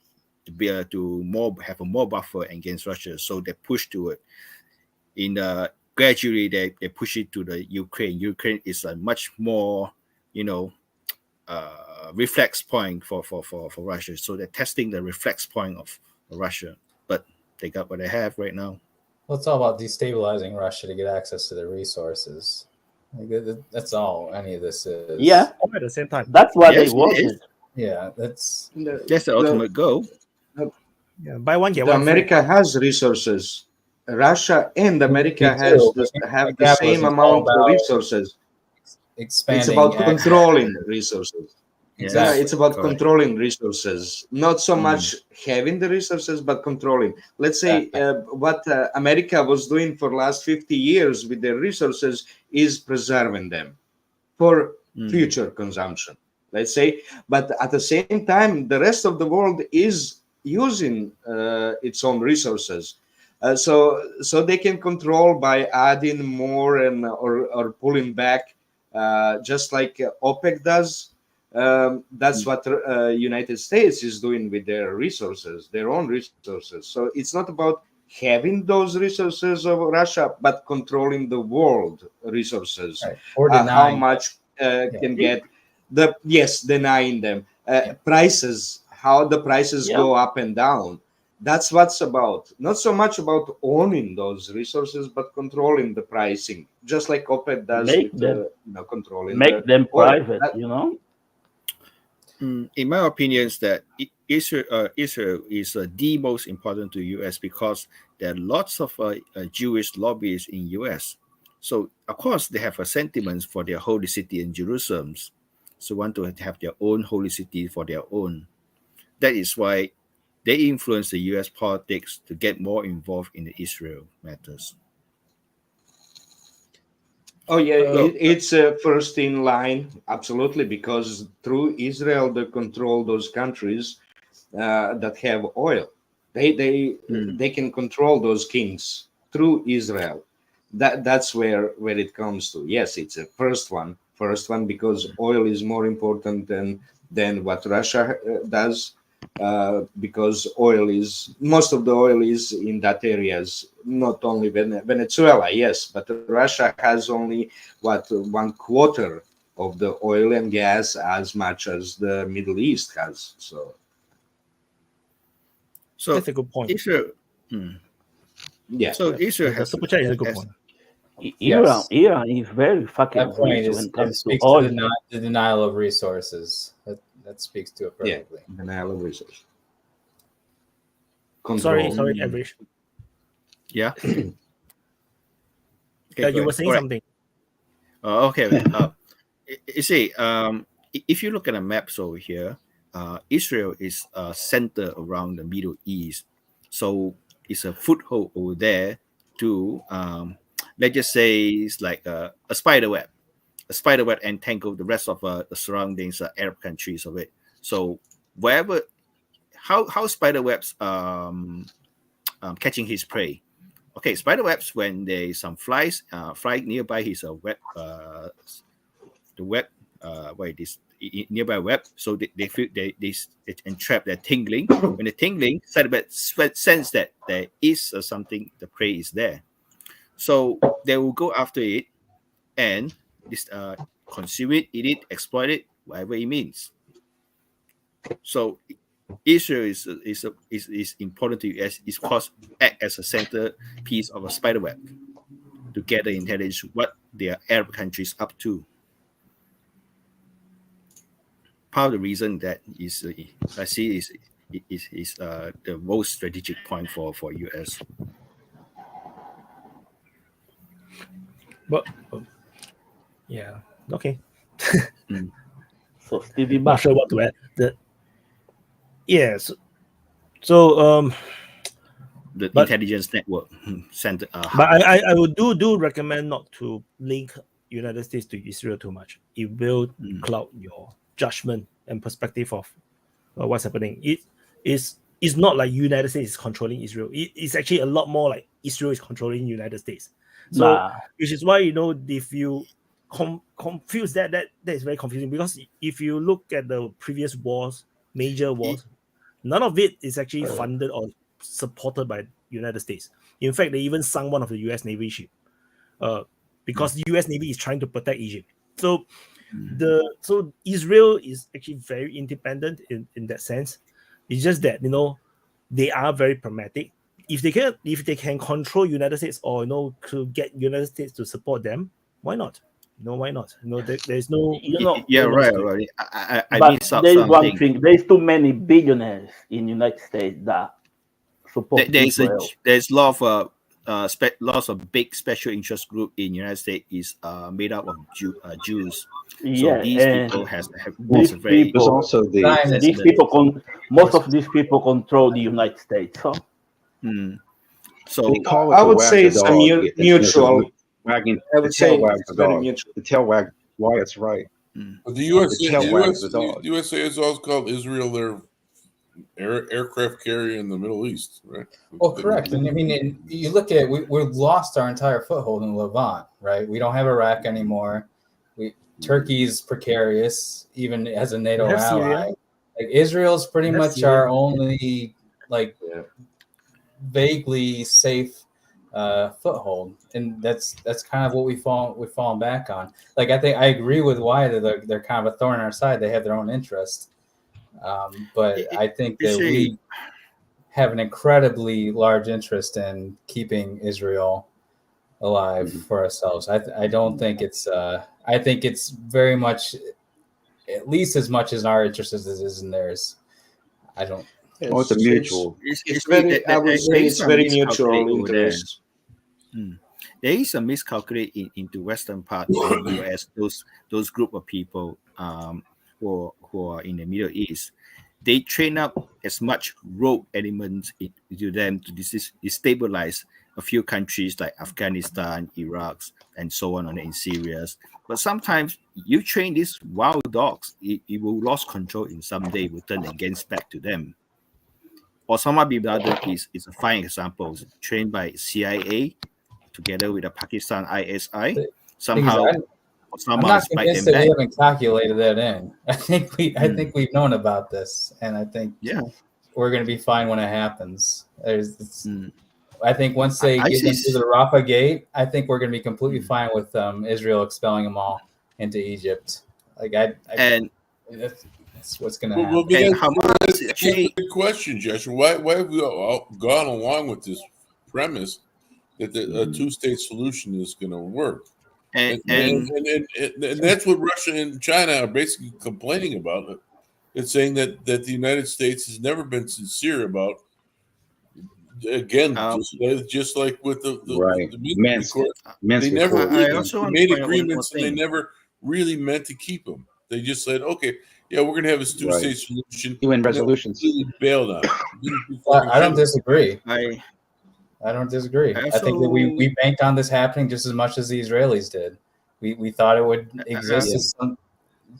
a more buffer against Russia. So they push to it. Gradually they push it to the Ukraine. Ukraine is a much more, reflex point for Russia. So they're testing the reflex point of Russia, but they got what they have right now. Well, it's all about destabilizing Russia to get access to their resources. That's all any of this is. Yeah. At the same time. That's why they want it. Yeah, that's the ultimate goal. Yeah, buy one get one. one. America has resources. Russia and America have the same amount of resources. Expanding. It's about controlling resources. Exactly. Yeah, it's about controlling resources, not so much having the resources, but controlling. Let's say what America was doing for the last 50 years with their resources is preserving them for future consumption, let's say. But at the same time, the rest of the world is using its own resources. So they can control by adding more or pulling back, just like OPEC does. That's what United States is doing with their resources, their own resources. So it's not about having those resources of Russia, but controlling the world resources. Right. Or how much can get denying them prices, how the prices go up and down. That's what's about. Not so much about owning those resources, but controlling the pricing, just like OPEC does. Controlling them oil. private. In my opinion, is that Israel is the most important to U.S. because there are lots of Jewish lobbyists in U.S. So of course they have a sentiment for their holy city in Jerusalem. So want to have their own holy city for their own. That is why they influence the U.S. politics to get more involved in the Israel matters. Oh yeah, it's first in line, absolutely, because through Israel they control those countries that have oil. They can control those kings through Israel. That's where it comes to. Yes, it's a first one because oil is more important than what Russia does. Because most of the oil is in that areas, not only Venezuela, yes, but Russia has only 1/4 of the oil and gas as much as the Middle East has. So that's a good point. Israel, yeah. So Israel has super chat is a good point. Iran is very fucking That point rich when it comes to speaks oil. to the denial of resources. That speaks to it perfectly. Yeah, denial of resources. Sorry, Average. Yeah. You were saying something. Okay. You see, if you look at the maps over here, Israel is centered around the Middle East, so it's a foothold over there to, let's just say, it's like a spider web. A spider web entangle the rest of the surroundings, Arab countries of it. So wherever, how spider webs catching his prey. Okay, spider webs when there's some flies fly nearby his web, the web, where it is nearby web. So they feel they entrap their tingling. When the tingling, spider web sense that there is something, the prey is there. So they will go after it and consume it, eat it, exploit it, whatever it means. So Israel is important to US. It's because act as a center piece of a spider web to gather intelligence what their Arab countries up to. Part of the reason that is I see is the most strategic point for US. But yeah, okay. So Stevie, not sure what to add. Yes. So the intelligence network center. But I would do recommend not to link United States to Israel too much. It will cloud your judgment and perspective of what's happening. It's not like United States is controlling Israel. It's actually a lot more like Israel is controlling United States. So which is why if you confuse that is very confusing, because if you look at the previous wars, major wars, none of it is actually funded or supported by United States. In fact, they even sunk one of the US Navy ship because the US Navy is trying to protect Egypt. So so Israel is actually very independent in that sense. It's just that they are very pragmatic. If they can control United States or to get United States to support them, why not? Why not? There's no. Right. I but missed out there's something. one thing. There's too many billionaires in United States that support Israel. There's lots of big special interest group in United States is made up of Jews. So these people most of these people control the United States. Huh? So I would say it's a mutual. Wagging I would say it's very mutual. The tail wag why it's right. But the USA is also called Israel their aircraft carrier in the Middle East, right? Well, correct. And I mean, you look at we've lost our entire foothold in Levant, right? We don't have Iraq anymore. Turkey's precarious, even as a NATO ally. Like Israel's pretty much our only vaguely safe foothold, and that's kind of what we've fallen back on. Like I think I agree with Wyatt that they're kind of a thorn in our side. They have their own interests, but I think that we have an incredibly large interest in keeping Israel alive for ourselves. I don't think it's I think it's very much at least as much as our interest as it is in theirs. I don't. Oh, it's a mutual. It's very. I would say it's very mutual interest. There is a miscalculate into Western part of the US. Those group of people who are in the Middle East, they train up as much rogue elements into them to destabilize a few countries like Afghanistan, Iraq, and so on in Syria. But sometimes you train these wild dogs, it will lose control in some day, will turn against back to them. Osama bin Laden is a fine example, trained by CIA together with the Pakistan ISI. Somehow, I'm not convinced that we haven't calculated that in. I think we've known about this, and I think we're going to be fine when it happens. I think once they get into the Rafah Gate, I think we're going to be completely fine with Israel expelling them all into Egypt. That's what's going to happen. That's a good question, Joshua. Why have we all gone along with this premise that a two-state solution is going to work? And that's what Russia and China are basically complaining about. It's saying that the United States has never been sincere about. Again, just like with the Minsk Accord, they never made agreements and they never really meant to keep them. They just said, "Okay, yeah, we're going to have a two-state solution." UN resolutions. Bailed on. I don't disagree. I don't disagree. I think that we banked on this happening just as much as the Israelis did. We thought it would exist as some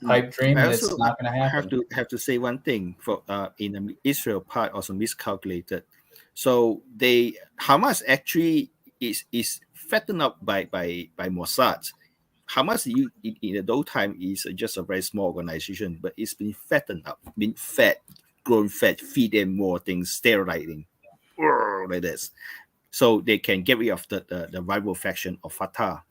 pipe dream, and it's not going to happen. Have to say one thing for in the Israel part also miscalculated. So Hamas actually is fattened up by Mossad. Hamas in the old time is just a very small organization, but it's been fattened up, been fed, grown fed, feed them more things, sterilizing like this. So they can get rid of the rival faction of Fatah.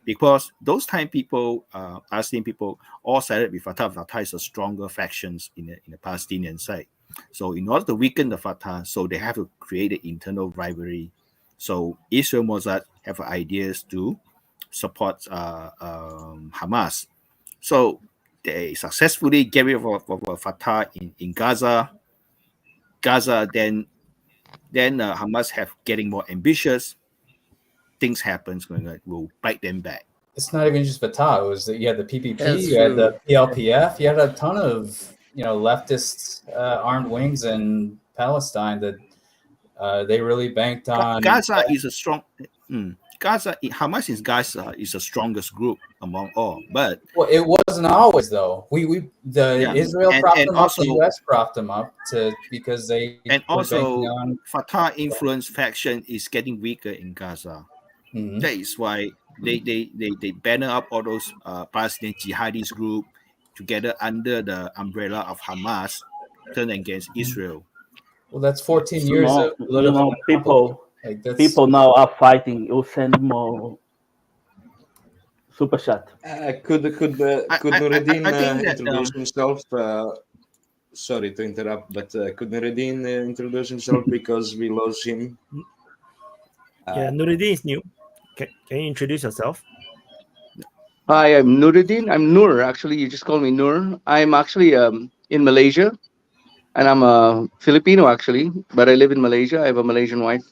Because those time people, Palestinian people, all sided with Fatah. Fatah is a stronger factions in the Palestinian side. So in order to weaken the Fatah, so they have to create an internal rivalry. So Israel Mossad have ideas to support Hamas. So they successfully get rid of Fatah in Gaza. Then Hamas have getting more ambitious. Things happens will bite them back. It's not even just Fatah. It was you had the PPP, you had the PLPF, you had a ton of leftist armed wings in Palestine that they really banked on. Gaza is a strong. Hamas in Gaza is the strongest group among all, but it wasn't always though. Israel propped them up, the US propped them up because they also Fatah influenced faction is getting weaker in Gaza. Mm-hmm. That is why they banner up all those Palestinian jihadist group together under the umbrella of Hamas, turn against Israel. Well, that's 14 years of political people. People now are fighting. You'll send more super chat. Could Nureddin introduce himself? Sorry to interrupt, but could Nureddin introduce himself because we lost him? Nureddin is new. Can you introduce yourself? Hi, I'm Nureddin. I'm Nur. Actually, you just call me Nur. I'm actually in Malaysia, and I'm a Filipino actually, but I live in Malaysia. I have a Malaysian wife.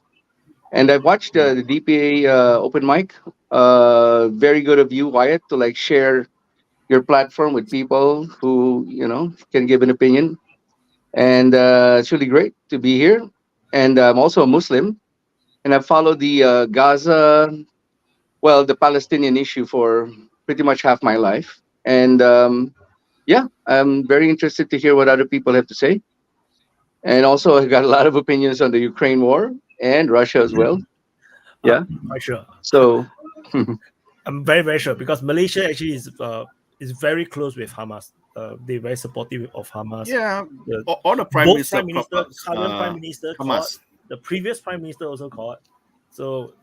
And I've watched the DPA Open Mic. Very good of you, Wyatt, to share your platform with people who can give an opinion. And it's really great to be here. And I'm also a Muslim, and I've followed the Gaza, the Palestinian issue for pretty much half my life. And I'm very interested to hear what other people have to say. And also, I got a lot of opinions on the Ukraine war and Russia as well. Yeah, sure. So I'm very, very sure because Malaysia actually is very close with Hamas. They're very supportive of Hamas. Yeah, all the prime minister, current prime minister, Hamas. The previous prime minister also called. So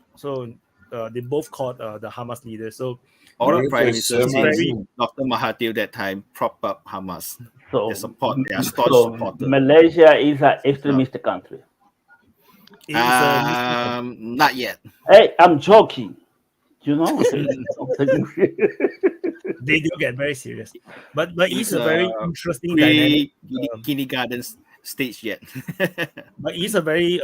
they both called the Hamas leaders. So all the prime ministers, Dr. Mahathir that time, prop up Hamas. So they support. They are supporters. Malaysia is an extremist country. Not yet. Hey, I'm joking. You know, they do get very serious. But it's a very interesting dynamic. Kindergarten stage yet. But it's a very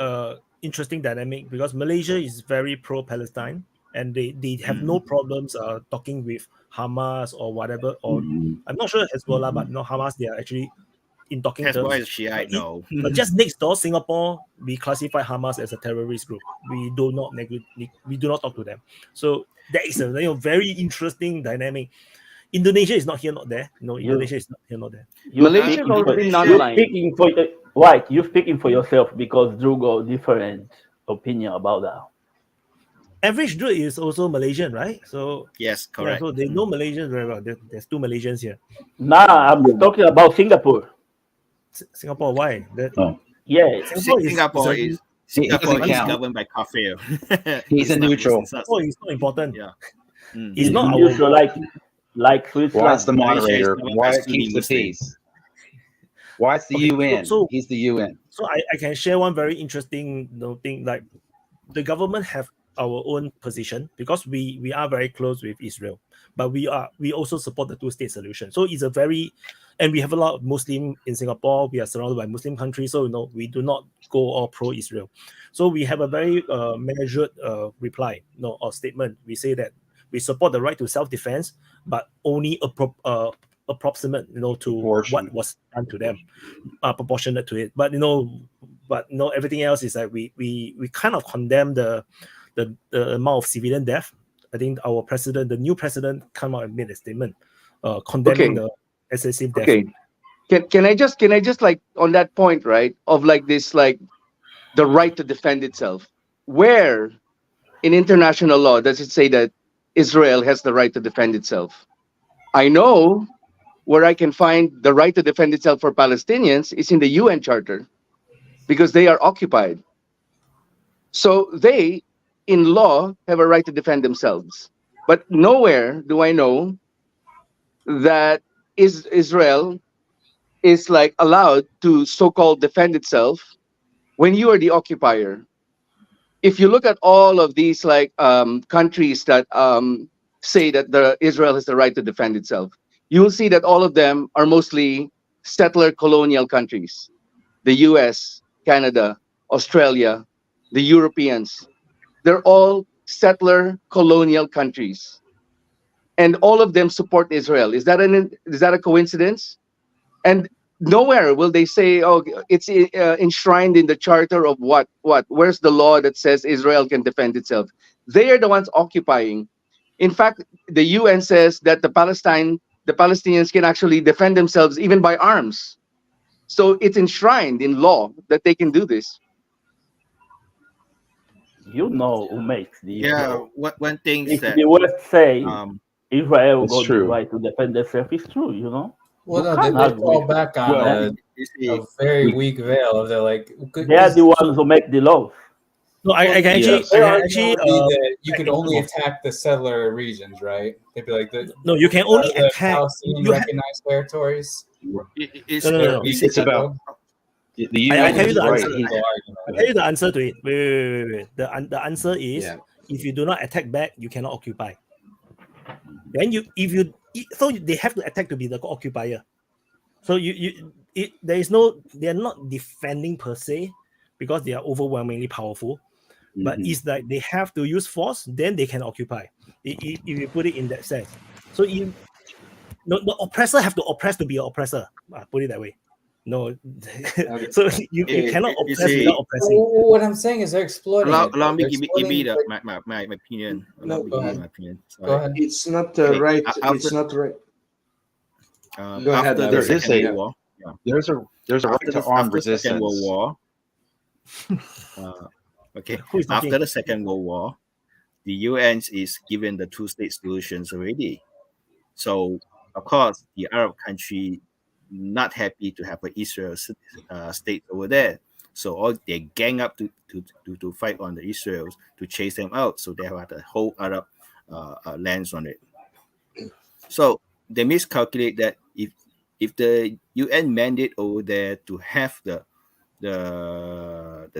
interesting dynamic because Malaysia is very pro-Palestine and they have no problems talking with Hamas or whatever. Or I'm not sure Hezbollah, but no Hamas. They are actually in talking Hezbollah terms. is Shiite, no. But just next door, Singapore, we classify Hamas as a terrorist group. We do not talk to them. So that is a very interesting dynamic. Indonesia is not here, not there. No, Indonesia is not here, not there. Malaysia is already non-aligned. You're speaking for yourself because Drew got different opinion about that. Average Drew is also Malaysian, right? So yes, correct. Yeah, so they know Malaysians very well. There's two Malaysians here. Nah, I'm talking about Singapore. Singapore, why? Yeah, Singapore is governed by kafir. He's a neutral. Singapore is not important. Yeah, it's not neutral like Switzerland. Why is the moderator? Why keeps the peace? Why is the UN? He's the UN. So I can share one very interesting thing. Like the government have our own position because we are very close with Israel, but we also support the two-state solution. So it's a very, and we have a lot of Muslim in Singapore. We are surrounded by Muslim countries, so we do not go all pro-Israel. So we have a very measured reply, or statement. We say that we support the right to self-defense, but only approximate, to what was done to them, proportionate to it. But everything else is like we kind of condemn the amount of civilian death. I think our president, the new president, come out and made a statement condemning the excessive death. Okay. Can I just like on that point, right? Of like this, like the right to defend itself. Where in international law does it say that Israel has the right to defend itself? I know where I can find the right to defend itself for Palestinians is in the UN Charter because they are occupied. So they, in law, have a right to defend themselves. But nowhere do I know that Israel is like allowed to so-called defend itself when you are the occupier. If you look at all of these like countries that say that Israel has the right to defend itself, you will see that all of them are mostly settler colonial countries. The US, Canada, Australia, the Europeans, they're all settler colonial countries. And all of them support Israel. Is that a coincidence? And nowhere will they say, oh, it's enshrined in the charter of what? Where's the law that says Israel can defend itself? They are the ones occupying. In fact, the UN says that the Palestinians can actually defend themselves even by arms. So it's enshrined in law that they can do this. You know who makes the one thing if that the West say Israel got the true. right to defend itself, it's true, Well, no, they fall back on a very weak veil. They're like, they are the ones who make the laws. No, I can actually you could only attack the settler regions, right? They'd be like, no, you can only the attack Palestinian recognized territories. No. It's about the UN. I tell you the right. answer. I tell you the answer to it. Wait. The answer is if you do not attack back, you cannot occupy. Then so they have to attack to be the occupier. So they are not defending per se because they are overwhelmingly powerful. But it's like they have to use force, then they can occupy. If you put it in that sense. So the oppressor have to oppress to be an oppressor. Put it that way. No, so you cannot oppress without oppressing. What I'm saying is they're exploiting. Allow me give me my opinion. No, go ahead. Sorry. Go ahead. It's not right. It's not right. Go ahead. There's a right to armed resistance. Second World War. After the Second World War, the UN is given the two-state solutions already. So of course, the Arab country not happy to have an Israel state over there. So all they gang up to fight on the Israels to chase them out. So they have the whole Arab lands on it. So they miscalculate that if the UN mandate over there to have the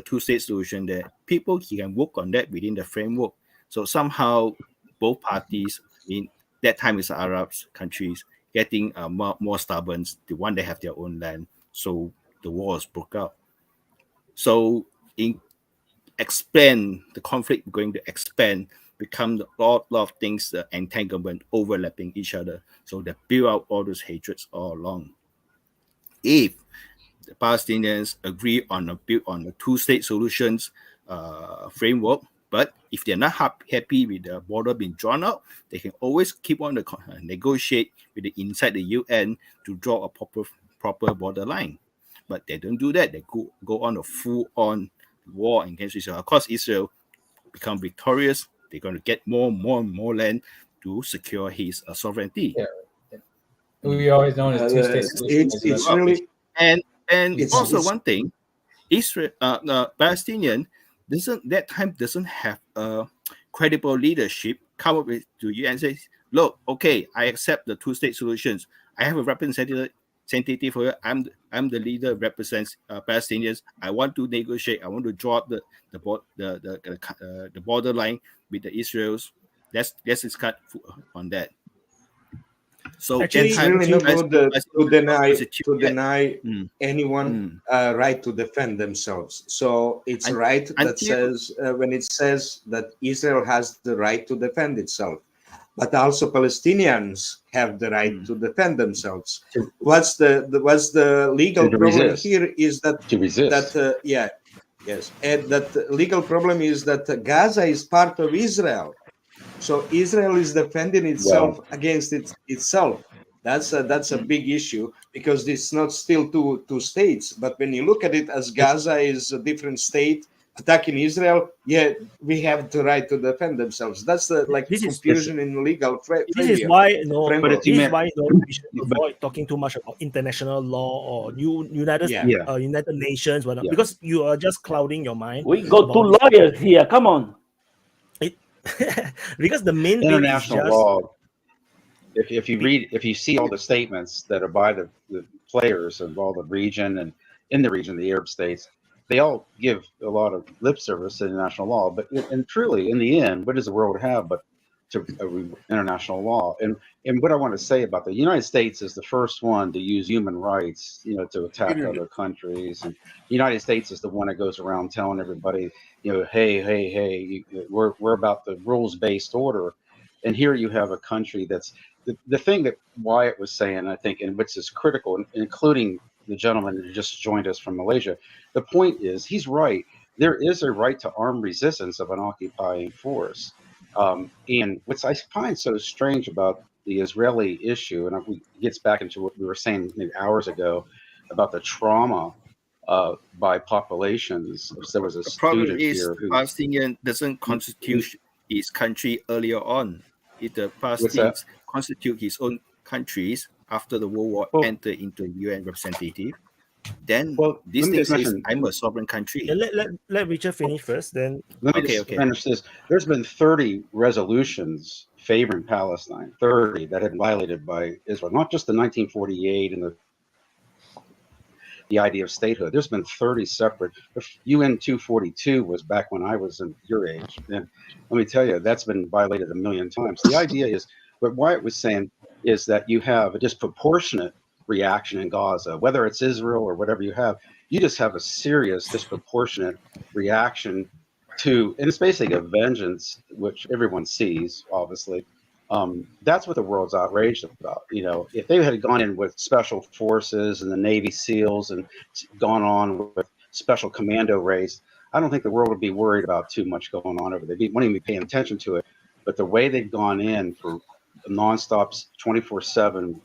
two-state solution, that people can work on that within the framework. So somehow both parties, in that time is the Arab countries, getting more stubborn. The one they have their own land, so the wars broke out. So expand the conflict, going to expand, become a lot of things, the entanglement, overlapping each other. So they build out all those hatreds all along. If the Palestinians agree on the two-state solutions framework, but if they're not happy with the border being drawn out, they can always keep on negotiate with inside the UN to draw a proper border line. But they don't do that. They go on a full-on war against Israel. Of course, Israel become victorious. They're going to get more land to secure his sovereignty. Yeah. We always known as two-state solution. It's really and also one thing, Israel, Palestinian doesn't have a credible leadership come up with to UN and say, look, okay, I accept the two-state solutions. I have a representative for you. I'm the leader, represents Palestinians. I want to negotiate. I want to draw up the borderline with the Israels. Let's discuss on that. So actually, it's really not good to deny anyone right to defend themselves. So it's right that says when it says that Israel has the right to defend itself, but also Palestinians have the right to defend themselves. What's the legal problem here is that to resist. And that legal problem is that Gaza is part of Israel. So Israel is defending itself against itself. That's a big issue because it's not still two states. But when you look at it as Gaza is a different state attacking Israel, we have the right to defend themselves. That's the confusion in legal framework. This is why we should avoid talking too much about international law or United Nations, because you are just clouding your mind. We got two lawyers here. Come on. Because the main international thing is law. If you see all the statements that are by the players of all the region and in the region, the Arab states, they all give a lot of lip service to international law. But and truly, in the end, what does the world have but to international law? And what I want to say about the United States is the first one to use human rights, to attack other countries. And the United States is the one that goes around telling everybody, hey, we're about the rules-based order. And here you have a country that's the thing that Wyatt was saying, I think, and which is critical, including the gentleman who just joined us from Malaysia. The point is, he's right. There is a right to armed resistance of an occupying force. And what I find so strange about the Israeli issue, and it gets back into what we were saying maybe hours ago about the trauma by populations. There was a problem is Palestinian doesn't constitute his country earlier on. If the Palestinians constitute his own countries after the World War entered into UN representative, then this thing says I'm a sovereign country. Let Richard finish first, then let me finish this. There's been 30 resolutions favoring Palestine, 30 that have been violated by Israel, not just the 1948 and the idea of statehood. There's been 30 separate. UN 242 was back when I was in your age, and let me tell you, that's been violated a million times. The idea is, what Wyatt was saying is that you have a disproportionate reaction in Gaza, whether it's Israel or whatever you just have a serious disproportionate reaction to, and it's basically a vengeance, which everyone sees, obviously. That's what the world's outraged about. If they had gone in with special forces and the Navy SEALs and gone on with special commando raids, I don't think the world would be worried about too much going on over there. They wouldn't even be paying attention to it. But the way they've gone in for nonstop 24/7,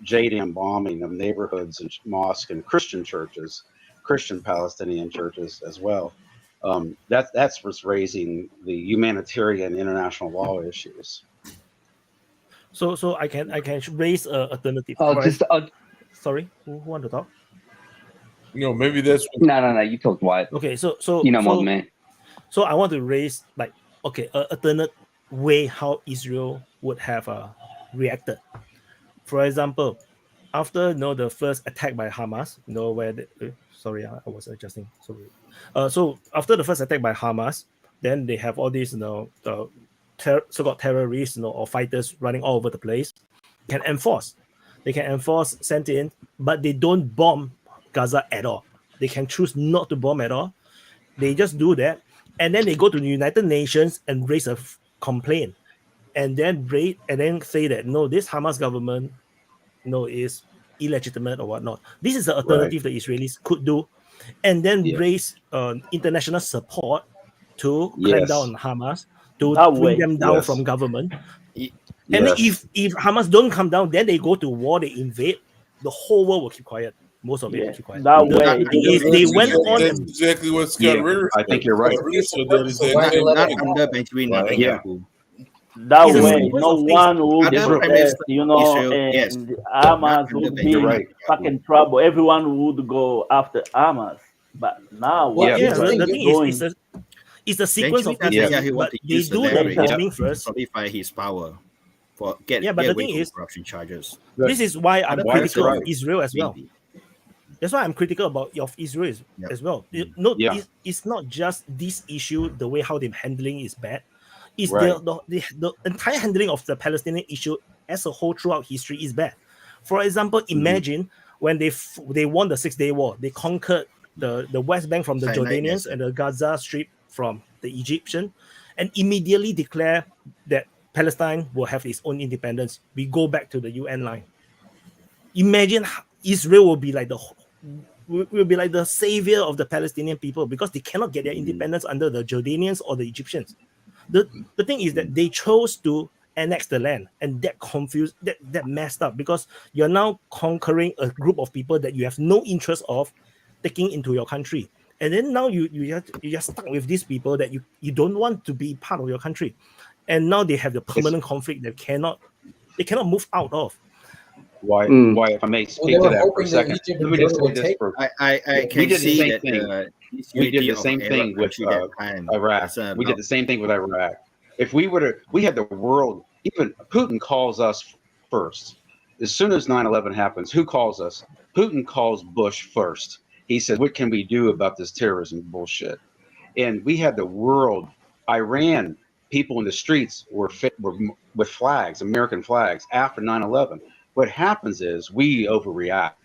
JDAM bombing of neighborhoods and mosques and Christian churches, Christian Palestinian churches as well. That's what's raising the humanitarian international law issues. So I can raise an alternative. Sorry, who want to talk? Maybe that's no. You talk Wyatt. Okay, so more than me. So I want to raise an alternate way how Israel would have reacted. For example, after the first attack by Hamas, where I was adjusting. Sorry. So after the first attack by Hamas, then they have all these so-called terrorists or fighters running all over the place. They can enforce, send in, but they don't bomb Gaza at all. They can choose not to bomb at all. They just do that, and then they go to the United Nations and raise a complaint, and then say that no, this Hamas government, is illegitimate or whatnot. This is the alternative the Israelis could do, and then raise international support to crack down on Hamas, to bring them down from government. And then if Hamas don't come down, then they go to war, they invade, the whole world will keep quiet. Most of it will keep quiet. They went on. That's exactly what Scott Ritter. I think you're right. Not under Benjamin Netanyahu. That way, no one would protest, and Hamas would be in fucking trouble. Everyone would go after Hamas. But now, the thing is, it's a sequence of things. He But to they use do the bombing first. Solidify his power for But the thing is, corruption charges. this is why I'm critical of right. Israel as well. That's why I'm critical of Israel as well. It's not just this issue, the way how they're handling is bad. It's the entire handling of the Palestinian issue as a whole throughout history is bad. For example, imagine when they won the 6-day war, they conquered the West Bank from the Jordanians and the Gaza Strip from the Egyptian, and immediately declare that Palestine will have its own independence. We go back to the UN line. Imagine Israel will be like the savior of the Palestinian people because they cannot get their independence under the Jordanians or the Egyptians. The thing is that they chose to annex the land, and that confused, that messed up, because you're now conquering a group of people that you have no interest of taking into your country, and then now you're stuck with these people that you don't want to be part of your country, and now they have the permanent conflict that they cannot move out of. Why, if I may speak to that for a second, let me just say this. I can see that we did the same thing with Iraq. We did the same thing with Iraq. If we had the world, even Putin calls us first. As soon as 9/11 happens, who calls us? Putin calls Bush first. He says, what can we do about this terrorism bullshit? And we had the world, Iran, people in the streets were with flags, American flags, after 9/11. What happens is we overreact.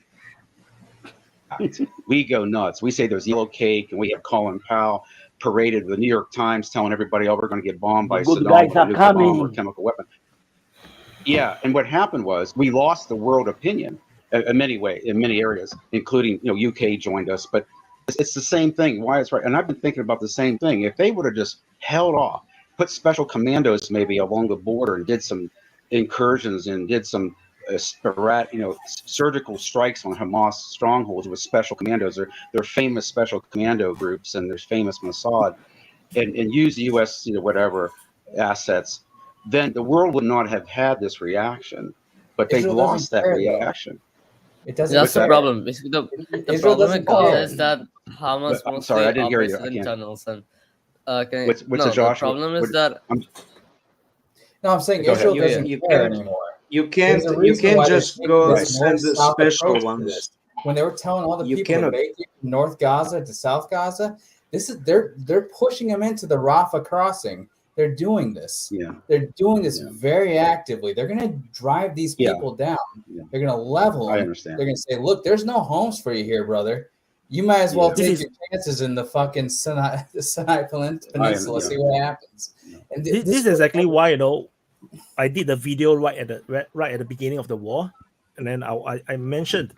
We go nuts. We say there's yellow cake, and we have Colin Powell paraded with the New York Times telling everybody, oh, we're going to get bombed by Saddam with a nuclear bomb or chemical weapon. Yeah, and what happened was we lost the world opinion in many ways, in many areas, including, UK joined us. But it's the same thing. Why it's right. And I've been thinking about the same thing. If they would have just held off, put special commandos maybe along the border and did some incursions and did some surgical strikes on Hamas strongholds with special commandos. They're famous special commando groups, and there's famous Mossad, and use U.S. whatever assets, then the world would not have had this reaction. But they've lost that reaction. It doesn't. That's the problem. Basically, the problem with Gaza is that Hamas mostly operates in tunnels, and the problem is that. I'm saying Israel doesn't care anymore. You can't just go send the special ones. When they were telling all the people to make it from North Gaza to South Gaza, they're pushing them into the Rafah crossing. They're doing this. Yeah. They're doing this very actively. They're going to drive these people down. Yeah. They're going to level them. I understand. They're going to say, look, there's no homes for you here, brother. You might as well take your chances in the fucking Sinai Peninsula. See what happens. And this is exactly why, I did the video right at the beginning of the war, and then I mentioned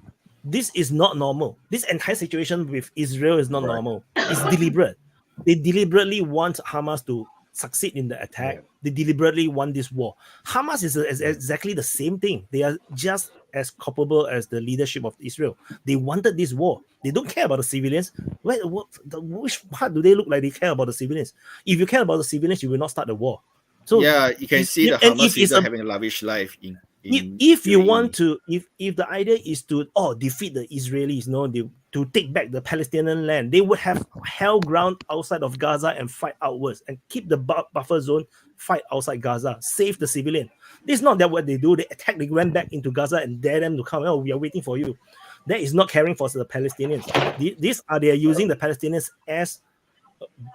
this is not normal. This entire situation with Israel is not normal. It's deliberate. They deliberately want Hamas to succeed in the attack. They deliberately want this war. Hamas is exactly the same thing. They are just as culpable as the leadership of Israel. They wanted this war. They don't care about the civilians. Which part do they look like they care about the civilians? If you care about the civilians, you will not start the war. So you can see the Hamas leader having a lavish life. If the idea is to defeat the Israelis, to take back the Palestinian land, they would have held ground outside of Gaza and fight outwards and keep the buffer zone, fight outside Gaza, save the civilian. This is not that what they do. They attack. They went back into Gaza and dare them to come. Oh, we are waiting for you. That is not caring for the Palestinians. They are using the Palestinians as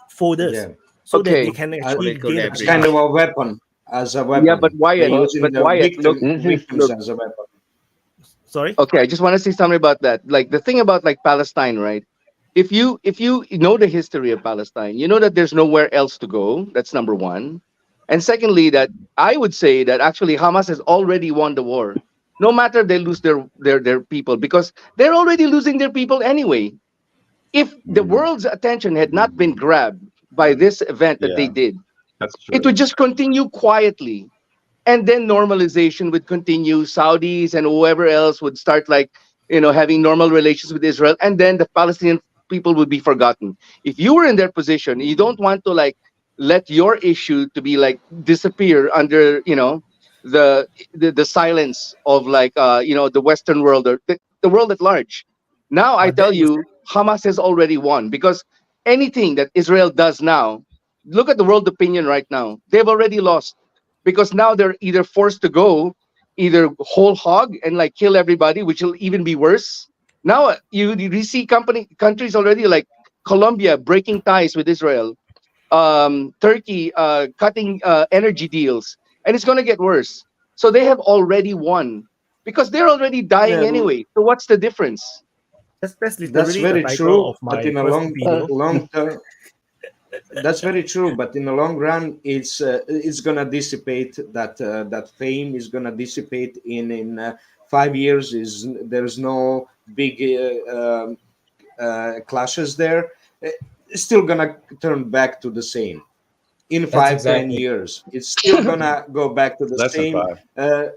folders. Yeah. So that they can actually gain kind of a weapon, as a weapon. Yeah, but Wyatt, look, as a weapon. Sorry. Okay, I just want to say something about that. Like the thing about like Palestine, right? If you know the history of Palestine, you know that there's nowhere else to go. That's number one. And secondly, that I would say that actually Hamas has already won the war. No matter they lose their people, because they're already losing their people anyway. If the world's attention had not been grabbed by this event that they did, That's it would just continue quietly. And then normalization would continue. Saudis and whoever else would start like, having normal relations with Israel. And then the Palestinian people would be forgotten. If you were in their position, you don't want to like let your issue to be like disappear under, the silence of like, the Western world or the world at large. Now I tell you, Hamas has already won, because anything that Israel does now, look at the world opinion right now. They've already lost, because now they're either forced to go either whole hog and like kill everybody, which will even be worse. Now you see countries already like Colombia breaking ties with Israel, Turkey cutting energy deals, and it's going to get worse. So they have already won, because they're already dying anyway. So what's the difference? That's That's literally very the title true, of my but in a first long video. term, that's very true. But in the long run, it's gonna dissipate. That fame is gonna dissipate in 5 years. There's no big clashes there. It's still gonna turn back to the same. In That's 10 exactly. years, it's still gonna go back to the Less than same. 5.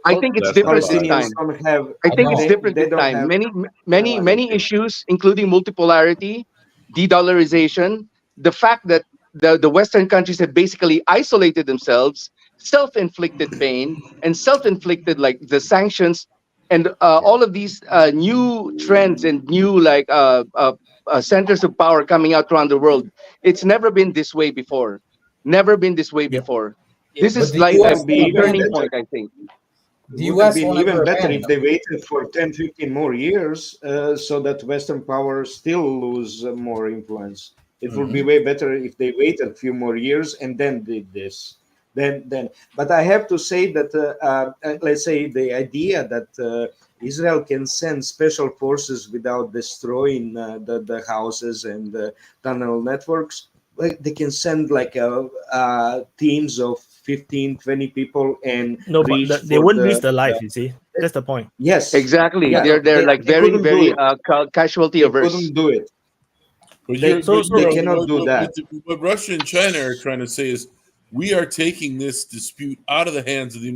I think it's Less than different this 5. time. Palestinians don't have. I think it's They, different they this don't time. have. Many, No, many, I don't many think. issues, including multipolarity, de-dollarization, the fact that the Western countries have basically isolated themselves, self-inflicted pain, and self-inflicted like the sanctions, and all of these new trends and new like centers of power coming out around the world. It's never been this way before. Never been this way before. This But is the like U.S. a Be even turning better. point, I think. The Would have U.S. been won't even ever better abandon if they waited for 10, 15 more years, so that Western powers still lose more influence. It would be way better if they waited a few more years and then did this. But I have to say that, let's say the idea that Israel can send special forces without destroying the houses and the tunnel networks, like they can send like teams of 15, 20 people and No, but reach they for won't the risk their life. You see, that's the point. yes, Exactly. yeah, They're like they very, couldn't do very it. casualty They averse. couldn't do it. But They cannot do that. what Russia and China are trying to say is, we are taking this dispute out of the hands of the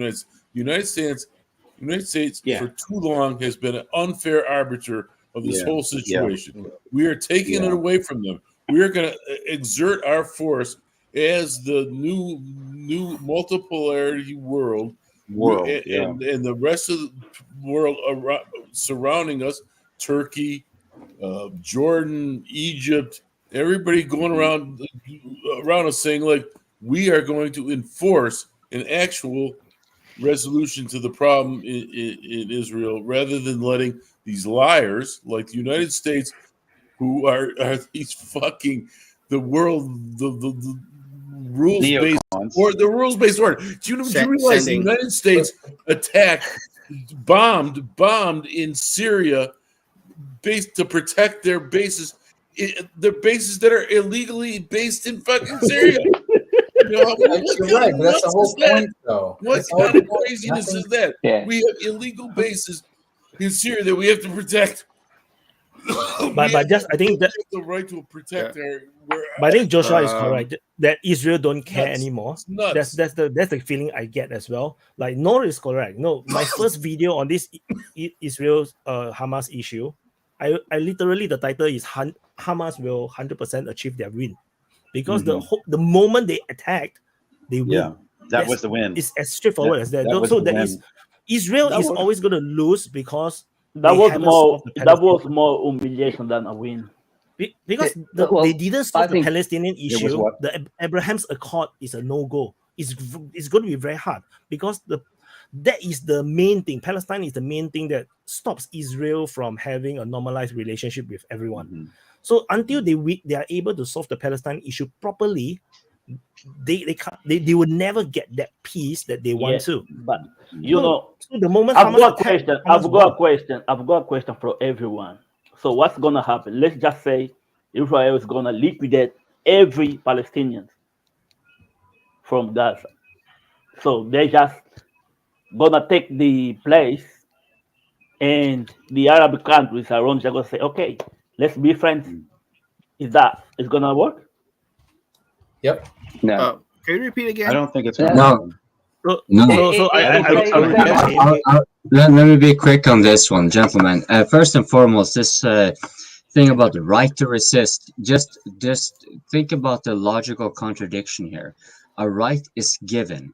United States. United States for too long has been an unfair arbiter of this whole situation. We are taking it away from them. We are going to exert our force as the new multipolarity world, and the rest of the world surrounding us, Turkey, Jordan, Egypt, everybody going around us saying like, we are going to enforce an actual resolution to the problem in Israel, rather than letting these liars like the United States, who are these fucking the rules-based or the rules-based order. Do you realize the United States attacked, bombed in Syria based to protect their bases, their bases that are illegally based in fucking Syria? You're right, but that's the whole point, though. What kind of craziness is that? We have illegal bases in Syria that we have to protect. But I think that the right to protect our. But I think Joshua is correct that Israel don't care anymore. It's nuts. That's the feeling I get as well. Like Noor is correct. No, my first video on this Israel Hamas issue, I literally, the title is Hamas will 100% achieve their win, because the moment they attacked, they win. That was the win. It's as straightforward as that. was So the that win. is Israel is always going to lose, because that they was haven't more solved the that was Palestinian- more humiliation than a win. because they didn't solve the Palestinian issue. The Abraham's Accord is a no-go. It's going to be very hard, because that is the main thing. Palestine is the main thing that stops Israel from having a normalized relationship with everyone. So until they are able to solve the Palestine issue properly, they would never get that peace that they want to. But you know, so the moment I've got a attack, question. I've got a question for everyone. So what's gonna happen? Let's just say Israel is gonna liquidate every Palestinian from Gaza. So they just gonna take the place, and the Arab countries around are gonna say, "Okay, let's be friends." Is that is gonna work? Yep. No. Can you repeat again? I don't think it's No. Let me be quick on this one, gentlemen. First and foremost, this thing about the right to resist. Just think about the logical contradiction here. A right is given.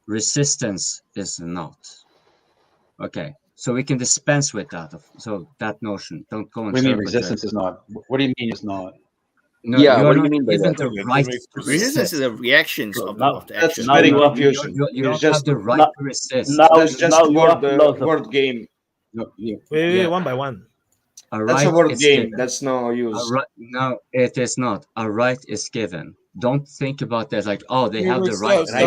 Resistance is not. Okay, so we can dispense with that. So that notion, don't go and What do you mean interpret resistance it. is not? What do you mean it's not? No, Yeah, you what are do you not mean by given that? the right to Resistance resist. is the reactions of the That's action. very you are- confusing. You don't It's just have the right to resist. that's just now you are word game. Wait, one by one. A That's right a word is game. given. That's no use. No, it is not. A right is given. Don't think about that like, oh, they have the Stop, right. stop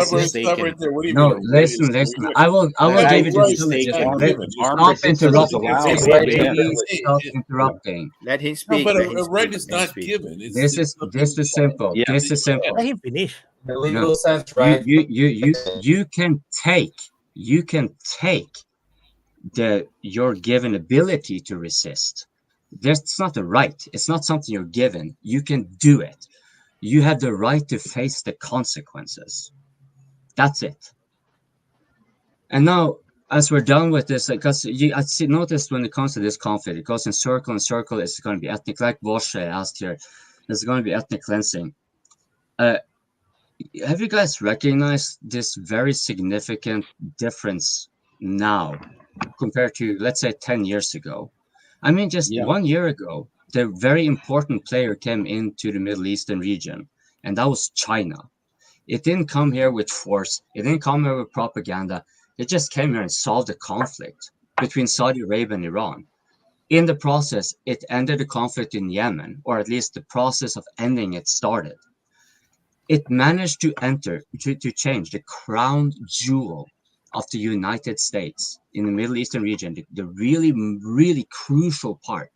right there. What do you No, mean? listen. I will Right give you is the syllogism. taken. Stop interrupting. It's Stop interrupting. Let him No, speak. but let him a right speak, is let him not speak. given. This is simple. Yeah. This is simple. Let him finish. The legal No, sense, right? you can take your given ability to resist. That's not a right. It's not something you're given. You can do it. You have the right to face the consequences. That's it. And now, as we're done with this, because notice when it comes to this conflict, it goes in circle and circle. It's going to be ethnic, like Bosch asked here. It's going to be ethnic cleansing. Have you guys recognized this very significant difference now compared to, let's say, 10 years ago? I mean, just 1 year ago, the very important player came into the Middle Eastern region, and that was China. It didn't come here with force. It didn't come here with propaganda. It just came here and solved the conflict between Saudi Arabia and Iran. In the process, it ended the conflict in Yemen, or at least the process of ending it started. It managed to change the crown jewel of the United States in the Middle Eastern region, the really, really crucial part.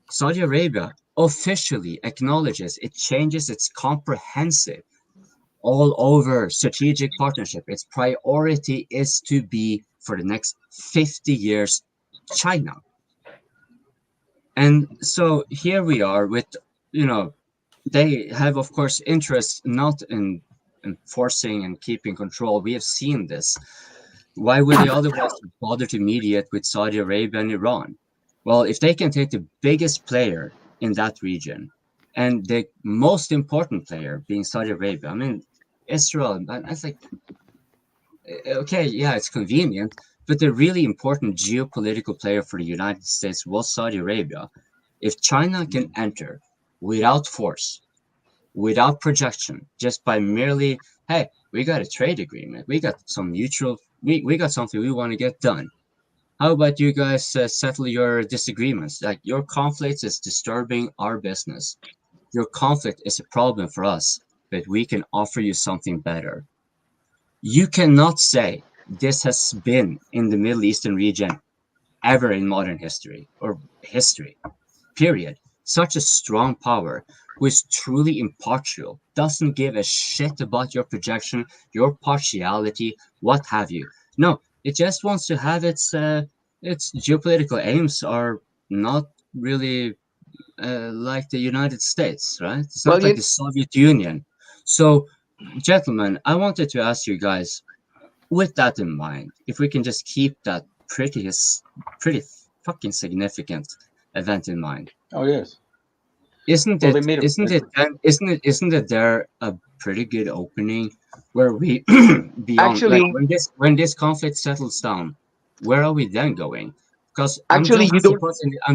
Saudi Arabia officially acknowledges it changes its comprehensive all over strategic partnership. Its priority is to be, for the next 50 years, China. And so here we are with, they have, of course, interest not in enforcing and keeping control. We have seen this. Why would they otherwise bother to mediate with Saudi Arabia and Iran? Well, if they can take the biggest player in that region and the most important player being Saudi Arabia, I mean, Israel, I think, okay, yeah, it's convenient, but the really important geopolitical player for the United States was Saudi Arabia. If China can enter without force, without projection, just by merely, hey, we got a trade agreement, we got some mutual, we got something we want to get done. How about you guys settle your disagreements? Like, your conflict is disturbing our business. Your conflict is a problem for us, but we can offer you something better. You cannot say this has been in the Middle Eastern region ever in modern history, or history, period. Such a strong power who is truly impartial, doesn't give a shit about your projection, your partiality, what have you. No, it just wants to have its geopolitical aims are not really like the United States, right? It's not like the Soviet Union. So, gentlemen, I wanted to ask you guys, with that in mind, if we can just keep that pretty fucking significant event in mind. Oh yes. Isn't it there a pretty good opening where we beyond, Actually, like, when this conflict settles down, where are we then going? Because I'm actually, you don't.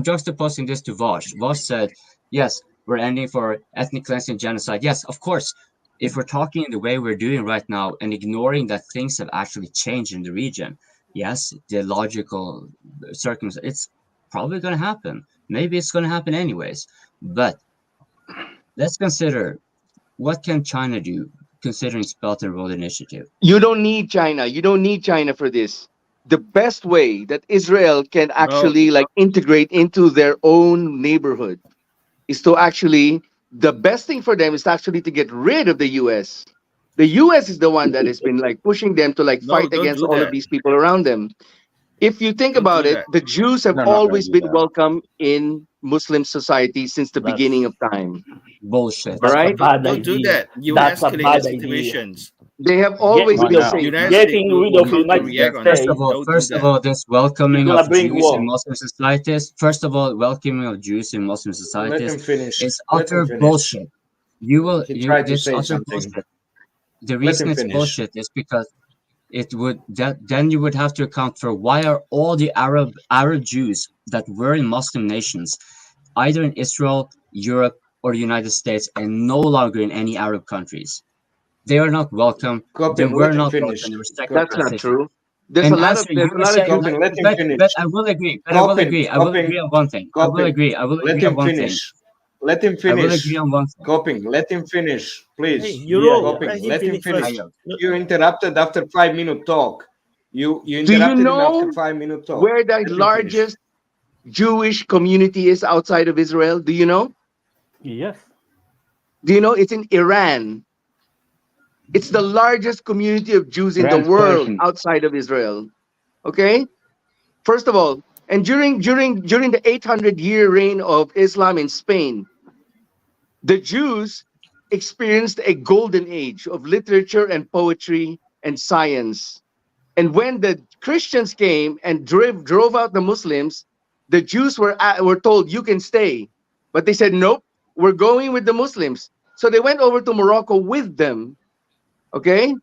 juxtaposing this to Vosh. Vosh said, yes, we're ending for ethnic cleansing, genocide. Yes, of course. If we're talking in the way we're doing right now and ignoring that things have actually changed in the region, yes, the logical circumstance, it's probably going to happen. Maybe it's going to happen anyways. But let's consider what can China do considering its Belt and Road Initiative? You don't need China. You don't need China for this. The best way that Israel can actually like integrate into their own neighborhood is to actually, the best thing for them is actually to get rid of the US. The US is the one that has been like pushing them to like fight don't against do all of that. these people around them. If you think Don't about do it, that. the Jews have They're not gonna always do been that. welcome in Muslim society since the beginning of time. Bullshit. All That's a right? bad Don't do idea. that. You That's a escalate the bad idea. situations. They have Get, always Not been now. safe. United getting States rid will of United counter-react on First that. of States all, Don't do first of that. all, this is welcoming gonna of bring Jews war. in Muslim societies. First of all, welcoming of Jews in Muslim Let societies him finish. is Let utter him finish. bullshit. He tried to This say utter something. bullshit. The Let reason him it's finish. bullshit is because then you would have to account for why are all the Arab Jews that were in Muslim nations, either in Israel, Europe, or the United States, and no longer in any Arab countries. They are not welcome. They Coping, were let him not finish. welcome. They were second That's class not citizens. true. There's And a lot answer, of there's you a were lot of saying, Jews. Coping, let him but finish. I will agree. But I will Coping, agree. I will coping, agree on one thing. I will coping. agree. I will Let agree on him one thing. finish. Let him I will finish. agree on one thing. Coping, let him finish, Hey, please. Euro, Yeah. Coping, let him let him finish finish. first. You interrupted after 5 minute talk. You Do you interrupted him after know 5 minute talk. where the Let him finish. largest Jewish community is outside of Israel? Do you know? Yes. Do you know it's in Iran? It's the largest community of Jews in the Iran's world Persian. outside of Israel. Okay? First of all, and during the 800-year reign of Islam in Spain, the Jews experienced a golden age of literature and poetry and science. And when the Christians came and drove out the Muslims, the Jews were told, you can stay. But they said, nope, we're going with the Muslims. So they went over to Morocco with them. Okay?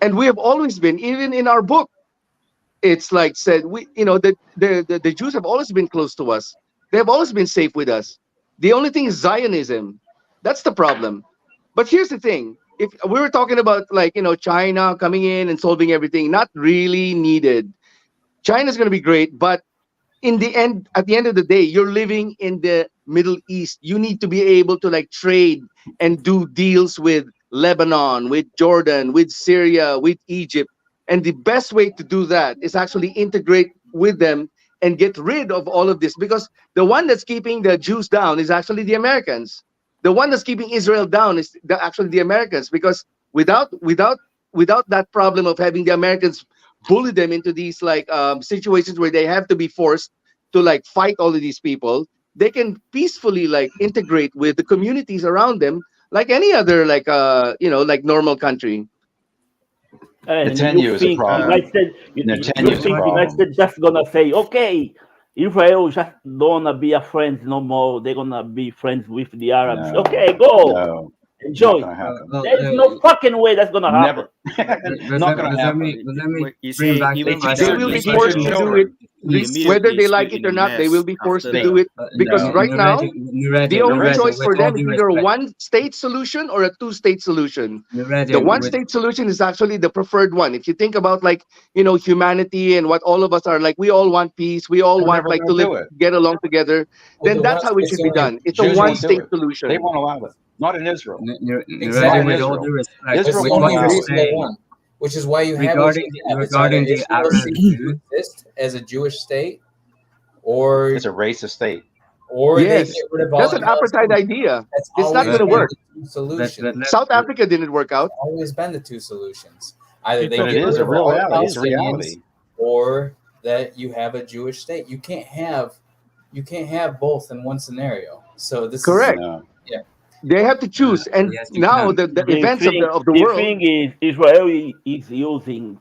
And we have always been, even in our book, it's like said, the Jews have always been close to us. They have always been safe with us. The only thing is Zionism. That's the problem. But here's the thing. If we were talking about China coming in and solving everything, not really needed. China's going to be great, but at the end of the day, you're living in the Middle East. You need to be able to like trade and do deals with Lebanon, with Jordan, with Syria, with Egypt. And the best way to do that is actually integrate with them and get rid of all of this, because the one that's keeping the Jews down is actually the Americans. The one that's keeping Israel down is actually the Americans, because without that problem of having the Americans bully them into these situations where they have to be forced to like fight all of these people, they can peacefully like integrate with the communities around them like any other like normal country. And Netanyahu you is a think problem. Netanyahu is a United problem. States just gonna say, okay, Israel just don't wanna be a friend no more. They're gonna be friends with the Arabs. No, Okay, go. no, Enjoy. not gonna happen. There's no fucking way that's gonna happen. Never. Not gonna happen. Let me You bring see, back even the with They that, will they be start forced to to do it, immediately whether they like split it or in a not. They will mess be forced after to do that. it, because right now the only Nureddin, choice for with all them is due either a respect, one-state solution or a two-state solution. The Nureddin, with one-state solution is actually the preferred one. If you think about humanity and what all of us are like, we all want peace. We all They're want never like to gonna live, do it. get along together. Well, Then the that's one how it state's should the be only done. It's a Jews won't do one-state it. solution. They won't allow it. Not in Israel. Not exactly. in with all Israel. due respect, Israel It's the with won't only what you're allow it. reasonable saying one, which is why you have what you have. It's either regarding the Israel Arab ceases to Jew, exist as a Jewish state, or It's a racist state. they Yes, get rid of all that's the an apartheid Palestinians. idea. That's It's not always going to been work. the two solutions. South Africa didn't work out. It's always been the two solutions. Either they But it get is rid a of real all the reality. It's a Palestinians, reality. or that you have a Jewish state. You can't have both in one scenario. So this Correct. is yeah. They have to choose, and yes, you now can. the events of the The world. thing is, Israel is using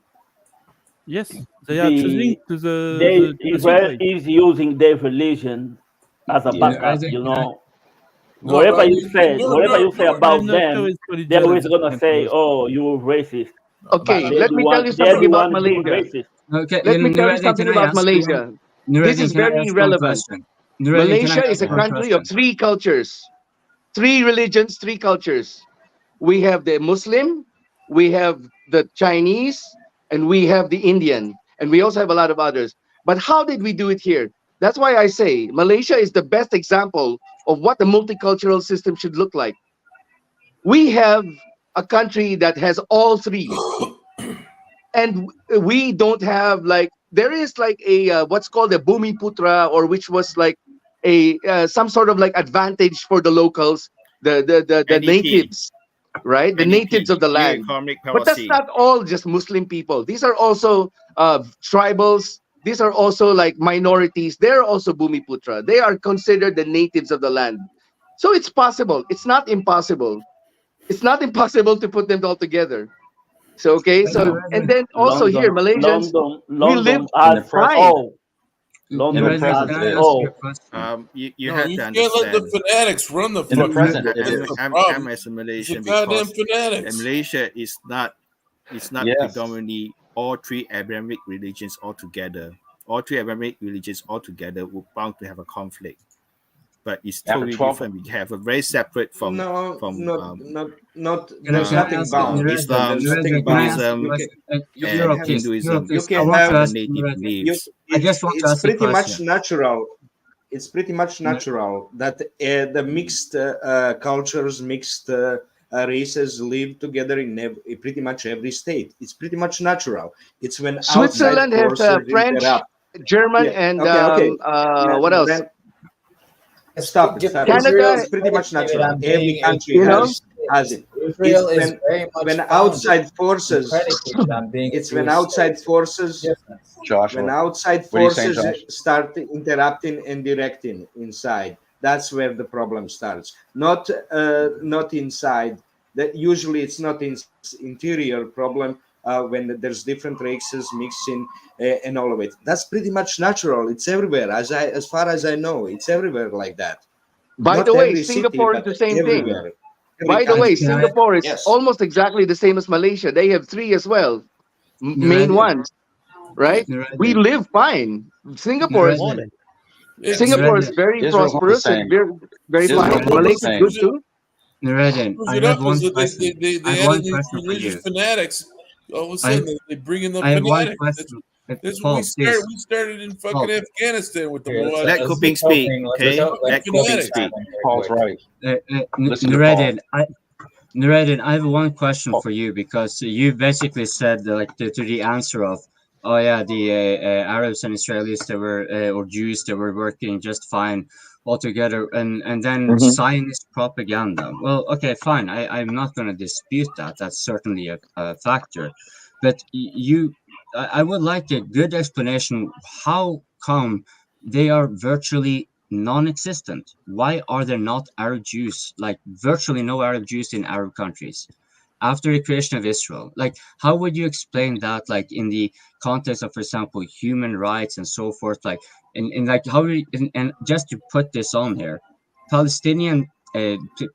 Yes, they are choosing to the Israel genocide. is using their religion as a backup. No, Whatever but you say about I'm not sure them, it's for they're always genocide. gonna say, "Oh, you're racist." Okay, They're let the me tell you one. They're something the about one doing Malaysia. racist. Okay, Let me tell you Nureddin, something can I about ask you one? Malaysia. This Nureddin, is can I very ask one relevant. question? Nureddin, can I Malaysia is ask a one country of question? three cultures, three religions, three cultures. We have the Muslim, we have the Chinese, and we have the Indian, and we also have a lot of others. But how did we do it here? That's why I say Malaysia is the best example of what the multicultural system should look like. We have a country that has all three, and we don't have like, there is like a what's called a Bumiputra, or which was like a some sort of like advantage for the locals, the NEP. natives, right? The NEP, natives of the new land. economic But that's policy. not all just Muslim people. These are also tribals. These are also like minorities. They're also Bumiputra. They are considered the natives of the land. So it's possible. It's not impossible. It's not impossible to put them all together. So okay. So and then also here, Malaysians, we live fine. London Can I has ask all. you a question? You No, have you to can't let understand. the fanatics run the In fucking. present, That's the I'm problem. as a Malaysian It's the goddamn because fanatics. Malaysia is not Yes. predominantly all three Abrahamic religions altogether. All three Abrahamic religions altogether were bound to have a conflict, but it's After totally 12 different. We have a very separate from No, not. Can I There's nothing ask bound. Islam, There's nothing can I ask bound. you a You can question? you and can have Hinduism. you I can want to have Other ask native Nureddin. you. beliefs. I just want to It's ask you a pretty much question. natural. It's pretty much natural that the mixed cultures, mixed races live together in pretty much every state. It's pretty much natural. It's when outside Switzerland has forces French, interrupt. German, Yeah. and Okay. what else? Stop it. Stop it. Canada. It's pretty much natural. Every country You know, has it. Israel It's is very much when founded outside forces. predicated on being a It's when Jewish outside state. forces. Joshua. When outside What are you saying, forces Josh? start interrupting and directing inside, that's where the problem starts. Not inside. That usually it's not interior problem when there's different races mixing and all of it. That's pretty much natural. It's everywhere. As far as I know, it's everywhere like that. By Not the way, every city, Singapore is but the same thing. everywhere. Every By the way, country. Singapore is Yes. almost exactly the same as Malaysia. They have three as well, main Nureddin, ones, right? We Nureddin, live fine. Singapore is Nureddin, Singapore is Nureddin, very Israel's not the prosperous and same. very, very Israel's fine. not the Malaysia is same. good too. Nureddin, Screws I it have up one is that question. they I have added one these question for religious you. fanatics. All of a I sudden they bring in the I have one fanatics. question. That's what Paul, we started. please. We started in fucking Paul, Afghanistan with the Here, Mullah. Let let's Kuping get speak, coping. okay? Fucking Let Kuping fanatics. speak. Paul's right. Listen to Nureddin, Paul. Nureddin, I have one question Paul. for you because you basically said like to the answer of, oh yeah, the Arabs and Israelis that were or Jews that were working just fine all together, and then Zionist propaganda. Well, okay, fine. I'm not going to dispute that. That's certainly a factor, but I would like a good explanation. How come they are virtually non-existent? Why are there not Arab Jews, like virtually no Arab Jews in Arab countries after the creation of Israel? Like, how would you explain that, like in the context of, for example, human rights and so forth? Like, and like how and just to put this on here, Palestinian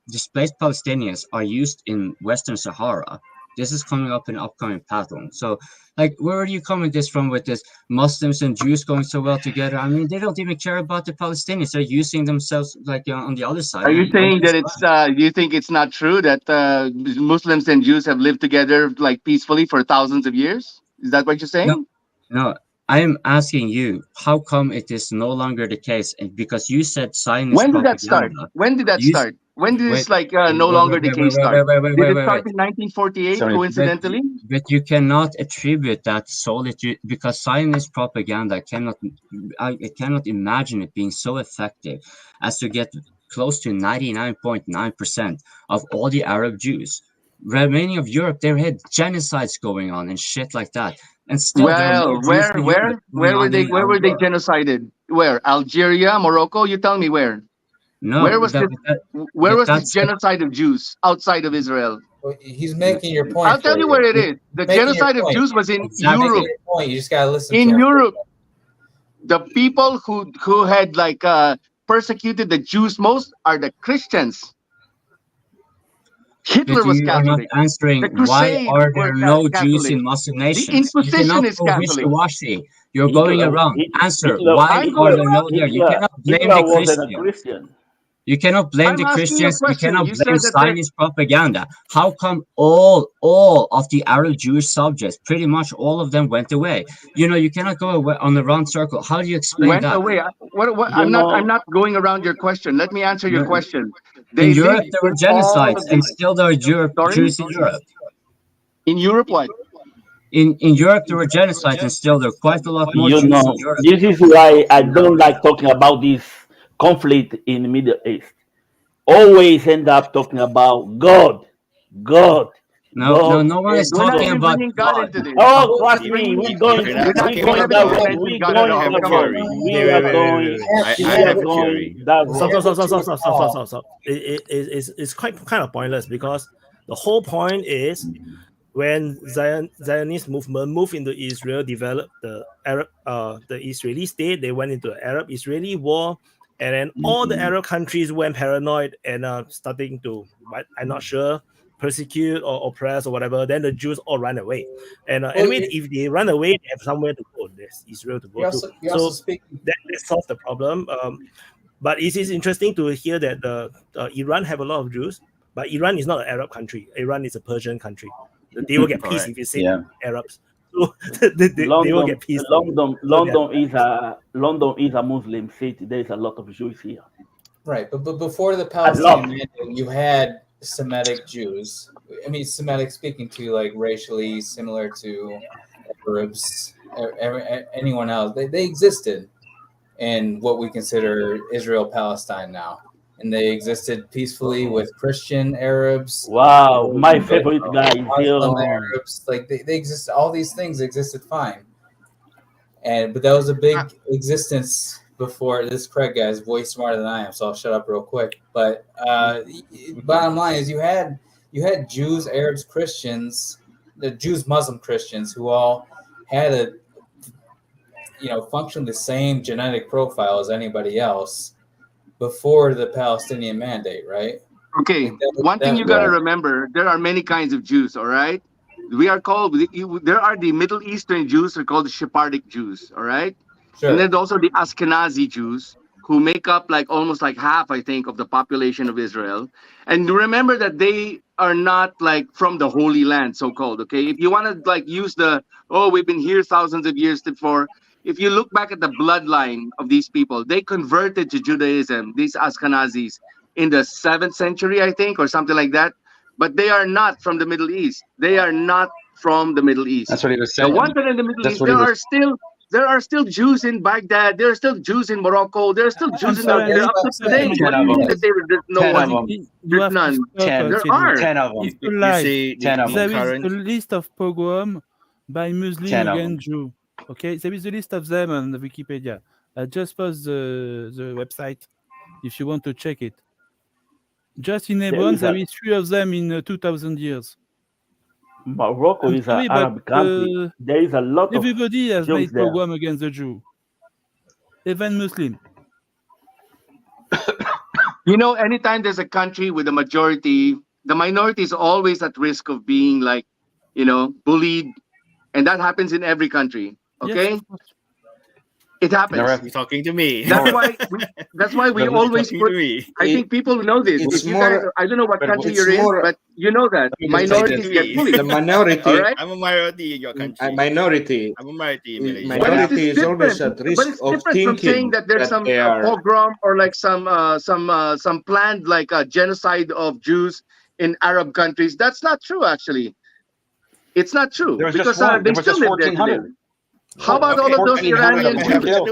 displaced Palestinians are used in Western Sahara. This is coming up in upcoming pattern. So, like, where are you coming this from with this Muslims and Jews going so well together? I mean, they don't even care about the Palestinians. They're using themselves like on the other side. Are you and saying that everything's it's? You think it's not true that Muslims and Jews have lived together like peacefully for thousands of years? Is that what you're saying? No, I am asking you, how come it is no longer the case? And because you said Zionist When did that start? propaganda. When did that You start? When did wait, this like no longer the case start? Did it start in 1948 coincidentally? But you cannot attribute that solely to, because Zionist propaganda I cannot imagine it being so effective as to get close to 99.9% of all the Arab Jews. Remaining of Europe, they had genocides going on and shit like that, and still there are more Well, Jews in Europe going on than in where were they Europe. genocided? Where? Algeria, Morocco? You tell me where. No, Where was that, this? Where was this genocide of Jews outside of Israel? He's making your point. I'll tell you where it is. The genocide of Jews was in Europe. Point. You just gotta listen. In to him. Europe, the people who had like persecuted the Jews most are the Christians. Hitler was you are not Catholic. answering The why Crusades are were there no Jews Catholic. in Muslim The nations? You Inquisition cannot is go Catholic. wishy-washy. You're going around. Answer, why I'm are going there no there? You cannot blame the Christians. Christian. You cannot blame I'm the asking you a Christians. You question. cannot You blame said that there. Zionist propaganda. How come all of the Arab Jewish subjects, pretty much all of them went away? You know, you cannot go away on the round circle. How do you explain Went that? away. I'm not going around your question. Let me answer your question. In Europe, there were genocides, and still there are Jews in Europe. In Europe, what? In Europe, there were genocides, and still there are quite a lot more You Jews in know, Europe. this is why I don't like talking about this conflict in the Middle East. Always end up talking about God. No one is We're not talking even about bringing God into this. Oh, trust me, we're going We that haven't road. even mentioned God at all. Come on. We are going. I have a theory. Stop. It's quite kind of pointless because the whole point is when Zionist movement moved into Israel, developed the Israeli state, they went into the Arab-Israeli war, and then all the Arab countries went paranoid and starting to, I'm not sure, persecute or oppress or whatever. Then the Jews all run away, and anyway, if they run away, they have somewhere to go. There's Israel to go to. So that solves the problem. But it is interesting to hear that Iran have a lot of Jews, but Iran is not an Arab country. Iran is a Persian country. They will get pissed if you say Arabs. So they will get pissed. London is a Muslim city. There is a lot of Jews here. Right, but before the Palestinian mandate, you had Semitic Jews. I mean, Semitic speaking to like racially similar to Arabs, anyone else. They existed in what we consider Israel-Palestine now. And they existed peacefully with Christian Arabs. Wow, my favorite guy is Muslim Arabs. Like they exist. All these things existed fine. But that was a big existence before. This Craig guy is way smarter than I am, so I'll shut up real quick. But bottom line is, you had Jews, Arabs, Christians, the Jews, Muslim Christians, who all had functioned the same genetic profile as anybody else before the Palestinian mandate, right? Okay, one thing you got to remember, there are many kinds of Jews, all right? There are the Middle Eastern Jews, are called the Sephardic Jews, all right? Sure. And then also the Ashkenazi Jews, who make up almost half, I think, of the population of Israel. And remember that they are not from the Holy Land, so-called, okay? If you want to use we've been here thousands of years before, if you look back at the bloodline of these people, they converted to Judaism, these Ashkenazis, in the 7th century, I think, or something like that. But they are not from the Middle East. They are not from the Middle East. That's what he was saying. The ones that are in the Middle East, there are still Jews in Baghdad. There are still Jews in Morocco. There are still Jews in up to today. What do you mean that there's no one? There's none. There are 10 of them. You see 10 of them. There is a list of pogrom by Muslim against Jew. Okay, there is a list of them on the Wikipedia. Just post the website if you want to check it. Just in Hebron, there is 3 of them in 2,000 years. Morocco is an Arab country. There is a lot of everybody has Jews made there. pogrom against the Jew, even Muslim. Anytime there's a country with a majority, the minority is always at risk of being bullied, and that happens in every country. Okay, yes, it happens. You're talking to me. That's why we always put. I think people know this. It's you guys, I don't know what country you're in, but you know that minorities get bullied. The minority. All right? I'm a minority in your country. Minority. I'm a minority in Malaysia. Minority is always at But risk it's of different from thinking saying that there's some pogrom or some planned genocide of Jews in Arab countries. That's not true, actually. It's not true There was because just one. they There was still just live there 1,400. today. How about all of those Iranian Jews? Whoa.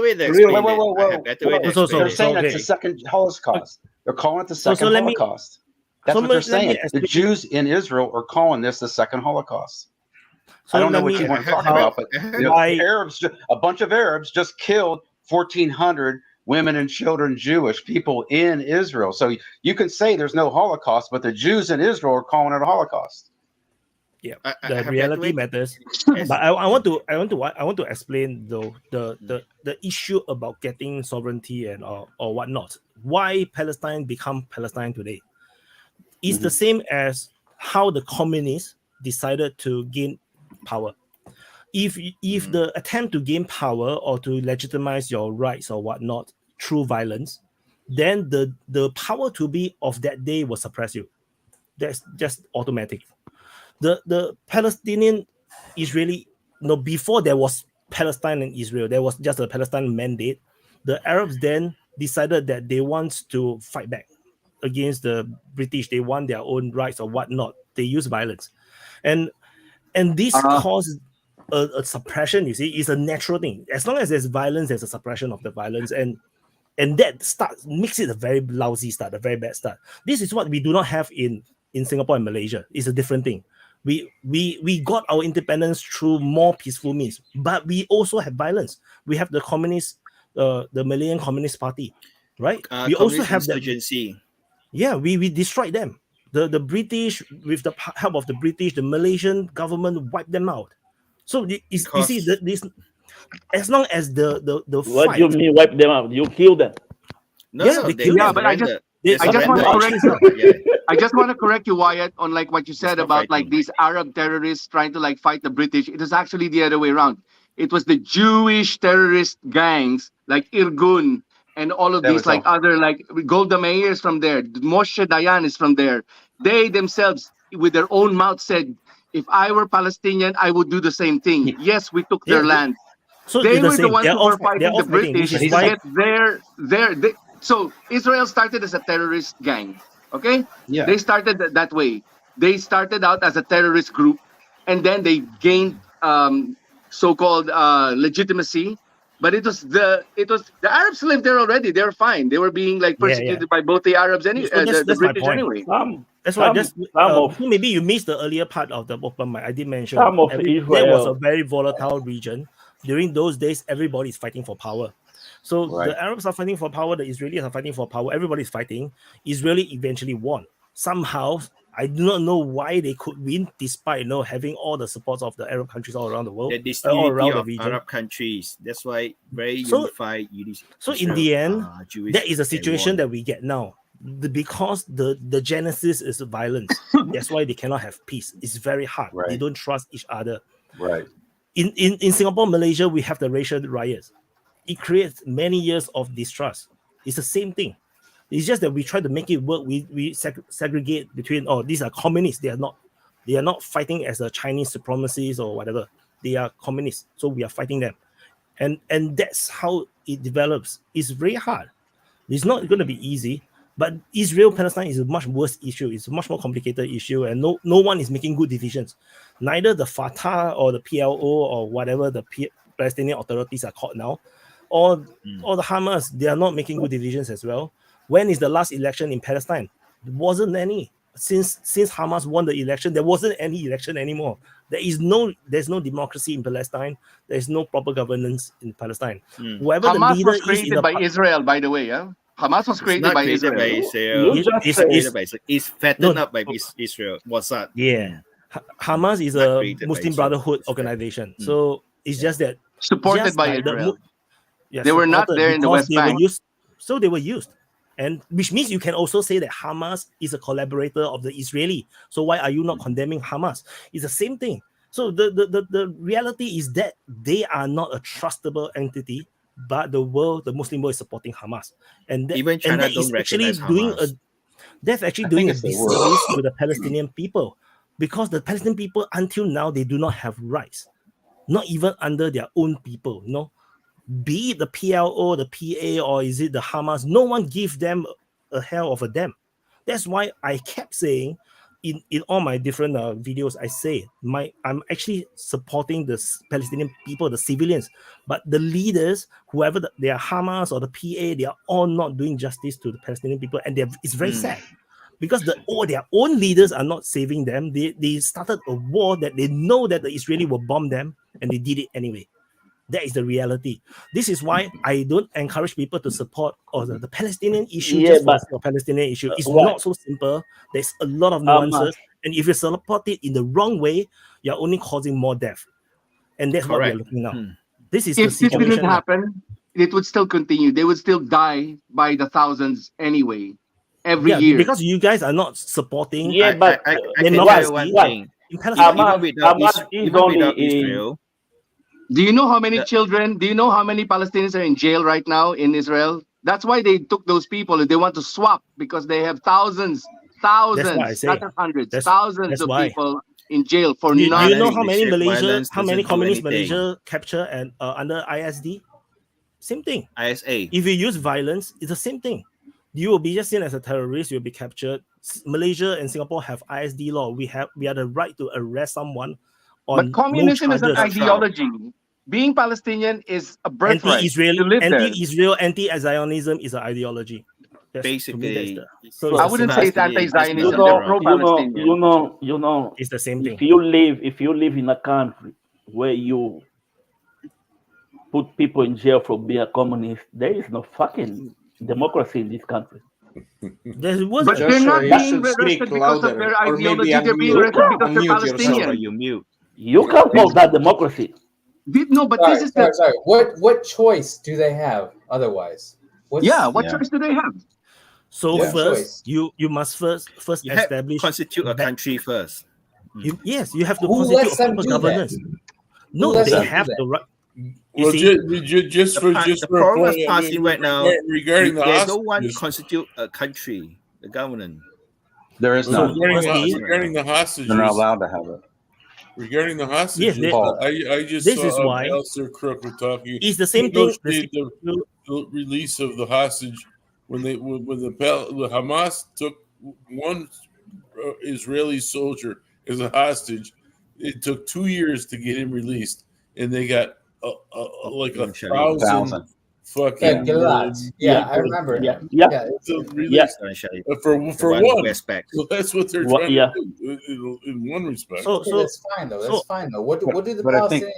They're saying it's the second Holocaust. They're calling it the second Holocaust. That's what they're saying. The Jews in Israel are calling this the second Holocaust. I don't know what you want to talk about, but Arabs, a bunch of Arabs just killed 1,400 women and children, Jewish people in Israel. So you can say there's no Holocaust, but the Jews in Israel are calling it a Holocaust. Yeah, the reality matters. But I want to explain though the issue about getting sovereignty and or whatnot. Why Palestine become Palestine today? It's the same as how the communists decided to gain power. If the attempt to gain power or to legitimize your rights or whatnot through violence, then the power to be of that day will suppress you. That's just automatic. The Palestinian Israeli, before there was Palestine and Israel, there was just a Palestine mandate. The Arabs then decided that they want to fight back against the British, they want their own rights or whatnot, they use violence. And this causes a suppression, you see. It's a natural thing. As long as there's violence, there's a suppression of the violence. And that makes it a very lousy start, a very bad start. This is what we do not have in Singapore and Malaysia. It's a different thing. We got our independence through more peaceful means, but we also have violence. We have the communist, the Malayan Communist Party, right? We also have the insurgency. Yeah, we destroyed them. The British, with the help of the British, the Malaysian government wiped them out. So you see, this, as long as the what fight, do you mean wipe them out? You kill them. they killed them. But I just want to correct you. I just want to correct you, Wyatt, on like what you said about like these Arab terrorists trying to like fight the British. It is actually the other way around. It was the Jewish terrorist gangs like Irgun and all of these like other like Golda Meir is from there. Moshe Dayan is from there. They themselves, with their own mouth, said, "If I were Palestinian, I would do the same thing." Yes, we took their land. So they were the the ones who were they're fighting the British to why- get so Israel started as a terrorist gang, okay? Yeah. They started that way. They started out as a terrorist group, and then they gained so-called legitimacy. But it was the Arabs lived there already. They were fine. They were being like persecuted by both the Arabs and the British anyway. That's why maybe you missed the earlier part of the open mic. I did mention Some of that Israel- was a very volatile region. During those days, everybody is fighting for power. So the Arabs are fighting for power, the Israelis are fighting for power, everybody's fighting. Israeli eventually won. Somehow, I do not know why they could win despite having all the supports of the Arab countries all around the world, The all around disunity the of region. Arab countries. That's why very So- unified. So in the end, Jewish that is the they situation won. that we get now. Because the genesis is violence. That's why they cannot have peace. It's very hard. They don't trust each other. Right. In Singapore, Malaysia, we have the racial riots. It creates many years of distrust. It's the same thing. It's just that we try to make it work. We segregate between, these are communists. They are not fighting as a Chinese supremacists or whatever. They are communists. So we are fighting them. And that's how it develops. It's very hard. It's not going to be easy. But Israel-Palestine is a much worse issue. It's a much more complicated issue, and no one is making good decisions. Neither the Fatah or the PLO or whatever the Palestinian authorities are called now, or the Hamas, they are not making good decisions as well. When is the last election in Palestine? There wasn't any. Since Hamas won the election, there wasn't any election anymore. There's no democracy in Palestine. There's no proper governance in Palestine. Whoever Hamas the leader was created by Israel, by the way. Yeah, Hamas was created by Israel. It's fattened up by Israel. What's that? Yeah. Hamas is Not a created by Muslim Israel. Brotherhood organization. So it's just that Supported just by like the Israel. Yeah, They were not supported there in the because West they were Bank. used. So they were used. And which means you can also say that Hamas is a collaborator of the Israeli. So why are you not condemning Hamas? It's the same thing. So the reality is that they are not a trustable entity, but the Muslim world is supporting Hamas. And that, Even China and that is don't actually recognize doing Hamas. that's actually I doing think a it's the disservice worst. to the Palestinian people, because the Palestinian people until now they do not have rights, not even under their own people. Be it the PLO, the PA, or is it the Hamas? No one gives them a hell of a damn. That's why I kept saying in all my different videos, I say I'm actually supporting the Palestinian people, the civilians, but the leaders, whoever they are, Hamas or the PA, they are all not doing justice to the Palestinian people, and it's very sad. Because their own leaders are not saving them. They started a war that they know that the Israeli will bomb them, and they did it anyway. That is the reality. This is why I don't encourage people to support the Palestinian issue just for the Palestinian issue. It's not so simple. There's a lot of nuances. And if you support it in the wrong way, you're only causing more death. And that's what we're looking now. This is the If this situation. didn't happen, it would still continue. They would still die by the thousands anyway, every year. Because you guys are not supporting. I can tell you one thing. In Palestine, even without Israel. Do you know how many children? Do you know how many Palestinians are in jail right now in Israel? That's why they took those people. They want to swap because they have thousands, not just hundreds, thousands of people in jail for do you nothing. know how many communist Malaysia capture and under ISD? Same thing. ISA. If you use violence, it's the same thing. you will be just seen as a terrorist. You'll be captured. Malaysia and Singapore have ISD law. We are the right to arrest someone on But communism no is an charges. ideology. Being Palestinian is a birthright. Anti-Israel, You live there. anti-Zionism is an ideology. Basically, so I wouldn't say it's anti-Zionism. They're pro-Palestinian. You know, it's the same thing. If you live in a country where you put people in jail for being a communist, there is no fucking democracy in this country. But they're not being arrested because of their ideology. They're being arrested because they're Palestinian. You mute. You can't call that democracy. No, but sorry, this is sorry. What choice do they have otherwise? What choice do they have? So first, you must first You establish constitute a country first. Yes, you have to Who constitute lets a them proper do governance. that? No, lets they them do have that? the right. Well, just for the a problem point, is passing right now. regarding the there's no one hostages, constitute a country, the government. There is none. regarding the hostages, They're not allowed to have it. Regarding the hostages, I just this saw is why Alistair Crook was talking. it's the same thing. The release of the hostage when the Hamas took one Israeli soldier as a hostage. It took 2 years to get him released, and they got like 1,000 fucking. I remember. For one. So that's what they're trying to do in one respect. So that's fine though. That's fine though. What do the Palestinians?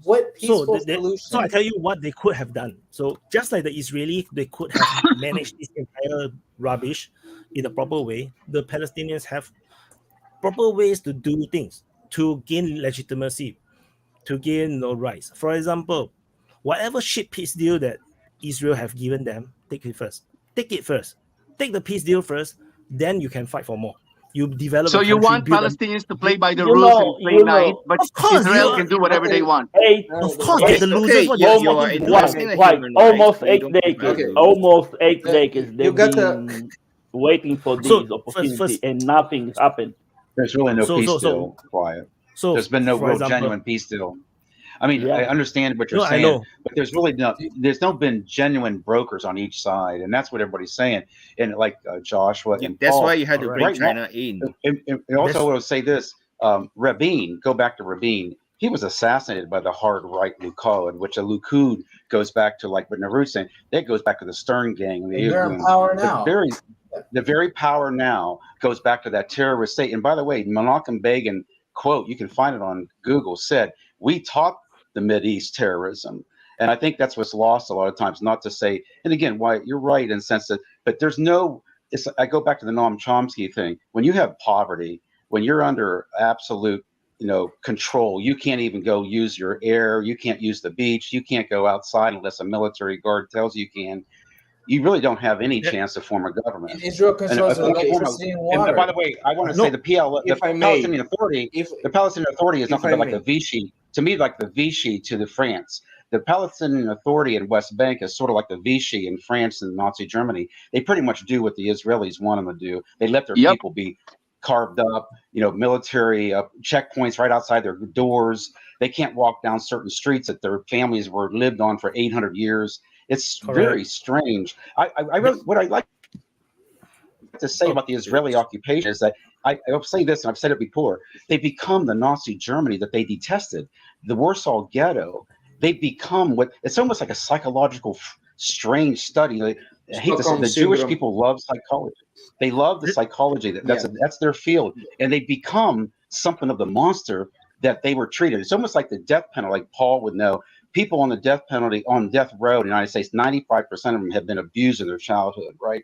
What peaceful solution? So I tell you what they could have done. So just like the Israeli, they could have managed this entire rubbish in a proper way. The Palestinians have proper ways to do things to gain legitimacy, to gain rights. For example, whatever shit peace deal that Israel have given them, take it first. Take it first. Take the peace deal first. Then you can fight for more. You develop. So you want Palestinians to play by the rules and play nice, but Israel can do whatever they want. Of course, the losers. Almost 8 decades. Almost 8 decades. They've been waiting for this opportunity, and nothing happened. There's really no peace deal, Quiet. So there's been no real example, genuine peace deal. I mean, I understand what you're saying, but there's really there's been genuine brokers on each side, and that's what everybody's saying. And like Joshua and that's Paul, why you had to bring China in. And also, I want to say this: Rabin, go back to Rabin. He was assassinated by the hard right Likud, which a Likud goes back to, like what Narud's saying, that goes back to the Stern gang. And they're in power now. The very power now goes back to that terrorist state. And by the way, Menachem Begin quote, you can find it on Google, said, "We taught the Mideast terrorism." And I think that's what's lost a lot of times, not to say, and again, why you're right in the sense that, but there's no, I go back to the Noam Chomsky thing. When you have poverty, when you're under absolute, control, you can't even go use your air, you can't use the beach, you can't go outside unless a military guard tells you can. You really don't have any chance to form a government. And Israel controls electricity and water. And by the way, I want to say the Palestinian Authority, the Palestinian Authority is nothing but like the Vichy, to me, like the Vichy to the France. The Palestinian Authority in West Bank is sort of like the Vichy in France and Nazi Germany. They pretty much do what the Israelis want them to do. They let their people be carved up, military checkpoints right outside their doors. They can't walk down certain streets that their families were lived on for 800 years. It's very strange. What I like to say about the Israeli occupation is that I'll say this, and I've said it before. They become the Nazi Germany that they detested. The Warsaw Ghetto. They become it's almost like a psychological strange study. I hate to say, the Jewish people love psychology. They love the psychology. That's their field, and they become something of the monster that they were treated. It's almost like the death penalty. Like Paul would know. People on the death penalty, on death row in the United States, 95% of them have been abused in their childhood, right?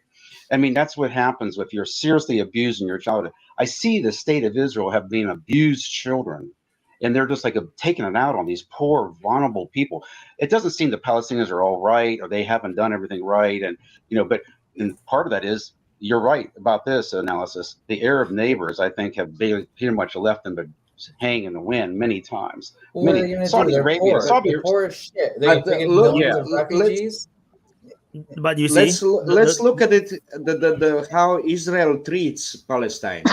I mean, that's what happens if you're seriously abused in your childhood. I see the state of Israel have been abused children, and they're just like taking it out on these poor, vulnerable people. It doesn't seem the Palestinians are all right, or they haven't done everything right. And, but part of that is, you're right about this analysis. The Arab neighbors, I think, have pretty much left them to hang in the wind many times. Well, what are they going to do? They're poor as shit. They're taking millions of refugees. But you see, let's look at it. How Israel treats Palestine,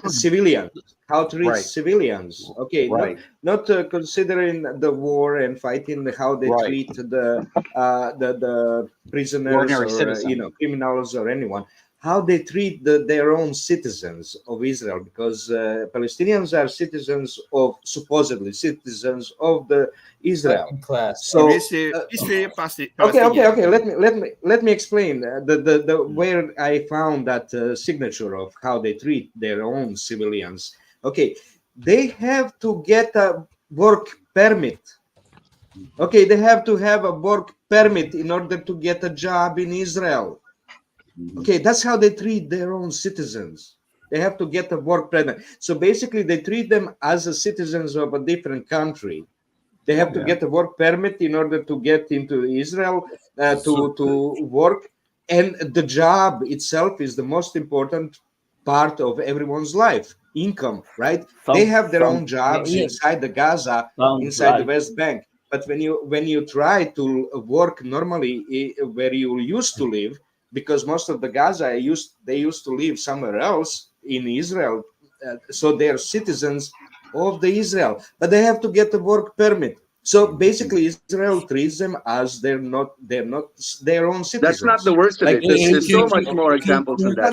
civilians. how to treat Right. civilians. Okay, Right. not considering the war and fighting, how they Right. treat the prisoners ordinary or citizen. criminals or anyone. How they treat their own citizens of Israel, because Palestinians are citizens of, supposedly citizens of the Israel. Second class. So Israeli okay. Let me explain the where I found that signature of how they treat their own civilians. Okay, they have to get a work permit. Okay, they have to have a work permit in order to get a job in Israel. Okay, that's how they treat their own citizens. They have to get a work permit. So basically, they treat them as a citizens of a different country. They have to get a work permit in order to get into Israel to work, and the job itself is the most important part of everyone's life. Income, right? They have their own jobs inside the Gaza, inside the West Bank. But when you try to work normally where you used to live, because most of the Gaza they used to live somewhere else in Israel, so they are citizens of the Israel, but they have to get a work permit. So basically, Israel treats them as they're not their own citizens. That's not the worst of it. There's so much more examples of that.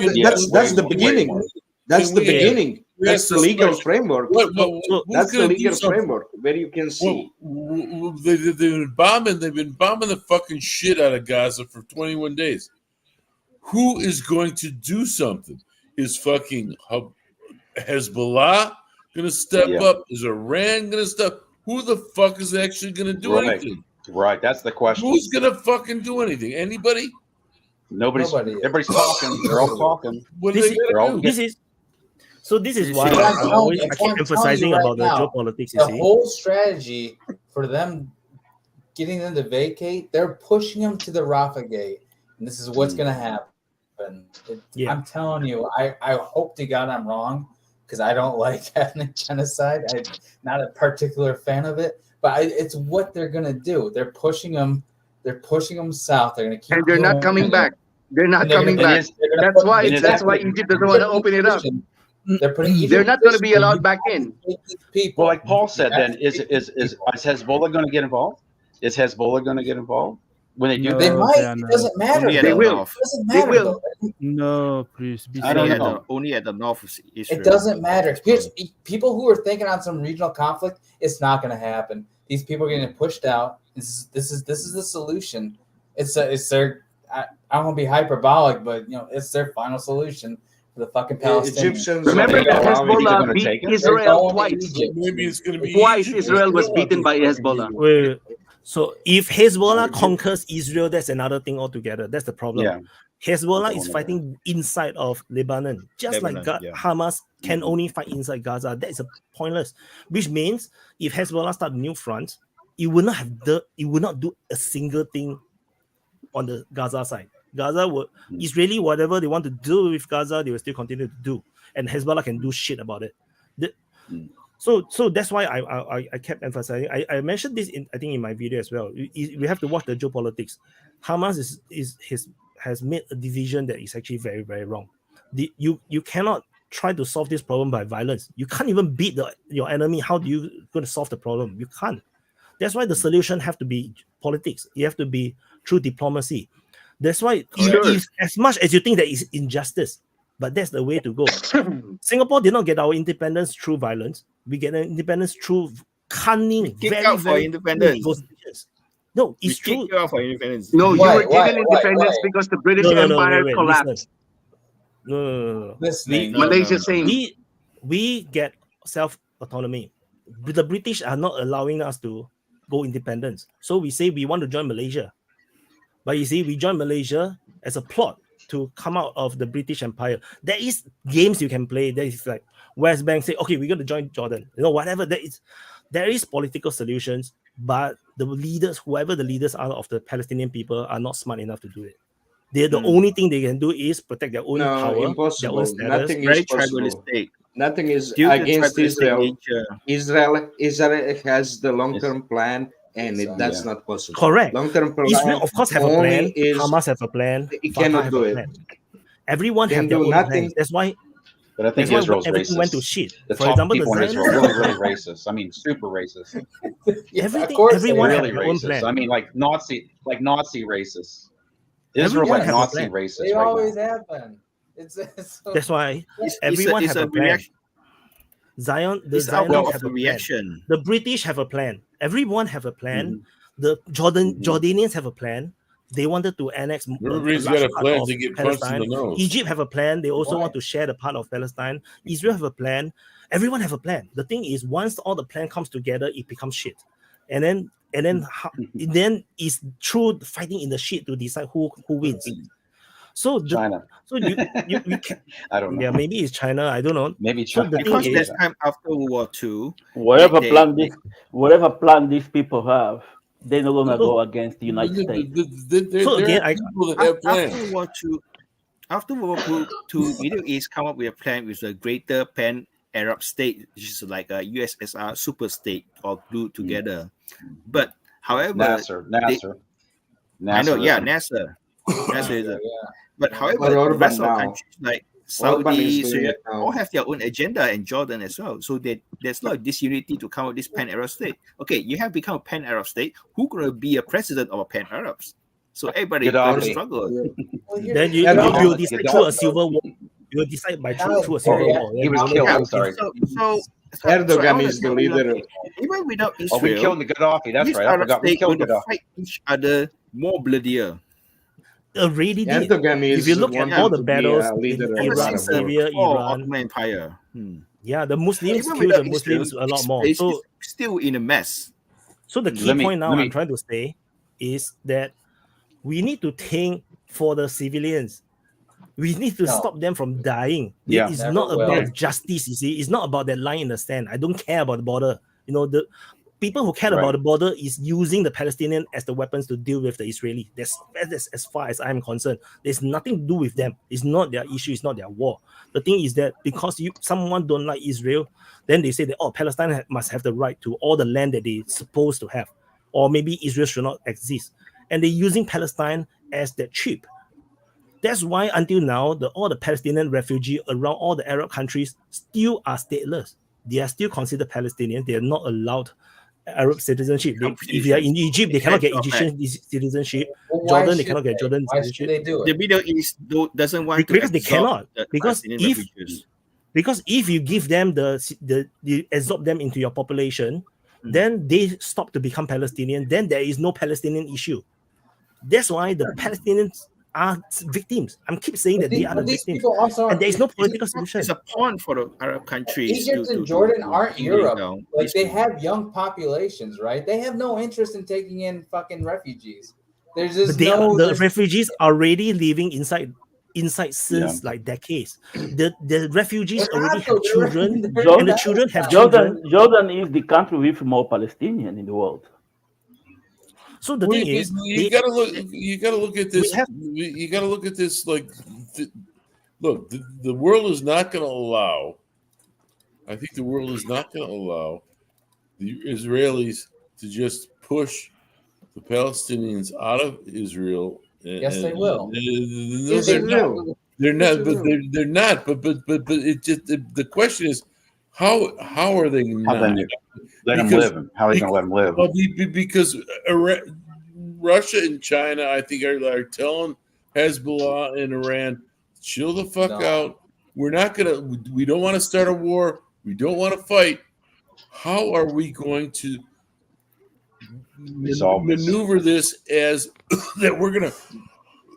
That's the beginning. That's the beginning. That's the legal framework. That's the legal framework where you can see. They've been bombing the fucking shit out of Gaza for 21 days. Who is going to do something? Is fucking Hezbollah going to step up? Is Iran going to step? Who the fuck is actually going to do anything? Right, that's the question. Who's going to fucking do anything? Anybody? Nobody. Everybody's talking. They're all talking. What are they going to do? This is why I keep emphasizing about the geopolitics. The whole strategy for them getting them to vacate, they're pushing them to the Rafah gate, and this is what's going to happen. I'm telling you, I hope to God I'm wrong, because I don't like ethnic genocide. I'm not a particular fan of it, but it's what they're going to do. They're pushing them. They're pushing them south. They're going to keep. And they're not coming back. They're not coming back. That's why Egypt doesn't want to open it up. They're not going to be allowed back in. Well, like Paul said, then is Hezbollah going to get involved? Is Hezbollah going to get involved when they do that? They might. It doesn't matter. They will. It doesn't matter. They will. No, please. I don't know. Only at the north of Israel. It doesn't matter. Here's people who are thinking on some regional conflict. It's not going to happen. These people are getting pushed out. This is the solution. It's their. I don't want to be hyperbolic, but it's their final solution for the fucking Palestinians. Egyptians. Remember that Hezbollah beat Israel twice. Maybe it's going to be twice. Israel was beaten by Hezbollah. Wait. So if Hezbollah conquers Israel, that's another thing altogether. That's the problem. Yeah. Hezbollah is fighting inside of Lebanon, just like Hamas can only fight inside Gaza. That is pointless. Which means if Hezbollah start a new front, it will not do a single thing on the Gaza side. Gaza will Israeli whatever they want to do with Gaza, they will still continue to do, and Hezbollah can do shit about it. So that's why I kept emphasizing. I mentioned this in my video as well. We have to watch the geopolitics. Hamas has made a decision that is actually very, very wrong. You cannot try to solve this problem by violence. You can't even beat your enemy. How do you going to solve the problem? You can't. That's why the solution have to be politics. You have to be through diplomacy. That's why if, as much as you think that is injustice, but that's the way to go. Singapore did not get our independence through violence. We get independence through cunning, very independence. negotiations. No, it's true. For independence. No, you were given independence because the British Empire collapsed. No. Malaysia same. We get self-autonomy. The British are not allowing us to go independence. So we say we want to join Malaysia. But you see, we join Malaysia as a plot to come out of the British Empire. There is games you can play. There is like West Bank say, okay, we're going to join Jordan. Whatever. There is political solutions, but the leaders, whoever the leaders are of the Palestinian people, are not smart enough to do it. The only thing they can do is protect their own power, impossible. their own status. Nothing is possible. Nothing is against Israel. Israel has the long-term plan, and that's not possible. Correct. Long-term plan. Israel, of course, have a plan. Hamas have a plan. It cannot do it. Everyone have their own plans. That's why But I think That's why Israel's everything went to racist. shit. The For top example, the people in Israel are Zionists, really, really racist. I mean, super racist. everyone really have their own racist. plan. I mean, like Nazi racist. Everyone Israelite have a Nazi plan. racist They right always now. have been. It's so, That's why It's everyone it's have a a plan. reaction. The It's outcome Zionists of have the a plan. reaction. The British have a plan. Everyone have a plan. Mhm. The Jordanians have a plan. They wanted to annex a Everybody's large got a part plan of to get punched in Palestine. the nose. Egypt have a plan. They also Right. want to share the part of Palestine. Israel have a plan. Everyone have a plan. The thing is, once all the plan comes together, it becomes shit. And then then it's through fighting in the shit to decide who wins. So China. So you can, I don't know. yeah, maybe it's China. I don't know. Maybe So China. the thing Because is, that time after World War II, Whatever they- plan these people have, they're not gonna go against the United States. So again, people that have plans. after World War II, Middle East come up with a plan with a greater pan-Arab state, which is like a USSR super state all glued together. But however, Nasser. I know, yeah, Nasserism. Nasserism. But however, But the Orban rest of the now. countries like Orban is Saudi, doing Syria, it now. all have their own agenda, and Jordan as well. So there's a lot of disunity to come up with this pan-Arab state. Okay, you have become a pan-Arab state. Who's gonna be a president of a pan-Arabs? So everybody gonna Gaddafi. struggle. then you decide through a civil war. You will decide by through a civil war. He was Then killed. you I'm know, sorry. So Erdogan I wanna is the say, leader. even without Oh, we Israel, killed the Gaddafi. That's these right. I Arab forgot. We states killed going to Gaddafi. fight each other more bloodier. already did. Erdogan If is you look at wanting all the to be battles a leader in of Ever the Iraq, Arab since world. Syria, before Iran, Ottoman Empire. yeah, the Muslims Even kill without the Muslims Israel, a lot this more. place So is still in a mess. So the key Let me- point now let me- I'm trying to say is that we need to think for the civilians. We need to No. stop them from dying. Yeah. It's Never not will. about justice, you see. It's not about that line in the sand. I don't care about the border. You know, the people who care Right. about the border is using the Palestinian as the weapons to deal with the Israeli. That's as far as I'm concerned. There's nothing to do with them. It's not their issue. It's not their war. The thing is that because someone don't like Israel, then they say that Palestine must have the right to all the land that they're supposed to have, or maybe Israel should not exist. And they're using Palestine as their chip. That's why until now, all the Palestinian refugees around all the Arab countries still are stateless. They are still considered Palestinians. They are not allowed Arab citizenship. If they are in Egypt, they cannot get Egyptian citizenship. Well, why Jordan, they should cannot get they? Jordan Why should citizenship. they do The it? Middle East doesn't want to Because they absorb cannot. the Because Palestinian if refugees. because if you give them you absorb them into your population, then they stop to become Palestinian. Then there is no Palestinian issue. That's why the Palestinians are victims. I'm keep saying that they are the These victims, people also and there is no aren't. political solution. It's a pawn for the Arab countries. Egypt and Jordan aren't Europe. Like they have young populations, right? They have no interest in taking in fucking refugees. There's just But no. the refugees are already living inside since like decades. The refugees already have children, and the children have children. Jordan is the country with more Palestinians in the world. So the thing is, you gotta look. You gotta look at this. You gotta look at this. Like, look, the world is not going to allow. I think the world is not going to allow the Israelis to just push the Palestinians out of Israel. Yes, they will. No, they're not. They're not. But they're not. But it just the question is, how are they not? Let them live. How are they going to let them live? Well, because Russia and China, I think, are telling Hezbollah and Iran, chill the fuck out. We're not gonna. We don't want to start a war. We don't want to fight. How are we going to maneuver this as that we're gonna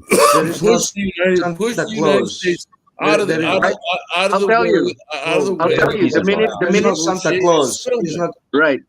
push the United States out of the way. I'll tell you. The minute Santa Claus. He's not right.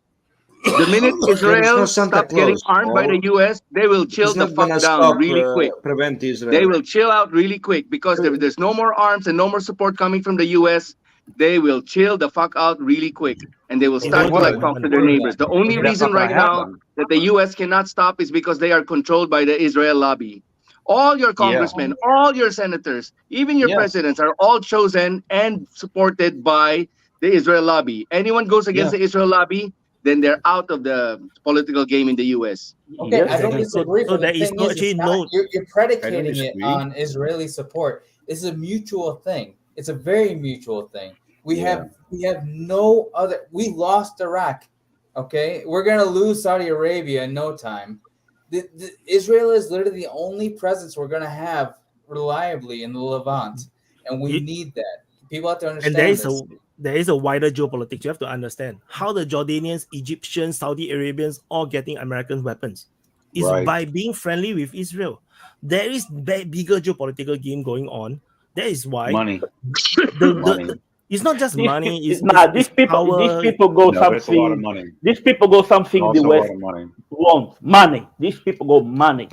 The minute Israel stops getting armed by the U.S., they will chill the fuck down really quick. Prevent Israel. They will chill out really quick because if there's no more arms and no more support coming from the U.S., they will chill the fuck out really quick, and they will start to talk to their neighbors. The only reason right now that the U.S. cannot stop is because they are controlled by the Israel lobby. All your congressmen, all your senators, even your presidents are all chosen and supported by the Israel lobby. Anyone goes against the Israel lobby, then they're out of the political game in the U.S. Okay, I don't disagree. So But there the is thing no is, actually it's not, no. you're I don't predicating it disagree. on Israeli support. It's a mutual thing. It's a very mutual thing. We have no other. We lost Iraq. Okay, we're gonna lose Saudi Arabia in no time. Israel is literally the only presence we're gonna have reliably in the Levant, and we need that. People have to understand. And there is a wider geopolitics. You have to understand how the Jordanians, Egyptians, Saudi Arabians all getting American weapons is by being friendly with Israel. There is bigger geopolitical game going on. That is why money. It's not just money. These people go something. These people go something the West wants. Money. These people go money.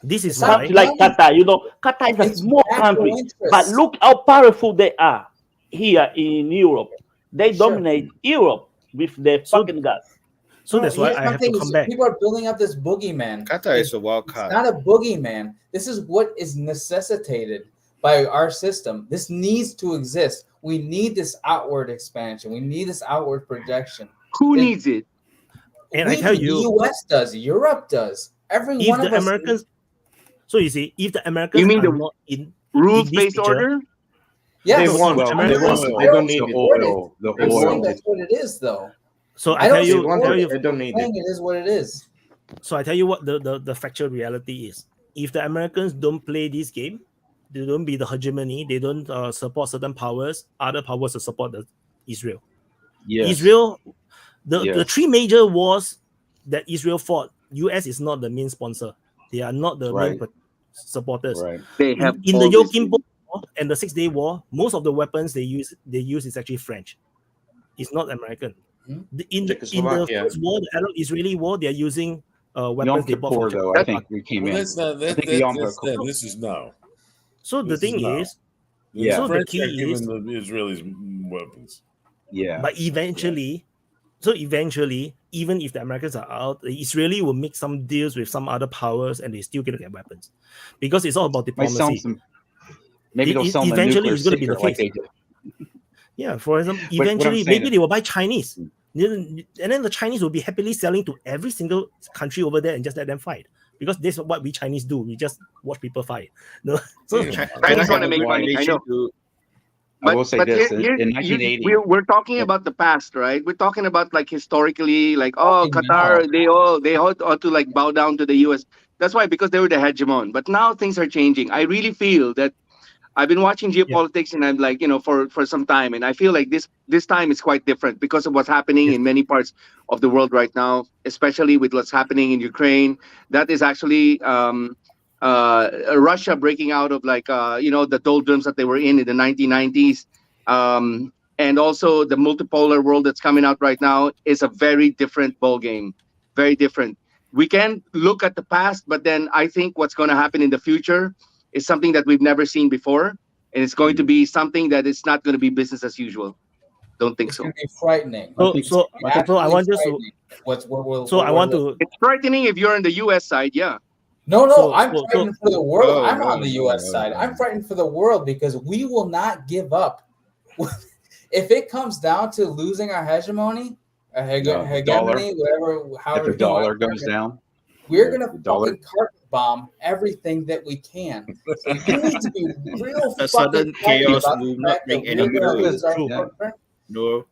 This is something like Qatar. You know, Qatar is a small country, but look how powerful they are here in Europe. They dominate Europe with their fucking gas. So that's why I have to come back. People are building up this boogeyman. Qatar is a wild card. It's not a boogeyman. This is what is necessitated by our system. This needs to exist. We need this outward expansion. We need this outward projection. Who needs it? And I tell you, the US does, Europe does. Every one of us. Americans. So you see, if the Americans you mean are the not in rules-based order? Yes, they want. They don't need the oil. The oil. That's what it is, though. So I tell you, they don't need it. It is what it is. So I tell you what the factual reality is. If the Americans don't play this game, they don't be the hegemony. They don't support certain powers. Other powers will support Israel. Yes. Israel. The three major wars that Israel fought, US is not the main sponsor. They are not the main supporters. Right. They have in the Yom Kippur War and the 6 Day War, most of the weapons they use is actually French. It's not American. In the first war, the Arab-Israeli war, they are using weapons they bought from China. I think we came in. That's not that. This is now. So the thing is, so the key is the Israelis weapons. Yeah. But eventually, even if the Americans are out, the Israeli will make some deals with some other powers, and they still going to get weapons, because it's all about diplomacy. Maybe they'll sell eventually it's going to be the case. Yeah, for example, eventually maybe they will buy Chinese, and then the Chinese will be happily selling to every single country over there and just let them fight, because this is what we Chinese do. We just watch people fight. No, so Chinese want to make money. I know. I will say this: in 1980, we're talking about the past, right? We're talking about like historically, like Qatar, they all ought to like bow down to the U.S. That's why, because they were the hegemon. But now things are changing. I really feel that I've been watching geopolitics, and I'm like, for some time, and I feel like this time is quite different because of what's happening in many parts of the world right now, especially with what's happening in Ukraine. That is actually Russia breaking out of the doldrums that they were in the 1990s, and also the multipolar world that's coming out right now is a very different ball game, very different. We can look at the past, but then I think what's going to happen in the future is something that we've never seen before, and it's going to be something that is not going to be business as usual. Don't think so. It's going to be frightening. So I want just to. It's frightening if you're on the U.S. side, yeah. No, I'm frightened for the world. I'm on the U.S. side. I'm frightened for the world because we will not give up. If it comes down to losing our hegemony, hegemony, however, if the dollar goes down, we're gonna fucking carpet bomb everything that we can. So you need to be real. A sudden chaos will not bring any good. No,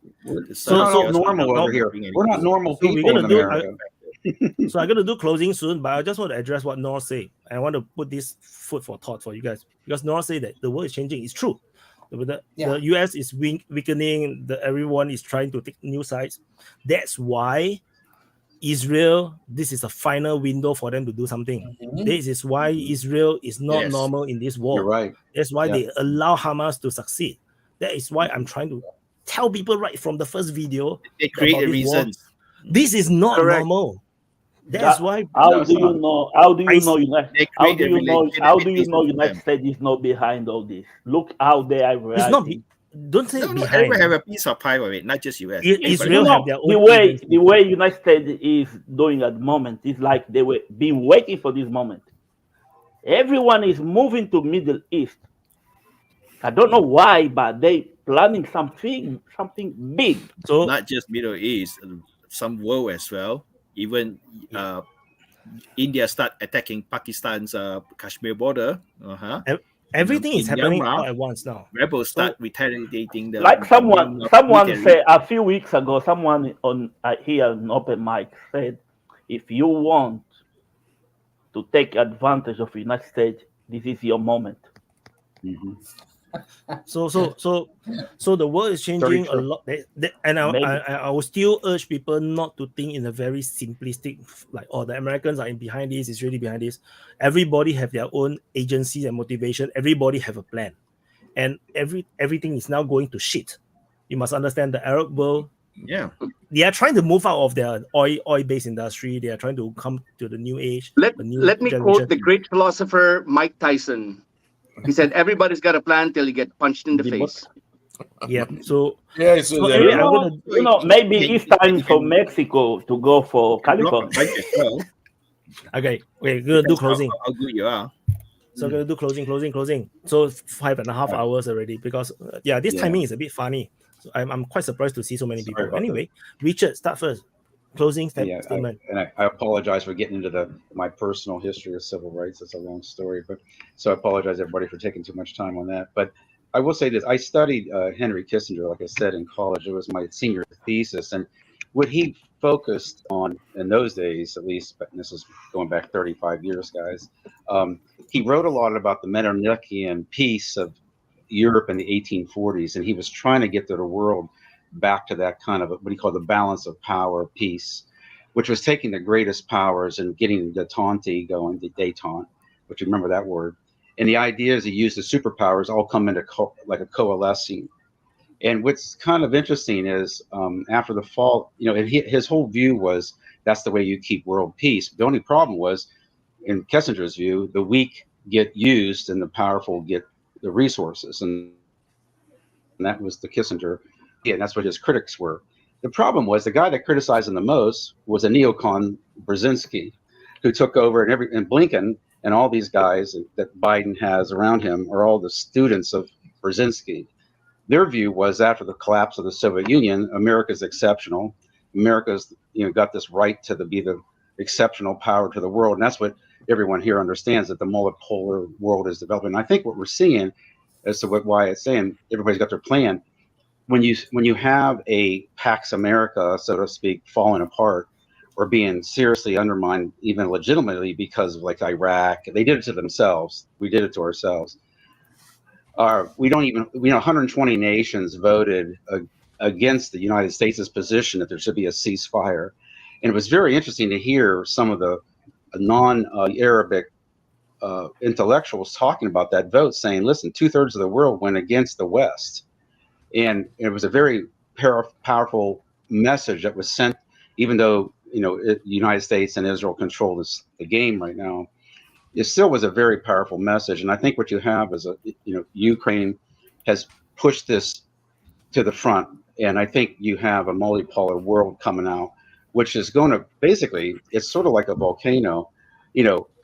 so normal over here. We're not normal people in America. So I'm gonna do closing soon, but I just want to address what Nor said. I want to put this food for thought for you guys, because Nor said that the world is changing. It's true. The US is weakening. Everyone is trying to take new sides. That's why Israel, this is a final window for them to do something. This is why Israel is not normal in this war. You're right. That's why they allow Hamas to succeed. That is why I'm trying to tell people right from the first video. They create a reason. This is not normal. That's why. How do you know? How do you know? United States is not behind all this? Look how they are reacting. It's not. Don't say behind. Everyone have a piece of pie of it, not just US. Israel have their own. The way United States is doing at the moment is like they were been waiting for this moment. Everyone is moving to Middle East. I don't know why, but they planning something big. So not just Middle East, some world as well. Even India start attacking Pakistan's Kashmir border. Everything is in happening Myanmar, all at once now. rebels start retaliating the Like someone military. said a few weeks ago, someone on here on Open Mic said, if you want to take advantage of the United States, this is your moment. So the world is changing a lot, and I will still urge people not to think in a very simplistic, like, oh, the Americans are behind this, it's really behind this. Everybody have their own agency and motivation. Everybody have a plan, and everything is now going to shit. You must understand the Arab world. Yeah, they are trying to move out of their oil-based industry. They are trying to come to the new age. Let me quote the great philosopher Mike Tyson. He said, "Everybody's got a plan till you get punched in the face." Yeah. So maybe it's time for Mexico to go for California. Okay, we're gonna do closing. How good you are. So we're gonna do closing. So 5.5 hours already, because this timing is a bit funny. So I'm quite surprised to see so many people. Anyway, Richard, start first. Closing statement. I apologize for getting into my personal history of civil rights. It's a long story, but so I apologize everybody for taking too much time on that. But I will say this: I studied Henry Kissinger, like I said, in college. It was my senior thesis, and what he focused on in those days, at least, but this is going back 35 years, guys. He wrote a lot about the Merovingian peace of Europe in the 1840s, and he was trying to get the world back to that kind of what he called the balance of power peace, which was taking the greatest powers and getting the détente going, the détente, which you remember that word. And the idea is to use the superpowers all come into like a coalescing. And what's kind of interesting is after the fall, his whole view was that's the way you keep world peace. The only problem was, in Kissinger's view, the weak get used and the powerful get the resources. And that was the Kissinger. And that's what his critics were. The problem was the guy that criticized him the most was a neocon, Brzezinski, who took over, and Blinken and all these guys that Biden has around him are all the students of Brzezinski. Their view was after the collapse of the Soviet Union, America's exceptional. America's got this right to be the exceptional power to the world, and that's what everyone here understands, that the multipolar world is developing. And I think what we're seeing as to why it's saying everybody's got their plan. When you have a Pax America, so to speak, falling apart or being seriously undermined, even legitimately, because of like Iraq, they did it to themselves. We did it to ourselves. 120 nations voted against the United States' position that there should be a ceasefire. And it was very interesting to hear some of the non-Arabic intellectuals talking about that vote, saying, listen, 2/3 of the world went against the West. And it was a very powerful message that was sent, even though the United States and Israel control the game right now. It still was a very powerful message. And I think what you have is Ukraine has pushed this to the front, and I think you have a multipolar world coming out, which is going to basically, it's sort of like a volcano.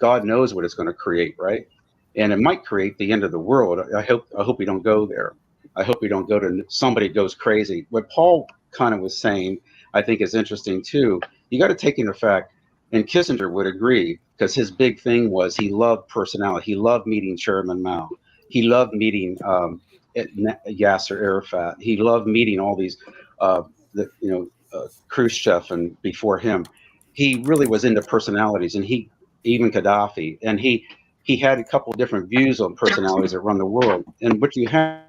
God knows what it's going to create, right? And it might create the end of the world. I hope we don't go there. I hope we don't go to somebody goes crazy. What Paul kind of was saying, I think is interesting too. You got to take into fact, and Kissinger would agree, because his big thing was he loved personality. He loved meeting Chairman Mao. He loved meeting Yasser Arafat. He loved meeting all these, Khrushchev and before him. He really was into personalities, and even Gaddafi, and he had a couple of different views on personalities that run the world. And what you have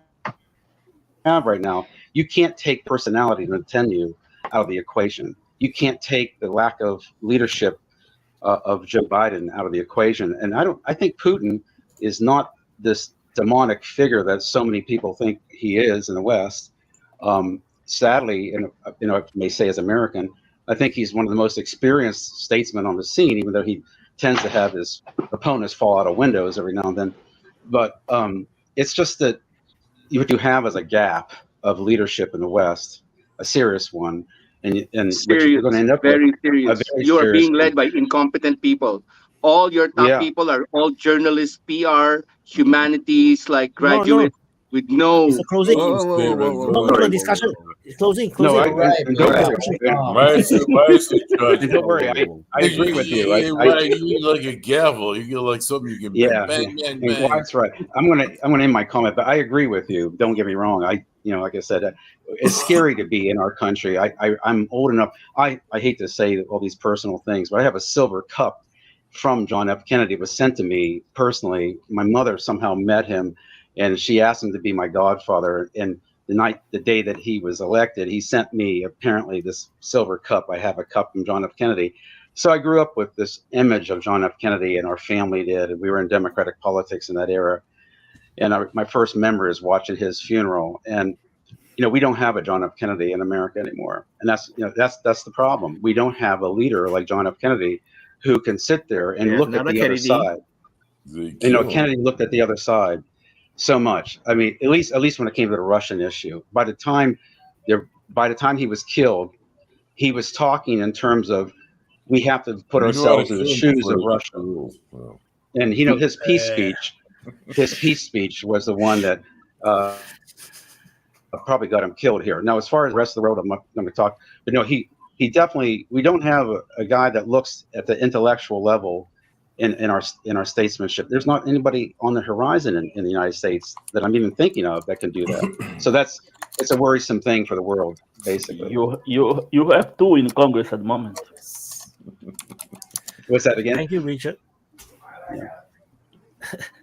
right now, you can't take personality and attend you out of the equation. You can't take the lack of leadership of Joe Biden out of the equation. And I think Putin is not this demonic figure that so many people think he is in the West. Sadly, and I may say as American, I think he's one of the most experienced statesmen on the scene, even though he tends to have his opponents fall out of windows every now and then. But it's just that what you have is a gap of leadership in the West, a serious one, and you're going to end up very serious. You are being led by incompetent people. All your top people are all journalists, PR, humanities, like graduates. with no. It's a closing. Whoa. No discussion. It's closing. No, Closing. Don't worry. I agree with you. You need like a gavel. You get like something you can bang. Well, that's right. I'm gonna end my comment, but I agree with you. Don't get me wrong. Like I said, it's scary to be in our country. I'm old enough. I hate to say all these personal things, but I have a silver cup from John F. Kennedy. It was sent to me personally. My mother somehow met him, and she asked him to be my godfather. And the day that he was elected, he sent me apparently this silver cup. I have a cup from John F. Kennedy. So I grew up with this image of John F. Kennedy, and our family did. And we were in democratic politics in that era. And my first memory is watching his funeral. And we don't have a John F. Kennedy in America anymore, and that's the problem. We don't have a leader like John F. Kennedy who can sit there and look at the other side. Kennedy looked at the other side so much. I mean, at least when it came to the Russian issue, by the time he was killed, he was talking in terms of we have to put ourselves in the shoes of Russia. And his peace speech was the one that probably got him killed here. Now, as far as the rest of the world, I'm not going to talk, but he definitely, we don't have a guy that looks at the intellectual level in our statesmanship. There's not anybody on the horizon in the United States that I'm even thinking of that can do that. So it's a worrisome thing for the world, basically. You have two in Congress at the moment. What's that again? Thank you, Richard.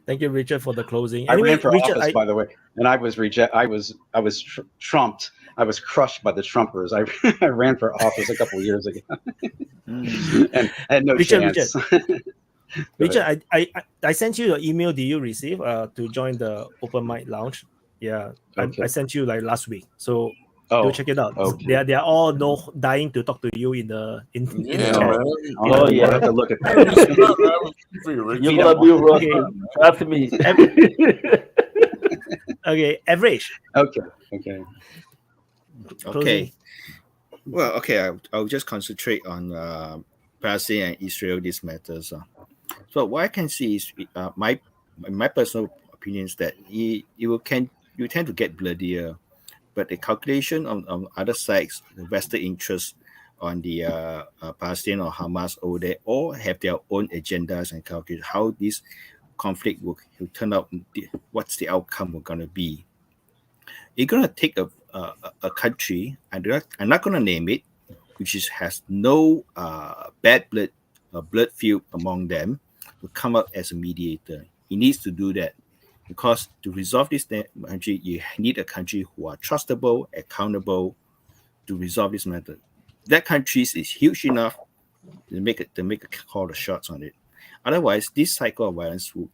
Thank you, Richard, for the closing. I ran for office, by the way, and I was trumped. I was crushed by the Trumpers. I ran for office a couple of years ago, and had no chance. Richard, I sent you your email. Did you receive to join the Open Mic Lounge? Yeah, okay. I sent you like last week. So go check it out. Okay. They are all dying to talk to you in the chat. Oh yeah, I have to look at that. You're gonna be wrong. Trust me. Okay, average. Okay. Well, okay. I'll just concentrate on Palestine and Israel. These matters. So what I can see is my personal opinion is that you tend to get bloodier. But the calculation on other sides, the vested interests on the Palestinian or Hamas over there, all have their own agendas and calculate how this conflict will turn out. What's the outcome going to be? You're going to take a country, I'm not going to name it, which has no bad blood feud among them, to come up as a mediator. He needs to do that. Because to resolve this country, you need a country who are trustable, accountable to resolve this matter. That country is huge enough to make a call the shots on it. Otherwise, this cycle of violence will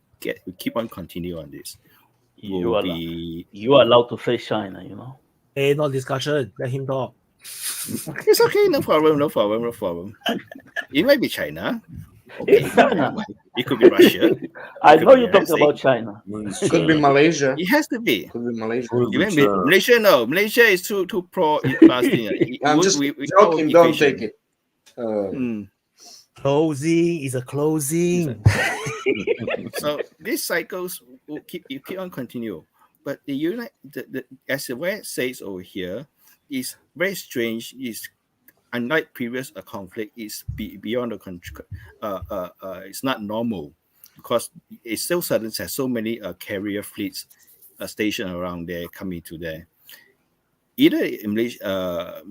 keep on continuing on this. You are allowed to say China, Hey, no discussion. Let him talk. It's okay, no problem. It might be China. Okay. It could be Russia. I know you're talking about China. Could be Malaysia. It has to be. Could be Malaysia. Malaysia, no. Malaysia is too pro Palestinian. I'm just joking. Don't take it. Closing is a closing. So these cycles will keep on continue. But as the way it says over here, is very strange. Is unlike previous conflict, is beyond the country. It's not normal because it still suddenly has so many carrier fleets stationed around there coming to there. Either in Malaysia,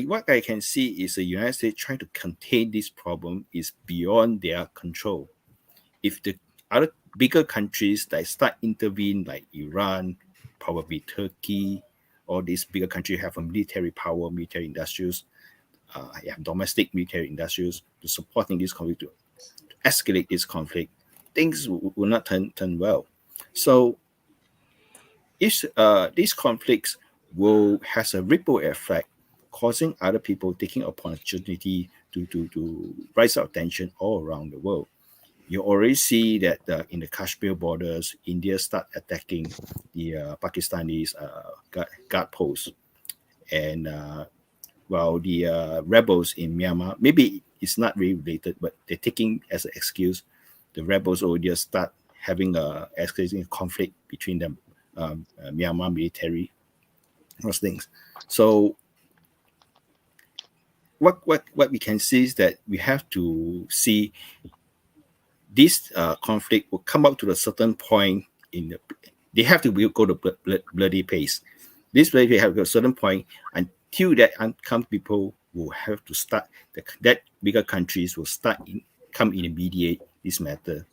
what I can see is the United States trying to contain this problem is beyond their control. If the other bigger countries that start intervene, like Iran, probably Turkey, all these bigger countries have a military power, military industrials, domestic military industrials to supporting this conflict, to escalate this conflict, things will not turn well. So if these conflicts has a ripple effect, causing other people taking opportunity to rise up tension all around the world. You already see that in the Kashmir borders, India start attacking the Pakistanis guard posts, and while the rebels in Myanmar, maybe it's not really related, but they're taking as an excuse, the rebels already start having a escalating conflict between them, Myanmar military, those things. So what we can see is that we have to see this conflict will come up to a certain point they have to go to bloody pace. This way they have a certain point until that outcome people will have to start that bigger countries will come in and mediate this matter.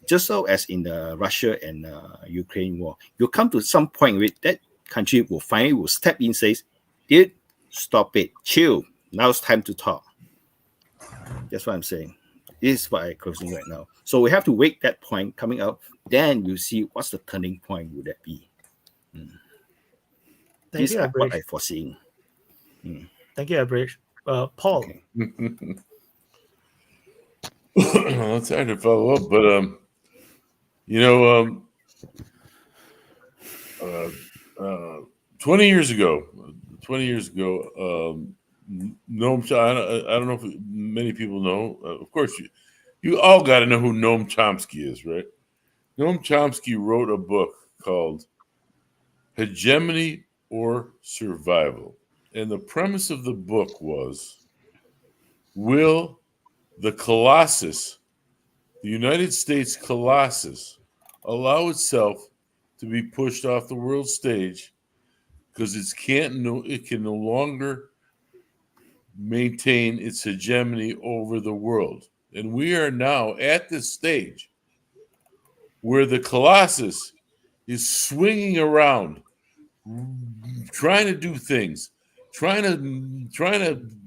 Just so as in the Russia and Ukraine war, you come to some point where that country will finally step in, says, "Dude, stop it, chill. Now it's time to talk." That's what I'm saying. This is what I'm closing right now. So we have to wait that point coming out. Then we'll see what's the turning point would that be. This is what I foresee. Thank you, Abrish. Paul. Okay. It's hard to follow up, but 20 years ago, Noam Chomsky, I don't know if many people know. Of course, you all got to know who Noam Chomsky is, right? Noam Chomsky wrote a book called Hegemony or Survival. And the premise of the book was, will the Colossus, the United States Colossus, allow itself to be pushed off the world stage because it can no longer maintain its hegemony over the world? And we are now at this stage where the Colossus is swinging around, trying to do things, trying to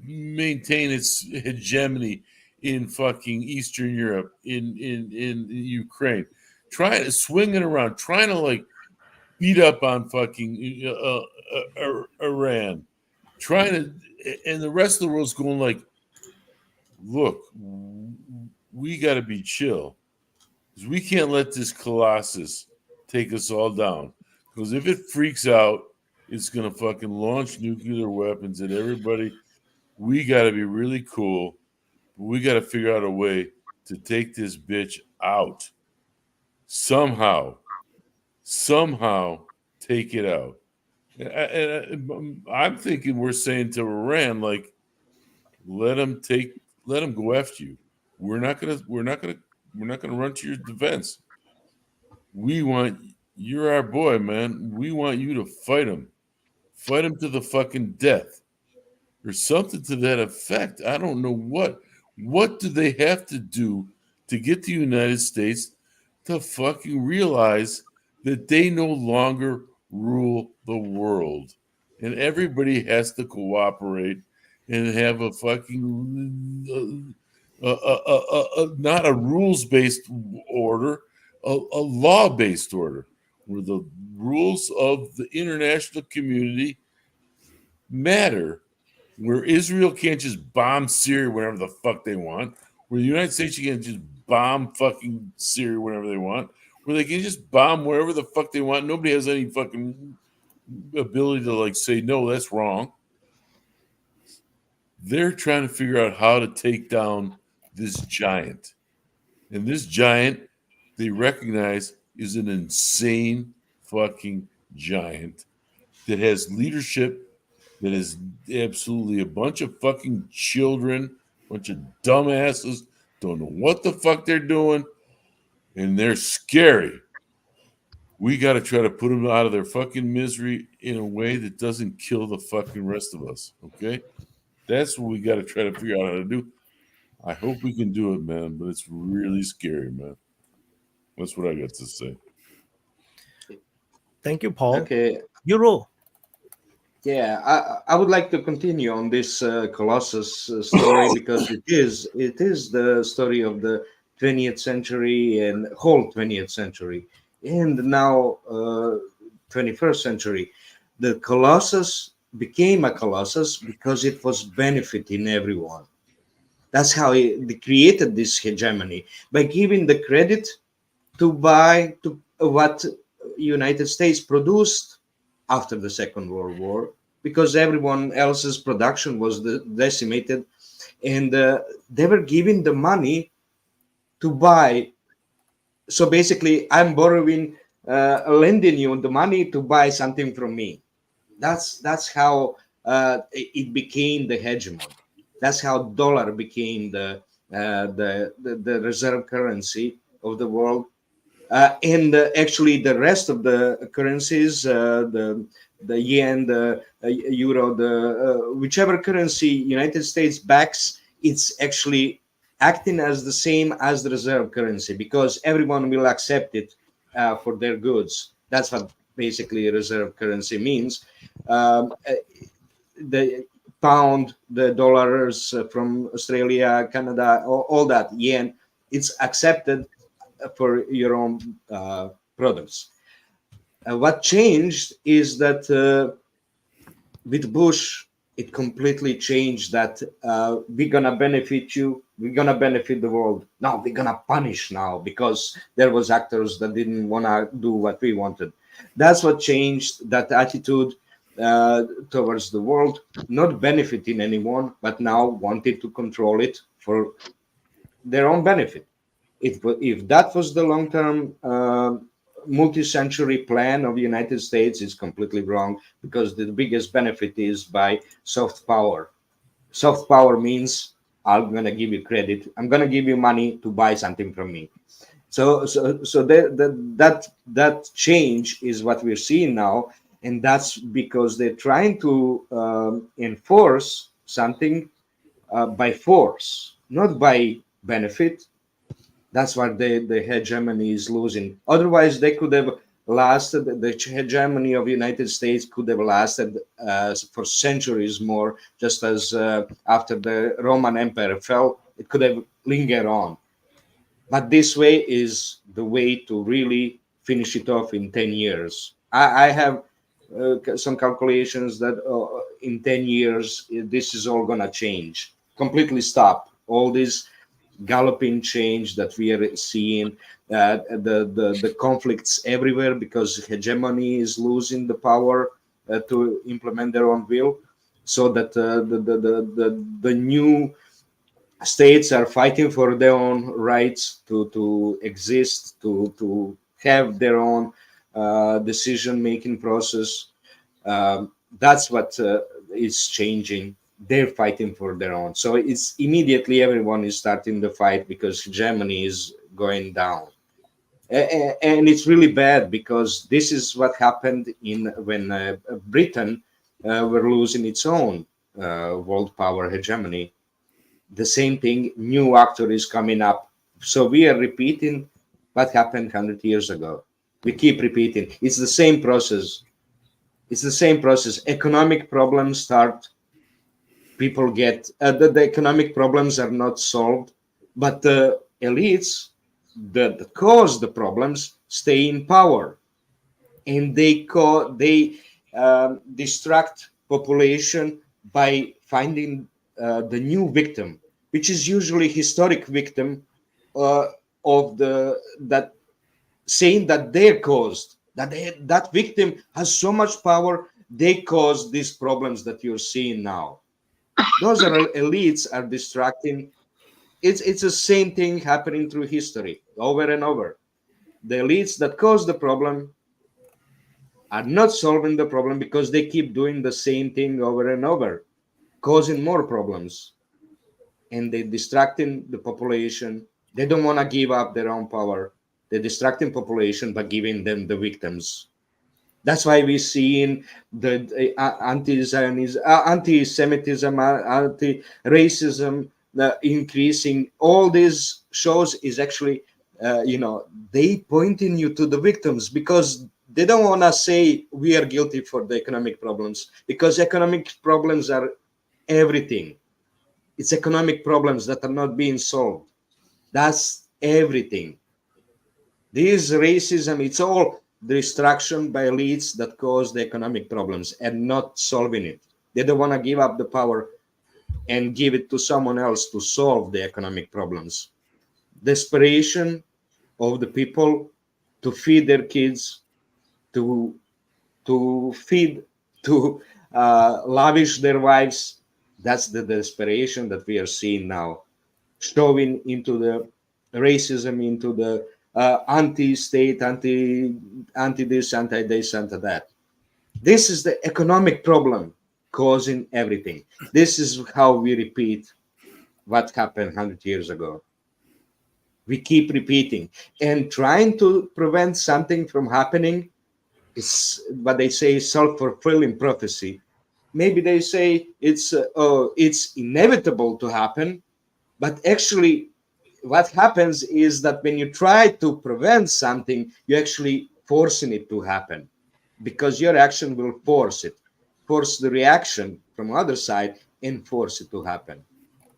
maintain its hegemony in fucking Eastern Europe, in Ukraine, trying to swing it around, trying to like beat up on fucking Iran, trying to, and the rest of the world's going like, look, we got to be chill, because we can't let this Colossus take us all down, because if it freaks out, it's going to fucking launch nuclear weapons at everybody. We got to be really cool. We got to figure out a way to take this bitch out. Somehow take it out. And I'm thinking we're saying to Iran, like, let them go after you. We're not gonna run to your defense. You're our boy, man. We want you to fight him to the fucking death, or something to that effect. I don't know what do they have to do to get the United States to fucking realize that they no longer rule the world, and everybody has to cooperate and have a fucking not a rules-based order, a law-based order, where the rules of the international community matter, where Israel can't just bomb Syria whenever the fuck they want, where the United States can't just bomb fucking Syria whenever they want, where they can just bomb wherever the fuck they want. Nobody has any fucking ability to like say, no, that's wrong. They're trying to figure out how to take down this giant. And this giant, they recognize, is an insane fucking giant that has leadership, that is absolutely a bunch of fucking children, bunch of dumbasses, don't know what the fuck they're doing, and they're scary. We got to try to put them out of their fucking misery in a way that doesn't kill the fucking rest of us, okay? That's what we got to try to figure out how to do. I hope we can do it, man, but it's really scary, man. That's what I got to say. Thank you, Paul. Okay. Euro. Yeah, I would like to continue on this Colossus story, because it is the story of the 20th century and whole 20th century, and now 21st century. The Colossus became a Colossus because it was benefiting everyone. That's how they created this hegemony, by giving the credit to buy to what United States produced after the Second World War, because everyone else's production was decimated, and they were giving the money to buy. So basically, I'm borrowing lending you the money to buy something from me. That's how it became the hegemon. That's how dollar became the reserve currency of the world. And actually, the rest of the currencies, the yen, the euro, the whichever currency United States backs, it's actually acting as the same as the reserve currency, because everyone will accept it for their goods. That's what basically reserve currency means. The pound, the dollars from Australia, Canada, all that, yen, it's accepted for your own products. What changed is that with Bush, it completely changed that we're gonna benefit you, we're gonna benefit the world. No, we're gonna punish now because there was actors that didn't wanna do what we wanted. That's what changed, that attitude towards the world, not benefiting anyone, but now wanted to control it for their own benefit. If that was the long-term multi-century plan of the United States, it's completely wrong, because the biggest benefit is by soft power. Soft power means I'm going to give you credit. I'm going to give you money to buy something from me. So that change is what we're seeing now, and that's because they're trying to enforce something by force, not by benefit. That's why the hegemony is losing. Otherwise, they could have lasted. The hegemony of the United States could have lasted for centuries more, just as after the Roman Empire fell, it could have lingered on. But this way is the way to really finish it off in 10 years. I have some calculations that in 10 years, this is all going to change, completely stop. All this galloping change that we are seeing, the conflicts everywhere, because hegemony is losing the power to implement their own will, so that the new states are fighting for their own rights to exist, to have their own decision-making process. That's what is changing. They're fighting for their own. So it's immediately everyone is starting the fight because hegemony is going down. And it's really bad, because this is what happened when Britain were losing its own world power hegemony. The same thing, new actor is coming up. So we are repeating what happened 100 years ago. We keep repeating. It's the same process. It's the same process. Economic problems start. People get the economic problems are not solved, but the elites that cause the problems stay in power, and they distract population by finding the new victim, which is usually historic victim of that saying that they're caused, that victim has so much power, they caused these problems that you're seeing now. Those are elites are distracting. It's the same thing happening through history over and over. The elites that cause the problem are not solving the problem because they keep doing the same thing over and over, causing more problems. And they're distracting the population. They don't want to give up their own power. They're distracting population by giving them the victims. That's why we're seeing the anti-Zionism, anti-Semitism, anti-racism increasing. All these shows is actually, they pointing you to the victims, because they don't want to say we are guilty for the economic problems, because economic problems are everything. It's economic problems that are not being solved. That's everything. This racism, it's all distraction by elites that cause the economic problems and not solving it. They don't want to give up the power and give it to someone else to solve the economic problems. Desperation of the people to feed their kids, to lavish their wives. That's the desperation that we are seeing now, showing into the racism, into the anti-state, anti this, anti-this, anti-that. This is the economic problem causing everything. This is how we repeat what happened 100 years ago. We keep repeating and trying to prevent something from happening is what they say self-fulfilling prophecy. Maybe they say it's inevitable to happen, but actually what happens is that when you try to prevent something, you're actually forcing it to happen, because your action will force the reaction from the other side and force it to happen.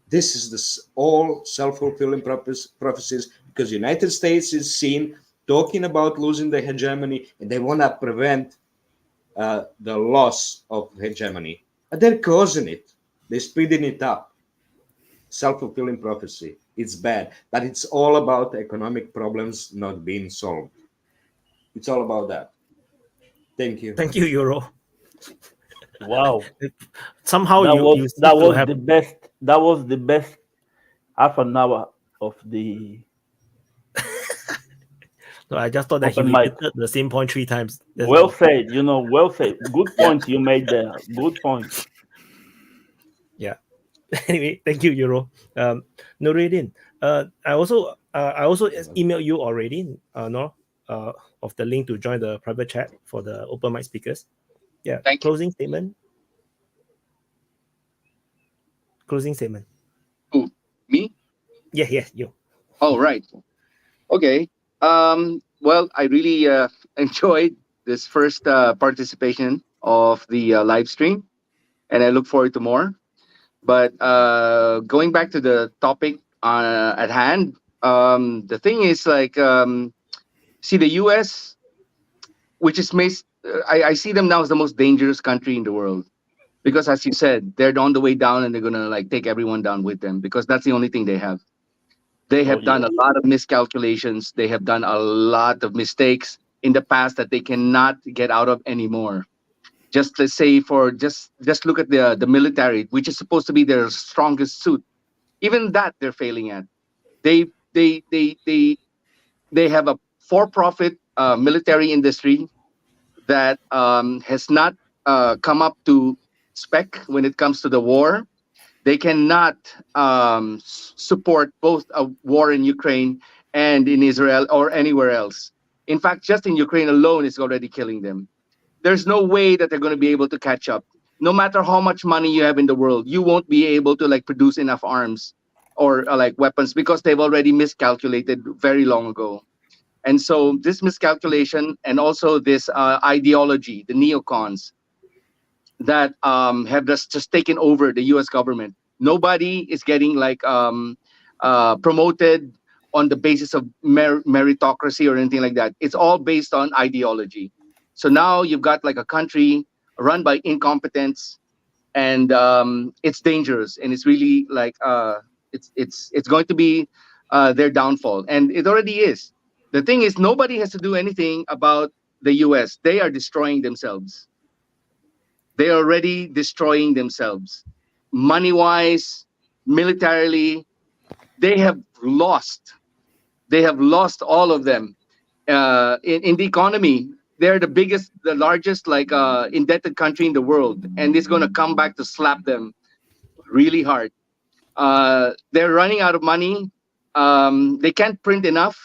This is all self-fulfilling prophecies, because the United States is seen talking about losing the hegemony, and they want to prevent the loss of hegemony. And they're causing it. They're speeding it up. Self-fulfilling prophecy. It's bad, but it's all about economic problems not being solved. It's all about that. Thank you. Thank you, Euro. Wow. Somehow that was the best half an hour of the. So I just thought that he Open mic. repeated the same point 3 times. That's Well all. said. Well said. Good point you made there. Good point. Yeah. Anyway, thank you, Euro. Nuruddin, I also emailed you already, Nor, of the link to join the private chat for the open mic speakers. Yeah. Closing statement. Closing statement. Who? Me? Yeah, you. Oh, right. Okay. Well, I really enjoyed this first participation of the live stream, and I look forward to more. But going back to the topic at hand, the thing is like, see the U.S., which is I see them now as the most dangerous country in the world, because as you said, they're on the way down and they're gonna like take everyone down with them, because that's the only thing they have. They have done a lot of miscalculations. They have done a lot of mistakes in the past that they cannot get out of anymore. Just let's say just look at the military, which is supposed to be their strongest suit. Even that they're failing at. They have a for-profit military industry that has not come up to spec when it comes to the war. They cannot support both a war in Ukraine and in Israel or anywhere else. In fact, just in Ukraine alone, it's already killing them. There's no way that they're going to be able to catch up. No matter how much money you have in the world, you won't be able to like produce enough arms or like weapons, because they've already miscalculated very long ago. And so this miscalculation and also this ideology, the neocons, that have just taken over the U.S. government. Nobody is getting like promoted on the basis of meritocracy or anything like that. It's all based on ideology. So now you've got like a country run by incompetence, and it's dangerous, and it's really like it's going to be their downfall, and it already is. The thing is, nobody has to do anything about the U.S. They are destroying themselves. They are already destroying themselves. Money-wise, militarily, they have lost. They have lost all of them. In the economy, they're the largest like indebted country in the world, and it's going to come back to slap them really hard. They're running out of money. They can't print enough.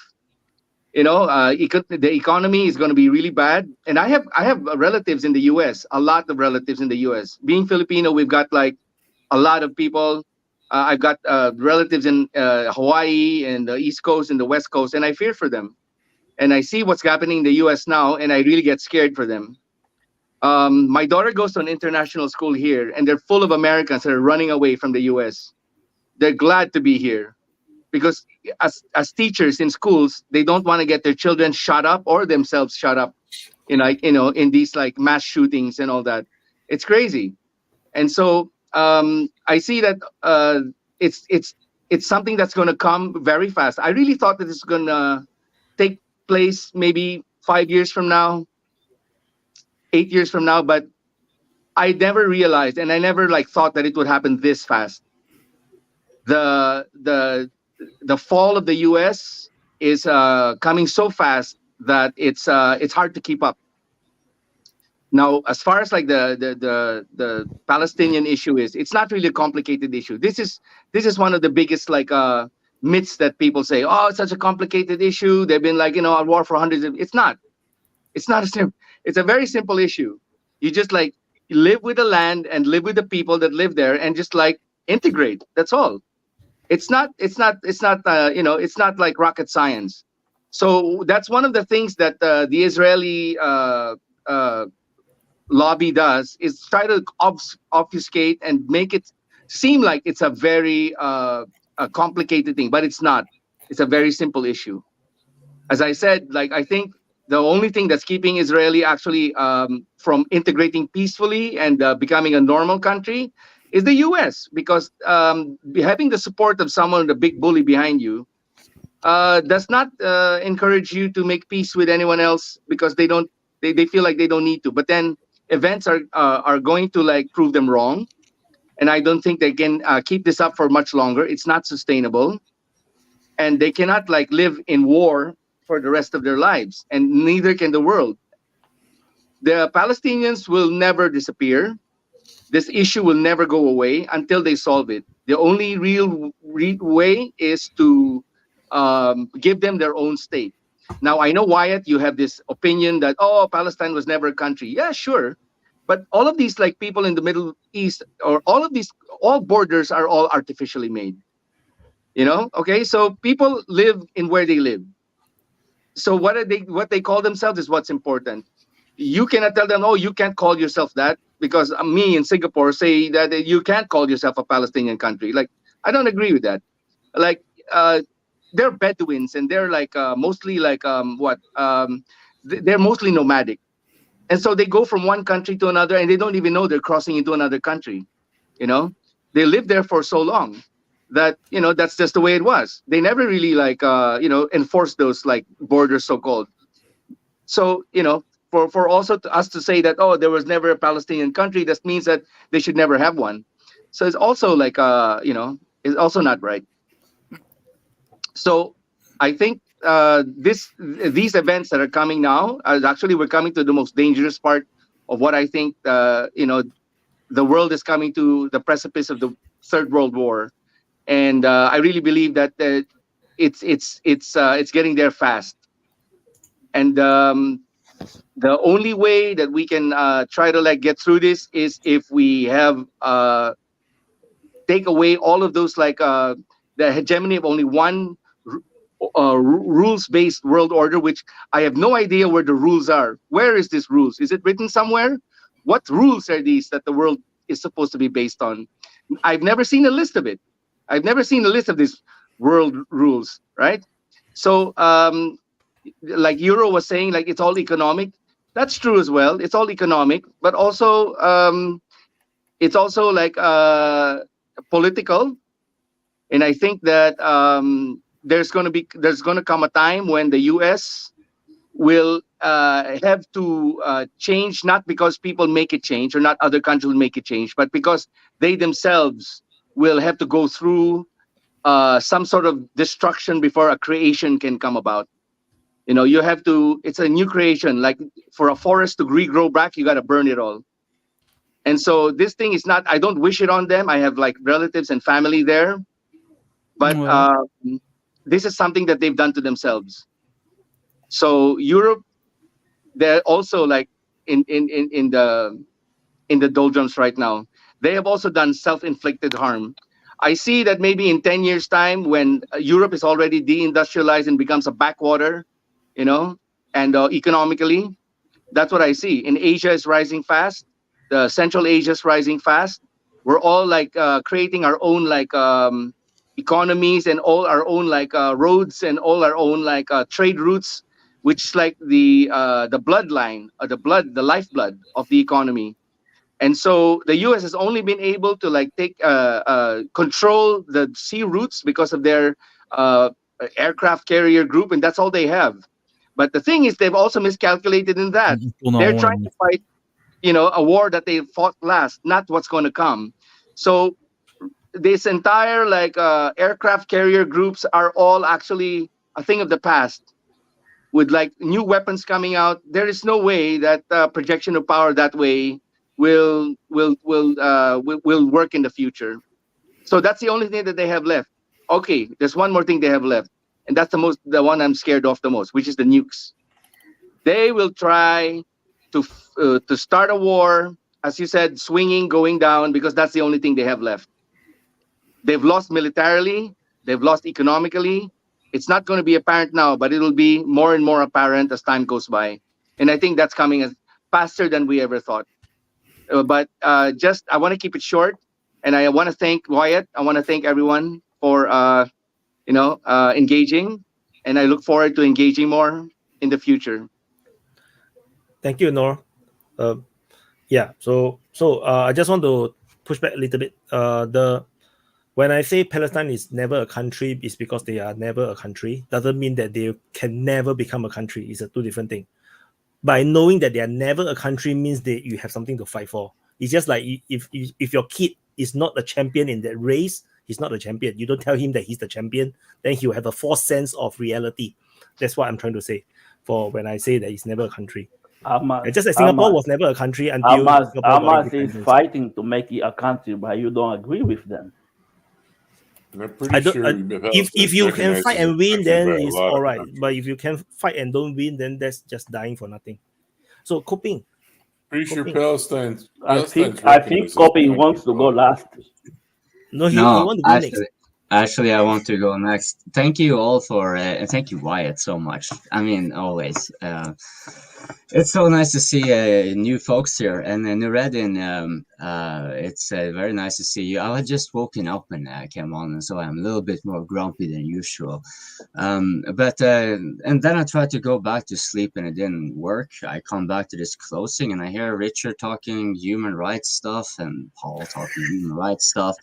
The economy is going to be really bad. And I have relatives in the U.S., a lot of relatives in the U.S. Being Filipino, we've got like a lot of people. I've got relatives in Hawaii and the East Coast and the West Coast, and I fear for them. And I see what's happening in the U.S. now, and I really get scared for them. My daughter goes to an international school here, and they're full of Americans that are running away from the U.S. They're glad to be here, because as teachers in schools, they don't want to get their children shot up or themselves shot up in these like mass shootings and all that. It's crazy. And so I see that it's something that's going to come very fast. I really thought that it's going to take place maybe 5 years from now, 8 years from now, but I never realized, and I never like thought that it would happen this fast. The fall of the U.S. is coming so fast that it's hard to keep up. Now, as far as like the Palestinian issue is, it's not really a complicated issue. This is one of the biggest like myths that people say. Oh, it's such a complicated issue. They've been like, at war for hundreds of. It's not. It's not a simple. It's a very simple issue. You just like live with the land and live with the people that live there and just like integrate. That's all. It's not like rocket science. So that's one of the things that the Israeli lobby does, is try to obfuscate and make it seem like it's a very a complicated thing, but it's not. It's a very simple issue. As I said, like I think the only thing that's keeping Israeli actually from integrating peacefully and becoming a normal country is the U.S. because having the support of someone, the big bully behind you, does not encourage you to make peace with anyone else because they feel like they don't need to. But then events are going to like prove them wrong, and I don't think they can keep this up for much longer. It's not sustainable, and they cannot like live in war for the rest of their lives, and neither can the world. The Palestinians will never disappear. This issue will never go away until they solve it. The only real way is to give them their own state. Now, I know, Wyatt, you have this opinion that, oh, Palestine was never a country. Yeah, sure. But all of these like people in the Middle East, or all borders are all artificially made. Okay? So people live in where they live. So what they call themselves is what's important. You cannot tell them, oh, you can't call yourself that, because me in Singapore say that you can't call yourself a Palestinian country. Like, I don't agree with that. Like, they're Bedouins, and they're like mostly like they're mostly nomadic, and so they go from one country to another, and they don't even know they're crossing into another country. They live there for so long that that's just the way it was. They never really like enforced those like borders, so called. So for also us to say that, oh, there was never a Palestinian country, that means that they should never have one. So it's also like it's also not right. So I think these events that are coming now, actually we're coming to the most dangerous part of what I think the world is coming to the precipice of the Third World War, and I really believe that it's getting there fast. And the only way that we can try to like get through this is if we have take away all of those like the hegemony of only one rules-based world order, which I have no idea where the rules are. Where is this rules? Is it written somewhere? What rules are these that the world is supposed to be based on? I've never seen a list of it. I've never seen a list of these world rules, right? So like Euro was saying, like it's all economic. That's true as well. It's all economic, but also it's also like political. And I think that there's going to come a time when the U.S. will have to change, not because people make it change or not other countries will make it change, but because they themselves will have to go through some sort of destruction before a creation can come about. You have to, it's a new creation. Like for a forest to regrow back, you got to burn it all. And so this thing is not, I don't wish it on them. I have like relatives and family there. But this is something that they've done to themselves. So Europe, they're also like in the doldrums right now. They have also done self-inflicted harm. I see that maybe in 10 years' time, when Europe is already deindustrialized and becomes a backwater, and economically, that's what I see. In Asia is rising fast. The Central Asia is rising fast. We're all like creating our own like economies and all our own like roads and all our own like trade routes, which is like the bloodline, or the lifeblood of the economy. And so the U.S. has only been able to like take control the sea routes because of their aircraft carrier group, and that's all they have. But the thing is, they've also miscalculated in that they're trying to fight, a war that they fought last, not what's going to come. So this entire like aircraft carrier groups are all actually a thing of the past. With like new weapons coming out, there is no way that projection of power that way will work in the future. So that's the only thing that they have left. Okay, there's one more thing they have left, and that's the one I'm scared of the most, which is the nukes. They will try to start a war, as you said, swinging, going down, because that's the only thing they have left. They've lost militarily, they've lost economically. It's not going to be apparent now, but it'll be more and more apparent as time goes by. And I think that's coming as faster than we ever thought. But I want to keep it short, and I want to thank Wyatt. I want to thank everyone for engaging, and I look forward to engaging more in the future. Thank you, Noor. Yeah. So I just want to push back a little bit. When I say Palestine is never a country, it's because they are never a country. Doesn't mean that they can never become a country. It's a two different thing. By knowing that they are never a country means that you have something to fight for. It's just like if your kid is not a champion in that race, he's not a champion. You don't tell him that he's the champion, then he will have a false sense of reality. That's what I'm trying to say. For when I say that it's never a country. Just as Singapore was never a country until Hamas is fighting to make it a country, but you don't agree with them. If you can fight and win, then it's all right. But if you can fight and don't win, then that's just dying for nothing. So coping. Pretty sure Palestine's I think Coping wants to go last. No, he wants to go next. Actually, I want to go next. Thank you all for, and thank you, Wyatt, so much. I mean, always. It's so nice to see new folks here. And Nureddin, it's very nice to see you. I had just woken up when I came on, and so I'm a little bit more grumpy than usual. And then I tried to go back to sleep, and it didn't work. I come back to this closing, and I hear Richard talking human rights stuff, and Paul talking human rights stuff.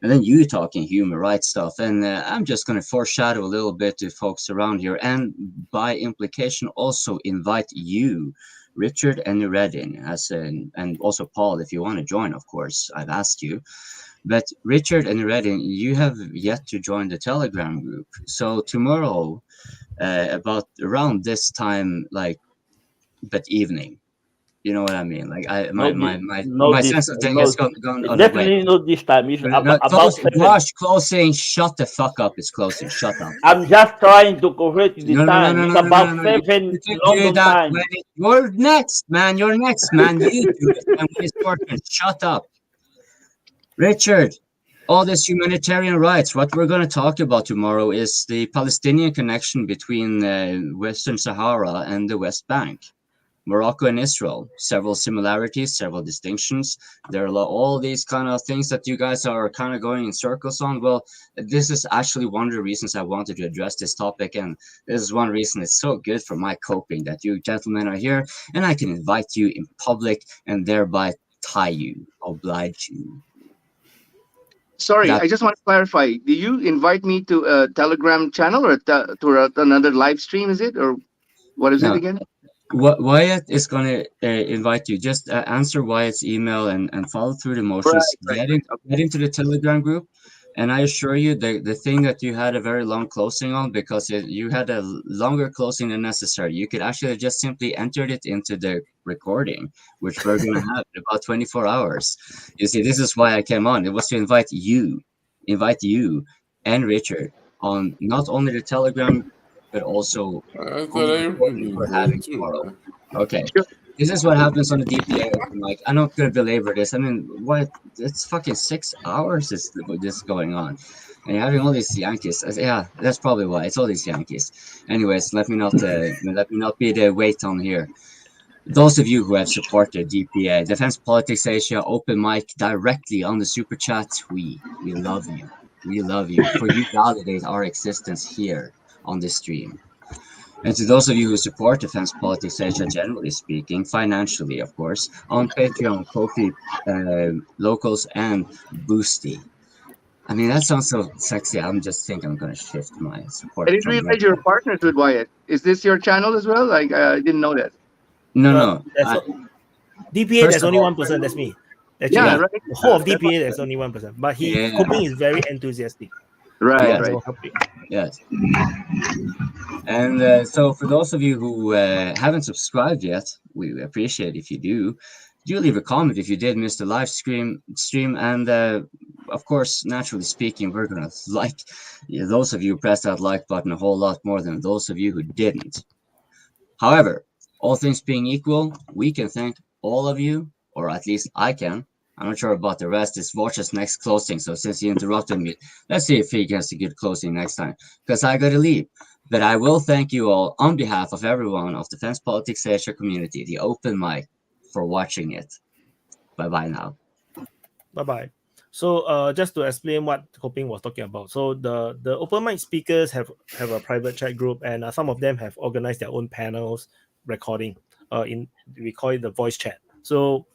And then you talking human rights stuff. And I'm just going to foreshadow a little bit to folks around here. And by implication, also invite you, Richard and Nureddin, and also Paul, if you want to join, of course, I've asked you. But Richard and Nureddin, you have yet to join the Telegram group. So tomorrow, about around this time, but evening, you know what I mean? Like my sense of thing has gone on definitely not this time. It's closing. Shut the fuck up. It's closing. Shut up. I'm just trying to correct the time. It's about 7 London time. You're next, man. You're next, man. You do it. And when it's working, shut up. Richard, all this humanitarian rights. What we're going to talk about tomorrow is the Palestinian connection between Western Sahara and the West Bank. Morocco and Israel, several similarities, several distinctions. There are all these kind of things that you guys are kind of going in circles on. Well, this is actually one of the reasons I wanted to address this topic. And this is one reason it's so good for my coping that you gentlemen are here and I can invite you in public and thereby tie you, oblige you. Sorry, I just want to clarify. Do you invite me to a Telegram channel or to another live stream, is it? Or what is it again? Wyatt is going to invite you. Just answer Wyatt's email and follow through the motions. Get into the Telegram group. And I assure you, the thing that you had a very long closing on, because you had a longer closing than necessary, you could actually just simply enter it into the recording, which we're going to have in about 24 hours. You see, this is why I came on. It was to invite you and Richard on not only the Telegram, but also we're having tomorrow. Okay. This is what happens on the DPA Open Mic. I'm not going to belabor this. I mean, what? It's fucking 6 hours this going on. And you're having all these Yankees. Yeah, that's probably why. It's all these Yankees. Anyways, let me not be the weight on here. Those of you who have supported DPA, Defense Politics Asia, Open Mic, directly on the Super Chat, we love you. We love you. For you validate our existence here on this stream. And to those of you who support Defense Politics Asia, generally speaking, financially, of course, on Patreon, Ko-fi, Locals, and Boosty. I mean, that sounds so sexy. I'm just thinking I'm going to shift my support. I didn't realize you're partners with Wyatt. Is this your channel as well? Like, I didn't know that. No. DPA, there's only 1%. That's me. Actually, yeah, right. The whole of DPA, there's only 1%. But Coping is very enthusiastic. Right, Yes. right. Yes. And so for those of you who haven't subscribed yet, we appreciate if you do. Do leave a comment if you did miss the live stream, and of course, naturally speaking, we're gonna like those of you who pressed that like button a whole lot more than those of you who didn't. However, all things being equal, we can thank all of you, or at least I can. I'm not sure about the rest. It's Watch's next closing, so since he interrupted me, let's see if he gets a good closing next time, because I gotta leave. But I will thank you all on behalf of everyone of the Defense Politics Asia community, the Open Mic, for watching it. Bye-bye now. Bye-bye. So just to explain what Hoping was talking about. So the Open Mic speakers have a private chat group, and some of them have organized their own panels recording. We call it the voice chat. So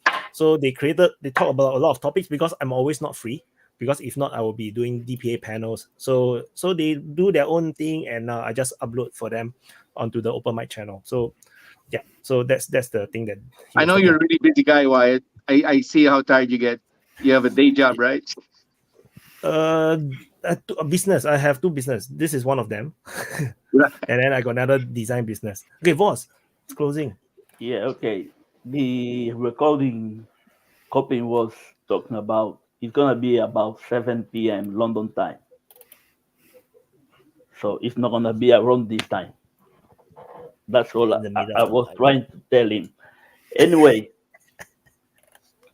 they talk about a lot of topics, because I'm always not free, because if not I will be doing DPA panels. So they do their own thing, and I just upload for them onto the Open Mic channel. So yeah, so that's the thing that I know you're a really busy guy, Wyatt. I see how tired you get. You have a day job, right? A business. I have two business. This is one of them. And then I got another design business. Okay, boss, it's closing. Yeah, okay. The recording Coping was talking about, it's gonna be about 7 p.m. London time. So it's not gonna be around this time. That's all I was trying to tell him. Anyway,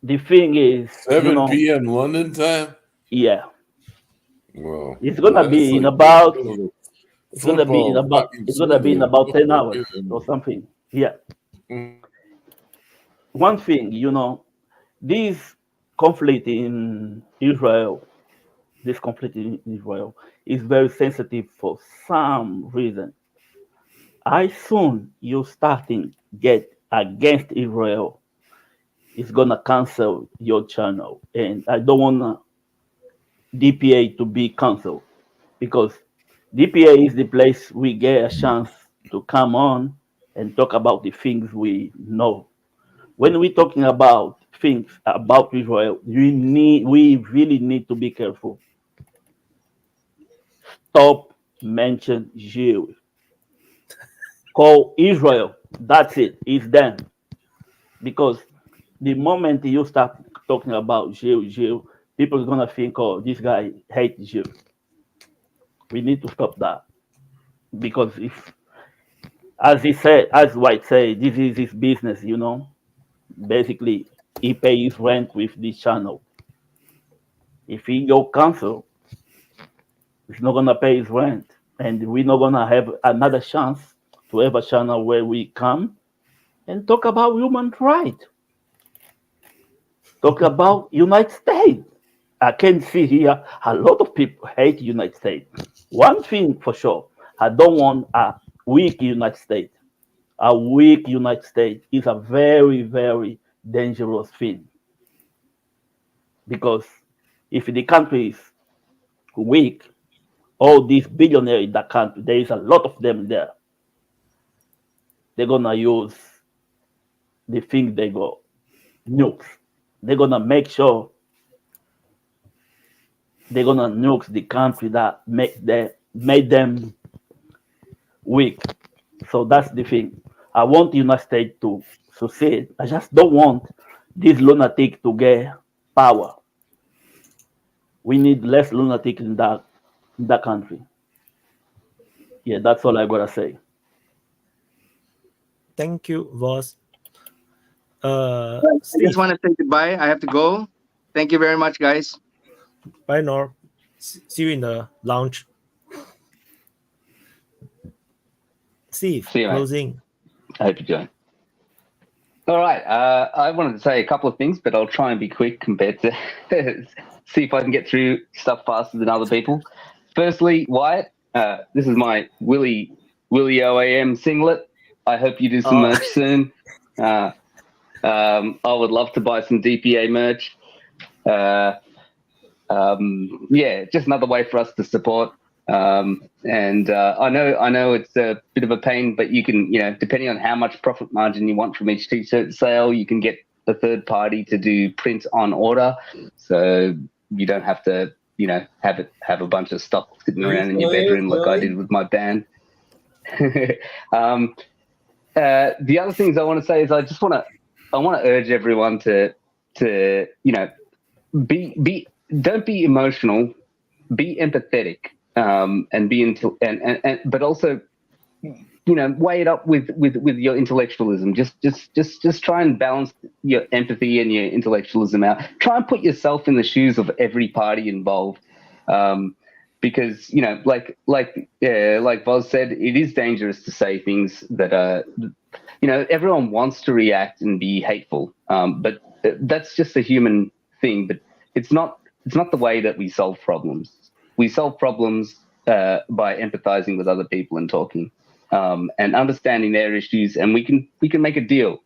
the thing is, 7 p.m. London time. Yeah. Well, It's gonna be in about. It's gonna be in about. It's gonna be in about 10 hours or something. Yeah. One thing, this conflict in Israel, is very sensitive for some reason. As soon you starting get against Israel, it's gonna cancel your channel, and I don't want DPA to be canceled, because DPA is the place we get a chance to come on and talk about the things we know. When we're talking about things about Israel, we really need to be careful. Stop mention Jews. Call Israel. That's it. It's them. Because the moment you start talking about Jew, people are gonna think, oh, this guy hates Jews. We need to stop that. Because if, as White said, this is his business, Basically, he pays rent with this channel. If he go cancel, he's not gonna pay his rent, and we're not gonna have another chance to have a channel where we come and talk about human rights, talk about United States. I can see here a lot of people hate United States. One thing for sure, I don't want a weak United States. A weak United States is a very, very dangerous thing. Because if the country is weak, all these billionaires in that country, there is a lot of them there. They're gonna use the thing they got, nukes. They're gonna make sure they're gonna nuke the country that made them weak. So that's the thing. I want the United States to succeed. I just don't want this lunatic to get power. We need less lunatic in that country. Yeah, that's all I gotta say. Thank you, boss. I just want to say goodbye. I have to go. Thank you very much, guys. Bye, Nor. See you in the lounge. Steve, See you, mate. closing. I hope you join. All right. I wanted to say a couple of things, but I'll try and be quick compared to see if I can get through stuff faster than other people. Firstly, Wyatt, this is my Willie OAM singlet. I hope you do some merch soon. I would love to buy some DPA merch. Yeah, just another way for us to support. And I know it's a bit of a pain, but you can, depending on how much profit margin you want from each t-shirt sale, you can get a third party to do print on order. So you don't have to have a bunch of stock sitting around in your bedroom like I did with my band. The other things I want to say is I want to urge everyone to don't be emotional, be empathetic, and but also weigh it up with your intellectualism. Just try and balance your empathy and your intellectualism out. Try and put yourself in the shoes of every party involved, because like Voz said, it is dangerous to say things that are everyone wants to react and be hateful, but that's just a human thing. But it's not the way that we solve problems. We solve problems by empathizing with other people and talking. And understanding their issues, and we can make a deal.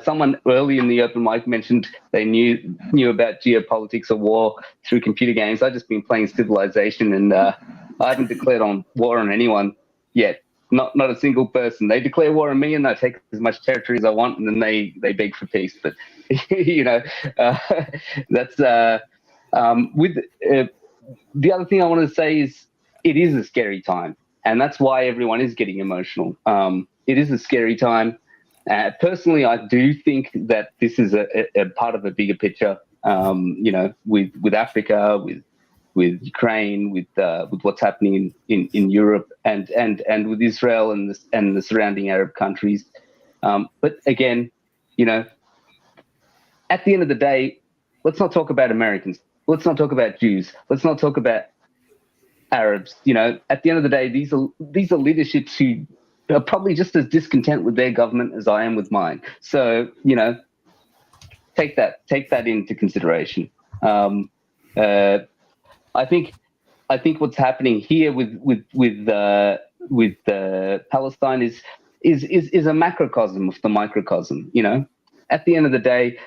Someone early in the open mic mentioned they knew about geopolitics or war through computer games. I've just been playing Civilization, and I haven't declared war on anyone yet. Not a single person. They declare war on me, and I take as much territory as I want, and then they beg for peace. But that's with the other thing I want to say is it is a scary time. And that's why everyone is getting emotional. It is a scary time. Personally, I do think that this is a part of a bigger picture. With Africa, with Ukraine, with what's happening in Europe, and with Israel and the surrounding Arab countries. But again, at the end of the day, let's not talk about Americans. Let's not talk about Jews. Let's not talk about Arabs. At the end of the day, these are leaderships who are probably just as discontent with their government as I am with mine. So take that into consideration. I think what's happening here with Palestine is a macrocosm of the microcosm. At the end of the day,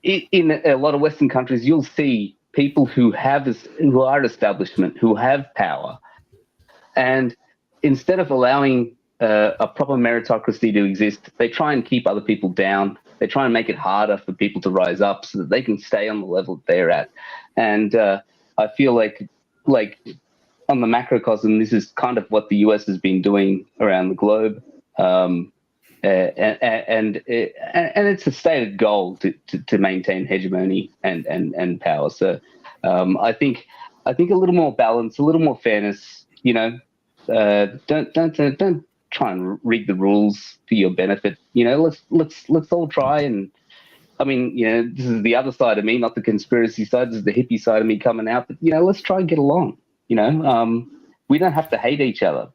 in a lot of Western countries, you'll see people who are establishment, who have power, and instead of allowing a proper meritocracy to exist, they try and keep other people down. They try and make it harder for people to rise up so that they can stay on the level that they're at. And I feel like on the macrocosm, this is kind of what the US has been doing around the globe. And it's a stated goal to maintain hegemony and power. So I think a little more balance, a little more fairness. Don't try and rig the rules for your benefit. Let's all try. And I mean, this is the other side of me, not the conspiracy side. This is the hippie side of me coming out. But let's try and get along. We don't have to hate each other.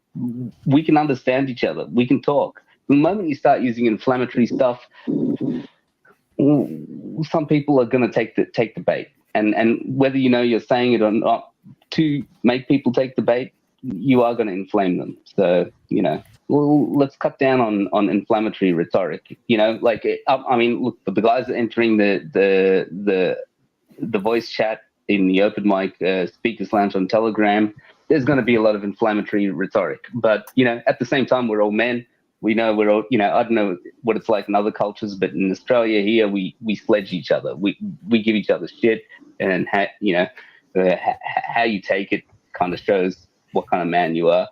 We can understand each other. We can talk. The moment you start using inflammatory stuff, some people are going to take the bait, and whether you're saying it or not, to make people take the bait, you are going to inflame them. So let's cut down on inflammatory rhetoric. Look, the guys entering the voice chat in the open mic speakers lounge on Telegram, there's going to be a lot of inflammatory rhetoric, but at the same time, we're all men. We know we're all, I don't know what it's like in other cultures, but in Australia here, we sledge each other. We give each other shit, and how you take it kind of shows what kind of man you are.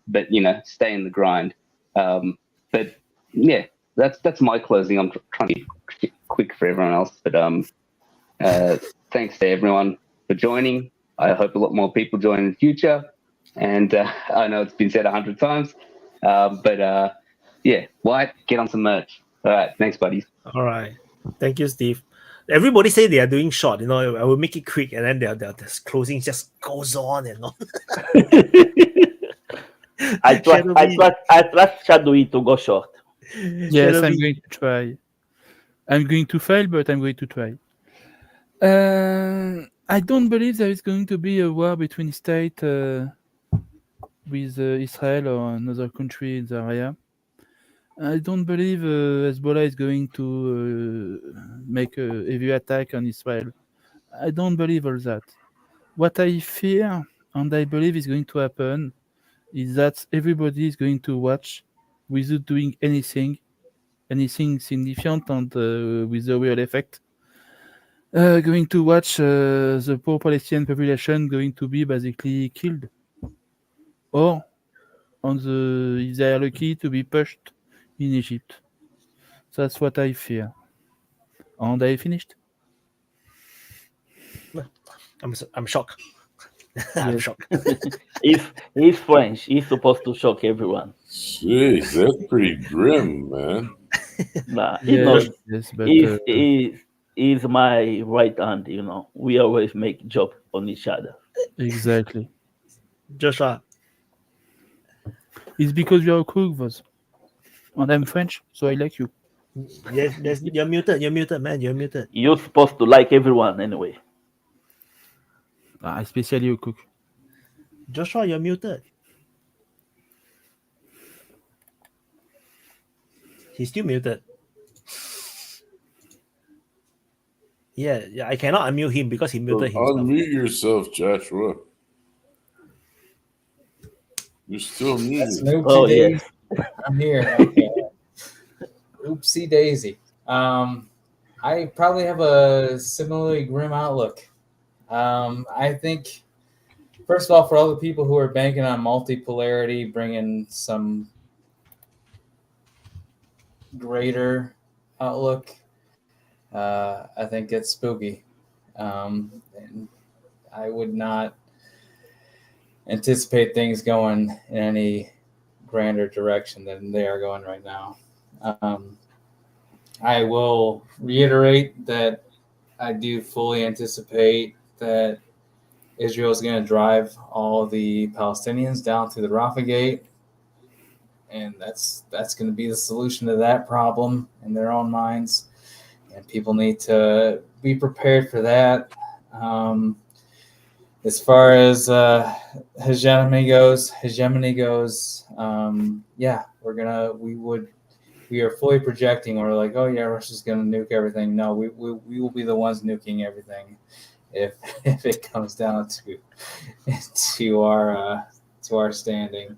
But stay in the grind. But yeah, that's my closing. I'm trying to be quick for everyone else, but thanks to everyone for joining. I hope a lot more people join in the future. And I know it's been said 100 times. But White, get on some merch. All right, thanks, buddies. All right, thank you, Steve. Everybody say they are doing short. I will make it quick, and then their closing just goes on and on. I trust Shadowy to go short. Yes, I'm going to try. I'm going to fail, but I'm going to try. I don't believe there is going to be a war between states with Israel or another country in the area. I don't believe Hezbollah is going to make a heavy attack on Israel. I don't believe all that. What I fear, and I believe is going to happen, is that everybody is going to watch without doing anything significant and with a real effect. going to watch the poor Palestinian population going to be basically killed, or if they are lucky, to be pushed in Egypt. That's what I fear. And I finished. I'm shocked. I'm Yes. shocked. He's French. He's supposed to shock everyone. Jeez, that's pretty grim, man. Nah, Yes, but he's my right hand. We always make joke on each other. exactly. Joshua. It's because you're a cook, was. And I'm French, so I like you. Yes, you're muted. You're muted, man. You're muted. You're supposed to like everyone anyway. Especially a cook. Joshua, you're muted. He's still muted. Yeah, I cannot unmute him because he muted himself. Unmute yourself, Joshua. You're still muted. That's an oopsie daisy. I'm here. Okay. Oopsie daisy. I probably have a similarly grim outlook. I think, first of all, for all the people who are banking on multipolarity, bringing some greater outlook, I think it's spooky. And I would not anticipate things going in any grander direction than they are going right now. I will reiterate that I do fully anticipate that Israel is going to drive all the Palestinians down through the Rafah Gate, and that's going to be the solution to that problem in their own minds, and people need to be prepared for that. As far as hegemony goes, yeah, we are fully projecting. We're like, oh yeah, Russia's going to nuke everything. No, we will be the ones nuking everything if it comes down to our standing.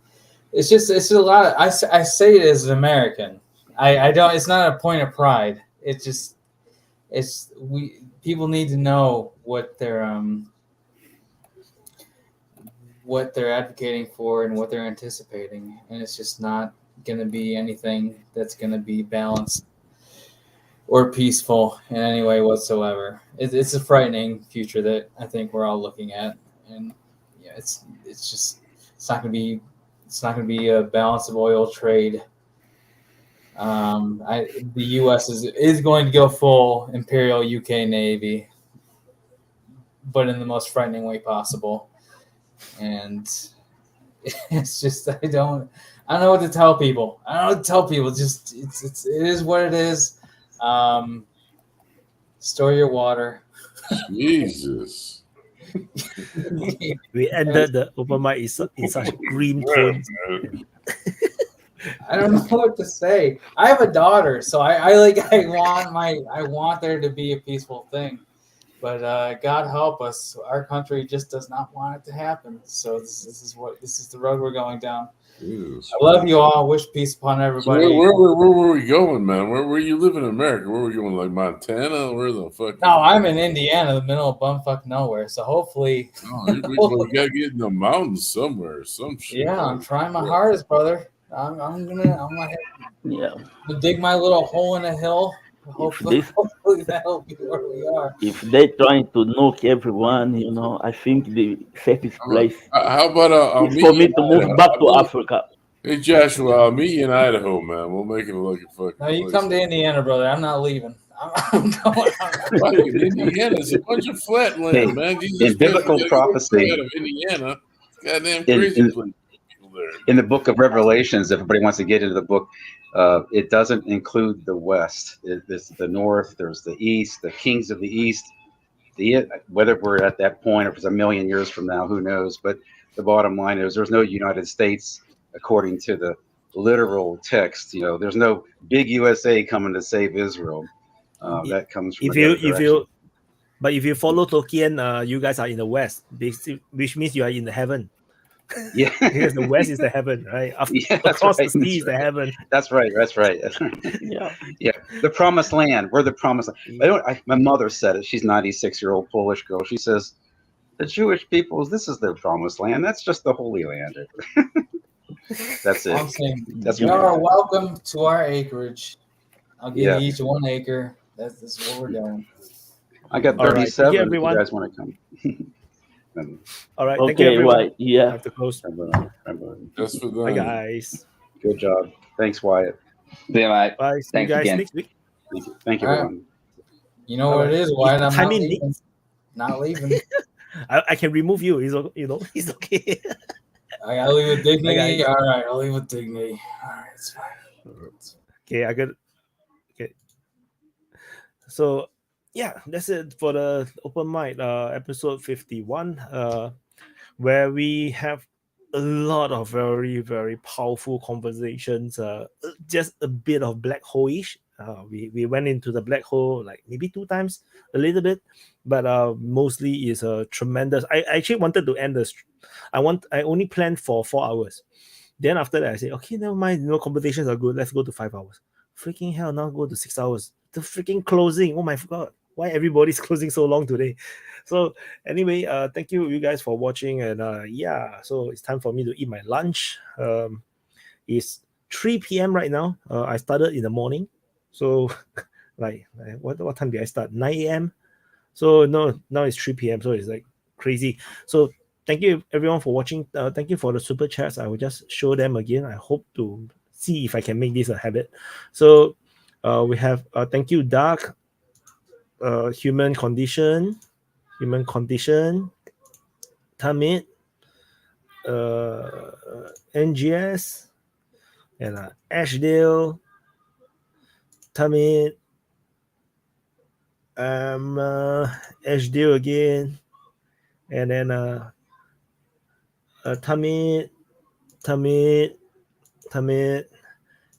It's a lot. I say it as an American. I don't. It's not a point of pride. People need to know what they're advocating for and what they're anticipating, and it's just not going to be anything that's going to be balanced or peaceful in any way whatsoever. It's a frightening future that I think we're all looking at, and yeah, it's not going to be a balance of oil trade. The U.S. is going to go full Imperial UK Navy, but in the most frightening way possible. And it's just I don't know what to tell people. Just it is what it is. Store your water. Jesus. We ended the open mic in such grim tone. I don't know what to say. I have a daughter, so I want there to be a peaceful thing. But God help us, our country just does not want it to happen. So this is the road we're going down. Jesus. I love you all. Wish peace upon everybody. So where were we going, man? Where you live in America? Where were we going? Like Montana? Where the fuck? No, I'm in Indiana, the middle of bumfuck nowhere. So hopefully, we gotta get in the mountains somewhere. Some shit. Yeah, I'm trying my hardest, brother. I'm gonna dig my little hole in a hill. Hopefully that'll be where we are. If they're trying to nuke everyone, I think the safest place How about is for me to move back to Africa. Hey Joshua, I'll meet you in Idaho, man. We'll make it look a fucking. No, you come to Indiana, brother. I'm not leaving. I'm going. Indiana's a bunch of flat land, man. In biblical prophecy, out of Indiana, goddamn crazy place. In the book of Revelations, if everybody wants to get into the book, it doesn't include the West. There's the North, there's the East, the kings of the East. Whether we're at that point or if it's a million years from now, who knows? But the bottom line is there's no United States according to the literal text. There's no big USA coming to save Israel. That comes from But if you follow Tolkien, you guys are in the West, which means you are in the heaven. Yeah. Because the West is the heaven, right? Yeah, that's Across right. the sea is That's the right. heaven. That's right. That's right. Yeah. Yeah. The promised land. We're the promised land. My mother said it. She's 96-year-old Polish girl. She says, the Jewish peoples, this is their promised land. That's just the Holy Land. That's it. I'm saying That's you what are welcome to our acreage. I'll give Yeah. you each 1 acre. That's what we're doing. I got All right. 37 Thank you, if everyone. you guys want to come. All right. Thank you, Okay, everyone. right. Yeah. I have to close. Just for Bye, them. guys. Good job. Thanks, Wyatt. See you, mate. Bye. See you Thanks guys again. next week. Thank you. Thank you, All right. everyone. You know what it is, Wyatt? I'm not Timing leaving. needs. Not leaving. I can remove you. He's okay. I gotta leave with dignity. guys. All right, I'll leave with dignity. All right, it's fine. Okay, I got. Okay. So, yeah, that's it for the open mic episode 51, where we have a lot of very, very powerful conversations. Just a bit of black hole-ish. We went into the black hole like maybe 2 times, a little bit, but mostly is a tremendous. I actually wanted to end this. I only planned for 4 hours. Then after that, I said, okay, never mind. Conversations are good. Let's go to 5 hours. Freaking hell! Now go to 6 hours. The freaking closing. Oh my god! Why everybody's closing so long today? So anyway, thank you guys for watching, and yeah, so it's time for me to eat my lunch. It's 3 p.m. right now. I started in the morning, so like what time did I start? 9 a.m. So no, now it's 3 p.m. So it's like crazy. So thank you everyone for watching. Thank you for the super chats. I will just show them again. I hope to see if I can make this a habit. So we have thank you, Dark, Human Condition, Tamit, NGS, and Ashdale, Tamit, Ashdale again, and then Tamit,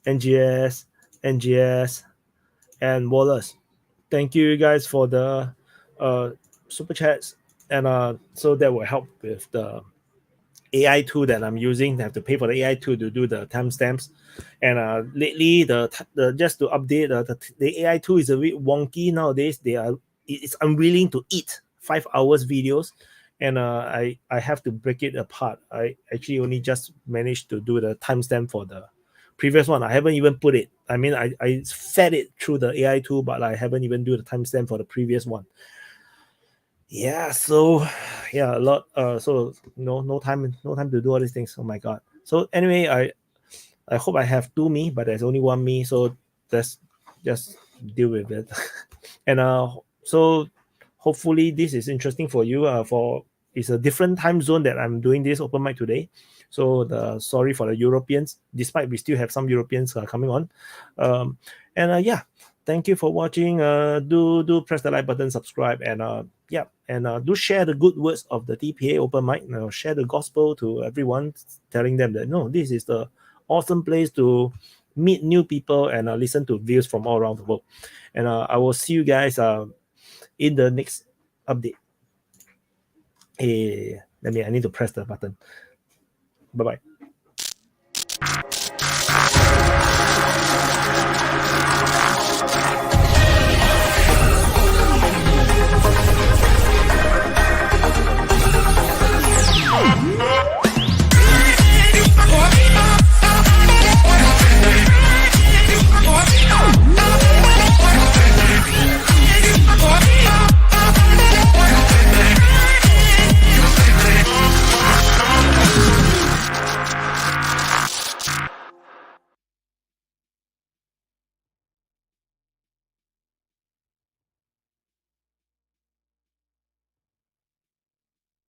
NGS, and Wallace. Thank you guys for the super chats, and so that will help with the AI tool that I'm using. I have to pay for the AI tool to do the timestamps, and lately the just to update the AI tool is a bit wonky nowadays. It's unwilling to eat 5 hours videos, and I have to break it apart. I actually only just managed to do the timestamp for the previous one. I haven't even put it. I mean, I fed it through the AI tool, but I haven't even do the timestamp for the previous one. Yeah, so yeah, a lot. So no time to do all these things. Oh my god. So anyway, I hope I have 2 me, but there's only 1 me. So let's just deal with it. And so hopefully this is interesting for you. It's a different time zone that I'm doing this open mic today. So sorry for the Europeans, despite we still have some Europeans coming on. And yeah, thank you for watching. Do press the like button, subscribe, and yeah, and do share the good words of the DPA Open Mic. Share the gospel to everyone, telling them that no, this is the awesome place to meet new people and listen to views from all around the world. And I will see you guys in the next update. I need to press the button. Bye-bye.